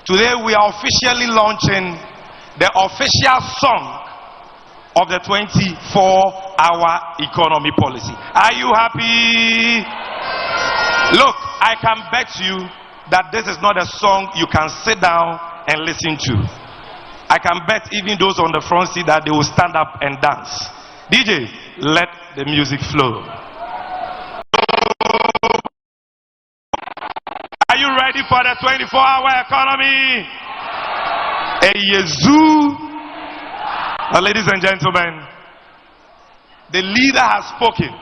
today we are officially launching the official song of the 24-hour economy policy. Are you happy? Look, I can bet you that this is not a song you can sit down and listen to. I can bet even those on the front seat that they will stand up and dance. DJ, let the music flow. Are you ready for the 24-hour economy? A Yezu. Ladies and gentlemen, the leader has spoken.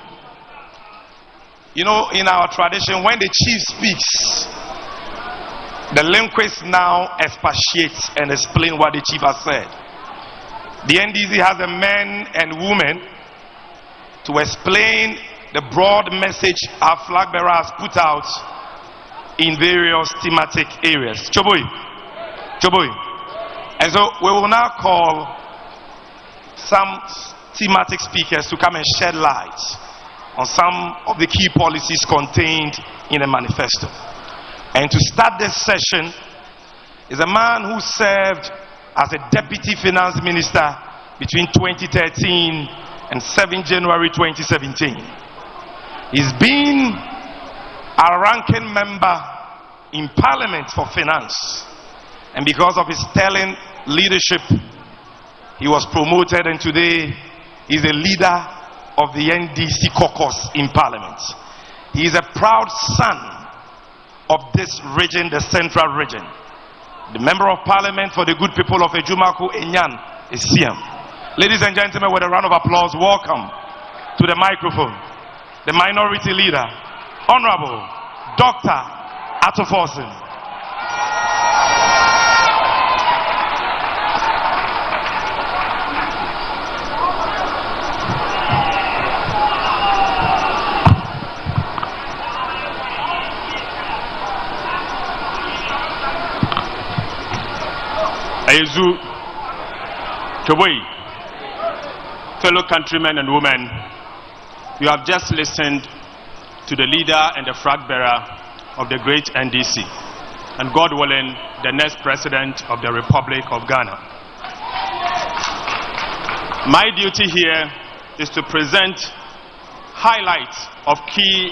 You know, in our tradition, when the chief speaks, the linguist now expatiates and explain what the chief has said. The NDC has the men and women to explain the broad message our flag bearer has put out in various thematic areas. Choboy. Choboy. And so we will now call some thematic speakers to come and shed light on some of the key policies contained in the manifesto. And to start this session is a man who served as a deputy finance minister between 2013 and 7 January 2017. He's been a ranking member in Parliament for Finance, and because of his sterling leadership, he was promoted, and today he's a leader of the NDC caucus in Parliament. He is a proud son of this region, the Central Region. The Member of Parliament for the good people of Ejumaku Enyan is Siam. Ladies and gentlemen, with a round of applause, welcome to the microphone the Minority Leader, Honorable Dr. Atoforsen. Ayezu, Choboy, fellow countrymen and women, you have just listened to the leader and the flag bearer of the great NDC, and God willing, the next president of the Republic of Ghana. My duty here is to present highlights of key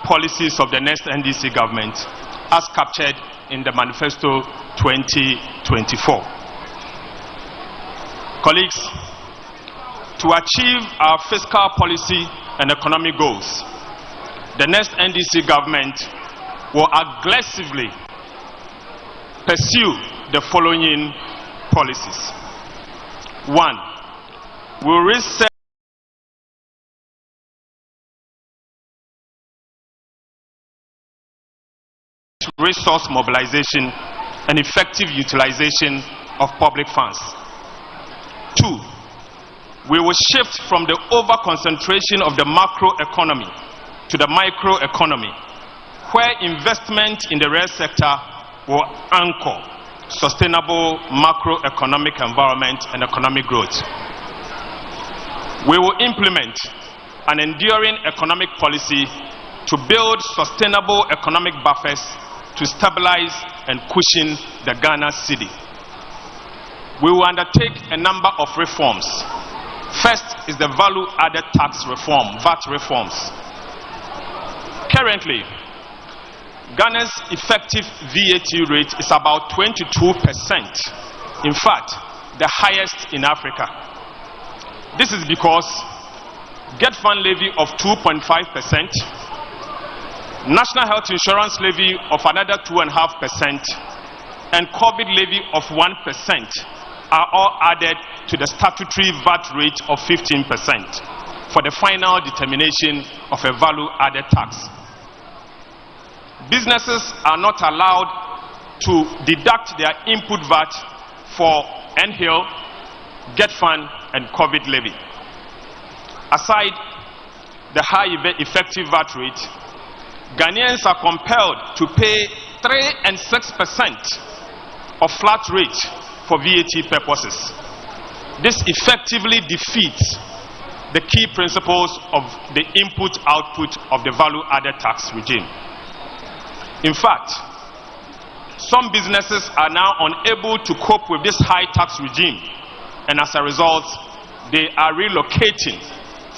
policies of the next NDC government as captured in the Manifesto 2024. Colleagues, to achieve our fiscal policy and economic goals, the next NDC government will aggressively pursue the following policies. 1, we will reset resource mobilization and effective utilization of public funds. 2, we will shift from the over-concentration of the macroeconomy to the microeconomy, where investment in the real sector will anchor sustainable macroeconomic environment and economic growth. We will implement an enduring economic policy to build sustainable economic buffers to stabilize and cushion the Ghana cedi. We will undertake a number of reforms. First is the value-added tax reform, VAT reforms. Currently, Ghana's effective VAT rate is about 22%. In fact, the highest in Africa. This is because Get Fund levy of 2.5%, National Health Insurance levy of another 2.5%, and COVID levy of 1% are all added to the statutory VAT rate of 15% for the final determination of a value-added tax. Businesses are not allowed to deduct their input VAT for NHIL, Get Fund, and COVID levy. Aside the high effective VAT rate, Ghanaians are compelled to pay 3 and 6% of flat rate for VAT purposes. This effectively defeats the key principles of the input-output of the value-added tax regime. In fact, some businesses are now unable to cope with this high tax regime, and as a result, they are relocating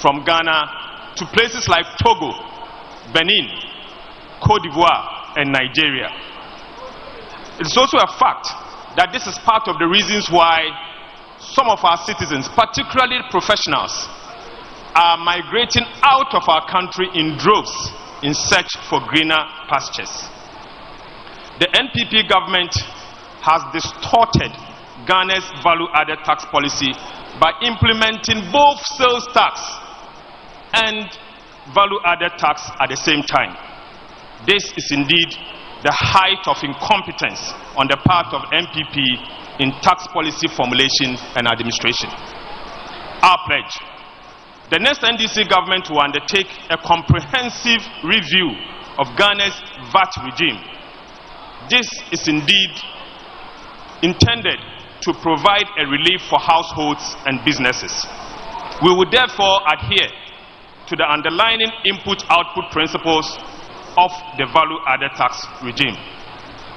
from Ghana to places like Togo, Benin, Cote d'Ivoire, and Nigeria. It's also a fact that this is part of the reasons why some of our citizens, particularly professionals, are migrating out of our country in droves in search for greener pastures. The NPP government has distorted Ghana's value-added tax policy by implementing both sales tax and value-added tax at the same time. This is indeed the height of incompetence on the part of NPP in tax policy formulation and administration. Our pledge: the next NDC government will undertake a comprehensive review of Ghana's VAT regime. This is indeed intended to provide a relief for households and businesses. We will therefore adhere to the underlying input-output principles of the value-added tax regime.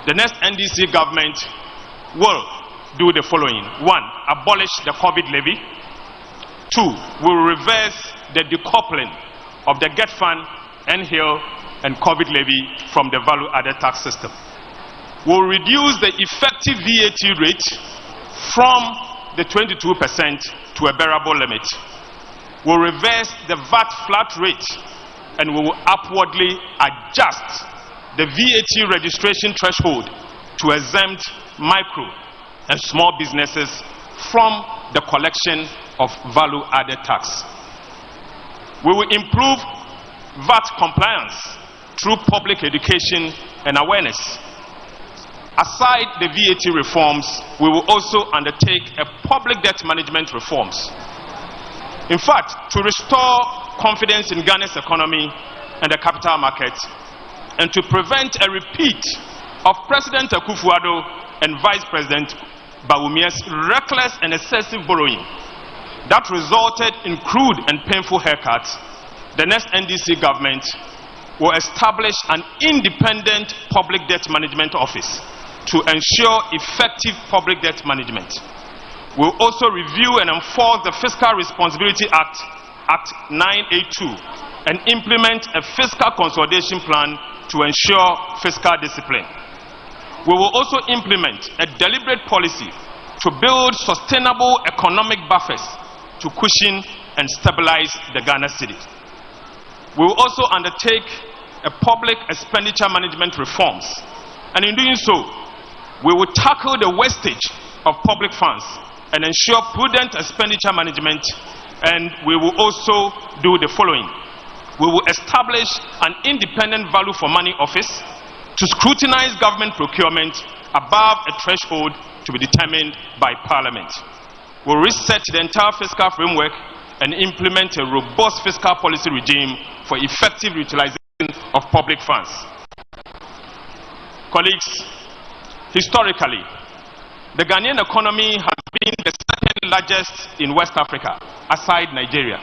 The next NDC government will do the following: 1. Abolish the COVID levy. 2. We will reverse the decoupling of the Get Fund, NHIL, and COVID levy from the value-added tax system. We will reduce the effective VAT rate from the 22% to a bearable limit. We will reverse the VAT flat rate, and we will upwardly adjust the VAT registration threshold to exempt micro and small businesses from the collection of value-added tax. We will improve VAT compliance through public education and awareness. Aside the VAT reforms, we will also undertake a public debt management reforms. In fact, to restore confidence in Ghana's economy and the capital market, and to prevent a repeat of President Akufo-Addo and Vice President Bawumia's reckless and excessive borrowing that resulted in crude and painful haircuts, the next NDC government will establish an independent public debt management office to ensure effective public debt management. We'll also review and enforce the Fiscal Responsibility Act, Act 982, and implement a fiscal consolidation plan to ensure fiscal discipline. We will also implement a deliberate policy to build sustainable economic buffers to cushion and stabilize the Ghana city. We will also undertake a public expenditure management reforms, and in doing so, we will tackle the wastage of public funds and ensure prudent expenditure management, and we will also do the following. We will establish an independent value for money office to scrutinize government procurement above a threshold to be determined by Parliament. We will reset the entire fiscal framework and implement a robust fiscal policy regime for effective utilization of public funds. Colleagues, historically, the Ghanaian economy has been the second largest in West Africa, aside Nigeria.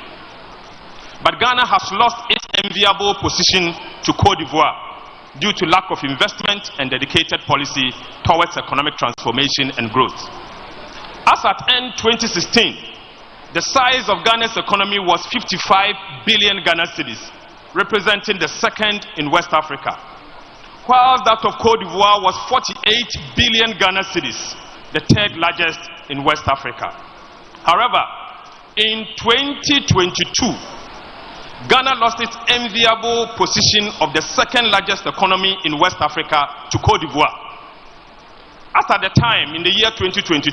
But Ghana has lost its enviable position to Cote d'Ivoire due to lack of investment and dedicated policy towards economic transformation and growth. As at end 2016, the size of Ghana's economy was 55 billion Ghana cedis, representing the second in West Africa, whilst that of Cote d'Ivoire was 48 billion Ghana cedis, the third largest in West Africa. However, in 2022, Ghana lost its enviable position of the second largest economy in West Africa to Cote d'Ivoire. As at the time, in the year 2022,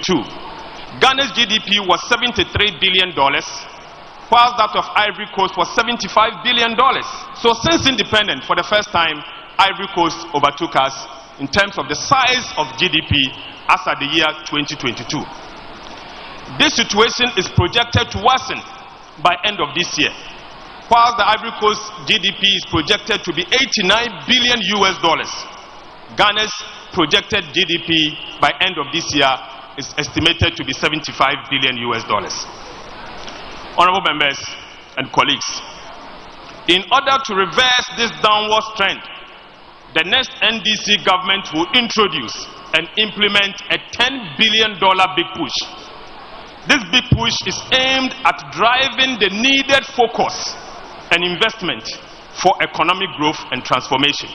Ghana's GDP was $73 billion, whilst that of Ivory Coast was $75 billion. So since independence, for the first time, Ivory Coast overtook us in terms of the size of GDP as at the year 2022. This situation is projected to worsen by end of this year. While the Ivory Coast GDP is projected to be $89 billion, Ghana's projected GDP by end of this year is estimated to be $75 billion. Honorable members and colleagues, in order to reverse this downward trend, the next NDC government will introduce and implement a $10 billion big push. This big push is aimed at driving the needed focus and investment for economic growth and transformation.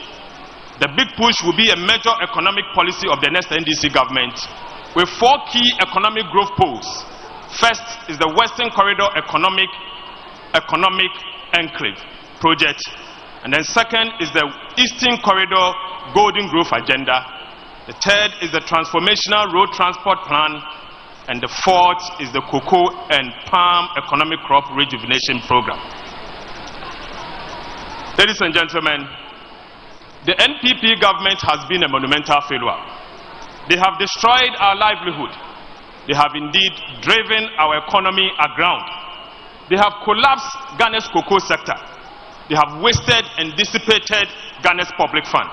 The big push will be a major economic policy of the next NDC government with 4 key economic growth poles. First is the Western Corridor Economic Enclave project, and then second is the Eastern Corridor Golden Growth Agenda. The third is the Transformational Road Transport Plan, and the fourth is the Cocoa and Palm Economic Crop Rejuvenation Program. Ladies and gentlemen, the NPP government has been a monumental failure. They have destroyed our livelihood. They have indeed driven our economy aground. They have collapsed Ghana's cocoa sector. They have wasted and dissipated Ghana's public fund.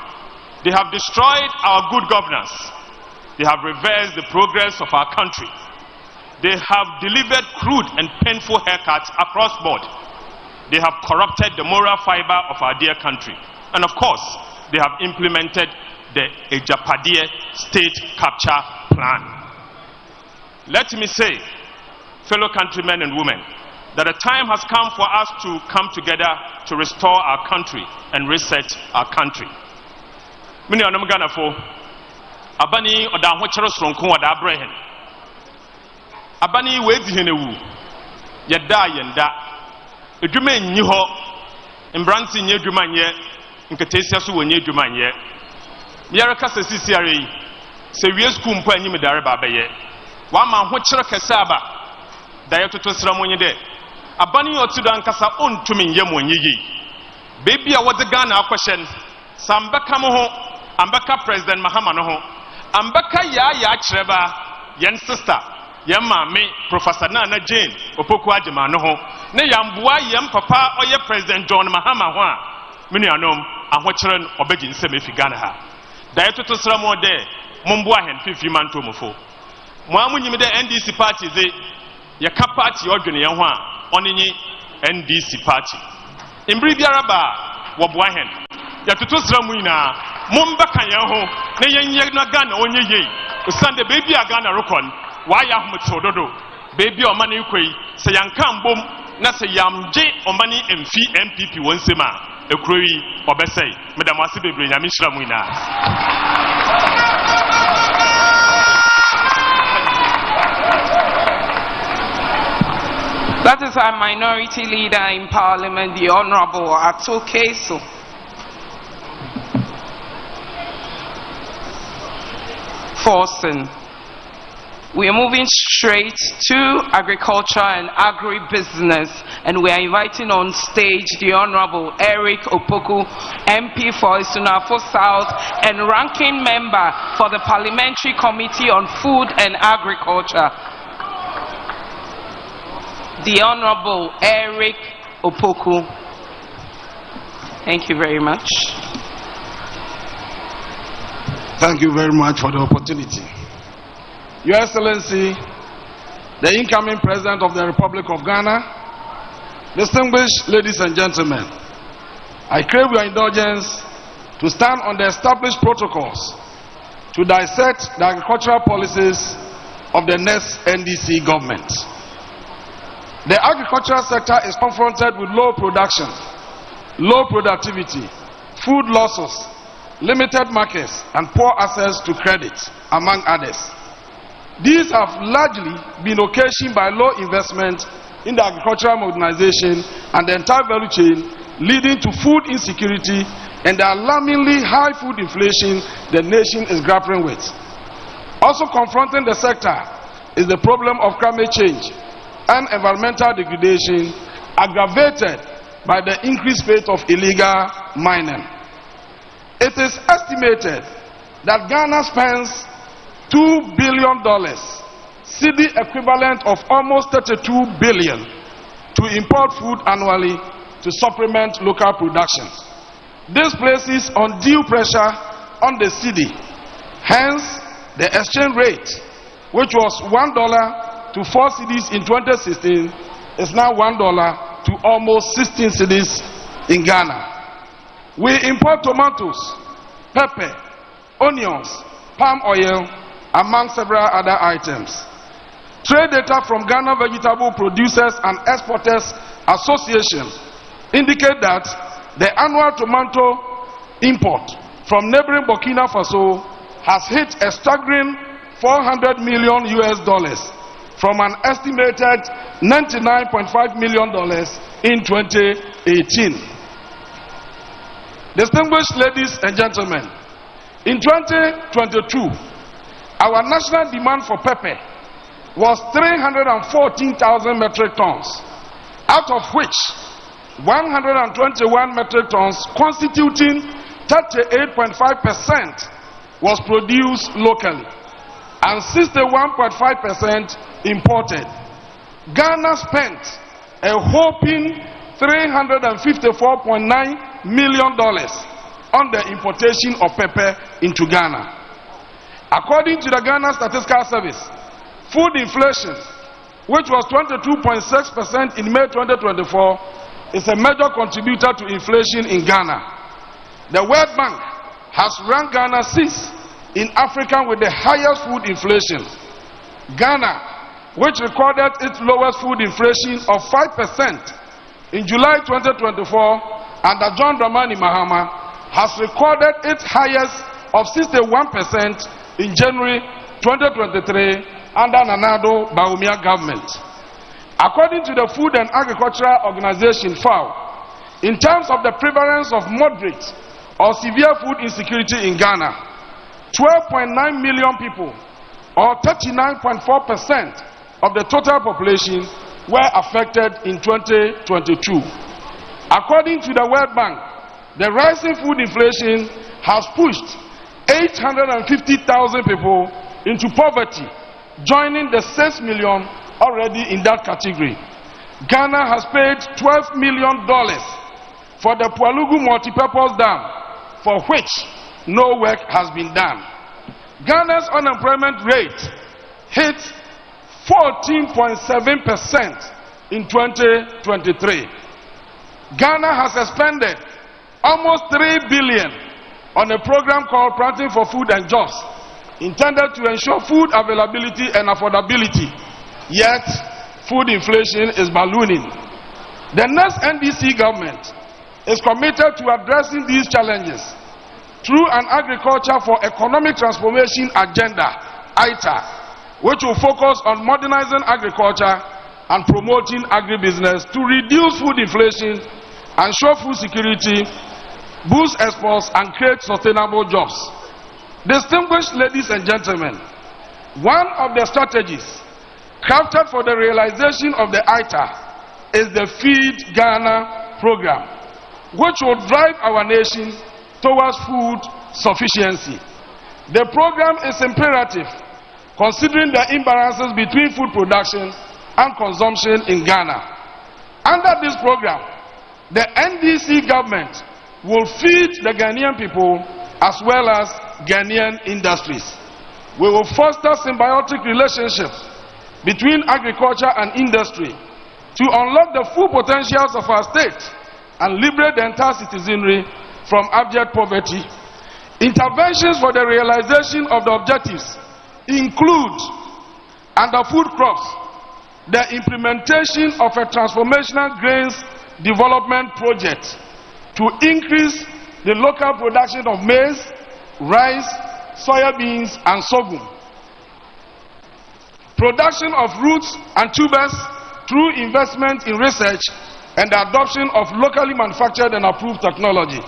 They have destroyed our good governance. They have reversed the progress of our country. They have delivered crude and painful haircuts across board. They have corrupted the moral fiber of our dear country. And of course, they have implemented the Ejapadiye state capture plan. Let me say, fellow countrymen and women, that the time has come for us to come together to restore our country and reset our country. Mini anam Ghana fo abani oda ho kyere soronko oda abrehen abani we di henewu yeda yenda edwuma enyi ho mbranti nye edwuma nye nketesia so wonye edwuma nye yare kasa sisiare yi se wie school mpo anyi medare ba beye wa ma ho kyere kasa aba da yetoto sramonye de abani otudo ankasa ontumi nyem onye yi bebi a wode Ghana akwahye sambaka mo ho ambaka President Mahama no ho ambaka ya kyereba yen sister yen maame Professor Naana Jane Opoku-Agyemang no ho ne yamboa yen papa oye President John Mahama ho a menu anom ahokyere no obegi nsem efi Ghana ha da yetoto sramo de momboa hen fifi manto mofo mo amunyim de NDC party ze ye ka party odwene yen ho a onenyi NDC party imbri biara ba wo boa hen ya tutu sramu ina mombaka yen ho ne yenye na Ghana onye yei usande baby a Ghana rokon wa ya humuto dodo baby o mane ikoi se yanka mbom na se yamje o mane emfi MPP wonsema ekroyi obesei medam ase bebre nyame sramu ina. That is our minority leader in Parliament, the Honorable Atokeso. Forson. We are moving straight to agriculture and agribusiness, and we are inviting on stage the Honorable Eric Opoku, MP for Isunafo South and ranking member for the Parliamentary Committee on Food and Agriculture. The Honorable Eric Opoku. Thank you very much. Thank you very much for the opportunity. Your Excellency, the incoming President of the Republic of Ghana, distinguished ladies and gentlemen, I crave your indulgence to stand on the established protocols to dissect the agricultural policies of the next NDC government. The agricultural sector is confronted with low production, low productivity, food losses, limited markets, and poor access to credit, among others. These have largely been occasioned by low investment in the agricultural modernization and the entire value chain, leading to food insecurity and the alarmingly high food inflation the nation is grappling with. Also confronting the sector is the problem of climate change and environmental degradation, aggravated by the increased rate of illegal mining. It is estimated that Ghana spends $2 billion cedi equivalent of almost 32 billion to import food annually to supplement local production. This places undue pressure on the cedi. Hence, the exchange rate, which was $1 to 4 cedis in 2016, is now $1 to almost 16 cedis in Ghana. We import tomatoes, pepper, onions, palm oil, among several other items. Trade data from Ghana Vegetable Producers and Exporters Association indicate that the annual tomato import from neighboring Burkina Faso has hit a staggering $400 million from an estimated $99.5 million in 2018. Distinguished ladies and gentlemen, in 2022, our national demand for pepper was 314,000 metric tons, out of which 121 metric tons, constituting 38.5%, was produced locally and 61.5% imported. Ghana spent a whopping $354.9 million on the importation of pepper into Ghana. According to the Ghana Statistical Service, food inflation, which was 22.6% in May 2024, is a major contributor to inflation in Ghana. The World Bank has ranked Ghana 6th in Africa with the highest food inflation. Ghana, which recorded its lowest food inflation of 5% in July 2024 under John Dramani Mahama, has recorded its highest of 61% in January 2023 under Nana Jane government. According to the Food and Agricultural Organization FAO, in terms of the prevalence of moderate or severe food insecurity in Ghana, 12.9 million people, or 39.4% of the total population, were affected in 2022. According to the World Bank, the rising food inflation has pushed 850,000 people into poverty, joining the 6 million already in that category. Ghana has paid $12 million for the Pualugu multipurpose dam, for which no work has been done. Ghana's unemployment rate hit 14.7% in 2023. Ghana has expended almost $3 billion on a program called Planting for Food and Jobs, intended to ensure food availability and affordability. Yet, food inflation is ballooning. The next NDC government is committed to addressing these challenges through an Agriculture for Economic Transformation agenda, ITA, which will focus on modernizing agriculture and promoting agribusiness to reduce food inflation, ensure food security, boost exports, and create sustainable jobs. Distinguished ladies and gentlemen, one of the strategies crafted for the realization of the ITA is the Feed Ghana program, which will drive our nation towards food sufficiency. The program is imperative considering the imbalances between food production and consumption in Ghana. Under this program, the NDC government will feed the Ghanaian people as well as Ghanaian industries. We will foster symbiotic relationships between agriculture and industry to unlock the full potentials of our state and liberate the entire citizenry from abject poverty. Interventions for the realization of the objectives include, under food crops, the implementation of a transformational grains development project to increase the local production of maize, rice, soya beans, and sorghum. Production of roots and tubers through investment in research and the adoption of locally manufactured and approved technology.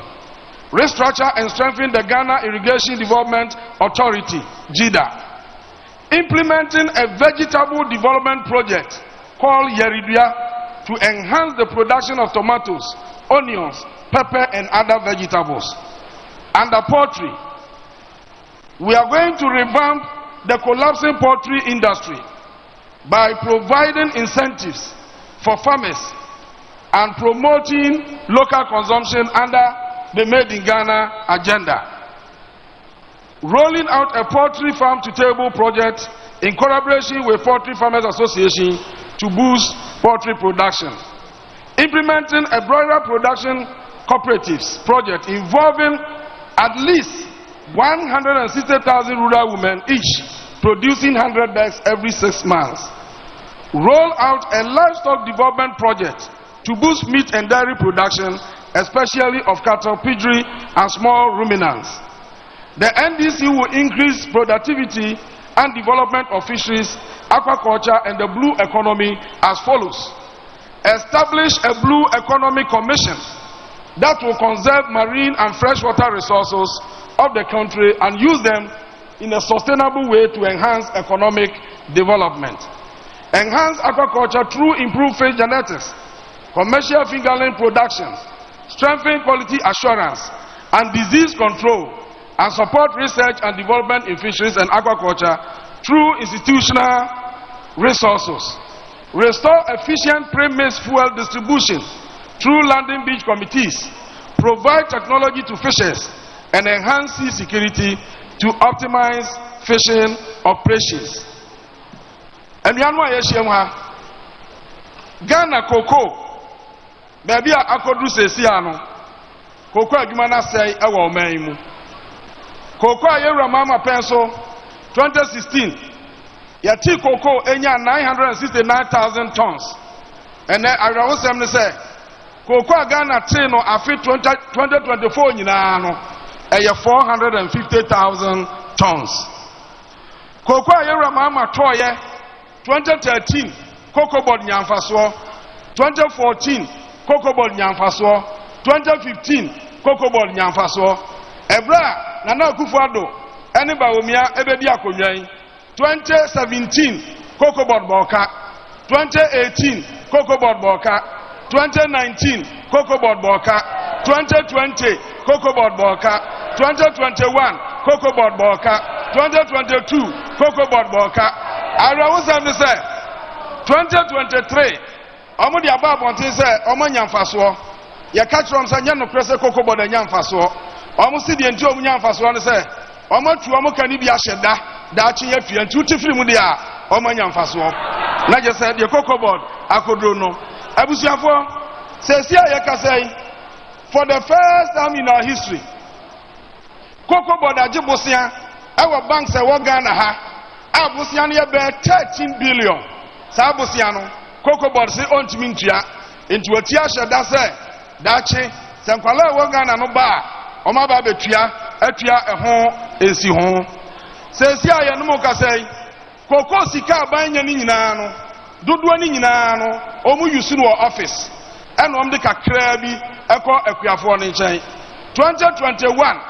Restructure and strengthen the Ghana Irrigation Development Authority, GIDA. Implementing a vegetable development project called Yeridua to enhance the production of tomatoes, onions, pepper, and other vegetables. Under poultry, we are going to revamp the collapsing poultry industry by providing incentives for farmers and promoting local consumption under the Made in Ghana agenda. Rolling out a poultry farm to table project in collaboration with Poultry Farmers Association to boost poultry production. Implementing a broiler production cooperatives project involving at least 160,000 rural women each producing 100 bags every 6 months. Roll out a livestock development project to boost meat and dairy production, especially of cattle, piggery, and small ruminants. The NDC will increase productivity and development of fisheries, aquaculture, and the blue economy as follows. Establish a blue economy commission that will conserve marine and freshwater resources of the country and use them in a sustainable way to enhance economic development. Enhance aquaculture through improved fish genetics, commercial fingerling production, strengthen quality assurance and disease control, and support research and development in fisheries and aquaculture through institutional resources. Restore efficient pre-mixed fuel distribution through landing beach committees. Provide technology to fishers and enhance sea security to optimize fishing operations. And Ghana cocoa, baby, I could do say, cocoa, you might say, I will make cocoa, Mama pencil 2016. Yati cocoa, enya 969,000 tons. And then I was say, cocoa Ghana train or afi 2024 aya 450,000 tons. Cocoa Mama Toye 2013 cocoa board nyamfaso, 2014 cocoa board nyamfaso, 2015 cocoa board nyamfaso. Ebra Nana Akufo-Addo ene Bawumia ebedi akonyan 2017 cocoa board boka, 2018 cocoa board boka, 2019 cocoa board boka, 2020 cocoa board boka, 2021 cocoa board boka, 2022 cocoa board boka. Ara say 2023 omo di aba abontin say omo nyamfaso ye ka krom say nya no prese cocoa board nyamfaso omo si de nti omo nyamfaso no say omo tu omo kani bi ahyeda da akye ya tua nti utifiri mu de a omo nyamfaso na je say de cocoa board akodro no abusuafo sesi a ye ka say for the first time in our history cocoa board ajibosia ewo banks e wo Ghana ha abusia no ye be 13 billion sa abusia no cocoa board se ontimi ntua nti wati ahyeda say da akye se nkwala wo Ghana no ba oma ba betua atua eho esi ho sesi a ye no mo ka say cocoa sika abanya ni nyina no dodo ni nyina no omu yusu no office eno om de kakra bi ekọ akuafo no nchen 2021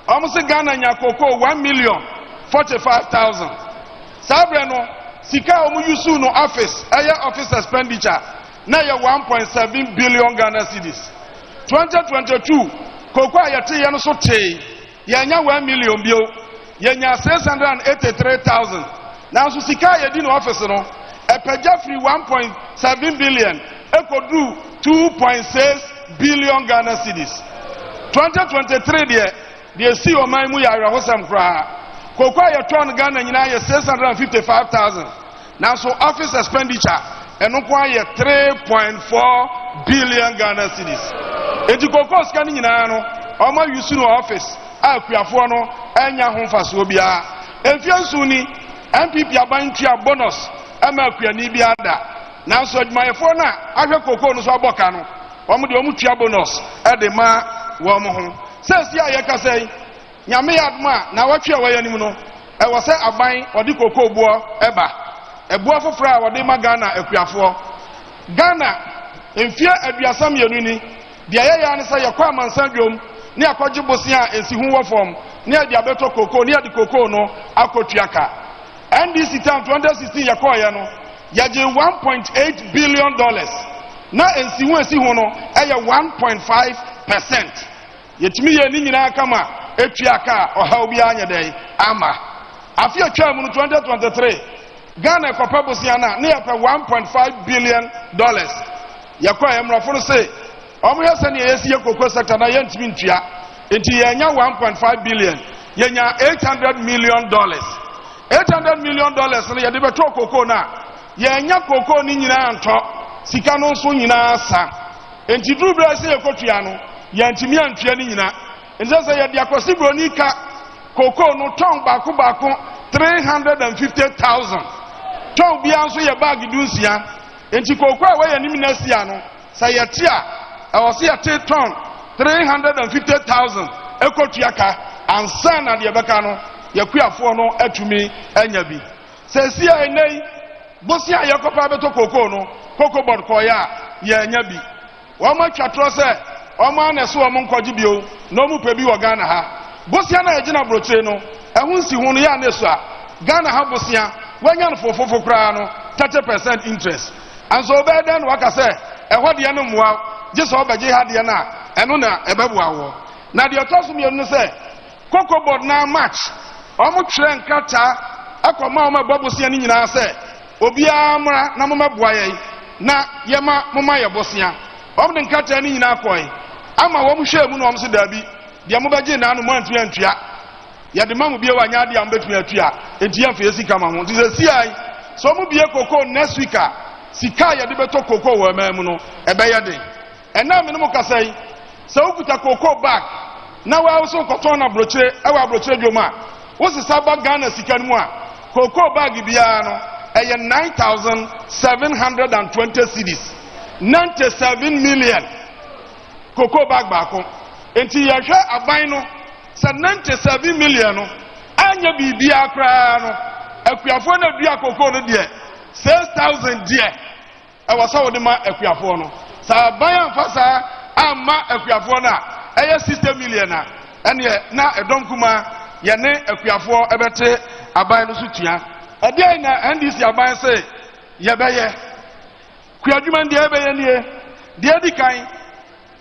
omu se Ghana nya cocoa 1,045,000 sabre no sika omu yusu no office eye office expenditure na ye 1.7 billion Ghana cedis. 2022 cocoa yete ye no so tey ye nya 1 million bio ye nya 683,000 na so sika ye di no office no epeja free 1.7 billion ekodu 2.6 billion Ghana cedis. 2023 de si o man mu ya rahosam kra cocoa ye ton Ghana nyina ye 655,000 na so office expenditure eno kwa ye 3.4 billion Ghana cedis. Eti cocoa scan nyina no o ma yusu no office akuafo no enya ho mfaso bia enfiansu ni MPP abantua bonus ama akuani bia da na so admayefo na ahwe cocoa no so aboka no omo de omo tua bonus e de ma wo mo ho sesi aye ka sei nyame yadma na watwe wayanim no e wo se aban odi cocoa buo eba ebuo foforo a wode ma Ghana akuafo Ghana enfia aduasam yenu ni de ayaya ne se yakwa mansan dwom ne akogye bosia ensi hu wo fom ne ade abeto cocoa ne ade cocoa no akotuaka NDC time 2016 yakoya no yaje 1.8 billion dollars na ensi hu no eye 1.5%. Yetimi ye ni nyina kama etuaka oha obi anya dai ama afi atwa mu 2023 Ghana kopa bosiana na yɛpɛ $1.5 billion. Yakwa emrafo no say omo yɛsɛ ne yɛsi yɛ koko sector na yɛntimi ntua. Enti yɛnya $1.5 billion. Yɛnya $800 million. $800 million no yɛde bɛtɔ koko na yɛnya koko ni nyina ntɔ sika no nso nyina sa. Enti duru bra sɛ yɛkotua no yɛntimi antua ni nyina. Enti sɛ yɛde akosi broni ka koko no ton baako 350,000. Ton bia nso yɛ bag dunsia. Enti koko a wɔyɛ nim na sia no sɛ yɛte a ɛwɔ sɛ yɛte ton 350,000 ekotua ka ansa na de bɛka no yɛkuafoɔ no atumi anya bi. Sɛ sia enei bosia yɛkɔpa beto koko no koko board kɔyɛ a yɛanya bi. Wɔn atwa tro sɛ wɔn aneso wɔn nkɔgye bio na wɔn pɛ bi wɔ Ghana ha. Bosia na yɛgyina brotre no ɛho nsi ho no yɛ aneso a Ghana ha bosia wɔanya no fofofo kraa no 30% interest. Anso obɛden waka sɛ ɛhɔ deɛ no mmoa gye sɛ ɔbɛgye ha deɛ na ɛno na ɛbɛboa wɔ. Na deɛ ɔtɔ so mmienu no sɛ koko board na match ɔmo twerɛ nkata akɔma ɔmo ɛbɔ bosia no nyinaa sɛ obiara mmra na momɛboa yɛn na yɛma moma yɛ bosia. Ɔmo de nkata no nyinaa kɔe ama wɔn hwɛ mu na ɔmo so daabi deɛ mobɛgye na no mo antumi antua yɛde ma mo bie wa nya de am betumi atua enti yɛmfa yɛsi kama ho nti sɛ siai so mo bie koko next week a sika yɛde bɛtɔ koko wɔ ma mu no ɛbɛyɛ den ɛna me no mo kasa yi sɛ wokuta koko bag na wa so kɔtɔn na brokyire ɛwɔ abrokyire dwom a wo sisa ba Ghana sika no mu a koko bag biara no ɛyɛ 9,720 cedis 97 million koko bag baako enti yɛhwɛ aban no sɛ 97 million no anya bibia koraa no akuafo na dua koko no deɛ 6,000 deɛ ɛwɔ sɛ wode ma akuafo no sɛ aban amfa saa amma akuafo no a ɛyɛ 60 million a ɛneɛ na ɛdɔm kuma yɛne akuafo ɛbɛte aban no so tua ɛdeɛ na NDC aban sɛ yɛbɛyɛ kuadwuma deɛ ɛbɛyɛ nie deɛ di kan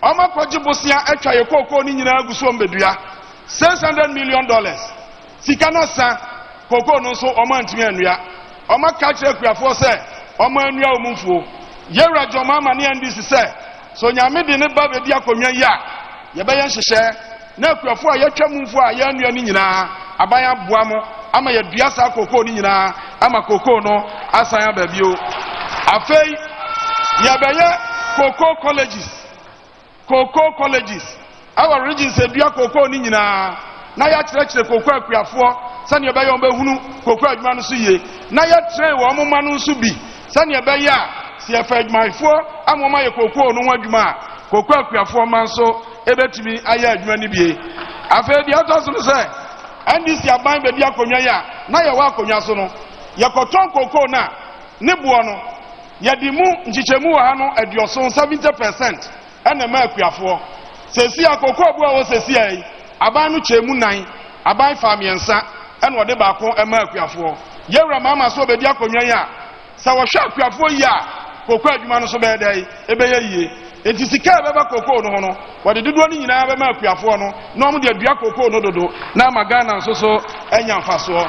ɔma kɔgye bosia atwa yɛ koko ni nyinaa gu so mbedua $600 million. Sika no sa koko no so ɔma ntimi anua ɔma ka kyerɛ kuafoɔ sɛ ɔma anua omumfuo yɛwura jɔma ma ne NDC sɛ so nyame de ne ba bedi akonnwa yi a yɛbɛyɛ nhyehyɛ na kuafoɔ a yɛtwa mumfuo a yɛanua ni nyinaa aban aboa mo ama yɛdua saa koko ni nyinaa ama koko no asan aba bio afei yɛbɛyɛ koko colleges our regions edua koko ni nyinaa na yɛakyerɛkyerɛ koko akuafoɔ sɛnea ɛbɛyɛ wɔn bɛhunu koko adwuma no so yie na yɛtrɛn wɔn moma no nso bi sɛnea ɛbɛyɛ a si yɛfɛ adwumayɛfoɔ ama wɔn ayɛ koko no ho adwuma a koko akuafoɔ ma nso ɛbɛtumi ayɛ adwuma no bie afei deɛ ɔtɔ so no sɛ NDC aban bɛdi akonnwa yi a na yɛwɔ akonnwa so no yɛkɔtɔn koko no a ne boɔ no yɛde mu nkyekyɛmu wɔ ha no 70% ɛna ma akuafoɔ sɛsi akoko abua wɔ sɛsi ai aban no kyɛmu 9 aban fa mmiɛnsa ɛna ɔde baako ɛma akuafoɔ yɛwura mama so obɛdi akonnwa yi a sɛ wɔhwɛ akuafoɔ yi a koko adwuma no so bɛyɛ dɛ ɛbɛyɛ yie enti sika ɛbɛba koko no ho no wɔde dodoɔ no nyinaa bɛma akuafoɔ no na ɔmo de adua koko no dodo na ama Ghana nso so ɛnya mfasoɔ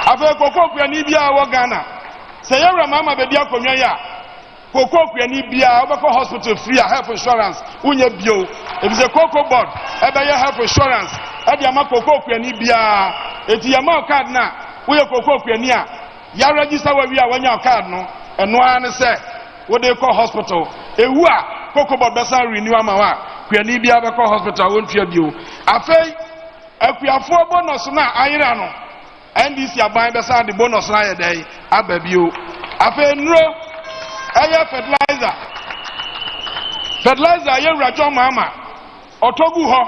afei koko kuani biara wɔ Ghana sɛ yɛwura mama bɛdi akonnwa yi a koko kuani biara wobɛkɔ hospital free a health insurance wonyɛ bio ebisɛ koko board ɛbɛyɛ health insurance ɛde ama koko kuani biara eti yɛma card na woyɛ koko kuani a ya register wa wi a wanya card no ɛno ara ne sɛ wode kɔ hospital ewu a koko board bɛsan renew ama wa kuani biara bɛkɔ hospital wontua bio afei akuafoɔ bonus na ayera no NDC aban bɛsan de bonus na yɛ dɛ aba bio afei nro ɛyɛ fertilizer yɛwura John Mahama ɔtɔgu hɔ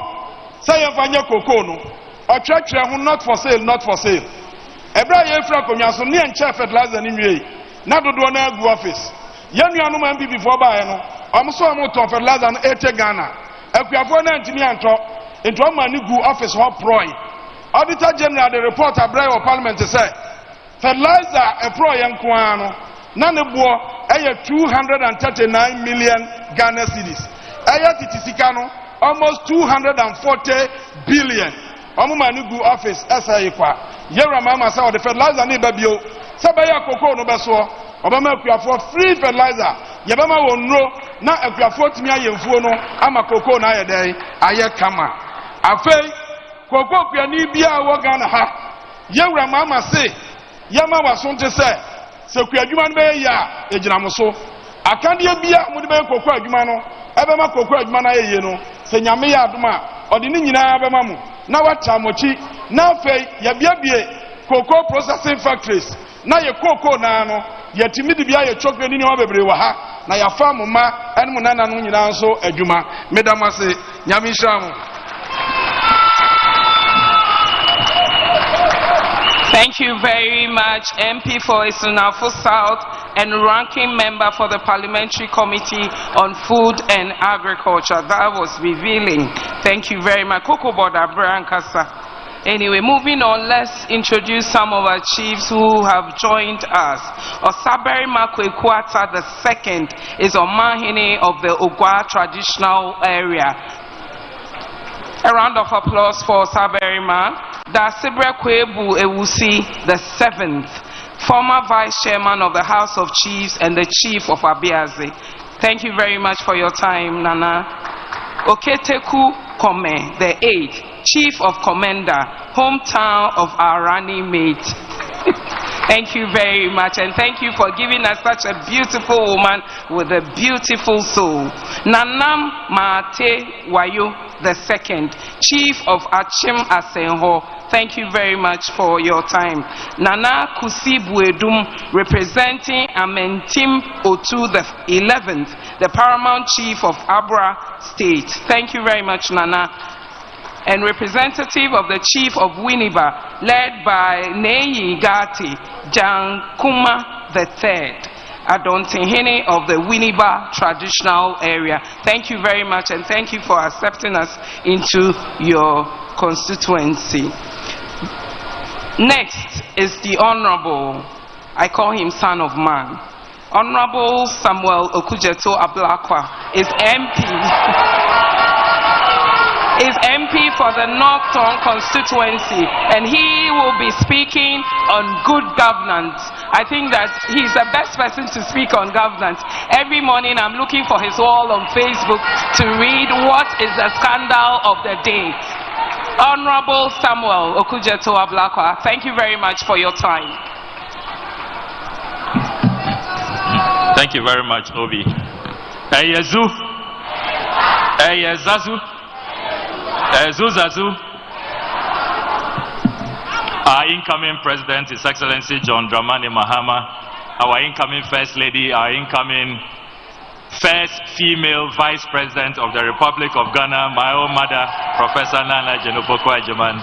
sɛ yɛmfa nyɛ koko no ɔtwerɛtwerɛ ho not for sale ɛberɛ a yɛmfira akonnwa so ne yɛnkyɛ fertilizer no nwie na dodoɔ no agu office yɛnnuanom MPP-foɔ baeɛ no ɔmo so ɔmo tɔn fertilizer no 80 Ghana akuafoɔ no antimi antɔ nti ɔma ne gu office hɔ prɔe Auditor General de report abrɛ wɔ parliament sɛ fertilizer ɛprɔ yɛn nko ara no na ne boɔ ɛyɛ 239 million Ghana cedis ɛyɛ titi sika no almost 240 billion ɔmo ma ne gu office ɛsɛ yi kwa yɛwura mama sɛ ɔde fertilizer ne ba bio Sabaya cocoa no beso, Obama for free fertilizer, Yabama will know, not a Piafort me a funo, I'm a cocoa na a day, Aya Kama. I say, Cocoa Pianibia Wagana ha, Yara Mama say, Yama was on to say, so Piajuman Bay ya, Ejinamoso. I can't hear Bia Mudiban Cocoa Jumano, Abama Cocoa Jumana, you know, Senyamea Duma, or the Nina Abamamu, now what Tamochi, now Fay, Yabia cocoa processing factories. Now your cocoa nano, yet timid be a chocolate in your baby waha, na ya farm ma, and Munana Nunyanso, Ejuma, Medama say, Yamishamu. Thank you very much, MP for Isunafo South and ranking member for the Parliamentary Committee on Food and Agriculture. That was revealing. Thank you very much. Cocoa Boda Brankasa. Anyway, moving on, let's introduce some of our chiefs who have joined us. Osaberi Makwekwata II is Omahini of the Ogwa traditional area. A round of applause for Osaberi Ma. Dasibre Kwebu Ewusi VII, former vice chairman of the House of Chiefs and the chief of Abiaze. Thank you very much for your time, Nana. Oketeku Kome the 8th, chief of commander, hometown of our running mate. Thank you very much, and thank you for giving us such a beautiful woman with a beautiful soul. Nanam Mate Wayo II, chief of Achim Asenho. Thank you very much for your time. Nana Kusibuedum, representing Amentim Otu the 11th, the paramount chief of Abra State. Thank you very much, Nana. And representative of the chief of Winneba, led by Neyi Gati Jankuma III, Adontihini of the Winneba traditional area. Thank you very much, and thank you for accepting us into your constituency. Next is the Honorable, I call him Son of Man, Honorable Samuel Okujeto Ablakwa is MP. Is MP for the Northern constituency, and he will be speaking on good governance. I think that he's the best person to speak on governance. Every morning I'm looking for his wall on Facebook to read what is the scandal of the day. Honorable Samuel Okujeto Ablakwa, thank you very much for your time. Thank you very much, Obi. Eyezu, Eyezazu, Zuzazu. Our incoming president, His Excellency John Dramani Mahama, our incoming first lady, our incoming first female vice president of the Republic of Ghana, my own mother, Professor Naana Jane Opoku-Agyemang.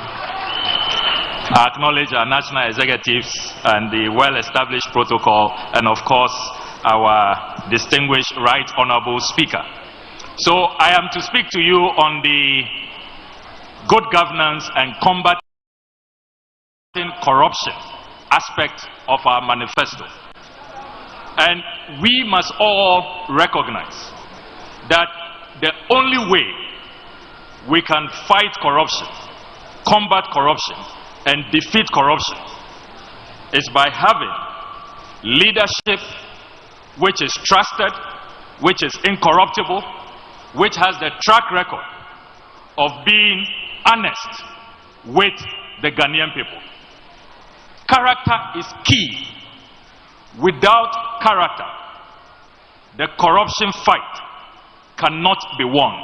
I acknowledge our national executives and the well-established protocol, and of course, our distinguished Right Honorable Speaker. So I am to speak to you on the good governance and combating corruption aspect of our manifesto. And we must all recognize that the only way we can fight corruption, combat corruption, and defeat corruption is by having leadership which is trusted, which is incorruptible, which has the track record of being honest with the Ghanaian people. Character is key. Without character, the corruption fight cannot be won.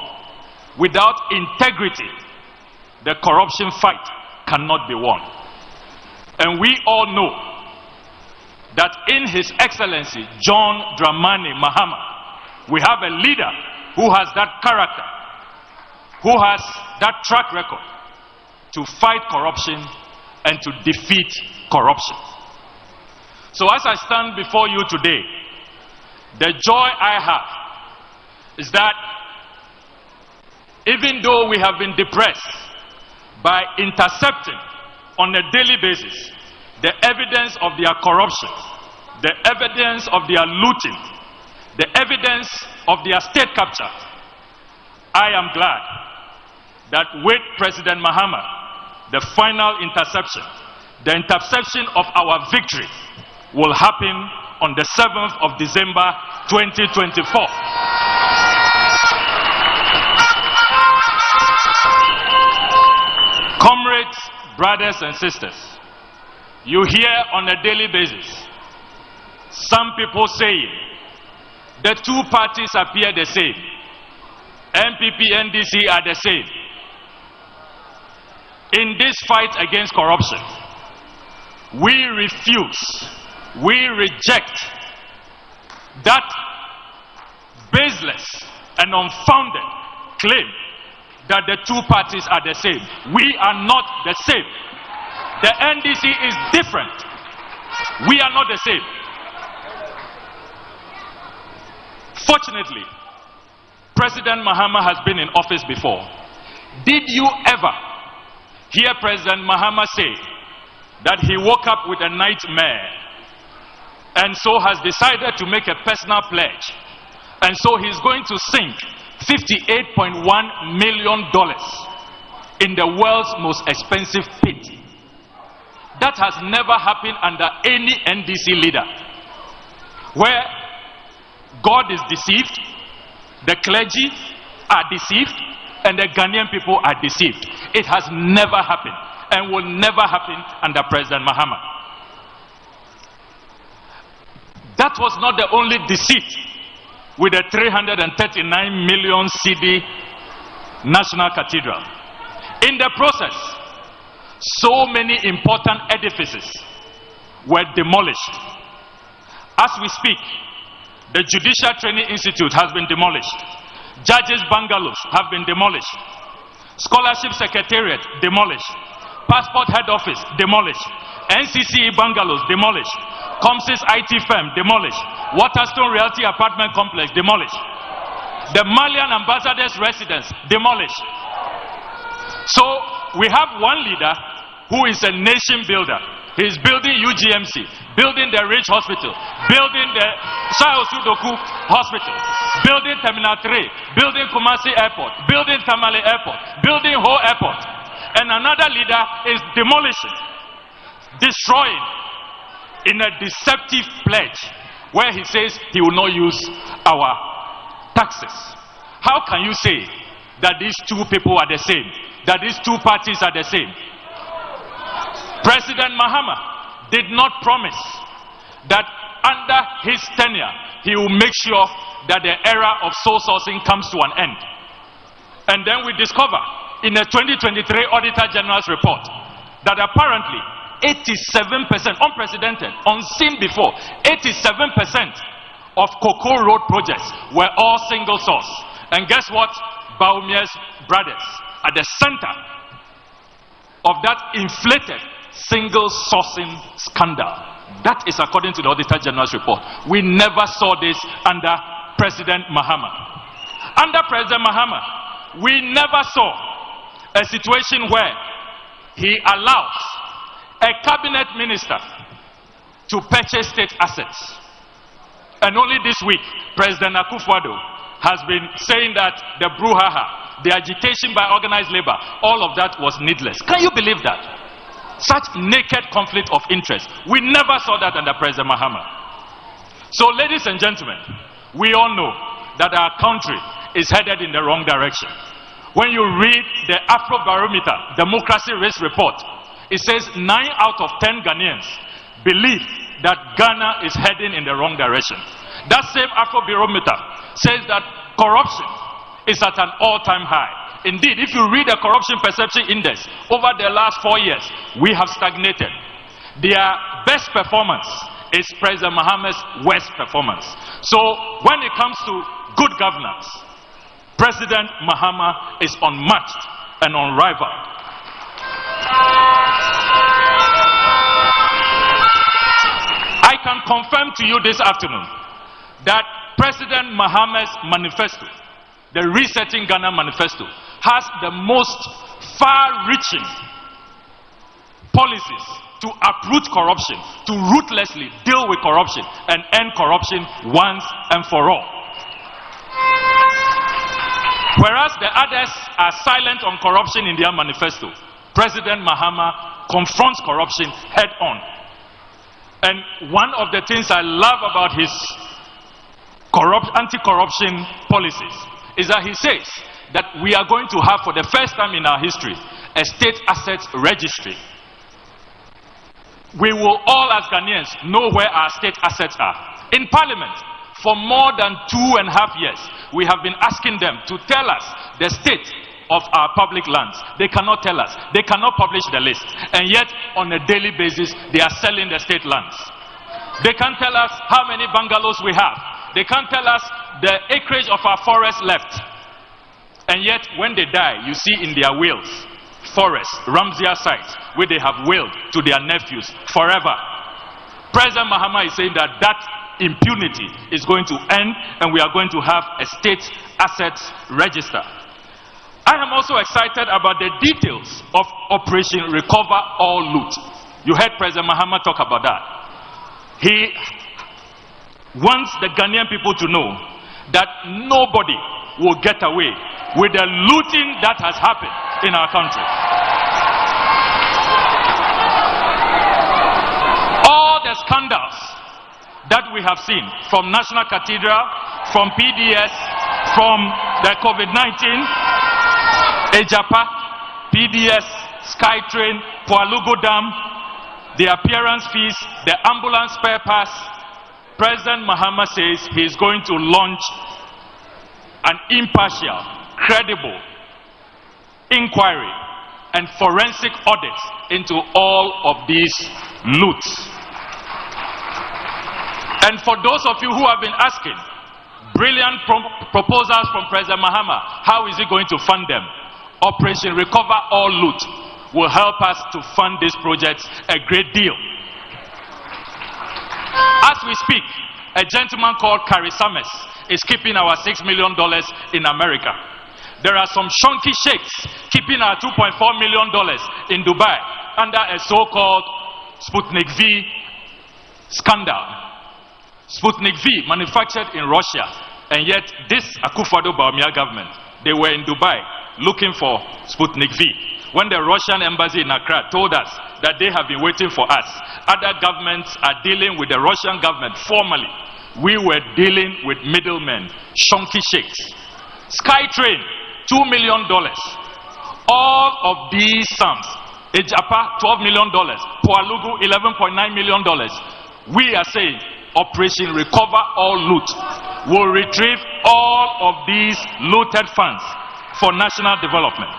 Without integrity, the corruption fight cannot be won. And we all know that in His Excellency John Dramani Mahama, we have a leader who has that character, who has that track record to fight corruption and to defeat corruption. So as I stand before you today, the joy I have is that even though we have been depressed by intercepting on a daily basis the evidence of their corruption, the evidence of their looting, the evidence of their state capture, I am glad that with President Mahama, the final interception, the interception of our victory, will happen on the 7th of December 2024. Comrades, brothers and sisters, you hear on a daily basis some people saying the two parties appear the same. NPP, NDC are the same. In this fight against corruption, we refuse, we reject that baseless and unfounded claim that the two parties are the same. We are not the same. The NDC is different. We are not the same. Fortunately, President Mahama has been in office before. Did you ever hear President Mahama say that he woke up with a nightmare and so has decided to make a personal pledge, and so he's going to sink $58.1 million in the world's most expensive pit? That has never happened under any NDC leader. Where God is deceived, the clergy are deceived, and the Ghanaian people are deceived. It has never happened and will never happen under President Mahama. That was not the only deceit with the 339 million CD National Cathedral. In the process, so many important edifices were demolished. As we speak, the Judicial Training Institute has been demolished. Judges' bungalows have been demolished. Scholarship Secretariat demolished. Passport Head Office demolished. NCCE bungalows demolished. Comsys IT firm demolished. Waterstone Realty Apartment Complex demolished. The Malian Ambassador's residence demolished. So we have one leader who is a nation builder. He is building UGMC, building the Ridge Hospital, building the Shai Osudoku Hospital, building Terminal 3, building Kumasi Airport, building Tamale Airport, building Ho Airport. And another leader is demolishing, destroying in a deceptive pledge where he says he will not use our taxes. How can you say that these two people are the same? That these two parties are the same? President Mahama did not promise that under his tenure he will make sure that the era of sole sourcing comes to an end. And then we discover in the 2023 Auditor General's report that apparently 87%, unprecedented, unseen before, 87% of Cocoa Road projects were all single source. And guess what? Baumia's brothers at the center of that inflated single sourcing scandal. That is according to the Auditor General's report. We never saw this under President Mahama. Under President Mahama, we never saw a situation where he allows a cabinet minister to purchase state assets. And only this week, President Akufo-Addo has been saying that the brouhaha, the agitation by organized labor, all of that was needless. Can you believe that? Such naked conflict of interest. We never saw that under President Mahama. So, ladies and gentlemen, we all know that our country is headed in the wrong direction. When you read the Afrobarometer Democracy Risk Report, it says 9 out of 10 Ghanaians believe that Ghana is heading in the wrong direction. That same Afrobarometer says that corruption is at an all-time high. Indeed, if you read the Corruption Perception Index over the last 4 years, we have stagnated. Their best performance is President Mahama's worst performance. So when it comes to good governance, President Mahama is unmatched and unrivaled. I can confirm to you this afternoon that President Mahama's manifesto, the Resetting Ghana Manifesto, has the most far-reaching policies to uproot corruption, to ruthlessly deal with corruption and end corruption once and for all. Whereas the others are silent on corruption in their manifesto, President Mahama confronts corruption head-on. And one of the things I love about his anti-corruption policies is that he says that we are going to have, for the first time in our history, a state assets registry. We will all, as Ghanaians, know where our state assets are. In Parliament, for more than 2.5 years, we have been asking them to tell us the state of our public lands. They cannot tell us. They cannot publish the list. And yet, on a daily basis, they are selling the state lands. They can't tell us how many bungalows we have. They can't tell us the acreage of our forest left. And yet, when they die, you see in their wills, forests, Ramsar sites, where they have willed to their nephews forever. President Mahama is saying that that impunity is going to end, and we are going to have a state assets register. I am also excited about the details of Operation Recover All Loot. You heard President Mahama talk about that. He wants the Ghanaian people to know that nobody will get away with the looting that has happened in our country. All the scandals that we have seen from National Cathedral, from PDS, from the COVID-19, Ejapa, PDS, Skytrain, Poalugo Dam, the appearance fees, the ambulance spare pass, President Mahama says he is going to launch an impartial, credible inquiry and forensic audits into all of these loots. And for those of you who have been asking, brilliant proposals from President Mahama, how is he going to fund them? Operation Recover All Loot will help us to fund these projects a great deal. As we speak, a gentleman called Carrie Summers is keeping our $6 million in America. There are some shonky sheikhs keeping our $2.4 million in Dubai under a so-called Sputnik V scandal. Sputnik V manufactured in Russia, and yet this Akufo-Addo government, they were in Dubai looking for Sputnik V. When the Russian embassy in Accra told us that they have been waiting for us, other governments are dealing with the Russian government formally. We were dealing with middlemen, shonky sheikhs. Skytrain, $2 million. All of these sums, Ejapa, $12 million, Poalugu, $11.9 million. We are saying Operation Recover All Loot will retrieve all of these looted funds for national development.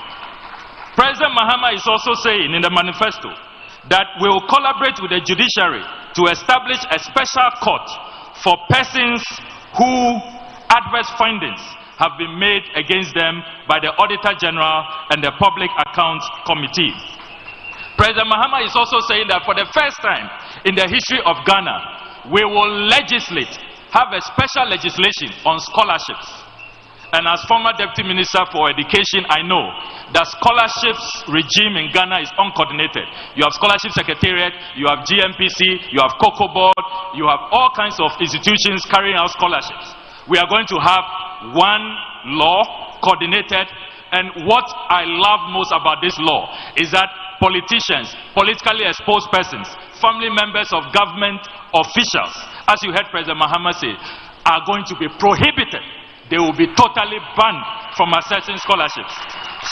President Mahama is also saying in the manifesto that we will collaborate with the judiciary to establish a special court for persons who adverse findings have been made against them by the Auditor General and the Public Accounts Committee. President Mahama is also saying that for the first time in the history of Ghana, we will legislate, have a special legislation on scholarships. And as former Deputy Minister for Education, I know the scholarships regime in Ghana is uncoordinated. You have Scholarship Secretariat, you have GMPC, you have Cocoa Board, you have all kinds of institutions carrying out scholarships. We are going to have one law, coordinated, and what I love most about this law is that politicians, politically exposed persons, family members of government officials, as you heard President Mahama say, are going to be prohibited. They will be totally banned from accessing scholarships.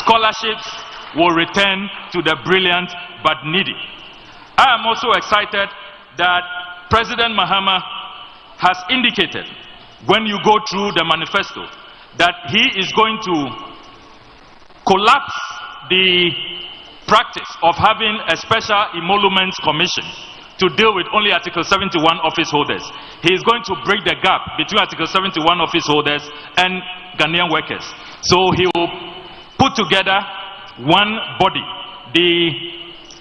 Scholarships will return to the brilliant but needy. I am also excited that President Mahama has indicated, when you go through the manifesto, that he is going to collapse the practice of having a special emoluments commission to deal with only Article 71 office holders. He is going to break the gap between Article 71 office holders and Ghanaian workers. So he will put together one body, the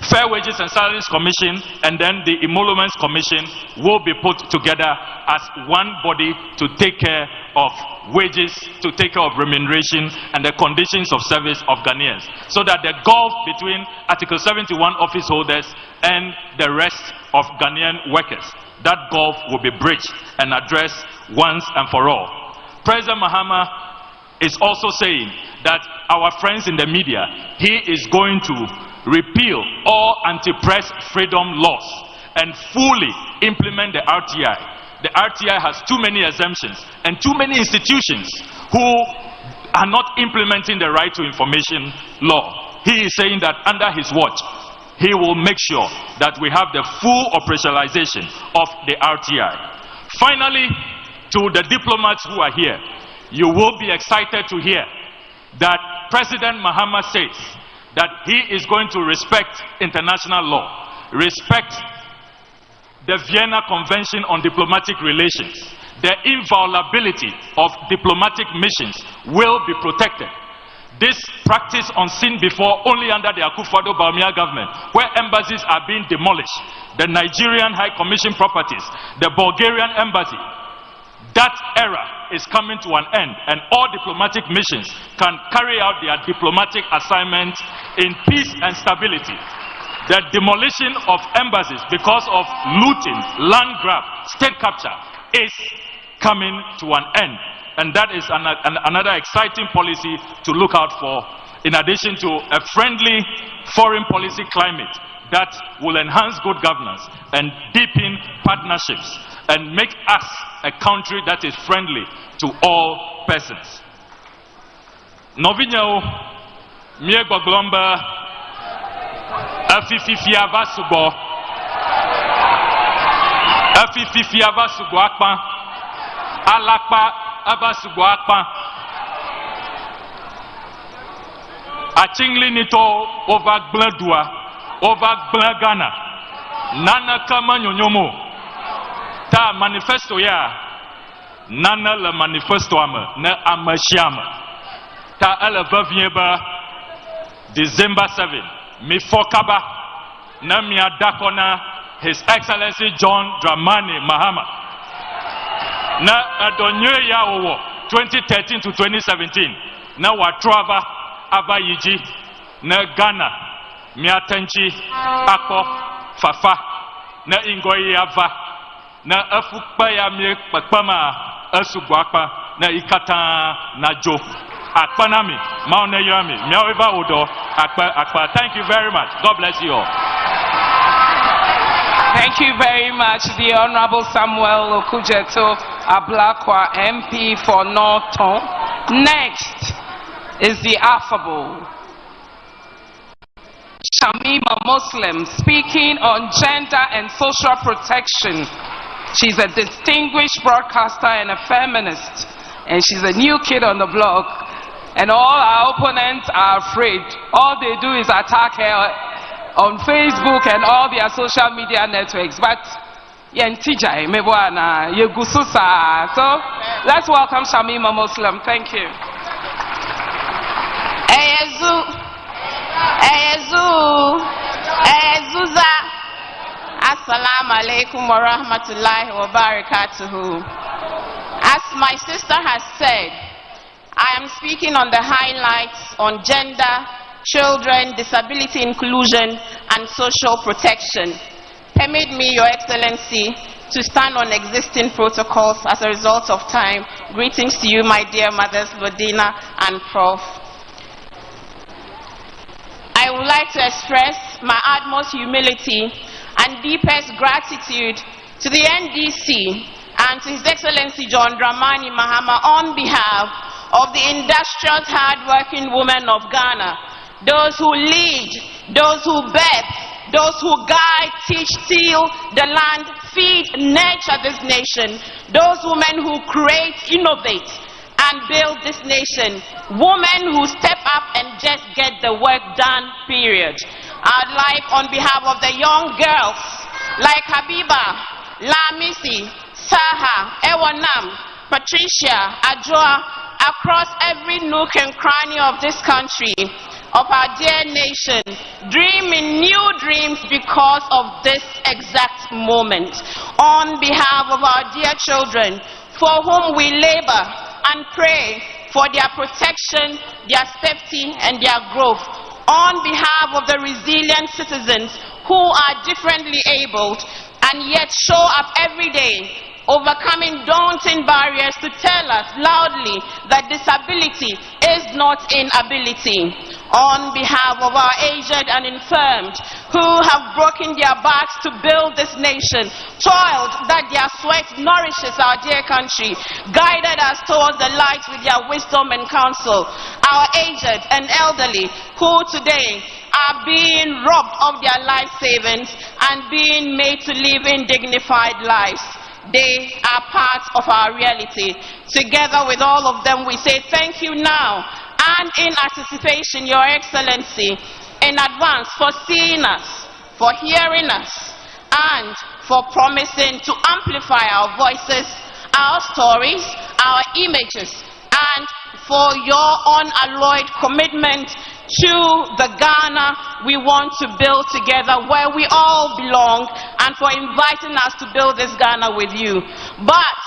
Fair Wages and Salaries Commission, and then the Emoluments Commission will be put together as one body to take care of wages, to take care of remuneration and the conditions of service of Ghanaians, so that the gulf between Article 71 office holders and the rest of Ghanaian workers, that gulf will be bridged and addressed once and for all. President Mahama is also saying that our friends in the media, he is going to repeal all anti-press freedom laws and fully implement the RTI. The RTI has too many exemptions and too many institutions who are not implementing the right to information law. He is saying that under his watch, he will make sure that we have the full operationalization of the RTI. Finally, to the diplomats who are here, you will be excited to hear that President Mahama says that he is going to respect international law, respect the Vienna Convention on Diplomatic Relations. The inviolability of diplomatic missions will be protected. This practice unseen before only under the Akufo-Addo government, where embassies are being demolished, the Nigerian High Commission properties, the Bulgarian embassy, that era is coming to an end, and all diplomatic missions can carry out their diplomatic assignments in peace and stability. The demolition of embassies because of looting, land grab, state capture is coming to an end. And that is another exciting policy to look out for, in addition to a friendly foreign policy climate that will enhance good governance and deepen partnerships and make us a country that is friendly to all persons. Novinho, Miegboglomba, Afififia Vasugo, Afififia Vasugo Akpa, Alakpa Abasugo Akpa, Achingli Nito over Bladua, over Blagana, Nana Kama Nyonyomo, Ta Manifesto ya, Nana le Manifesto ama, ne Amashiama, Ta Ele Vavieba, December 7. Mifokaba na miadakona His Excellency John Dramani Mahama na adonye ya owo 2013 to 2017 na watrava abayiji na Ghana miatanchi akpo fafa na ingoyi ava na afukpa ya mi pakpama asugwakpa na ikata na jo Akpanami, Mount Nayami, Miawiva Udo, Akpa. Thank you very much. God bless you all. Thank you very much, the Honorable Samuel Okujeto Ablakwa, MP for Norton. Next is the affable Shamima Muslim, speaking on gender and social protection. She's a distinguished broadcaster and a feminist, and she's a new kid on the block. And all our opponents are afraid. All they do is attack her on Facebook and all their social media networks. But yentijai mebwana yegususa. So let's welcome Shamima Muslim. Thank you. Ezuza. Assalamu alaikum wa rahmatullahi wa barakatuhu. As my sister has said, I am speaking on the highlights on gender, children, disability inclusion, and social protection. Permit me, Your Excellency, to stand on existing protocols as a result of time. Greetings to you, my dear mothers, Lodina and Prof. I would like to express my utmost humility and deepest gratitude to the NDC and to His Excellency John Dramani Mahama on behalf of the industrious, hard-working women of Ghana, those who lead, those who birth, those who guide, teach, till the land, feed, nurture this nation, those women who create, innovate, and build this nation, women who step up and just get the work done, period. I'd like, on behalf of the young girls, like Habiba, Lamisi, Saha, Ewanam, Patricia, Adjoa, across every nook and cranny of this country, of our dear nation, dreaming new dreams because of this exact moment. On behalf of our dear children, for whom we labor and pray for their protection, their safety, and their growth. On behalf of the resilient citizens who are differently abled and yet show up every day, overcoming daunting barriers to tell us loudly that disability is not inability. on behalf of our aged and infirmed who have broken their backs to build this nation, toiled that their sweat nourishes our dear country, guided us towards the light with their wisdom and counsel. Our aged and elderly who today are being robbed of their life savings and being made to live in dignified lives. They are part of our reality. Together with all of them, we say thank you now and in anticipation, Your Excellency, in advance for seeing us, for hearing us, and for promising to amplify our voices, our stories, our images, and for your unalloyed commitment to the Ghana we want to build together, where we all belong, and for inviting us to build this Ghana with you. But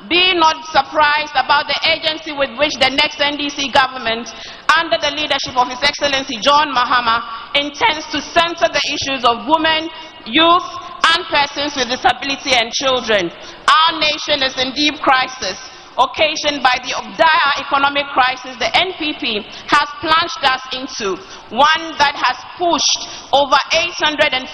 be not surprised about the agency with which the next NDC government, under the leadership of His Excellency John Mahama, intends to center the issues of women, youth, and persons with disability and children. Our nation is in deep crisis, occasioned by the dire economic crisis the NPP has plunged us into, one that has pushed over 850,000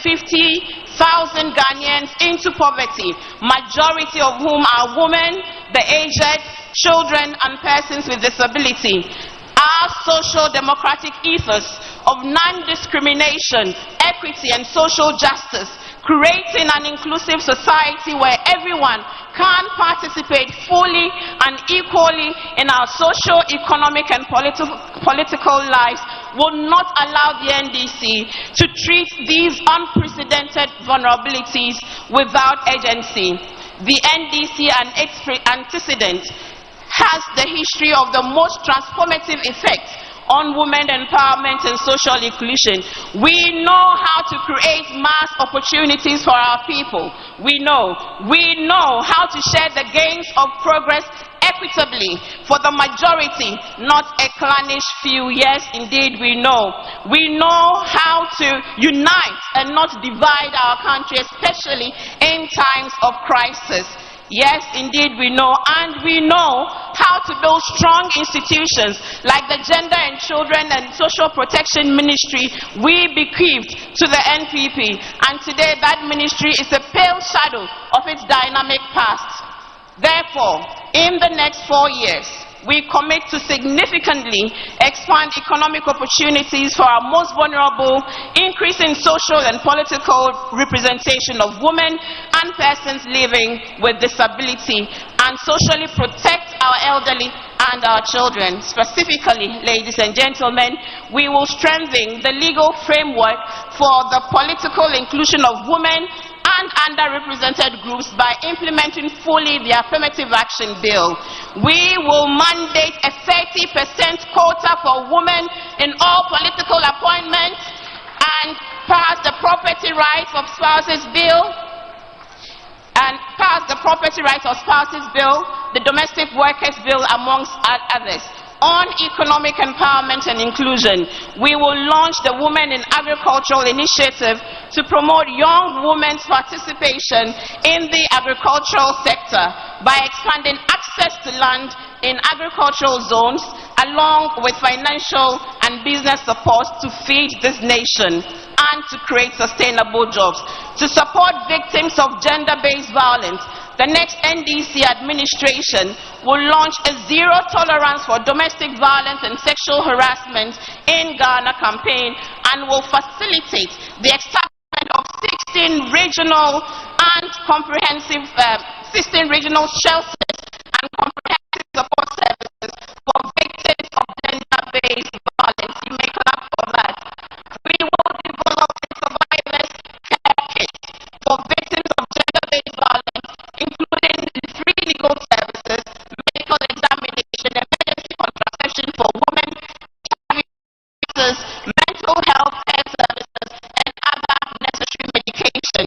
Ghanaians into poverty, majority of whom are women, the aged, children, and persons with disability. Our social democratic ethos of non-discrimination, equity, and social justice, creating an inclusive society where everyone can participate fully and equally in our social, economic, and political lives, will not allow the NDC to treat these unprecedented vulnerabilities without agency. The NDC and its antecedent has the history of the most transformative effect on women empowerment and social inclusion. We know how to create mass opportunities for our people. We know how to share the gains of progress equitably for the majority, not a clannish few. Yes, indeed, we know. We know how to unite and not divide our country, especially in times of crisis. Yes, indeed, we know, and we know how to build strong institutions like the Gender and Children and Social Protection Ministry we bequeathed to the NPP, and today that ministry is a pale shadow of its dynamic past. Therefore, in the next 4 years, we commit to significantly expand economic opportunities for our most vulnerable, increasing social and political representation of women and persons living with disability, and socially protect our elderly and our children. Specifically, ladies and gentlemen, we will strengthen the legal framework for the political inclusion of women and underrepresented groups by implementing fully the Affirmative Action Bill. We will mandate a 30% quota for women in all political appointments and pass the Property Rights of Spouses Bill, the Domestic Workers Bill, amongst others. On economic empowerment and inclusion, we will launch the Women in Agricultural Initiative to promote young women's participation in the agricultural sector by expanding access to land in agricultural zones, along with financial and business support to feed this nation and to create sustainable jobs. To support victims of gender-based violence, the next NDC administration will launch a zero tolerance for domestic violence and sexual harassment in Ghana campaign, and will facilitate the establishment of 16 regional and comprehensive 16 regional shelters and comprehensive support services for victims of gender-based violence. You may clap for that. We will develop a survivors care kit for victims of gender-based violence, including free legal services, medical examination, emergency contraception for women, mental health care services, and other necessary medication.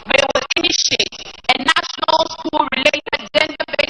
We will initiate a national school-related gender-based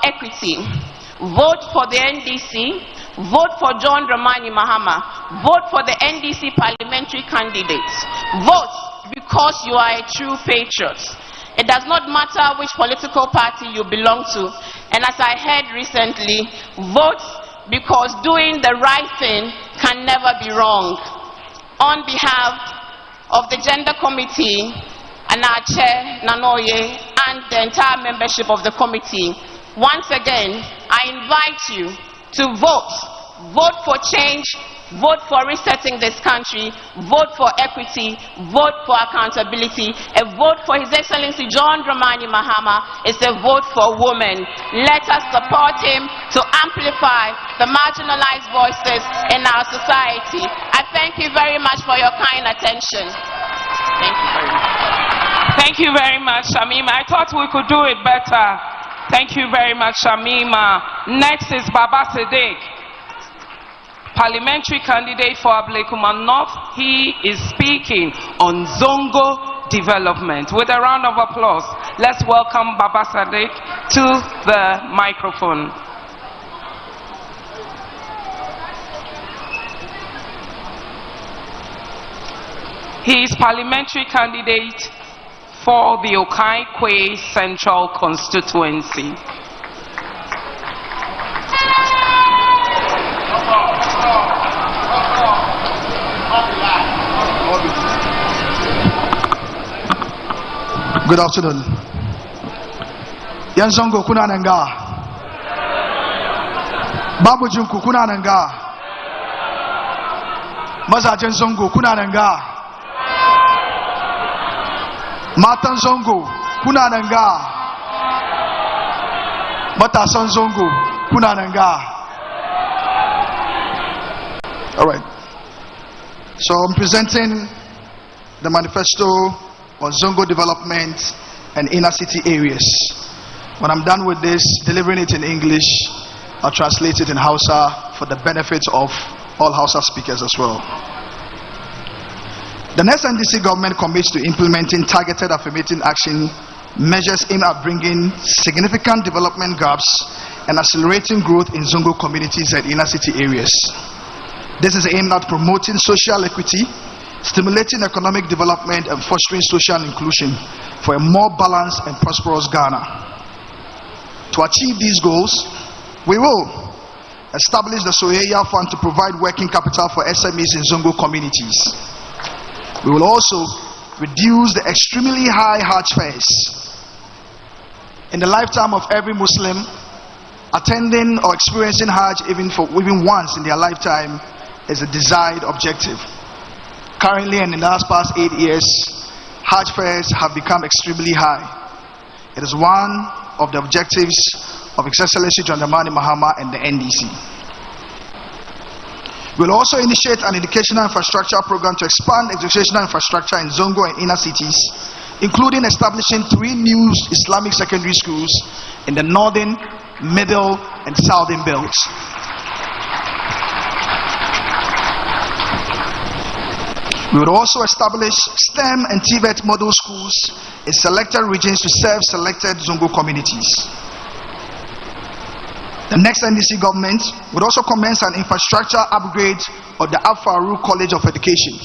equity. Vote for the NDC. Vote for John Dramani Mahama. Vote for the NDC parliamentary candidates. Vote because you are a true patriot. It does not matter which political party you belong to. And as I heard recently, vote because doing the right thing can never be wrong. On behalf of the Gender Committee and our Chair, Nanoye, and the entire membership of the committee, once again, I invite you to vote. Vote for change. Vote for resetting this country. Vote for equity. Vote for accountability. A vote for His Excellency John Dramani Mahama is a vote for women. Let us support him to amplify the marginalized voices in our society. I thank you very much for your kind attention. Thank you very much. Thank you very much, Shamima. I thought we could do it better. Thank you very much, Shamima. Next is Baba Sadiq, parliamentary candidate for Ablekuma North. He is speaking on Zongo development. With a round of applause, let's welcome Baba Sadiq to the microphone. He is parliamentary candidate for the Okaikwe Central Constituency. Good afternoon. Yan Zongo kuna nanga. Babu Junku kuna nanga. Mazajen Zongo kuna nanga. Matan Zongo kuna nanga. Matasan Zongo kuna nanga. All right. So I'm presenting the manifesto on Zongo development and inner city areas. When I'm done with this, delivering it in English, I'll translate it in Hausa for the benefit of all Hausa speakers as well. The next NDC government commits to implementing targeted affirmative action measures aimed at bringing significant development gaps and accelerating growth in Zongo communities and inner city areas. This is aimed at promoting social equity, stimulating economic development and fostering social inclusion for a more balanced and prosperous Ghana. To achieve these goals, we will establish the Soyeya Fund to provide working capital for SMEs in Zongo communities. We will also reduce the extremely high Hajj fares. In the lifetime of every Muslim, attending or experiencing Hajj even once in their lifetime is a desired objective. Currently and in the past 8 years, Hajj fares have become extremely high. It is one of the objectives of His Excellency John Dramani Mahama and the NDC. We will also initiate an educational infrastructure program to expand educational infrastructure in Zongo and inner cities, including establishing 3 new Islamic secondary schools in the northern, middle, and southern belts. We would also establish STEM and TVET model schools in selected regions to serve selected Zongo communities. The next NDC government would also commence an infrastructure upgrade of the Al-Farouk College of Education.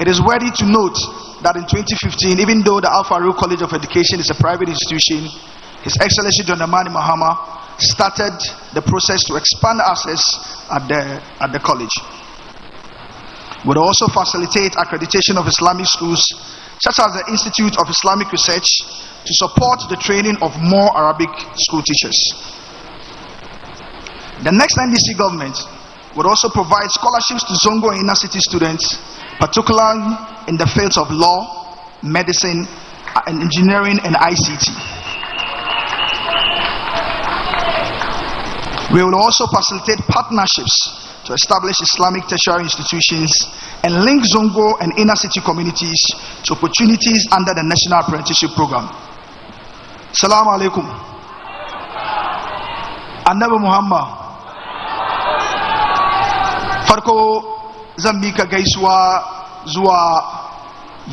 It is worthy to note that in 2015, even though the Al-Farouk College of Education is a private institution, His Excellency John Dramani Mahama started the process to expand access at the college. We would also facilitate accreditation of Islamic schools, such as the Institute of Islamic Research, to support the training of more Arabic school teachers. The next NDC government would also provide scholarships to Zongo and inner city students, particularly in the fields of law, medicine, and engineering and ICT. We will also facilitate partnerships to establish Islamic tertiary institutions and link Zongo and inner city communities to opportunities under the National Apprenticeship Program. Assalamu alaikum. Annabi Muhammad. Farko zan mika gaisuwa zuwa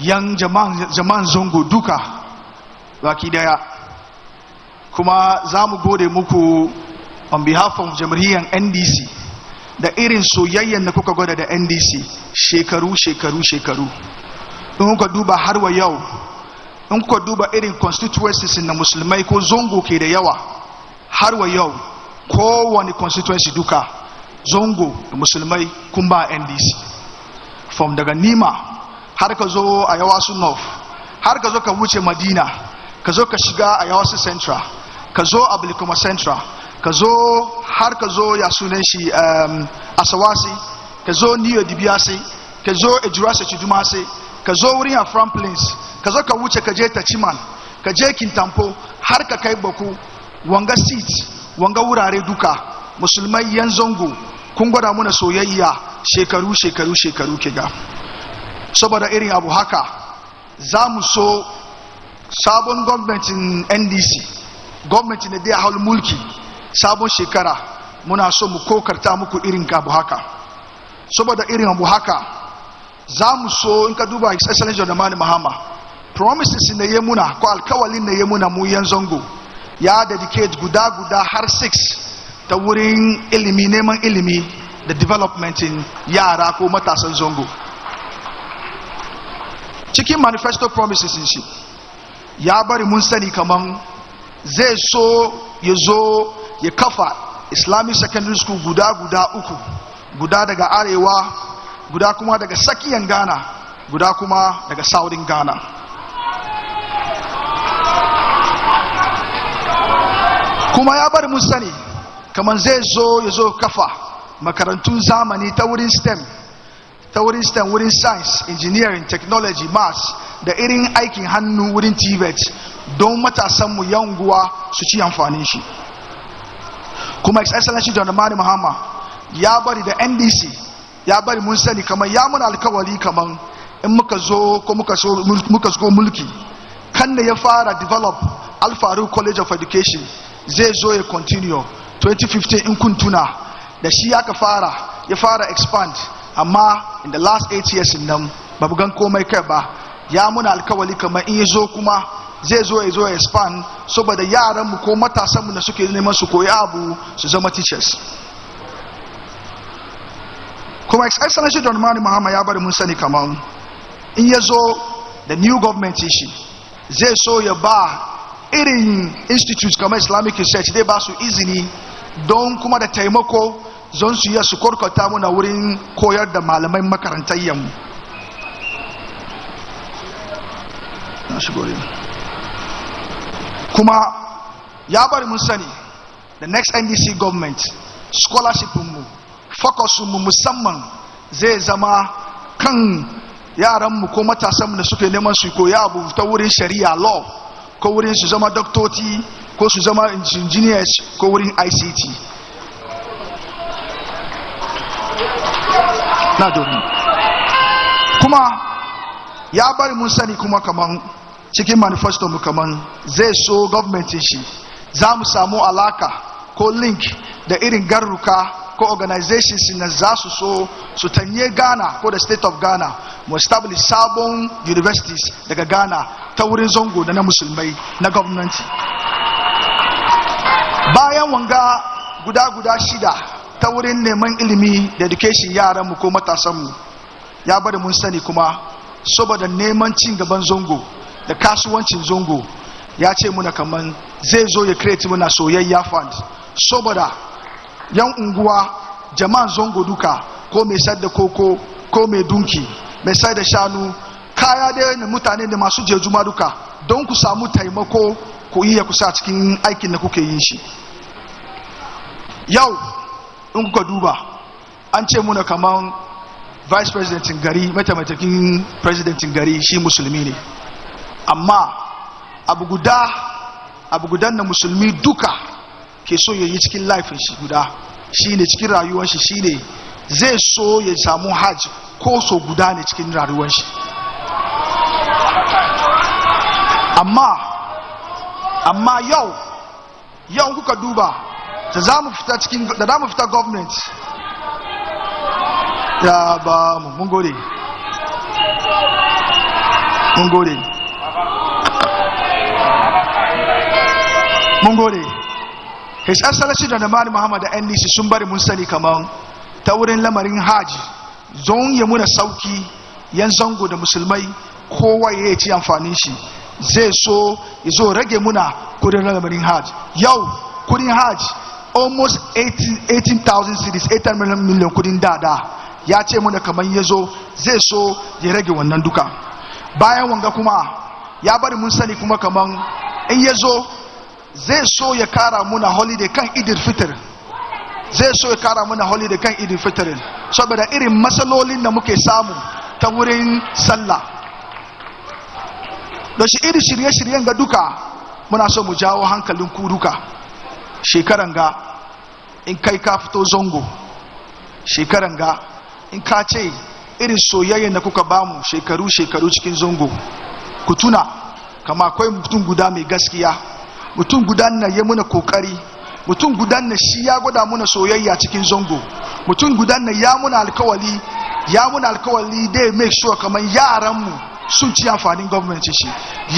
yan jaman Zongo duka baki daya. kuma za mu gode muku on behalf of jam'iyyar NDC da irin soyayyen da kuka gwada da NDC shekaru in kuka duba har wa yau, in kuka duba irin constituencies na musulmai ko zongo ke da yawa har wa yau, kowane constituency duka zongo da musulmai kun ba NDC, from daga Nima har ka zo a Yawasu North, har ka zo ka wuce Madina, ka zo ka shiga a Yawasu Central, ka zo a Bilikuma Central, ka zo har ka zo ya sunan shi Asawasi, ka zo Niyo Dibiase, ka zo Ejurase Chidumase, ka zo wurin Afram Plains, ka zo ka wuce ka je Tachiman, ka je Kintampo har ka kai Boku, wanga seat, wanga wurare duka musulmai yan Zongo kun gwada muna soyayya shekaru ke ga. Saboda irin abu haka za mu so sabon gwamnatin NDC, gwamnatin da dai haul mulki sabon shekara, muna so mu kokarta muku irin abu haka. Saboda irin abu haka za mu so in ka duba His Excellency Dramani Mahama promises na yi muna ko alkawalin na yi muna mu yan Zongo ya dedicate guda har 6 ta wurin ilimi, neman ilimi da developmentin yara ko matasan Zongo. Cikin manifesto promises shi ya bari mun sani kaman zai so ya zo ya kafa Islamic secondary school guda 3, guda daga arewa, guda kuma daga sakiyan Ghana, guda kuma daga southern Ghana. Kuma ya bari mun sani kaman zai zo ya zo kafa makarantun zamani ta wurin STEM, wurin science, engineering, technology, maths da irin aikin hannu wurin TVET don matasanmu yanguwa su ci amfanin shi. Kuma His Excellency Dramani Mahama ya bari da NDC ya bari mun sani kamar ya muna alkawari kamar in muka zo mulki kan da ya fara develop Al-Faru College of Education zai zo ya continue 2015 in kun tuna da shi ya fara expand, amma in the last 8 years nan babu gan komai kai ba. Ya muna alkawali kamar in ya zo kuma zai zo ya expand saboda yaran mu ko matasan mu da suke neman su koyi abu su zama teachers. Kuma His Excellency Dramani Mahama ya bari mun sani kamar in ya zo da new government shi zai so ya ba irin institutes kamar Islamic Research dai ba su izini don kuma da taimako zon su iya su korkota muna wurin koyar da malamai makarantar yammu. Kuma ya bari mun sani the next NDC government scholarship mu focus mu musamman zai zama kan yaran mu ko matasan mu da suke neman su koyi abu ta wurin shari'a law, ko wurin su zama doctorate, ko su zama engineers, ko wurin ICT. Na domin kuma ya bari mun sani kuma kaman cikin manifesto mu kaman zai so gwamnatin shi za mu samu alaka ko link da irin garuka ko organizations na za su so su tanye Ghana ko da state of Ghana mu establish sabon universities daga Ghana ta wurin Zongo da na musulmai na gwamnati. Bayan wanga guda 6 ta wurin neman ilimi da education yaran mu ko matasan mu, ya bari mun sani kuma saboda neman cin gaban Zongo da kasuwancin Zongo ya ce muna kaman zai zo ya create muna soyayya fund saboda yan unguwa jama'an Zongo duka, ko mai sayar da koko, ko mai dunki, mai sayar da shanu, kaya da mutane da masu jejuma duka, don ku samu taimako ku iya kusa cikin aikin da kuke yin shi. Yau in kuka duba an ce muna kaman vice presidentin gari, mataimakin presidentin gari shi musulmi ne, amma abu gudan na musulmi duka ke so yayi cikin laifin shi guda shine cikin rayuwar shi shine zai so ya samu hajj ko so guda ne cikin rayuwar shi. amma yau kuka duba da za mu fita government ya ba mu mun gode Mongole. His Excellency Dramani Mahama da NDC sun bari mun sani kaman ta wurin lamarin haji zon ya muna sauki yan zango da musulmai kowa ya ci amfanin shi zai so ya zo rage muna kudin lamarin haji. Yau kudin haji almost 18,000 cities 800 million kudin dada ya ce muna kaman ya zo zai so ya rage wannan duka. Bayan wanga kuma ya bari mun sani kuma kaman in ya zo zai so ya kara muna holiday kan Idil Fitr. Zai so ya kara muna holiday kan Idil Fitr saboda irin matsalolin da muke samu ta wurin sallah. Da shi irin shirye-shiryen ga duka muna so mu jawo hankalin ku duka. Shekaran ga in kai ka fito Zongo, shekaran ga in ka ce irin soyayyen da kuka bamu shekaru cikin Zongo, ku tuna kama akwai mutum guda mai gaskiya, mutum guda na yi muna kokari, mutum guda na shi ya gwada muna soyayya cikin Zongo, mutum guda na ya muna alkawali dai make sure kamar yaranmu sun ci amfanin gwamnati shi,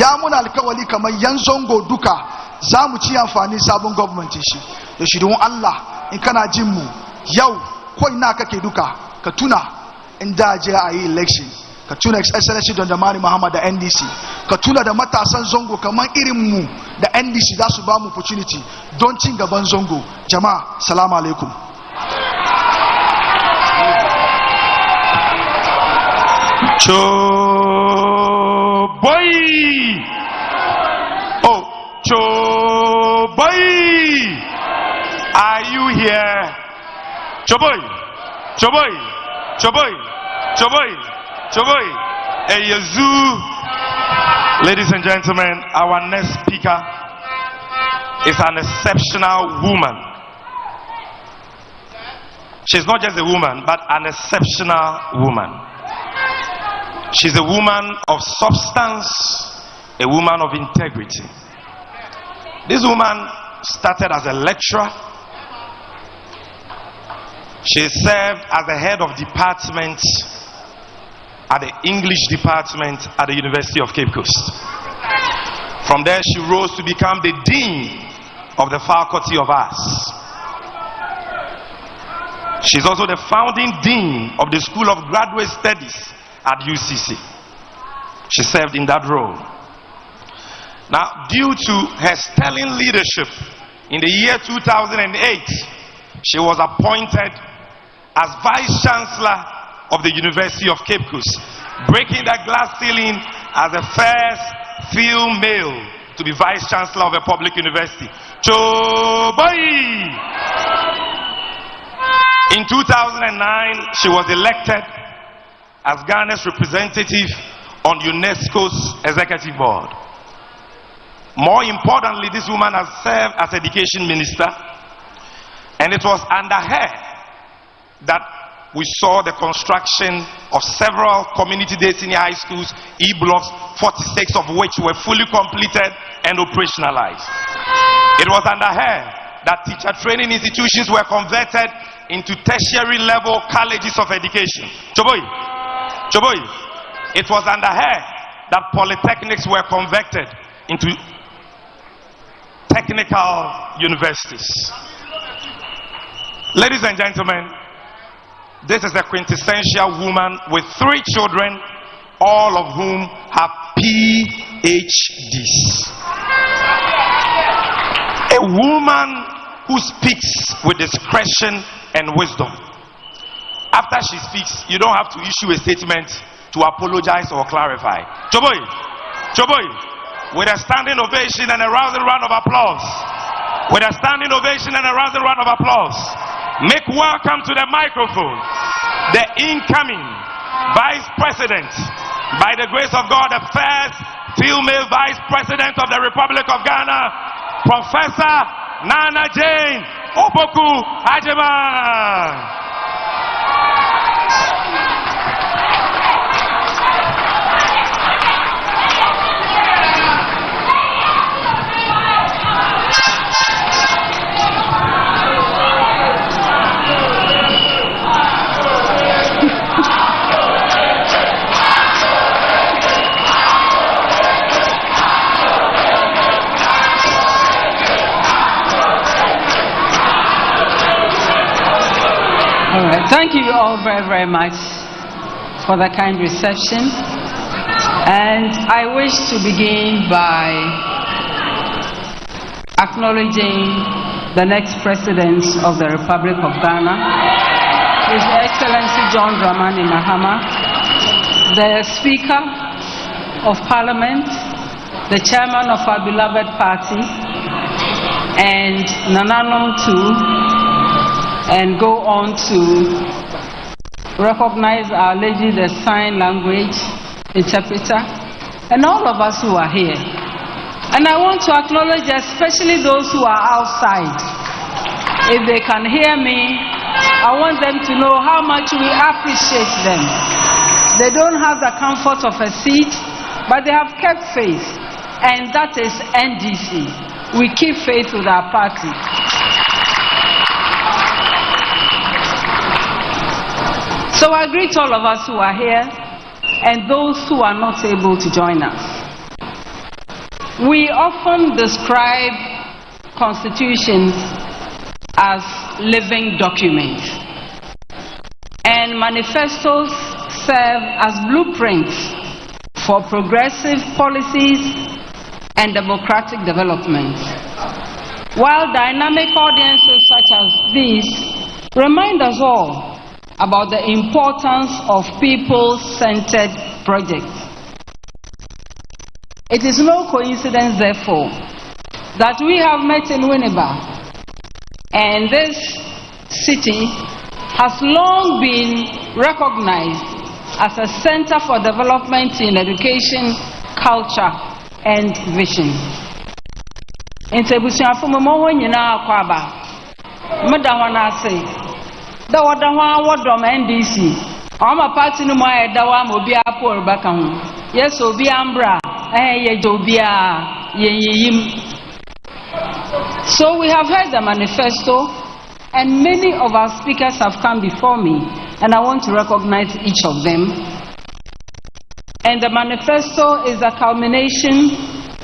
ya muna alkawali kamar yan Zongo duka za mu ci amfanin sabon gwamnati shi. Da shi don Allah in kana jin mu yau ko ina kake duka ka tuna in da je a yi election, ka tuna Excellency Dramani Mahama da NDC, ka tuna da matasan Zongo kamar irin mu da NDC za su ba mu opportunity don cin gaban Zongo. Jama'a salamu alaikum. Choboy! Oh, Choboy! Are you here? Choboy! Choboy! Choboy! Choboy! Choboy! Hey, Yazoo! Ladies and gentlemen, our next speaker is an exceptional woman. She's not just a woman, but an exceptional woman. She's a woman of substance, a woman of integrity. This woman started as a lecturer. She served as the head of department at the English department at the University of Cape Coast. From there, she rose to become the dean of the Faculty of Arts. She's also the founding dean of the School of Graduate Studies at UCC. She served in that role. Now, due to her sterling leadership, in the year 2008, she was appointed as Vice Chancellor of the University of Cape Coast, breaking the glass ceiling as the first female to be Vice Chancellor of a public university. Choboy! In 2009, she was elected as Ghana's representative on UNESCO's executive board. More importantly, this woman has served as education minister, and it was under her that we saw the construction of several community-day senior high schools, E-blocks, 46 of which were fully completed and operationalized. It was under her that teacher training institutions were converted into tertiary level colleges of education. Choboy! Choboy! It was under her that polytechnics were converted into technical universities. Ladies and gentlemen, this is a quintessential woman with 3 children, all of whom have PhDs. A woman who speaks with discretion and wisdom. After she speaks, you don't have to issue a statement to apologize or clarify. Choboy! Choboy! With a standing ovation and a rousing round of applause. With a standing ovation and a rousing round of applause. Make welcome to the microphone the incoming Vice President, by the grace of God, the first female Vice President of the Republic of Ghana, Professor Naana Jane Opoku-Agyemang. Thank you all very, very much for the kind reception. And I wish to begin by acknowledging the next President of the Republic of Ghana, His Excellency John Dramani Mahama, the Speaker of Parliament, the Chairman of our beloved party, and Naana too, and go on to recognize our lady, the sign language interpreter, and all of us who are here. And I want to acknowledge especially those who are outside. If they can hear me, I want them to know how much we appreciate them. They don't have the comfort of a seat, but they have kept faith, and that is NDC. We keep faith with our party. So I greet all of us who are here and those who are not able to join us. We often describe constitutions as living documents, and manifestos serve as blueprints for progressive policies and democratic development. While dynamic audiences such as these remind us all about the importance of people-centered projects. It is no coincidence, therefore, that we have met in Winneba, and this city has long been recognized as a center for development in education, culture, and vision. In Tebusiafo Momo nyina akwaba, medawana say. The Wadam NDC, I'm party no more Dawam Obia poor back home. Yes, Obia Ambra, eh, Jobia, Yim. So we have heard the manifesto, and many of our speakers have come before me, and I want to recognize each of them. And the manifesto is a culmination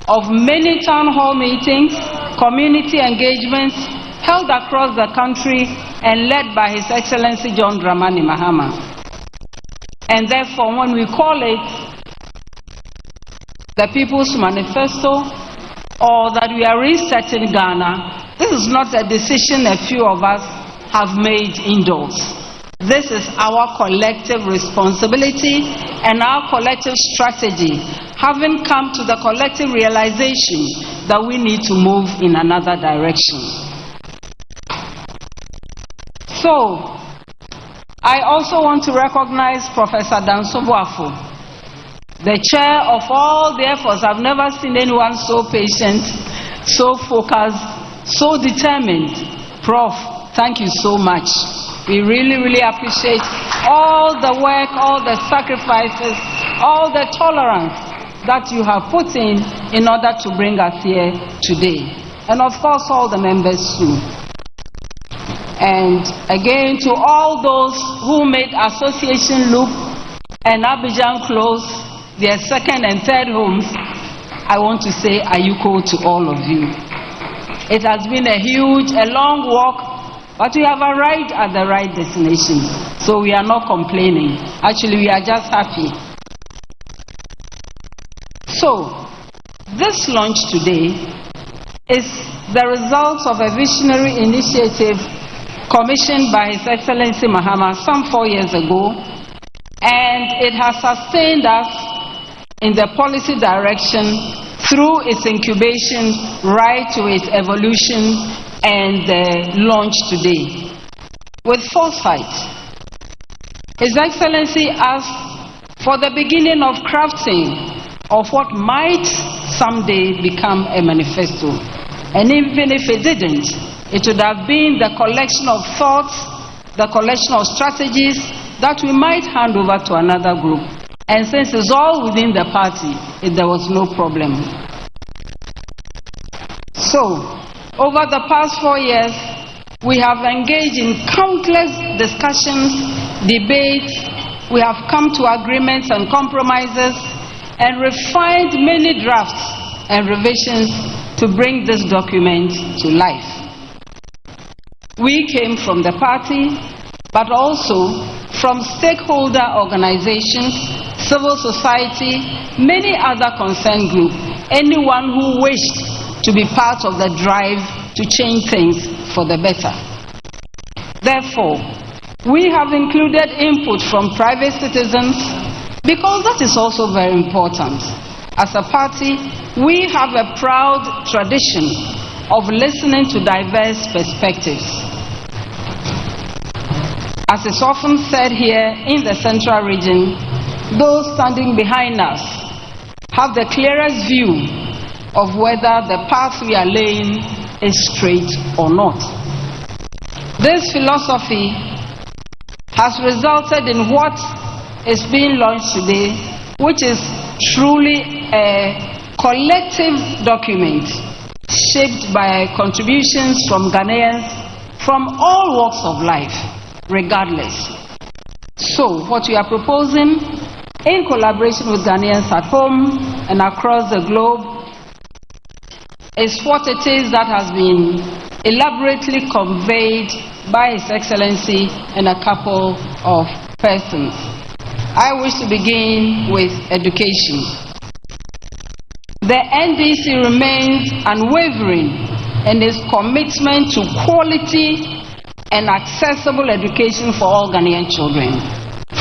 of many town hall meetings, community engagements held across the country and led by His Excellency John Dramani Mahama. And therefore, when we call it the People's Manifesto, or that we are resetting Ghana, this is not a decision a few of us have made indoors. This is our collective responsibility and our collective strategy, having come to the collective realization that we need to move in another direction. So, I also want to recognize Professor Dansobuafo, the chair of all the efforts. I've never seen anyone so patient, so focused, so determined. Prof, thank you so much. We really, really appreciate all the work, all the sacrifices, all the tolerance that you have put in order to bring us here today. And of course, all the members too. And again, to all those who made Association Loop and Abidjan Close their second and third homes, I want to say Ayuko to all of you. It has been a long walk, but we have arrived at the right destination. So we are not complaining. Actually, we are just happy. So, this launch today is the result of a visionary initiative commissioned by His Excellency Mahama some 4 years ago, and it has sustained us in the policy direction through its incubation right to its evolution and the launch today. With foresight, His Excellency asked for the beginning of crafting of what might someday become a manifesto. And even if it didn't, it would have been the collection of thoughts, the collection of strategies that we might hand over to another group. And since it's all within the party, there was no problem. So, over the past 4 years, we have engaged in countless discussions, debates, we have come to agreements and compromises, and refined many drafts and revisions to bring this document to life. We came from the party, but also from stakeholder organizations, civil society, many other concerned groups, anyone who wished to be part of the drive to change things for the better. Therefore, we have included input from private citizens because that is also very important. As a party, we have a proud tradition of listening to diverse perspectives. As is often said here in the Central Region, those standing behind us have the clearest view of whether the path we are laying is straight or not. This philosophy has resulted in what is being launched today, which is truly a collective document shaped by contributions from Ghanaians from all walks of life, regardless. So, what we are proposing, in collaboration with Ghanaians at home and across the globe, is what it is that has been elaborately conveyed by His Excellency and a couple of persons. I wish to begin with education. The NDC remains unwavering in its commitment to quality and accessible education for all Ghanaian children,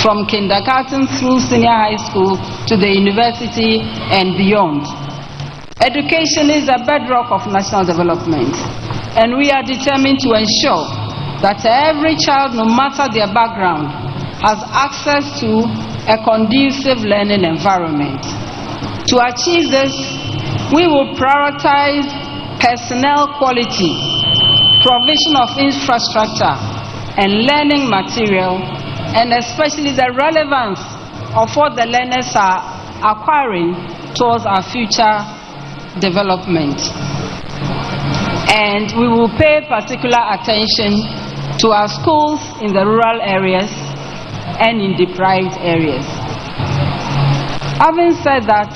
from kindergarten through senior high school to the university and beyond. Education is the bedrock of national development, and we are determined to ensure that every child, no matter their background, has access to a conducive learning environment. To achieve this, we will prioritize personnel quality, provision of infrastructure and learning material, and especially the relevance of what the learners are acquiring towards our future development. And we will pay particular attention to our schools in the rural areas and in deprived areas. Having said that,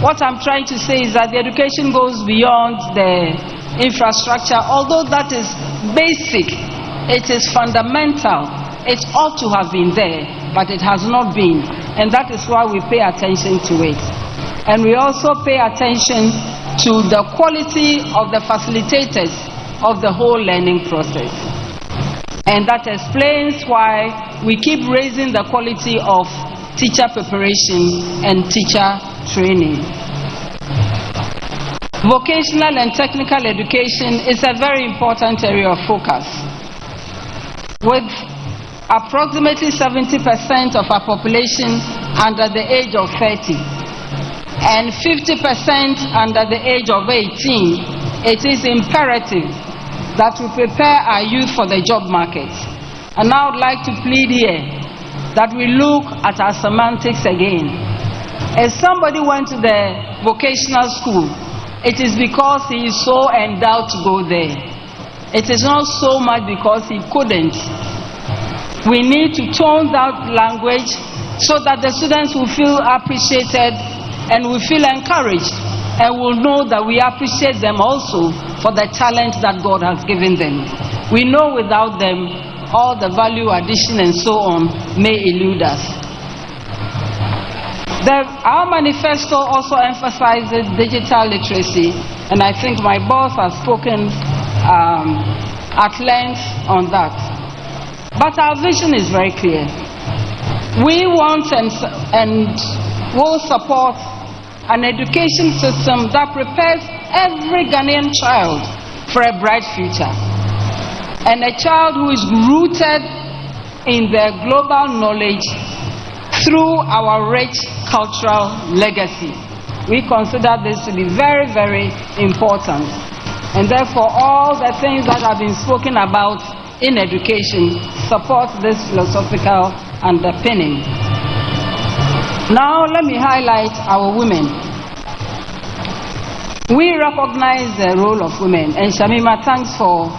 what I'm trying to say is that the education goes beyond the infrastructure. Although that is basic, it is fundamental. It ought to have been there, but it has not been. And that is why we pay attention to it. And we also pay attention to the quality of the facilitators of the whole learning process. And that explains why we keep raising the quality of teacher preparation and teacher training. Vocational and technical education is a very important area of focus. With approximately 70% of our population under the age of 30 and 50% under the age of 18, it is imperative that we prepare our youth for the job market. And I would like to plead here that we look at our semantics again. If somebody went to the vocational school, it is because he is so endowed to go there. It is not so much because he couldn't. We need to tone that language so that the students will feel appreciated and will feel encouraged and will know that we appreciate them also for the talent that God has given them. We know without them, all the value addition and so on may elude us. Our manifesto also emphasizes digital literacy, and I think my boss has spoken at length on that. But our vision is very clear. We want and will support an education system that prepares every Ghanaian child for a bright future, and a child who is rooted in their global knowledge through our rich cultural legacy. We consider this to be very, very important, and therefore all the things that have been spoken about in education support this philosophical underpinning. Now let me highlight our women. We recognize the role of women, and Shamima, thanks for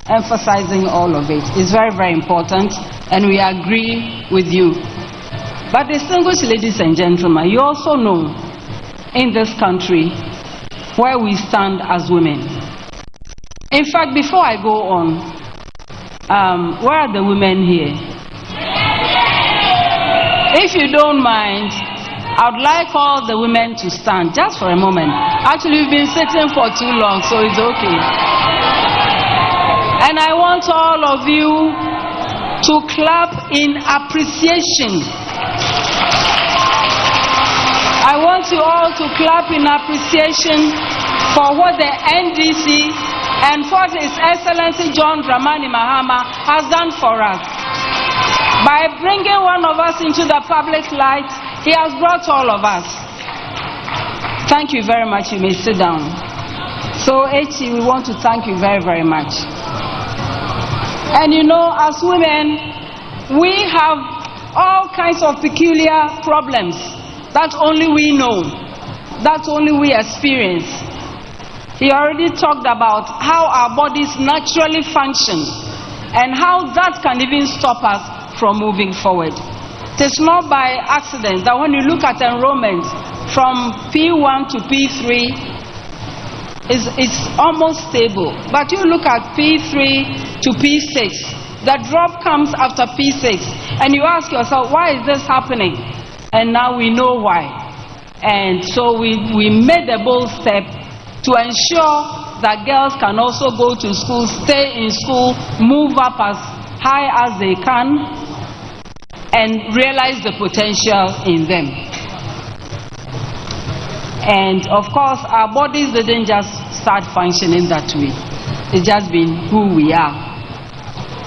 emphasizing all of it. It's very, very important, and we agree with you. But distinguished ladies and gentlemen, you also know in this country where we stand as women. In fact, before I go on, Where are the women here? If you don't mind, I would like all the women to stand just for a moment. Actually, we've been sitting for too long, so it's okay. And I want all of you to clap in appreciation. I want you all to clap in appreciation for what the NDC and what His Excellency John Dramani Mahama has done for us. By bringing one of us into the public light, he has brought all of us. Thank you very much. You may sit down. So, Echi, we want to thank you very, very much. And you know, as women, we have all kinds of peculiar problems that only we know, that only we experience. He already talked about how our bodies naturally function and how that can even stop us from moving forward. It is not by accident that when you look at enrollment from P1 to P3, it's almost stable. But you look at P3 to P6, the drop comes after P6, and you ask yourself, why is this happening? And now we know why. And so we made a bold step to ensure that girls can also go to school, stay in school, move up as high as they can, and realize the potential in them. And of course, our bodies didn't just start functioning that way. It's just been who we are.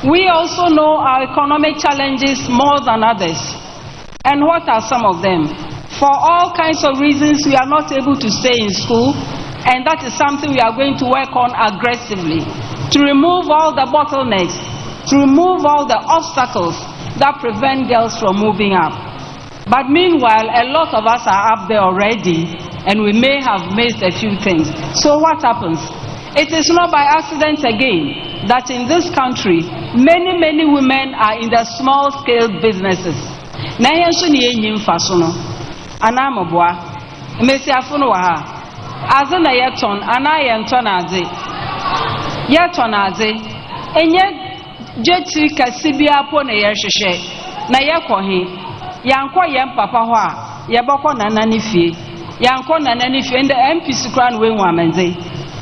We also know our economic challenges more than others. And what are some of them? For all kinds of reasons, we are not able to stay in school, and that is something we are going to work on aggressively, to remove all the bottlenecks, to remove all the obstacles that prevent girls from moving up. But meanwhile, a lot of us are up there already, and we may have missed a few things. So what happens? It is not by accident again that in this country, many women are in the small-scale businesses. Na yenso ni enyim faso no anamobwa mesiafo no wa ha aze na yeton ana yenton aze yeton aze enye jetri kasibia po na yehwehwe na yekohe yanko yem papa ho a yeboko nana ne fie yanko nana ne fie nde MP sikra no wenwu amenze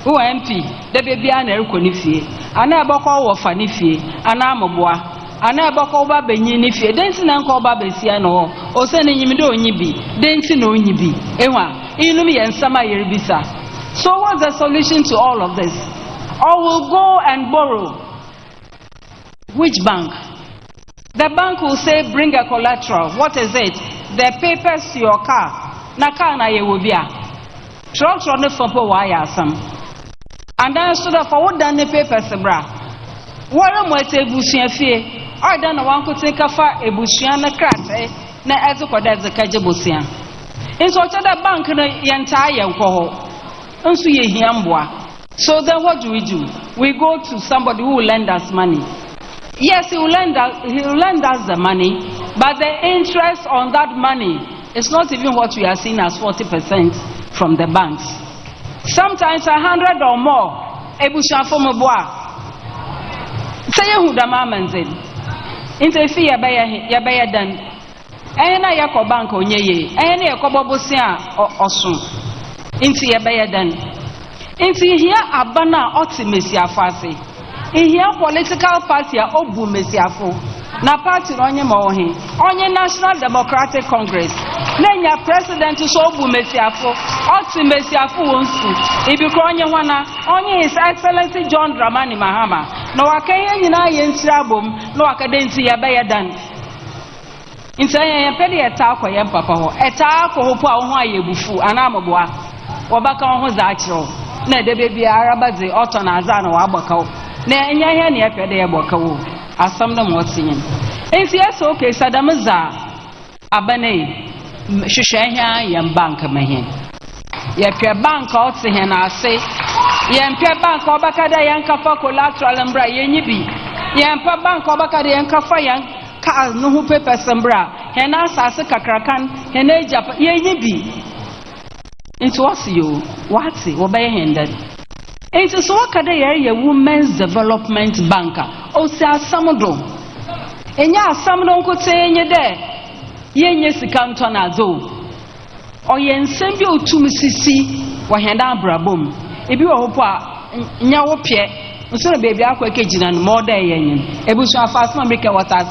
wo MP de bebia na erko ne fie ana eboko wo fa ne fie anamobwa ana eboko ba benyi ne fie denti na nko ba besia no o se ne nyimde onyibi denti na onyibi ehwa inum ye nsama yerbisa. So what's the solution to all of this? Or we'll go and borrow. Which bank? The bank will say bring a collateral. What is it? The papers to your car. Na car na ye wobia. Tro ne fampo wa ya asam. And then so that for what done the papers bra. Wara mo ete ebusuan fie. Oda na wan ko tinka fa ebusuan na krate na ezekoda ezekaje bosia. Nso the bank no yenta ye nko nso ye hiamboa. So then what do? We go to somebody who will lend us money. Yes, he will lend us the money, but the interest on that money is not even what we are seeing as 40% from the banks. Sometimes 100 or more. Ebusha fomoboa. Say who the mamanzin. Interfere by a dan. Ena yako bank onyeye. Ena yako bobosia osun. Inti yabaya dan. Inti here abana oti mesiafase. Here political party a obu mesiafo. Na party onye maohi. Onye National Democratic Congress. Nenya president so obu mesiafo. Oti mesiafo wonsu. Ibiko onye wana. Onye His Excellency John Dramani Mahama. No wakaya nyina yentirabom. No wakadenti yabaya dan. Inti yempedi etakwa yempapa ho. Etakwa ho po a ho ayebufu anamobwa. Wabaka ho zaachiro. Na de bebi arabaze oto na aza na wagbakawo. Na enya he na yepede yebokawo. Asam na motinyin. Inti yeso okay sadamza abane hwehwehia yem bank mahin. Yepia bank oti he na ase. Yempia bank obakada yankafa collateral mbra yenyibi. Yempa bank obakada yankafa yan ka no hu papers mbra. He na asase kakrakan he na ejapa yenyibi. Into what's you? What's it? Obey hindered. It is what kind of Women's Development Banker. osi asamdo enya asamdo nkote enye de yenye sika nto na zo oye nsem bi otum sisi wo henda abrabom ebi wo hopo a nya wo pie nso na beebi akwa kegina no mo da yenye ebusu afasma America water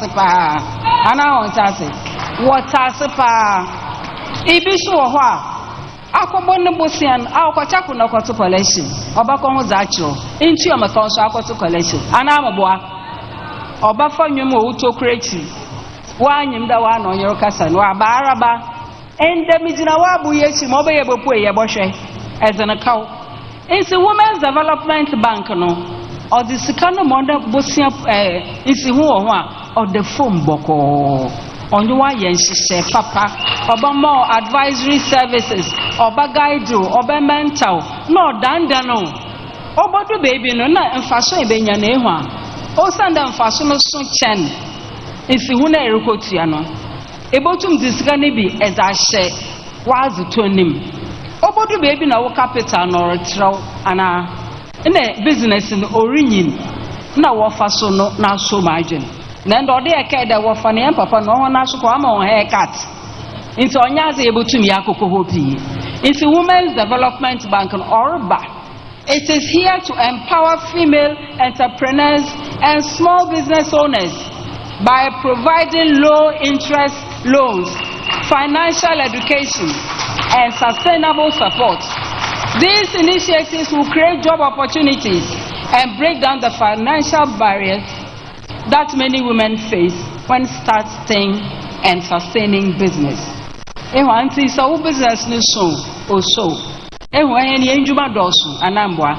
ana on tase water sepa ibisu wo ho a akobo ne bosian akwachaku na kwato collection obako ho zaachiro intu amaka so akoto collection ana amaboa obafa nwem o uto kreti wanyim da wa no nyero kasa no abaraba ende mijina wa bu yechi mo be yebopu e yebohwe ezena kaw insi Women's Development Bank no or the sikano monda bosian insi hu ho a or the phone boko onye wa yenhye papa oba more advisory services oba guide oba mental no danda no obodo baby no na mfaso ebenya na ehu a o sanda mfaso no so chen isi hu na erekotua no ebotum disika ne bi ezahye wazu tonim obodo baby na wo capital no retraw ana na business no orinyin na wo faso no na so margin na ndo de eke da wo fa ne papa no ho na so ko ama wo haircut into onyaze ebotum yakoko hopi into Women's Development Bank Orba. It is here to empower female entrepreneurs and small business owners by providing low interest loans, financial education and sustainable support. These initiatives will create job opportunities and break down the financial barriers that many women face when starting and sustaining business. Anti so business no so o so any enjuma dosu anambwa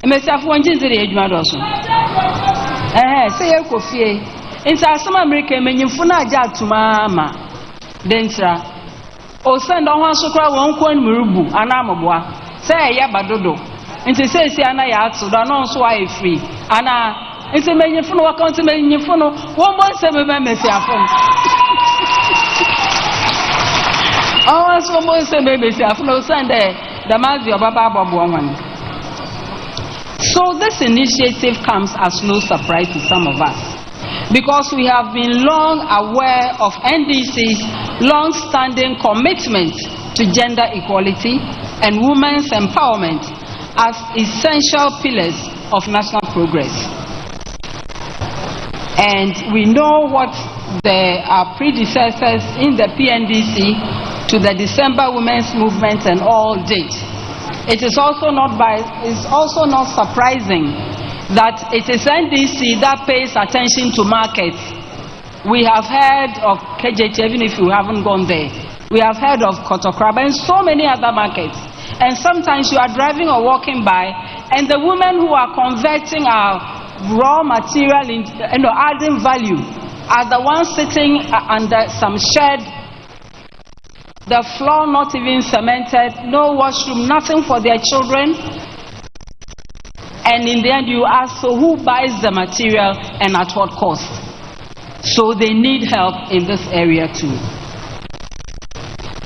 emesiafo njinzire enjuma dosu say ekofie inta asama America menyimfo na aja atuma ama dentra o send on ho sokra won ko nmurubu anamboa say ya badodo inta say ana ya atu do no so ai free ana inta menyimfo no account menyimfo no won bon se me mesiafo oh, so most baby have no Sunday. The Mazio Baba Bobo. So this initiative comes as no surprise to some of us, because we have been long aware of NDC's long-standing commitment to gender equality and women's empowerment as essential pillars of national progress. And we know what our predecessors in the PNDC to the December Women's Movement and all did. It is also not surprising that it is NDC that pays attention to markets. We have heard of KJT, even if you haven't gone there. We have heard of Kotokraba and so many other markets. And sometimes you are driving or walking by, and the women who are converting our raw material into adding value are the ones sitting under some shed, the floor not even cemented, no washroom, nothing for their children. And in the end you ask, so who buys the material and at what cost? So they need help in this area too.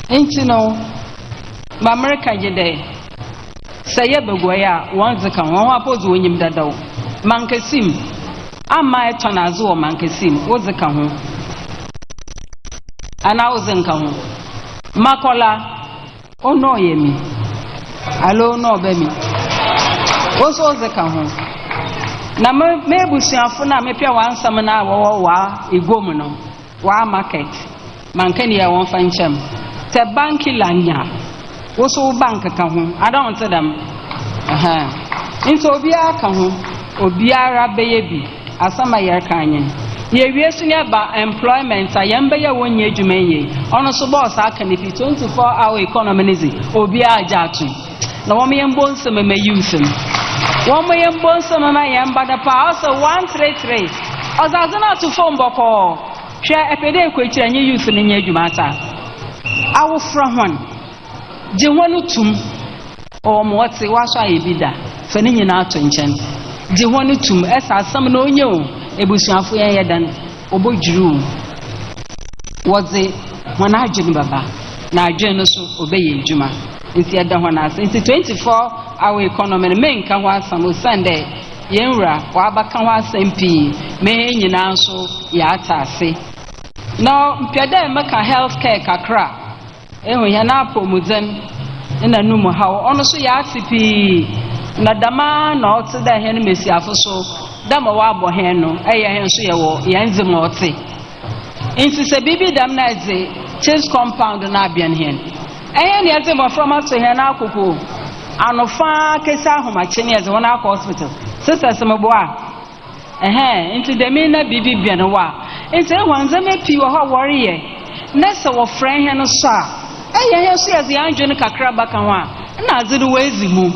And you know, my American today, say begoya once the can one pose when you dado. Mankesim, am my tonazo mankesim, what's the can? And I was in Kahu. Makola, oh no, yemi. Allo no, baby. What's all the Kahu? Na maybe she afuna me pia wan samana wa igomuno wa market mankani ya won fanchem te banki lanya wo so bank ka ho I don't want them into obia ka ho obiara beye bi asama yer kanyen ye wiesu ne ba employment ayembe ye wonye adwumaye ono so boss aka ne 24-hour economy nizi obia ajatu na wo me yembo nsem me youth one way and bonsom and by the power so 133. As I not to phone boko, share a pede quick and you use in your matter. I will from one. Jiwanutum or Mwatsi Washa Ibida, Fenin out to enchant. Jiwanutum, as I some no you, Ebushafu Yadan, Obo Drew. Was it when I Jim Baba? Now Janus obey Juma. Into 24-hour economy, men can want some Sunday. yenwura wabaka ho asɛmpi me nyina nso ya atase na mpɛda meka healthcare kakra ehu ya na apomudzen na numu hawo ono so ya atipi na dama na ote da hen mesiafo so dama wa abo hen no eye hen so ye wo yenze mo ote inti se bibi dam na ze chase compound na abian hen eye ne ze mo from aso hen na akoko anofa kesa ahomache ne ze wona akọ hospital sisters mbo a inti de me na bibi bian wa inti ehwanze me pi wo ho wore ye na se wo friend hen no so a eye hen so ye ze anjo ne kakra baka ho a na ze do wezi mu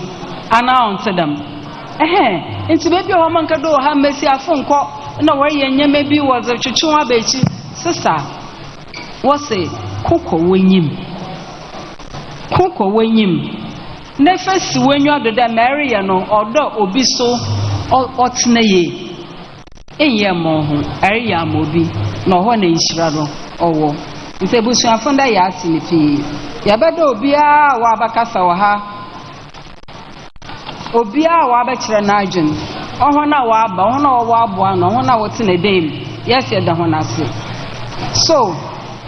ana onse dem inti baby o man kado ha mesi afonko na wore nyame bi wo ze twetwe wa bechi sister wo se koko wanyim na fesi wanyu adoda mary ya no odo obi so otena ye enye mo ho ari ya mo bi na ho na ishira do owo nse busu afonda ya asinifi ya beda obi a wa bakasa wa ha obi a wa bakire na adwen oho na wa aba oho na wa abo ano oho na wote na dem yes ya da ho na se. So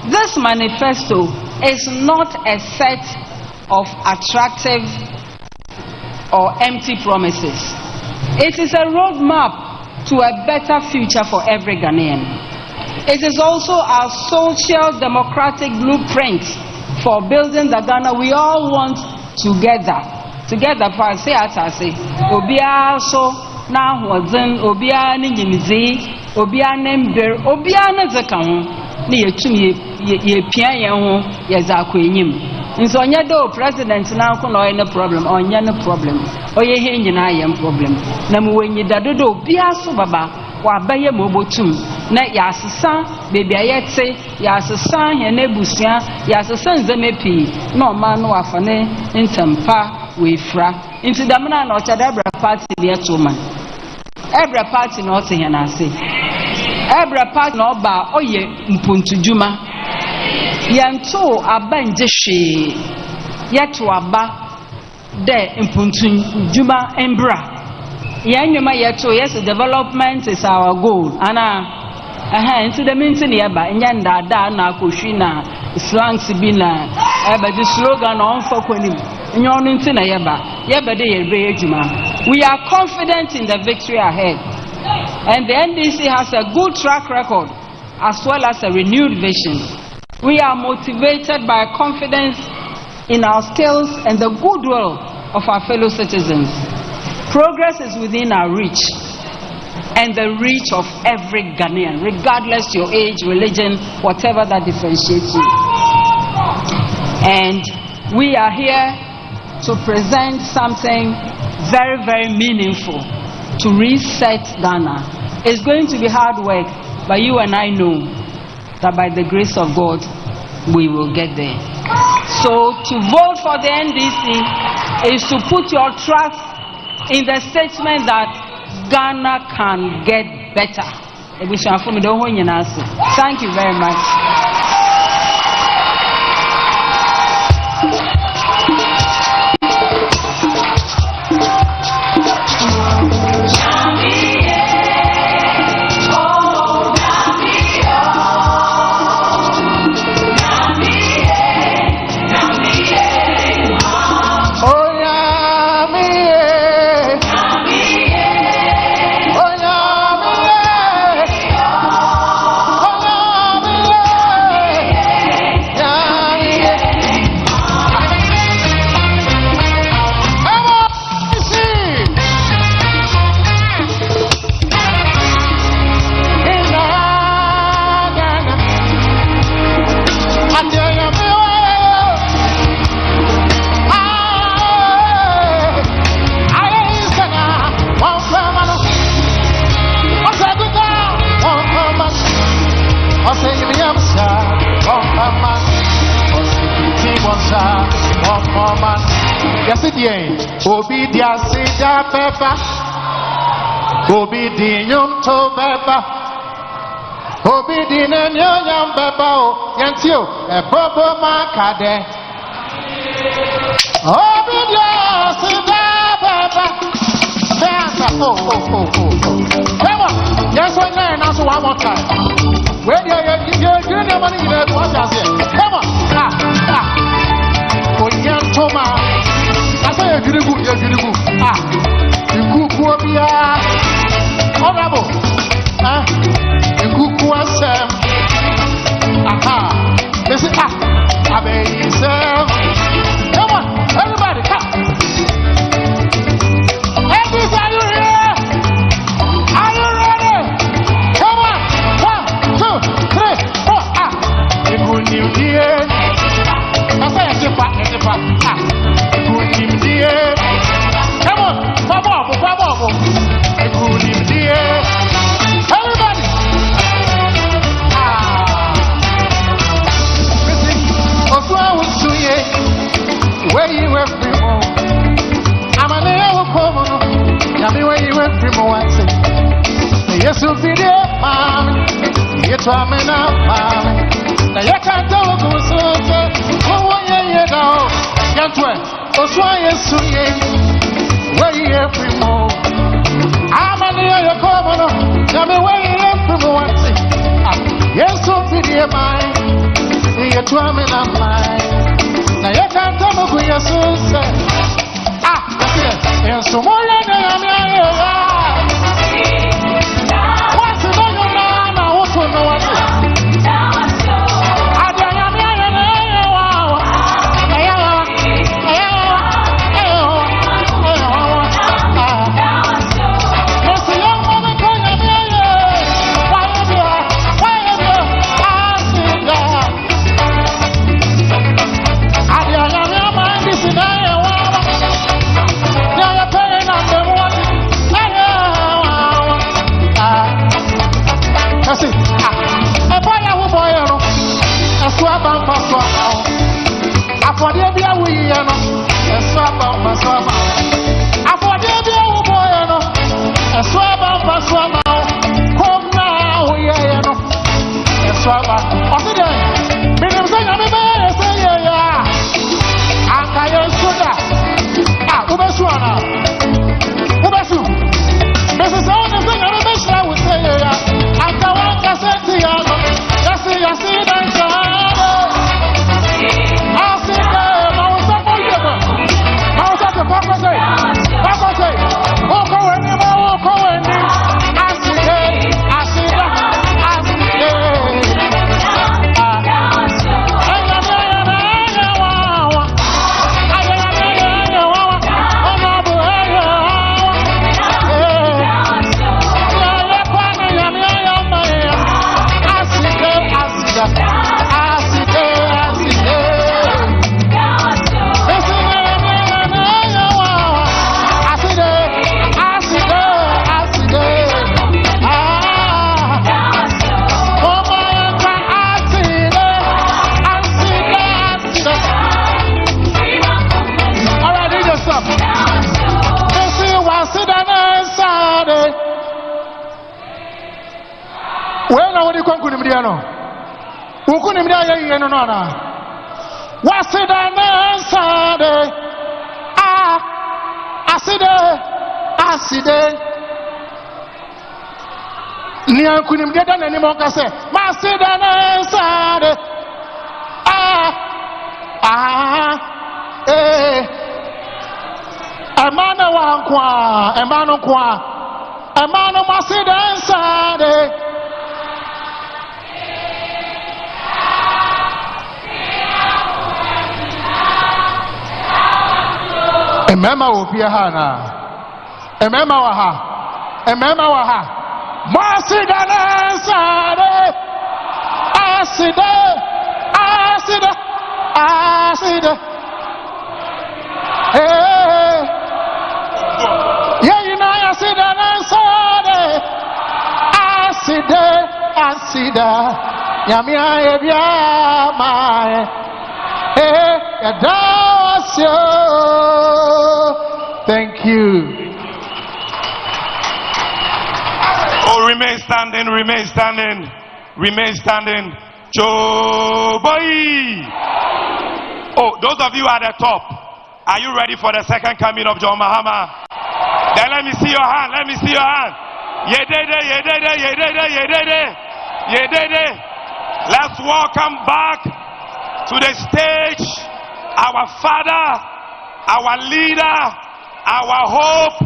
this manifesto is not a set of attractive or empty promises. It is a roadmap to a better future for every Ghanaian. It is also our social democratic blueprint for building the Ghana we all want together. Together, for say atase, obia so na hozen, obia ni nyimizi, obia nember, obia na zekaho, ni yetumi ye pia ye ho ye zakọ enyim. Nso onye do president na nko na oye no problem, onye no problem. Oye he nyina ye problem. Na mu wenyi dadodo obia so baba wa baye mobotum na ya asesa bebi ayete ya asesa he na ebusua ya asesa nzemepi na oma no afane ntempa we fra into the man na ochada ebra party le to man ebra party na ote he na ase ebra party na oba oye mpuntujuma yanto abanje hwe yeto aba de mpuntujuma embra yanwema yeto yes development is our goal ana into the meeting yeba nyanda da na akohwi na slangs bi na eba di slogan on fokonim nyono nti na yeba de yebe adwuma. We are confident in the victory ahead, and the NDC has a good track record as well as a renewed vision. We are motivated by confidence in our skills and the goodwill of our fellow citizens. Progress is within our reach and the reach of every Ghanaian, regardless your age, religion, whatever that differentiates you. And we are here to present something very, very meaningful to reset Ghana. It's going to be hard work, but you and I know that by the grace of God, we will get there. So to vote for the NDC is to put your trust in the statement that Ghana can get better. Thank you very much. Obedience da beba, obedience to beba, obedience nyam beba o yantio e bobo makade. Obedience da beba, Come on. Yes, one man, and also one more time. Where you're doing the money, you know what I say. Come on. Oh, young Thomas. I say you're beautiful, you're beautiful. You cook for me. Honorable. You cook for Sam. Aha. This is Sam. Come on, everybody, come. Elvis, are you here? Are you ready? Come on. 1, 2, 3, 4. Good New Year. I say it's a fact. Good New Year. Come on, Pablo. Good New Year. Everybody. Where you were free more. I'm a little common. Tell me where you were free more. Yes, you'll be there, man. You're trying now, man. Now you can't tell who's so. Oh, yeah, no. Can't wait. That's why you're so where you were free more. I'm a little common. Tell me where you were free more. Yes, you'll be there, man. You're trying now, man. Now you can't tell me who you're so sad. That's it. And so more than what's it on your man? I want to know what's it. What's it on Sunday? I see there. Nia couldn't get any more. I say, Master Sunday. Emmanuel Master Sunday. Emema will be a hana. Emema waha. Masidana Sade. Asida. Hey. Yeah, you know, Asidana Sade. Asida. Yamia Ebia Mae. Hey, thank you. Oh, remain standing. Joe boy. Oh, those of you at the top, are you ready for the second coming of John Mahama? Then let me see your hand. Let me see your hand. Yedede, yedede, yedede, yedede, yedede. Let's welcome back to the stage our father, our leader, our hope,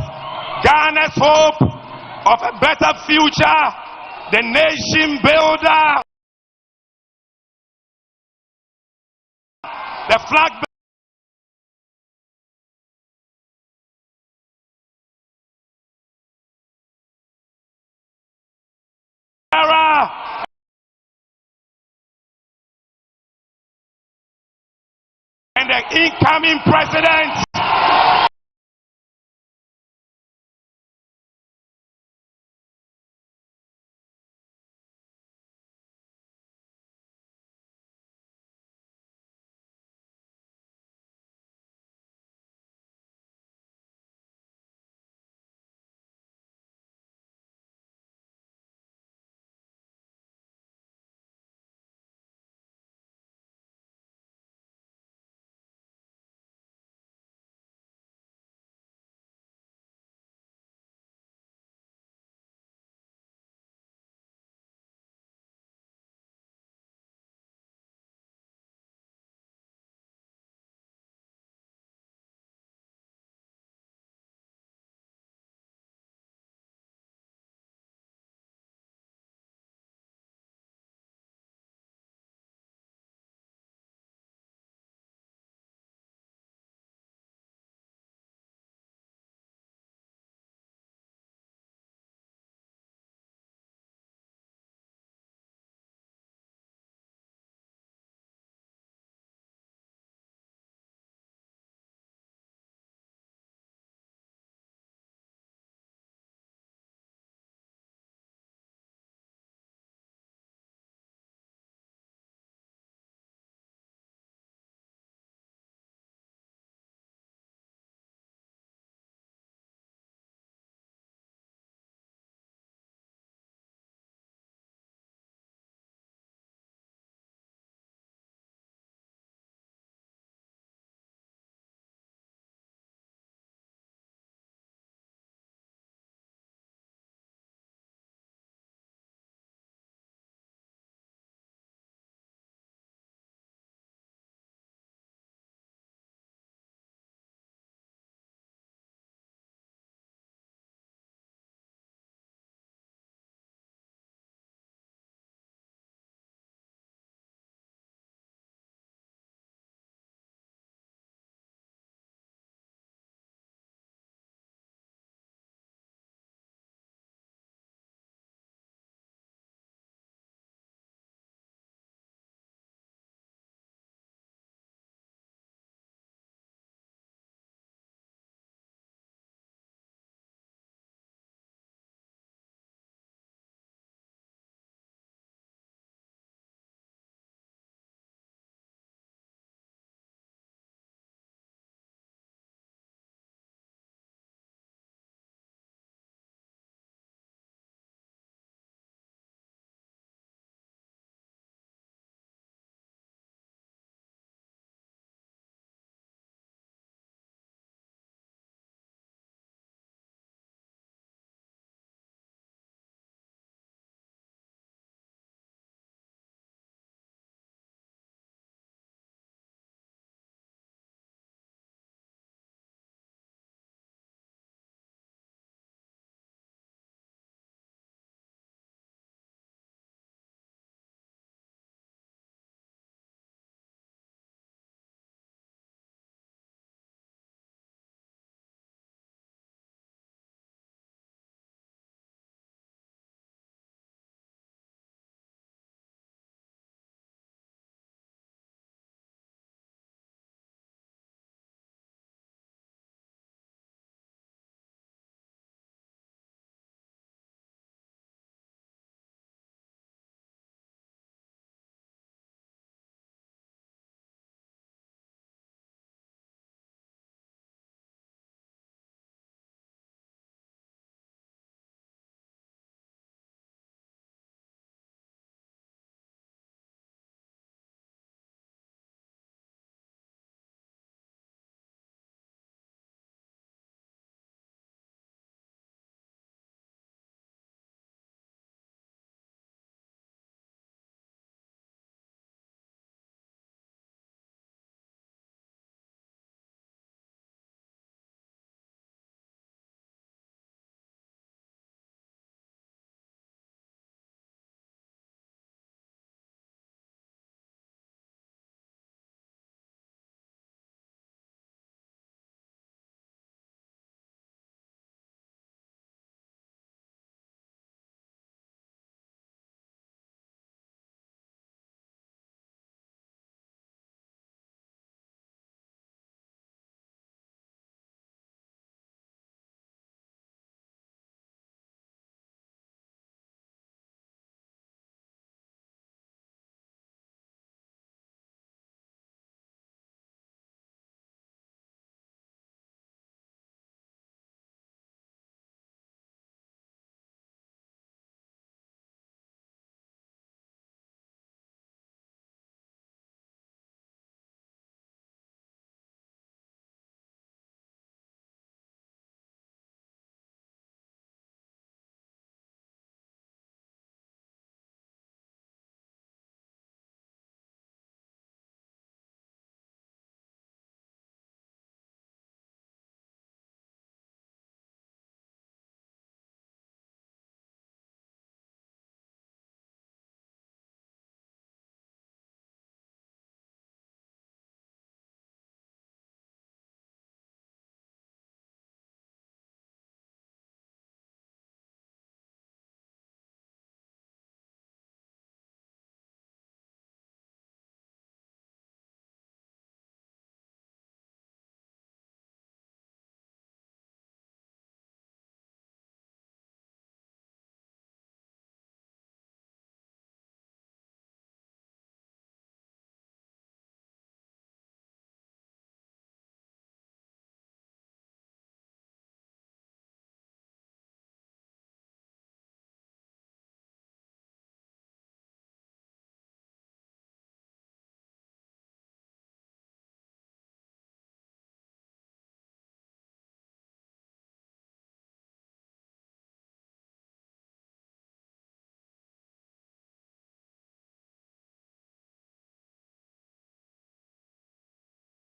Ghana's hope of a better future, the nation builder, the flag bearer, and the incoming president.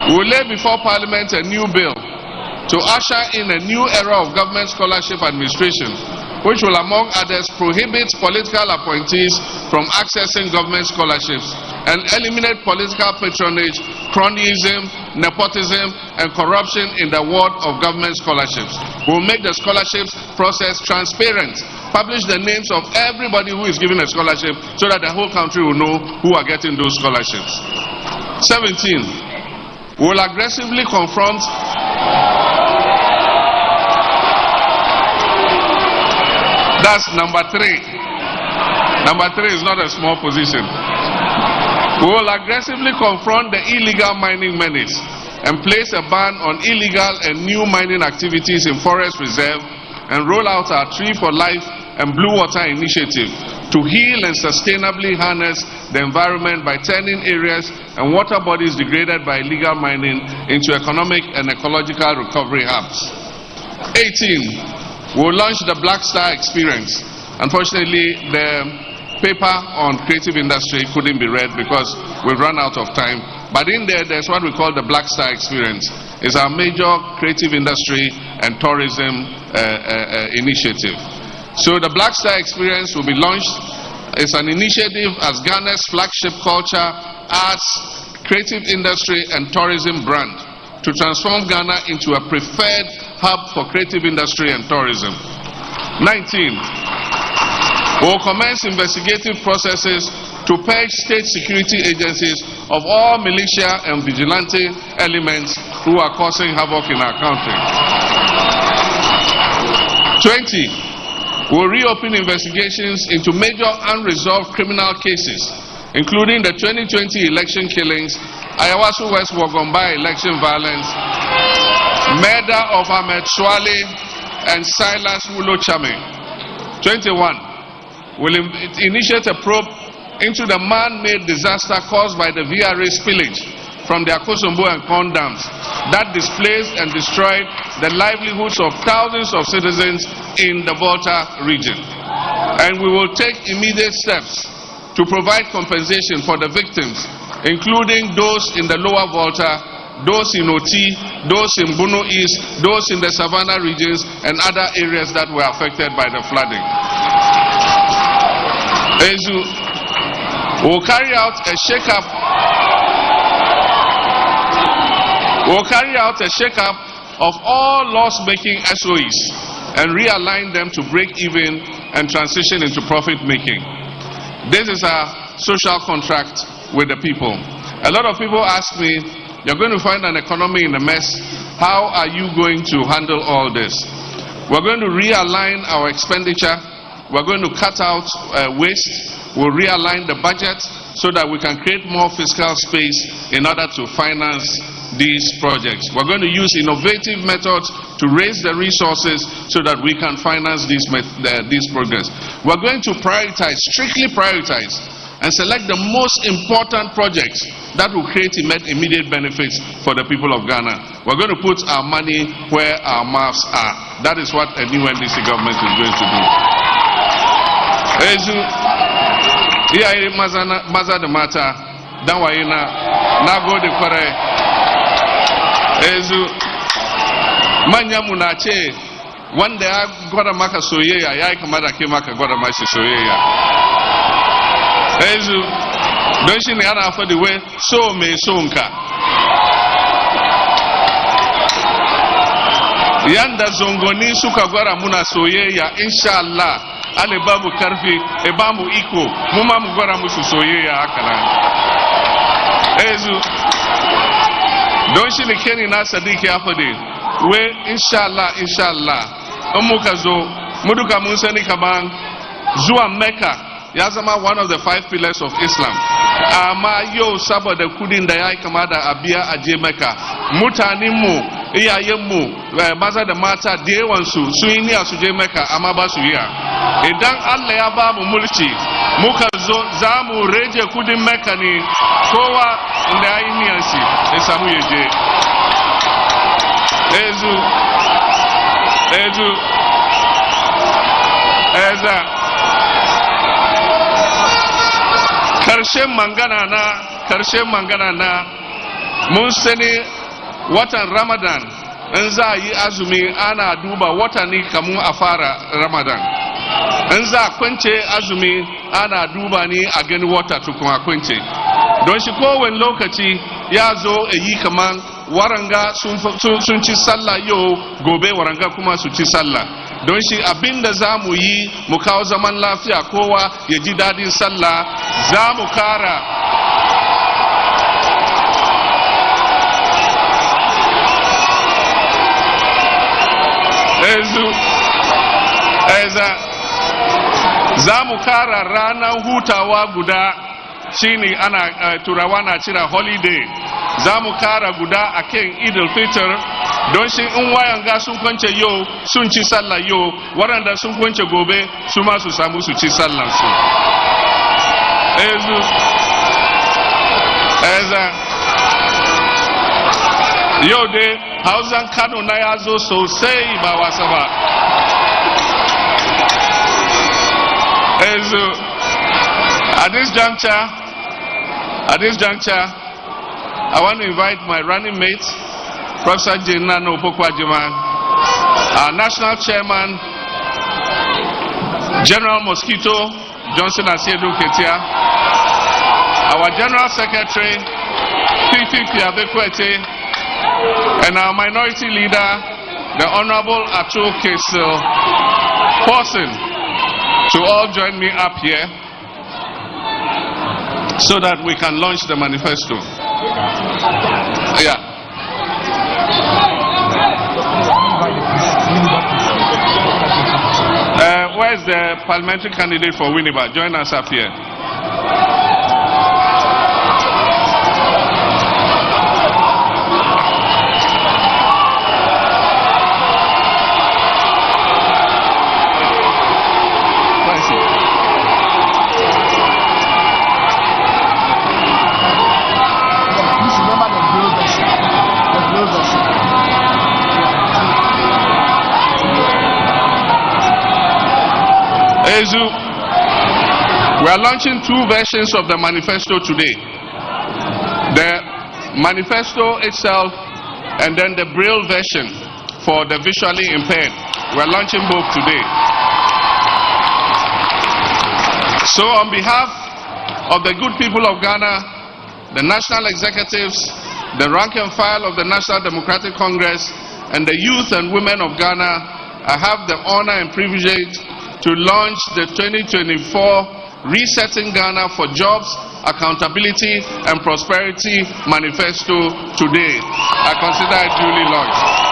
We will lay before Parliament a new bill to usher in a new era of government scholarship administration, which will, among others, prohibit political appointees from accessing government scholarships and eliminate political patronage, cronyism, nepotism, and corruption in the award of government scholarships. We will make the scholarships process transparent, publish the names of everybody who is given a scholarship so that the whole country will know who are getting those scholarships. 17. We will aggressively confront That's number 3. Number 3 is not a small position. We will aggressively confront the illegal mining menace and place a ban on illegal and new mining activities in forest reserve and roll out our Tree for Life and Blue Water initiative to heal and sustainably harness the environment by turning areas and water bodies degraded by illegal mining into economic and ecological recovery hubs. 18. We will launch the Black Star Experience. Unfortunately, the paper on creative industry couldn't be read because we've run out of time. But in there's what we call the Black Star Experience. It's our major creative industry and tourism initiative. So the Black Star Experience will be launched. It's an initiative as Ghana's flagship culture, arts, creative industry and tourism brand to transform Ghana into a preferred hub for creative industry and tourism. 19. We will commence investigative processes to purge state security agencies of all militia and vigilante elements who are causing havoc in our country. 20. We will reopen investigations into major unresolved criminal cases, including the 2020 election killings, Ayawaso West Wagomba election violence, murder of Ahmed Swale and Silas Wulo Chame. 21. Will initiate a probe into the man-made disaster caused by the VRA spillage from the Akosombo and Kon dams that displaced and destroyed the livelihoods of thousands of citizens in the Volta region. And we will take immediate steps to provide compensation for the victims, including those in the lower Volta, those in Oti, those in Bono East, those in the Savannah regions, and other areas that were affected by the flooding. Ezu will carry out a shake-up. We'll carry out a shake-up of all loss-making SOEs and realign them to break even and transition into profit-making. This is a social contract with the people. A lot of people ask me, you're going to find an economy in a mess. How are you going to handle all this? We're going to realign our expenditure. We're going to cut out waste. We'll realign the budget so that we can create more fiscal space in order to finance these projects. We're going to use innovative methods to raise the resources so that we can finance these programs. We're going to prioritize, strictly prioritize, and select the most important projects that will create immediate benefits for the people of Ghana. We're going to put our money where our mouths are. That is what a new NDC government is going to do. Iya maza da mata dan waye na gode kwarai. Manya mu na ce wanda ya gwada maka soyayya yayi kamar da ke maka gwada mashi soyayya. Don shi ne ana faɗi wai so mai sonka. Yanda zongoni suka gwada muna soyayya, insha Allah ale ba mu karfi e ba mu iko mu ma mu gwada musu soyayya haka nan. Don shi ne keni na sadiki ya faɗi wai insha Allah in muka zo mu duka mun sani kaman zuwa Mecca ya zama one of the 5 pillars of Islam. Amma yau saboda kudin da ya yi kama da abiya a je Mecca, mutanenmu, iyayenmu, maza da mata da yawansu sun yi niyya su je Mecca amma ba su yiya. Idan Allah ya ba mu mulki muka zo za mu rage kudin Mecca ne kowa inda ya yi niyyar shi ya samu ya je. karshen mangana na mun sani watan Ramadan in za a yi azumi ana duba watanni kamun a fara Ramadan. In za a kwance azumi ana duba ni a gani wata tukun a kwance. Don shi kowane lokaci ya zo a yi kaman waranga sun ci sallah yau, gobe waranga kuma su ci sallah. Don shi abinda za mu yi mu kawo zaman lafiya, kowa ya ji dadin sallah, za mu kara za mu kara ranar hutawa guda, shine ana turawa na cira holiday. Za mu kara guda a kan Idil Fitr, don shi in wayan ga sun kwance yau sun ci sallah yau, waɗanda sun kwance gobe su ma su samu su ci sallansu. Yau dai Hausan Kano na ya zo sosai ba wasa ba. At this juncture, I want to invite my running mate, Professor Naana Opoku-Agyemang, our national chairman, General Mosquito Johnson Asiedu Ketia, our general secretary, Fifi Fiavekwete, and our minority leader, the Honorable Acho Kesel Person, to all join me up here so that we can launch the manifesto. Yeah. Where's the parliamentary candidate for Winneba? Join us up here. We are launching two versions of the manifesto today. The manifesto itself and then the Braille version for the visually impaired. We are launching both today. So on behalf of the good people of Ghana, the national executives, the rank and file of the National Democratic Congress, and the youth and women of Ghana, I have the honor and privilege to launch the 2024 Resetting Ghana for Jobs, Accountability and Prosperity Manifesto today. I consider it duly launched.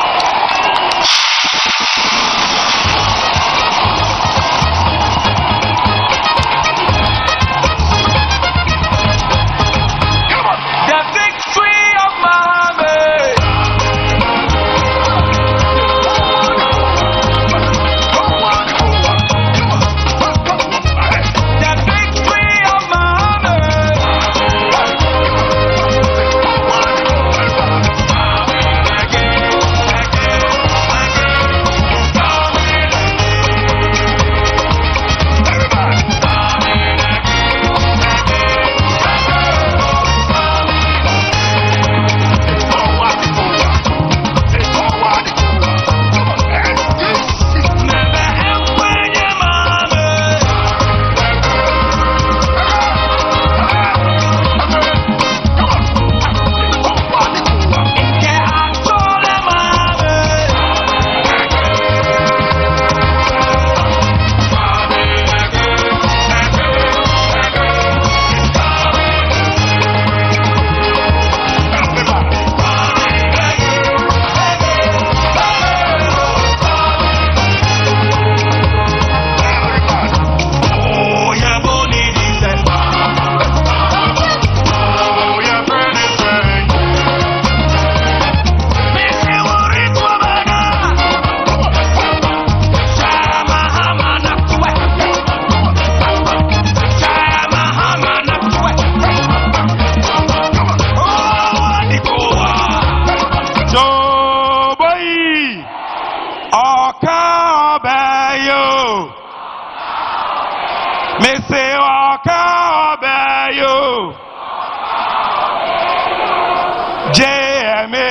JMA,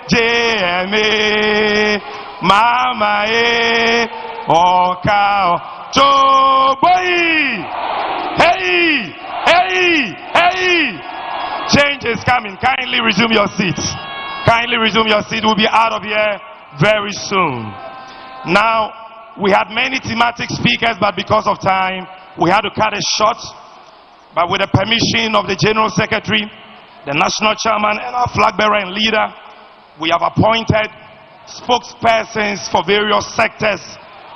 JMA, Mama Oka, Joboy. Hey, hey, hey. Change is coming. Kindly resume your seats. Kindly resume your seat. We'll be out of here very soon. Now, we had many thematic speakers, but because of time, we had to cut it short. But with the permission of the General Secretary, the National Chairman, and our flag bearer and leader, we have appointed spokespersons for various sectors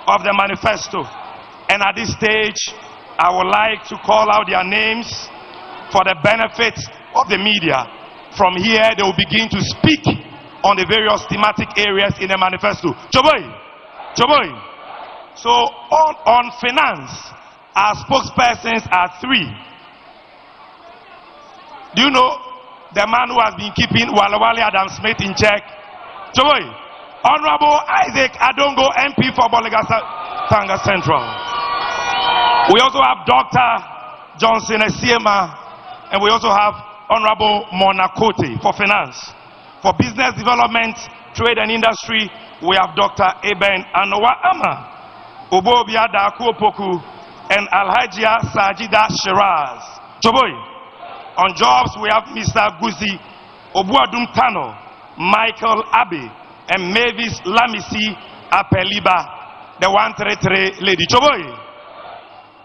of the manifesto. And at this stage, I would like to call out their names for the benefit of the media. From here, they will begin to speak on the various thematic areas in the manifesto. Choboy, Choboy. So on finance, our spokespersons are 3. Do you know the man who has been keeping Walawale Adam Smith in check? Choboy, Honorable Isaac Adongo, MP for Bolegasa Tanga Central. We also have Dr. Johnson Esiema, and we also have Honorable Mona Kote for finance. For business development, trade and industry, we have Dr. Eben Anowa Ama, Obobia Daku Opoku, and Alhajia Sajida Shiraz. Choboy. On jobs, we have Mr. Guzi Obuadum Tano, Michael Abe, and Mavis Lamisi Apeliba, the 133 lady. Choboy.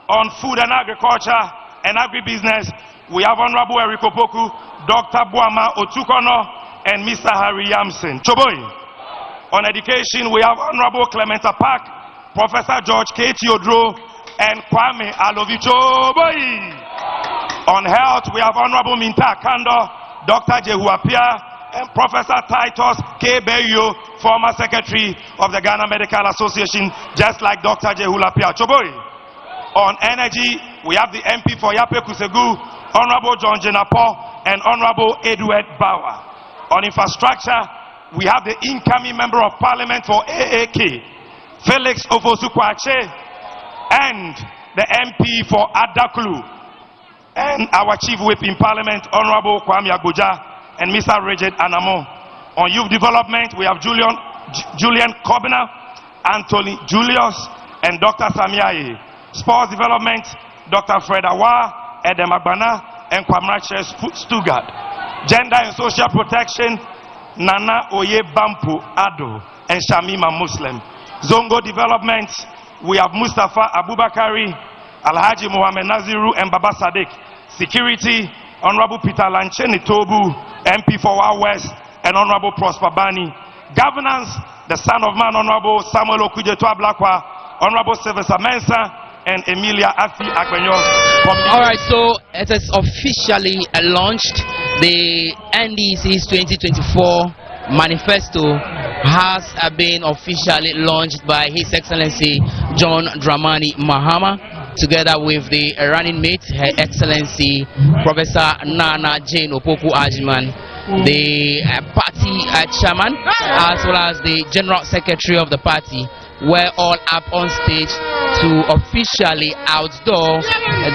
On food and agriculture and agribusiness, we have Honorable Eric Opoku, Dr. Buama Otukono, and Mr. Harry Yamson. Choboy. On education, we have Honorable Clementa Park, Professor George K. Teodro, and Kwame Alovi. Choboy. On health, we have Honorable Minta Kando, Dr. Jehuapia, and Professor Titus K. Beyo, former Secretary of the Ghana Medical Association, just like Dr. Jehuapia. Choboy. On energy, we have the MP for Yape Kusegu, Honorable John Jenapo, and Honorable Edward Bauer. On infrastructure, we have the incoming Member of Parliament for AAK, Felix Ofosukwache, and the MP for Adaklu, and our Chief Whip in Parliament, Honorable Kwame Agboja, and Mr. Regid Anamo. On youth development, we have Julian Kobina, Anthony Julius, and Dr. Samiaye. Sports development, Dr. Fred Awa, Edem Agbana, and Kwamrache Stuttgart. Gender and social protection, Nana Oye Bampu Ado, and Shamima Muslim. Zongo development, we have Mustafa Abubakari, Alhaji Mohamed Naziru, and Baba Sadiq. Security, Honorable Peter Lancheni Tobu, MP for Wa West, and Honorable Prosper Bani. Governance, the son of man, Honorable Samuel Okujeto Ablakwa, Honorable Sylvester Mensah, and Emilia Afi Akbenyo. Alright, so it is officially launched. The NDC's 2024 Manifesto has been officially launched by His Excellency John Dramani Mahama, together with the running mate, Her Excellency Professor Naana Jane Opoku-Agyemang, the party chairman, as well as the General Secretary of the party, were all up on stage to officially outdoor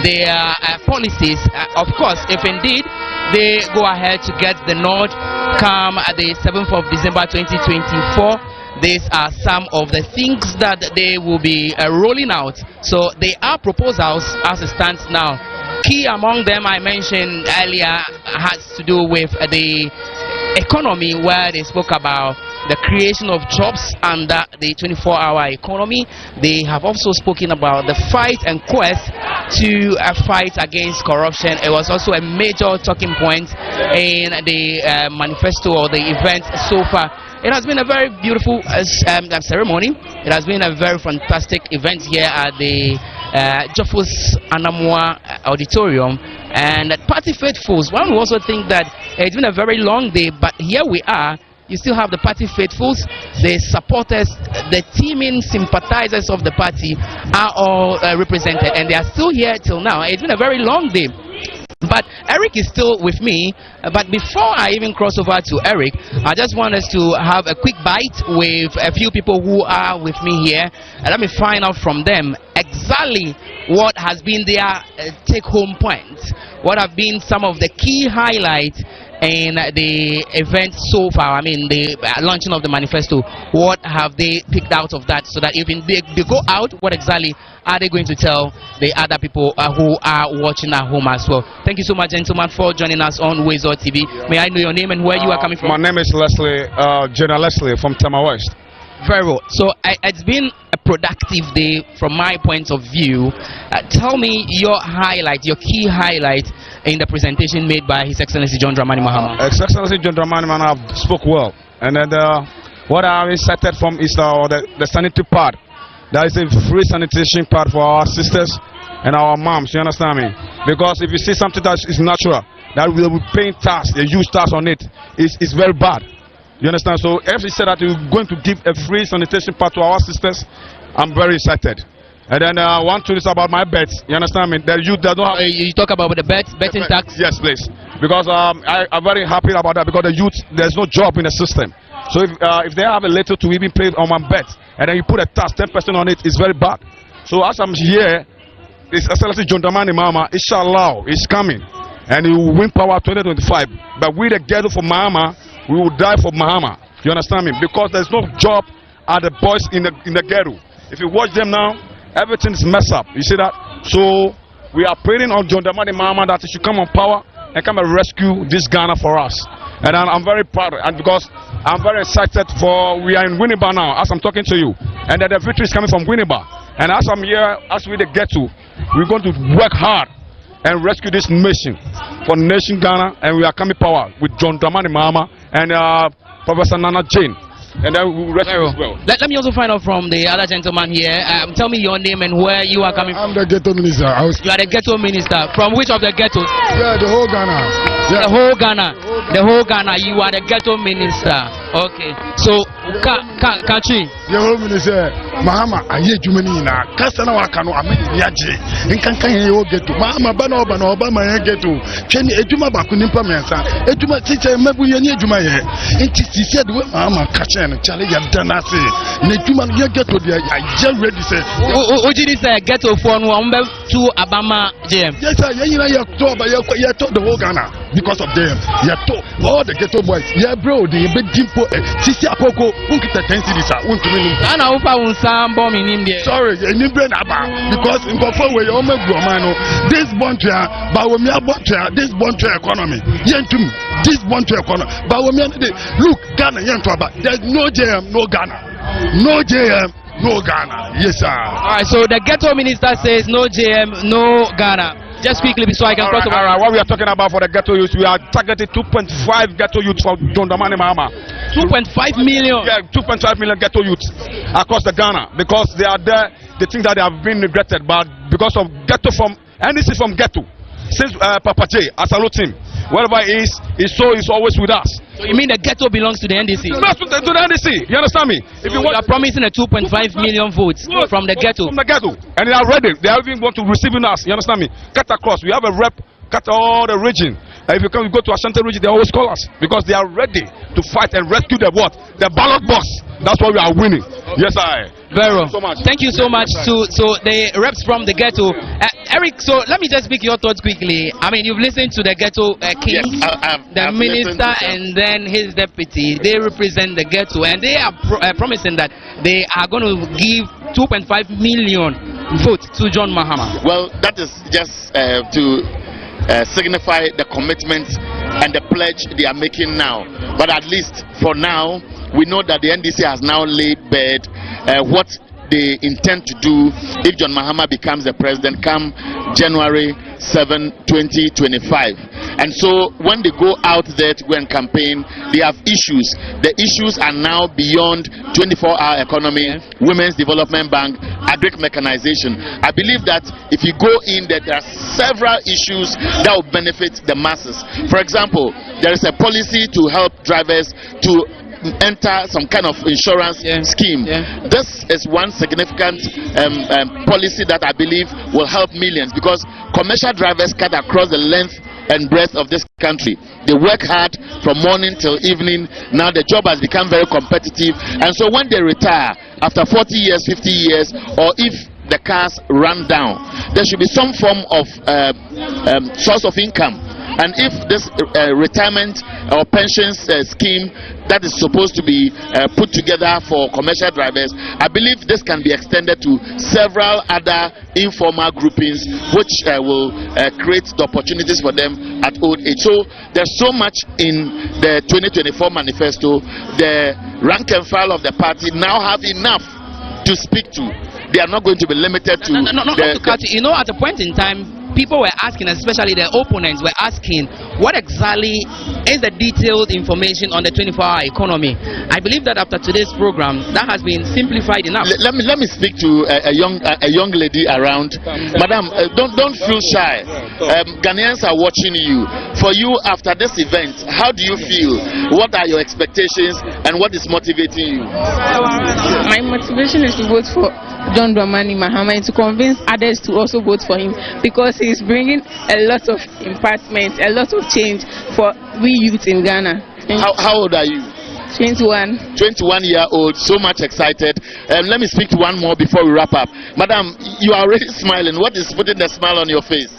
their policies. Of course, if indeed they go ahead to get the nod come the 7th of December 2024, these are some of the things that they will be rolling out. So they are proposals as it stands now. Key among them I mentioned earlier has to do with the economy, where they spoke about the creation of jobs under the 24-hour economy. They have also spoken about the fight and quest to fight against corruption. It was also a major talking point in the manifesto or the event so far. It has been a very beautiful ceremony. It has been a very fantastic event here at the Jofus Anamwa Auditorium. And party faithfuls, one will also think that it's been a very long day, but here we are. You still have the party faithfuls, the supporters, the teaming sympathizers of the party are all represented, and they are still here till now. It's been a very long day. But Eric is still with me. But before I even cross over to Eric, I just want us to have a quick bite with a few people who are with me here. And let me find out from them exactly what has been their take-home points. What have been some of the key highlights in the event so far? I mean, the launching of the manifesto. What have they picked out of that, so that if they go out, what exactly are they going to tell the other people who are watching at home as well? Thank you so much, gentlemen, for joining us on Wizard TV. May I know your name and where you are coming from? My name is Leslie, General Leslie from Tama West. Very well. So it's been a productive day from my point of view. Tell me your highlight, your key highlight in the presentation made by His Excellency John Dramani Mahama. His Excellency John Dramani Mahama spoke well, and then what I cited from is the sanitary part. There is a free sanitation part for our sisters and our moms. You understand me? Because if you see something that is natural, that will be paying tax, a huge tax on it, it's very bad. You understand? So if he said that we're going to give a free sanitation part to our sisters, I'm very excited. And then one thing is about my bets. You understand me? The youth does not have. You talk about the betting tax? Yes, please. Because I'm very happy about that, because the youth, there's no job in the system. So if they have a little to even play on my bet, and then you put a tax 10% on it, it's very bad. So as I'm here, His Excellency John Dramani Mahama, inshallah, is coming. And he will win power 2025. But we, the ghetto for Mahama, we will die for Mahama. You understand me? Because there's no job at the boys in the ghetto. If you watch them now, everything is messed up. You see that? So we are praying on John Dramani Mahama that he should come on power and come and rescue this Ghana for us. And I'm very proud, and because I'm very excited for, we are in Winneba now as I'm talking to you, and that the victory is coming from Winneba. And as I'm here, as we get to, we're going to work hard and rescue this nation, for nation Ghana, and we are coming power with John Dramani Mahama and Professor Naana Jane. And then we will rescue as well. Let me also find out from the other gentleman here. Tell me your name and where you are coming from. I'm the ghetto minister. You are the ghetto minister. From which of the ghettos? Yeah, the whole Ghana. Yeah. The whole Ghana. The whole Ghana. You are the ghetto minister. Okay. So, Kachi. The whole minister. Mahama, aye jumeni na. Kasana wakano ameni niaje. Nkanka ye ghetto. Mahama bana Obama ye ghetto. Cheni ejuma bakunimpa mensa. Ejuma teacher mebu ye ejuma ye. Inti sisi de Mahama kache and Charlie Yadanasi. Nejuma ye ghetto dia. I just ready say. Ojidi say ghetto for no umbe to Abama JM. Yes sir, ye to the whole Ghana. Because of them, all the ghetto boys. Yeah, bro, the big dimpo, Sisi Apoko, unkita 10 cities are untuminum. Ana upa unsam bomb in India. Sorry, in brain about because in Buffalo, we all make Guamano. This bontra, Bawamia bontra, this bontra economy. Yentum, this bontra economy. Bawamia, look, Ghana, Yantaba, there's no JM, no Ghana. No JM, no Ghana. Yes, sir. Alright, so the ghetto minister says no JM, no Ghana. Just quickly, so I can cross over. Alright, what we are talking about for the ghetto youth, we are targeting 2.5 ghetto youth for John Dramani Mahama. 2.5 million? Yeah, 2.5 million ghetto youth across the Ghana, because they are there, they think that they have been neglected, but because of ghetto from, and this is from ghetto. Since Papa J, I salute him. Wherever he is, his soul is always with us. So you mean the ghetto belongs to the NDC? No, to the NDC. You understand me? If you are promising a 2.5 million votes from the ghetto. From the ghetto. And they are ready. They are even going to receiving us. You understand me? Cut across. We have a rep, cut all the region. If you can go to Ashanti region, they always call us. Because they are ready to fight and rescue the what? The ballot box. That's why we are winning. Yes, I. Very well. Thank you so much to the reps from the ghetto. Eric, so let me just speak your thoughts quickly. I mean, you've listened to the ghetto king, yes, the minister, and then his deputy. They represent the ghetto, and they are promising that they are going to give 2.5 million votes to John Mahama. Well, that is just to signify the commitment and the pledge they are making now. But at least for now, we know that the NDC has now laid bare what they intend to do if John Mahama becomes the president come January 7, 2025. And so when they go out there to go and campaign, they have issues. The issues are now beyond 24-hour economy, Women's Development Bank, agric mechanization. I believe that if you go in there, there are several issues that will benefit the masses. For example, there is a policy to help drivers to enter some kind of insurance scheme. This is one significant policy that I believe will help millions, because commercial drivers cut across the length and breadth of this country. They work hard from morning till evening. Now the job has become very competitive, and so when they retire after 40 years, 50 years, or if the cars run down, there should be some form of source of income And if this retirement or pensions scheme that is supposed to be put together for commercial drivers, I believe this can be extended to several other informal groupings, which will create the opportunities for them at old age. So there's so much in the 2024 manifesto. The rank and file of the party now have enough to speak to. They are not going to be limited to. Not to cut you. You know, at a point in time, people were asking, especially the opponents were asking, what exactly is the detailed information on the 24-hour economy? I believe that after today's program, that has been simplified enough. Let me speak to a young lady around. Madam, don't feel shy. Ghanaians are watching you. For you, after this event, how do you feel? What are your expectations and what is motivating you? My motivation is to vote for John Dramani Mahama and to convince others to also vote for him, because he is bringing a lot of improvement, a lot of change for we youth in Ghana. How old are you? 21. 21-year-old, so much excited. Let me speak to one more before we wrap up. Madam, you are already smiling. What is putting the smile on your face?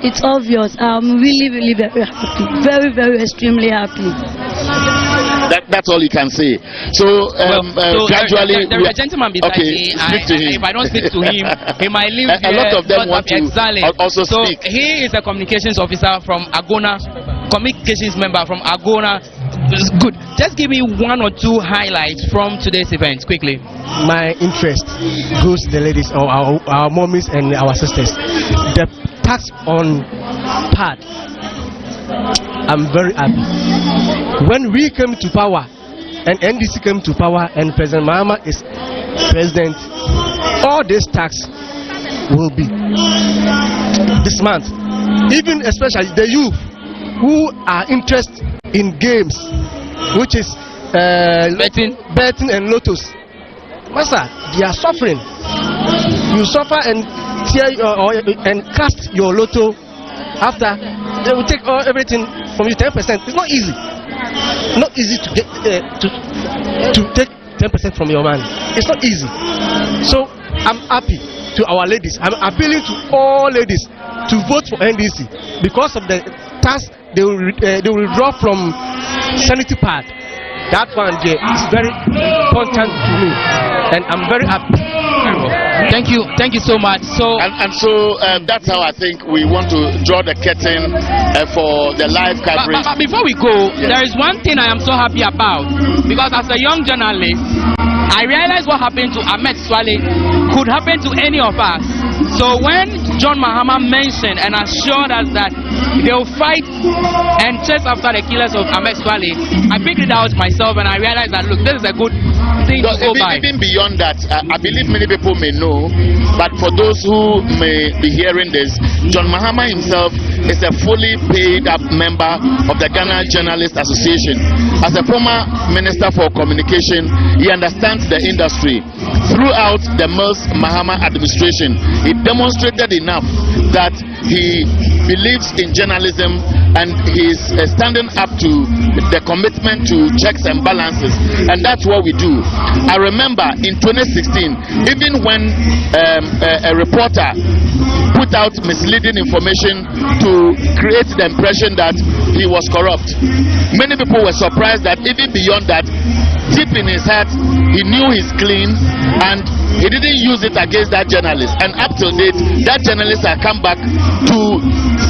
It's obvious. I'm really, really very happy. Very, very extremely happy. That's all you can say. So, gradually, there is a gentleman beside me. Speak to him. If I don't speak to him, he might leave a lot of them want to also speak. So he is a communications officer from Agona, communications member from Agona. Good. Just give me one or two highlights from today's event quickly. My interest goes to the ladies, or our mommies and our sisters. The tax on pad, I'm very happy. When we came to power and NDC came to power and President Mahama is president, all this tax will be this month. Even especially the youth who are interested in games, which is betting and lotos. Master, they are suffering. You suffer and tear and cast your lotto. After they will take everything from you, 10%. It's not easy. Not easy to get to take 10% from your money. It's not easy. So I'm happy to our ladies. I'm appealing to all ladies to vote for NDC because of the tax they will draw from sanity part. That one there is very important to me, and I'm very happy. Thank you so much. So that's how I think we want to draw the curtain for the live coverage. But before we go, there is one thing I am so happy about, because as a young journalist, I realized what happened to Ahmed Swale could happen to any of us. So when John Mahama mentioned and assured us that they will fight and chase after the killers of Ahmed Swale, I picked it out myself and I realized that, look, this is a good thing to go by. Even beyond that, I believe many people may know, but for those who may be hearing this, John Mahama himself is a fully paid up member of the Ghana Journalists Association. As a former Minister for Communication, he understands the industry. Throughout the Mills Mahama administration, he demonstrated enough that he believes in journalism and he is standing up to the commitment to checks and balances, and that's what we do. I remember in 2016, even when a reporter put out misleading information to create the impression that he was corrupt, many people were surprised that even beyond that, deep in his heart, he knew he's clean and he didn't use it against that journalist. And up to date, that journalist has come back to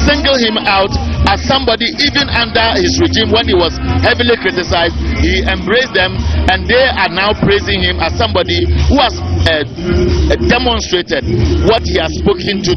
single him out as somebody, even under his regime when he was heavily criticized, he embraced them and they are now praising him as somebody who has demonstrated what he has spoken to